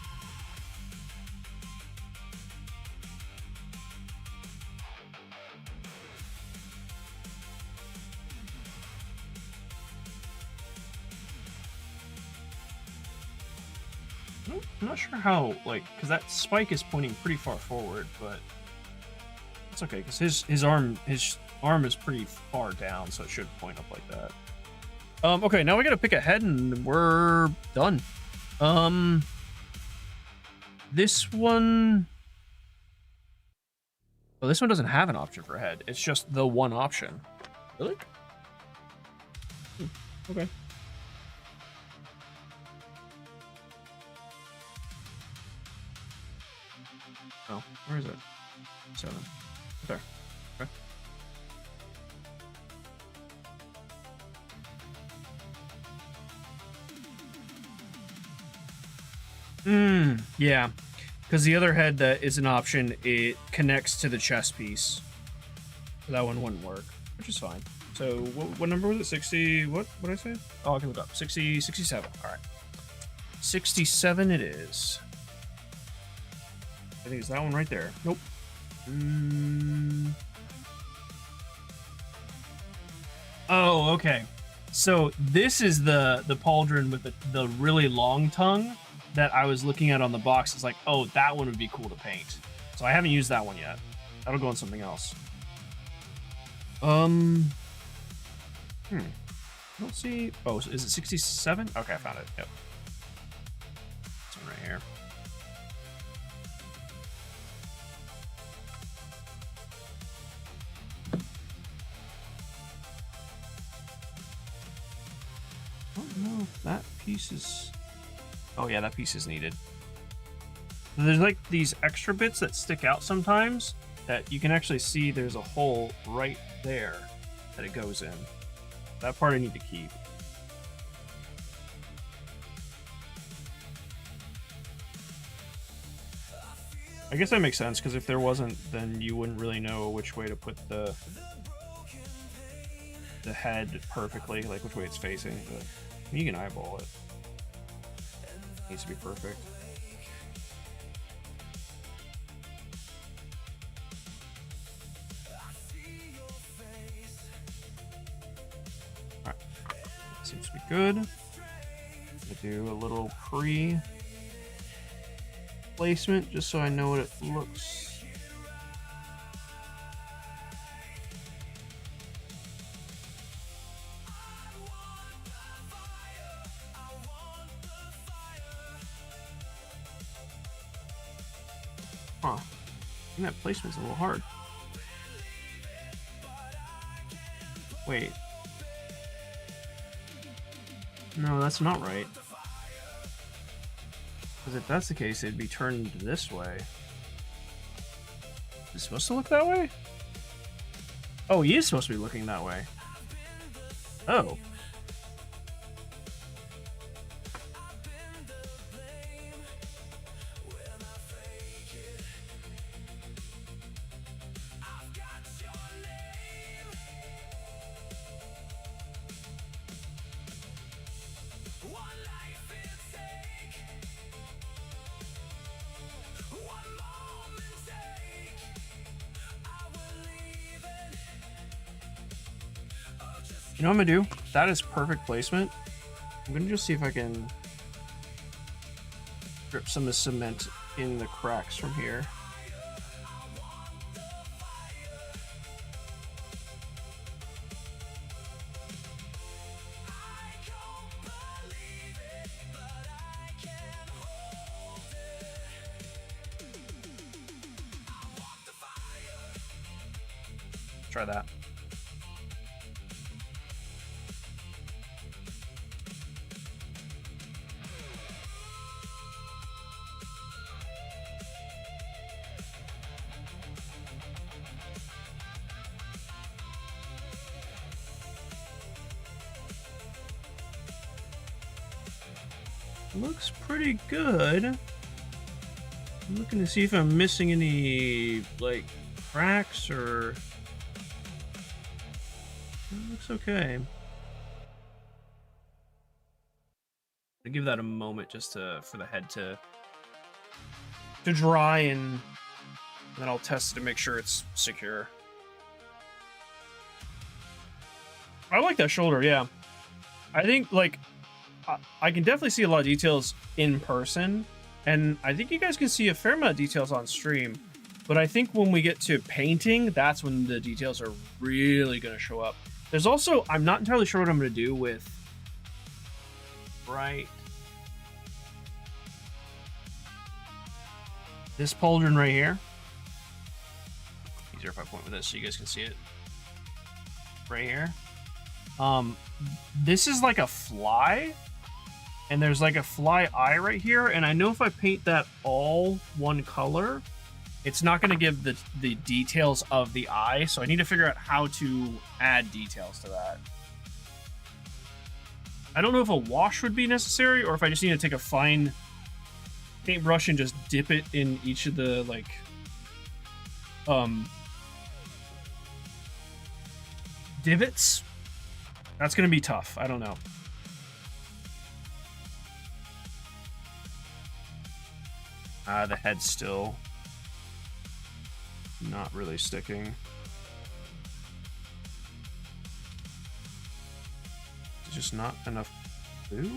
Speaker 3: I'm not sure how, like, because that spike is pointing pretty far forward, but it's okay because his arm is pretty far down, so it should point up like that. Okay, now we gotta pick a head and we're done. This one... Well, this one doesn't have an option for head. It's just the one option. Really? Okay. Oh, where is it? 7. There. Okay. Yeah. Because the other head that is an option, it connects to the chest piece. So that one wouldn't work, which is fine. So what number was it? 60, what did I say? Oh, I can look up. 60, 67. All right. 67 it is. I think it's that one right there. Nope. Oh, okay. So this is the pauldron with the really long tongue that I was looking at on the box. It's like, oh, that one would be cool to paint. So I haven't used that one yet. That'll go on something else. I don't see... Oh, is it 67? Okay, I found it. Yep. This one right here. I don't know if that piece is... Oh yeah, that piece is needed. There's like these extra bits that stick out sometimes that you can actually see there's a hole right there that it goes in. That part I need to keep. I guess that makes sense, because if there wasn't, then you wouldn't really know which way to put the head perfectly, like which way it's facing. But you can eyeball it. It needs to be perfect. Alright. Seems to be good. I'm gonna do a little placement just so I know what it looks. Huh. I think that placement's a little hard. Wait. No, that's not right. Because if that's the case, it'd be turned this way. Is it supposed to look that way? Oh, he is supposed to be looking that way. Oh. You know what I'm gonna do? that is perfect placement. I'm gonna just see if I can drip some of the cement in the cracks from here. Try that. Looks pretty good. I'm looking to see if I'm missing any, like, cracks or... It looks okay. I'll give that a moment just for the head to dry, and then I'll test it to make sure it's secure. I like that shoulder, yeah. I think, like, I can definitely see a lot of details in person, and I think you guys can see a fair amount of details on stream, but I think when we get to painting, that's when the details are really going to show up. There's also, I'm not entirely sure what I'm going to do with this pauldron right here. Easier if I point with this so you guys can see it. Right here. This is like a fly, and there's like a fly eye right here, and I know if I paint that all one color, it's not going to give the details of the eye, so I need to figure out how to add details to that. I don't know if a wash would be necessary, or if I just need to take a fine paintbrush and just dip it in each of the, like, divots. That's going to be tough. I don't know. The head's still not really sticking. It's just not enough glue?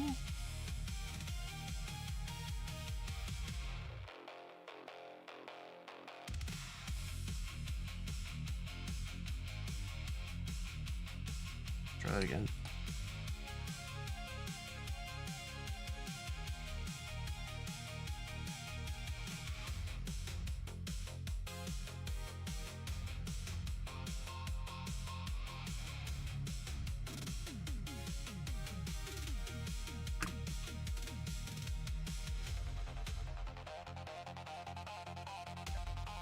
Speaker 3: Try that again.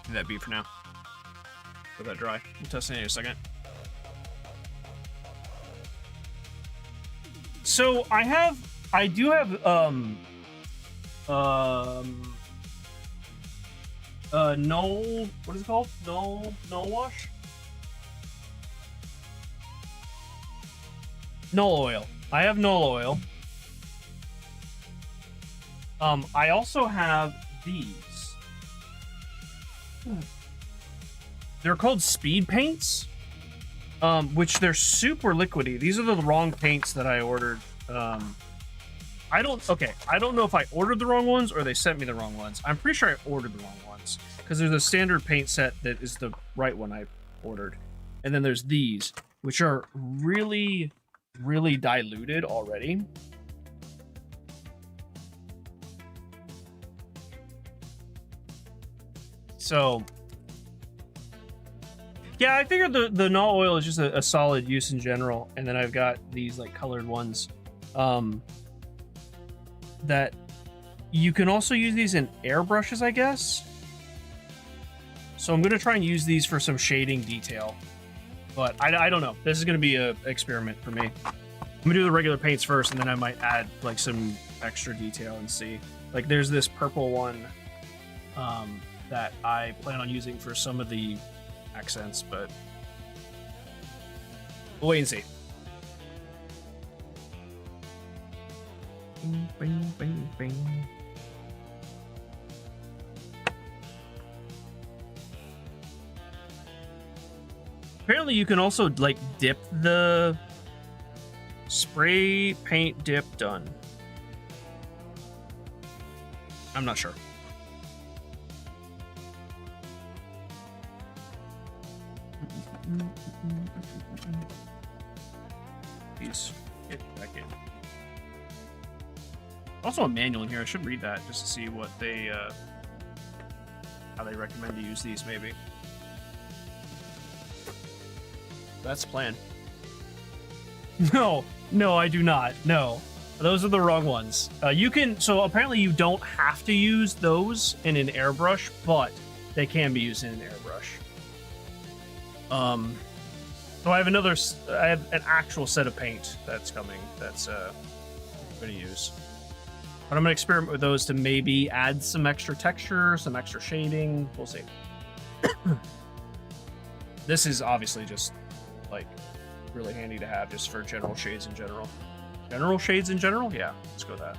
Speaker 3: Leave that be for now. Let that dry. We'll test it in a second. So I do have null, what is it called? Null wash? Null oil. I have null oil. I also have these. They're called speed paints, which they're super liquidy. These are the wrong paints that I ordered. I don't know if I ordered the wrong ones or they sent me the wrong ones. I'm pretty sure I ordered the wrong ones, because there's a standard paint set that is the right one I ordered. And then there's these, which are really, really diluted already. So, yeah, I figured the null oil is just a solid use in general. And then I've got these, like, colored ones that you can also use these in airbrushes, I guess. So I'm going to try and use these for some shading detail. But I don't know. This is going to be an experiment for me. I'm going to do the regular paints first, and then I might add, like, some extra detail and see. Like, there's this purple one that I plan on using for some of the accents, but we'll wait and see. Bing, bing, bing, bing. Apparently you can also, like, dip the
Speaker 1: Spray, paint, dip, done. I'm not sure. Please get back in. Also a manual in here. I should read that just to see what they how they recommend to use these maybe. That's the plan. No, I do not. No, those are the wrong ones. You can, so apparently you don't have to use those in an airbrush, but they can be used in an airbrush. So I have an actual set of paint that's coming that's I'm gonna use. But I'm gonna experiment with those to maybe add some extra texture, some extra shading. We'll see. This is obviously just like really handy to have just for general shades in general. General shades in general? Yeah, let's go with that.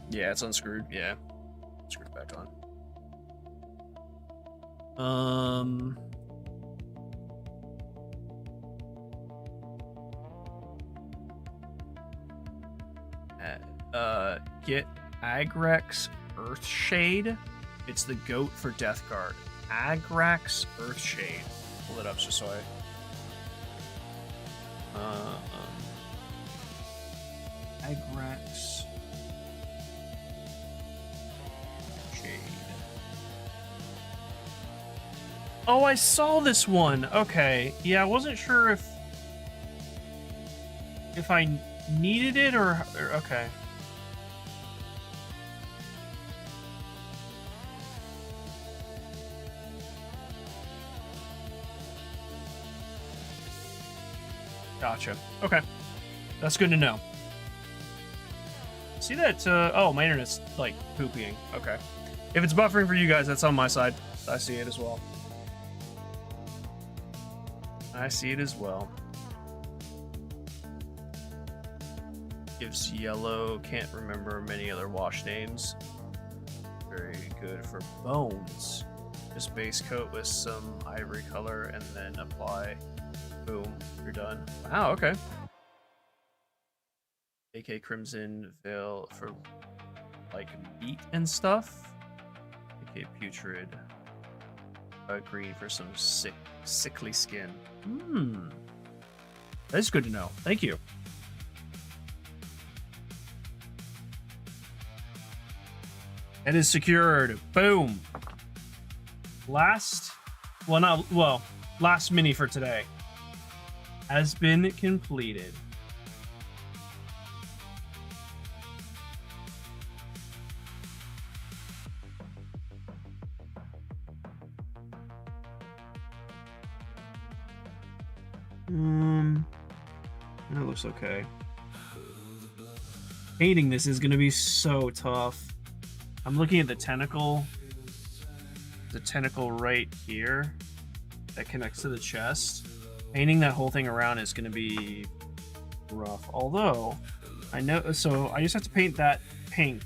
Speaker 1: Yeah, it's unscrewed. Yeah. Screw it back on. Get Agrax Earthshade. It's the goat for Death Guard. Agrax Earthshade. Pull it up just so I. Agrax Shade. Oh, I saw this one. Okay. Yeah, I wasn't sure if I needed it or okay. Gotcha. Okay. That's good to know. See that? Oh, my internet's like pooping. Okay. If it's buffering for you guys, that's on my side. I see it as well. I see it as well. Gives yellow. Can't remember many other wash names. Very good for bones. Just base coat with some ivory color and then apply. Boom, you're done. Wow, okay. AK Crimson Veil for like meat and stuff. AK Putrid. Green for some sickly skin. That's good to know. Thank you. It is secured. Boom. Last mini for today has been completed. That looks okay. Painting this is gonna be so tough. I'm looking at the tentacle right here that connects to the chest. Painting that whole thing around is going to be rough. Although, I know, so I just have to paint that pink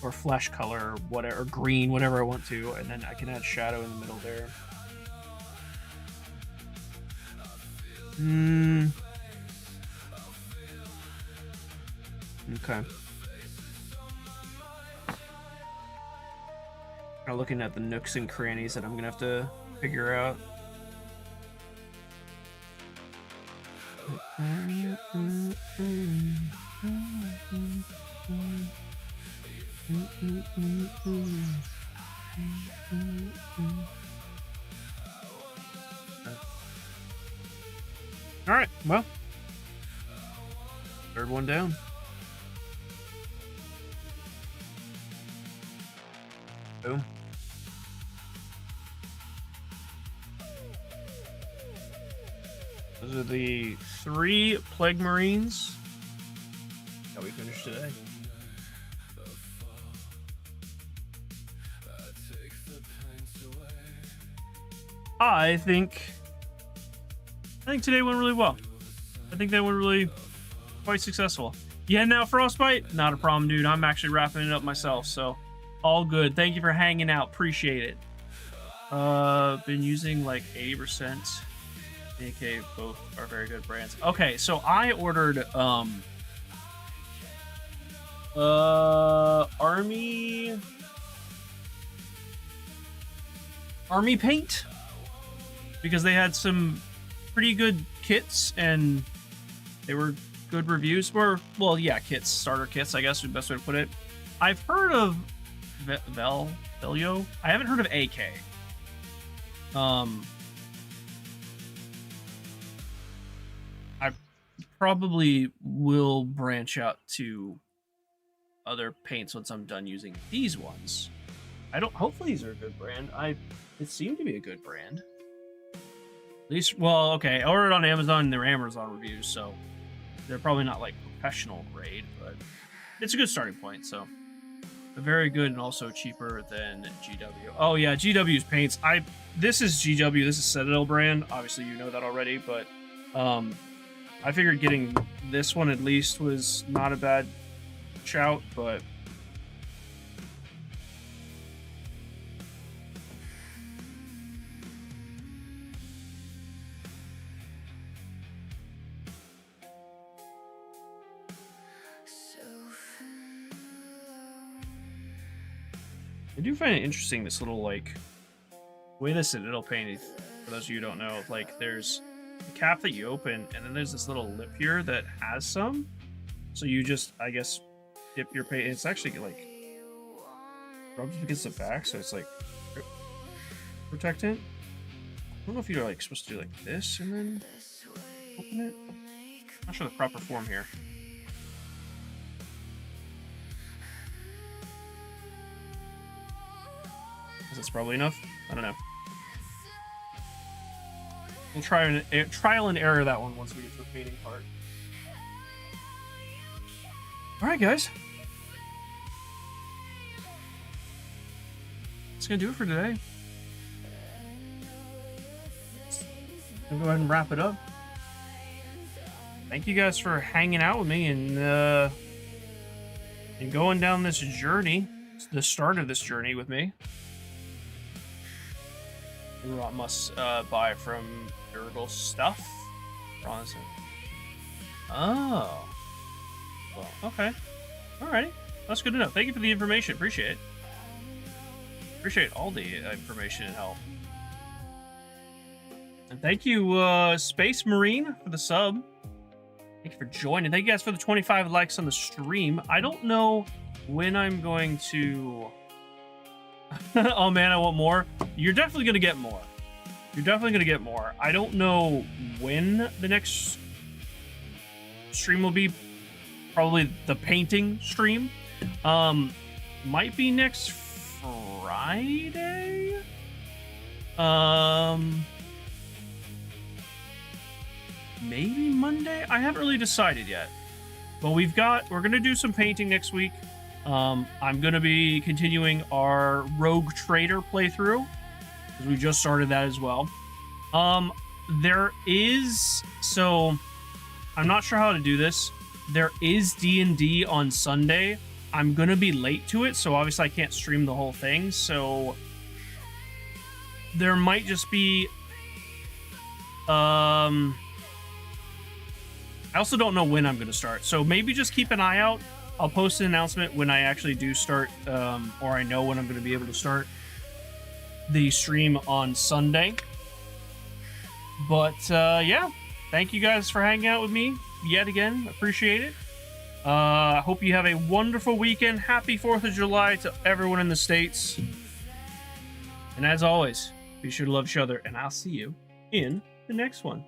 Speaker 1: or flesh color, whatever, or green, whatever I want to, and then I can add shadow in the middle there. Okay. Now looking at the nooks and crannies that I'm going to have to figure out. All right, well, third one down. Boom. Those are the 3 Plague Marines that we finished today. I think today went really well. I think that went really quite successful. Yeah, now Frostbite, not a problem, dude. I'm actually wrapping it up myself, so all good. Thank you for hanging out. Appreciate it.
Speaker 3: Been using like 80%. AK, both are very good brands. Okay, so I ordered Army paint because they had some pretty good kits and they were good reviews. Well, yeah, kits, starter kits, I guess would be the best way to put it. I've heard of Velio. I haven't heard of AK. I probably will branch out to other paints once I'm done using these ones. Hopefully these are a good brand. It seemed to be a good brand. At least, well, okay, I ordered on Amazon and they're Amazon reviews, so they're probably not like professional grade, but it's a good starting point, so they're very good and also cheaper than GW. Oh yeah, GW's paints. This is GW, this is Citadel brand. Obviously you know that already, but I figured getting this one at least was not a bad shout, but I do find it interesting, this little, like, way this Citadel paint is, for those of you who don't know, like, there's the cap that you open, and then there's this little lip here that has some, so you just, I guess, dip your paint, it's actually, like, rubs against the back, so it's, like, protectant. I don't know if you're, like, supposed to do, like, this, and then open it. I'm not sure the proper form here. That's probably enough. I don't know. We'll trial and error that one once we get to the painting part. All right, guys. That's gonna do it for today. I'll go ahead and wrap it up. Thank you guys for hanging out with me and going down this journey. It's the start of this journey with me. Must buy from Nurgle stuff. Bronze. Oh. Well, okay. Alrighty. That's good to know. Thank you for the information. Appreciate it. Appreciate all the information and help. And thank you, Space Marine, for the sub. Thank you for joining. Thank you guys for the 25 likes on the stream. I don't know when I'm going to... Oh man, I want more. You're definitely gonna get more. You're definitely gonna get more. I don't know when the next stream will be. Probably the painting stream. Might be next Friday. Maybe Monday. I haven't really decided yet. But we're gonna do some painting next week. I'm going to be continuing our Rogue Trader playthrough, because we just started that as well. So, I'm not sure how to do this. There is D&D on Sunday. I'm going to be late to it, so obviously I can't stream the whole thing, so there might just be... I also don't know when I'm going to start, so maybe just keep an eye out. I'll post an announcement when I actually do start, or I know when I'm going to be able to start the stream on Sunday. But, yeah, thank you guys for hanging out with me yet again. Appreciate it. I hope you have a wonderful weekend. Happy 4th of July to everyone in the States. And as always, be sure to love each other, and I'll see you in the next one.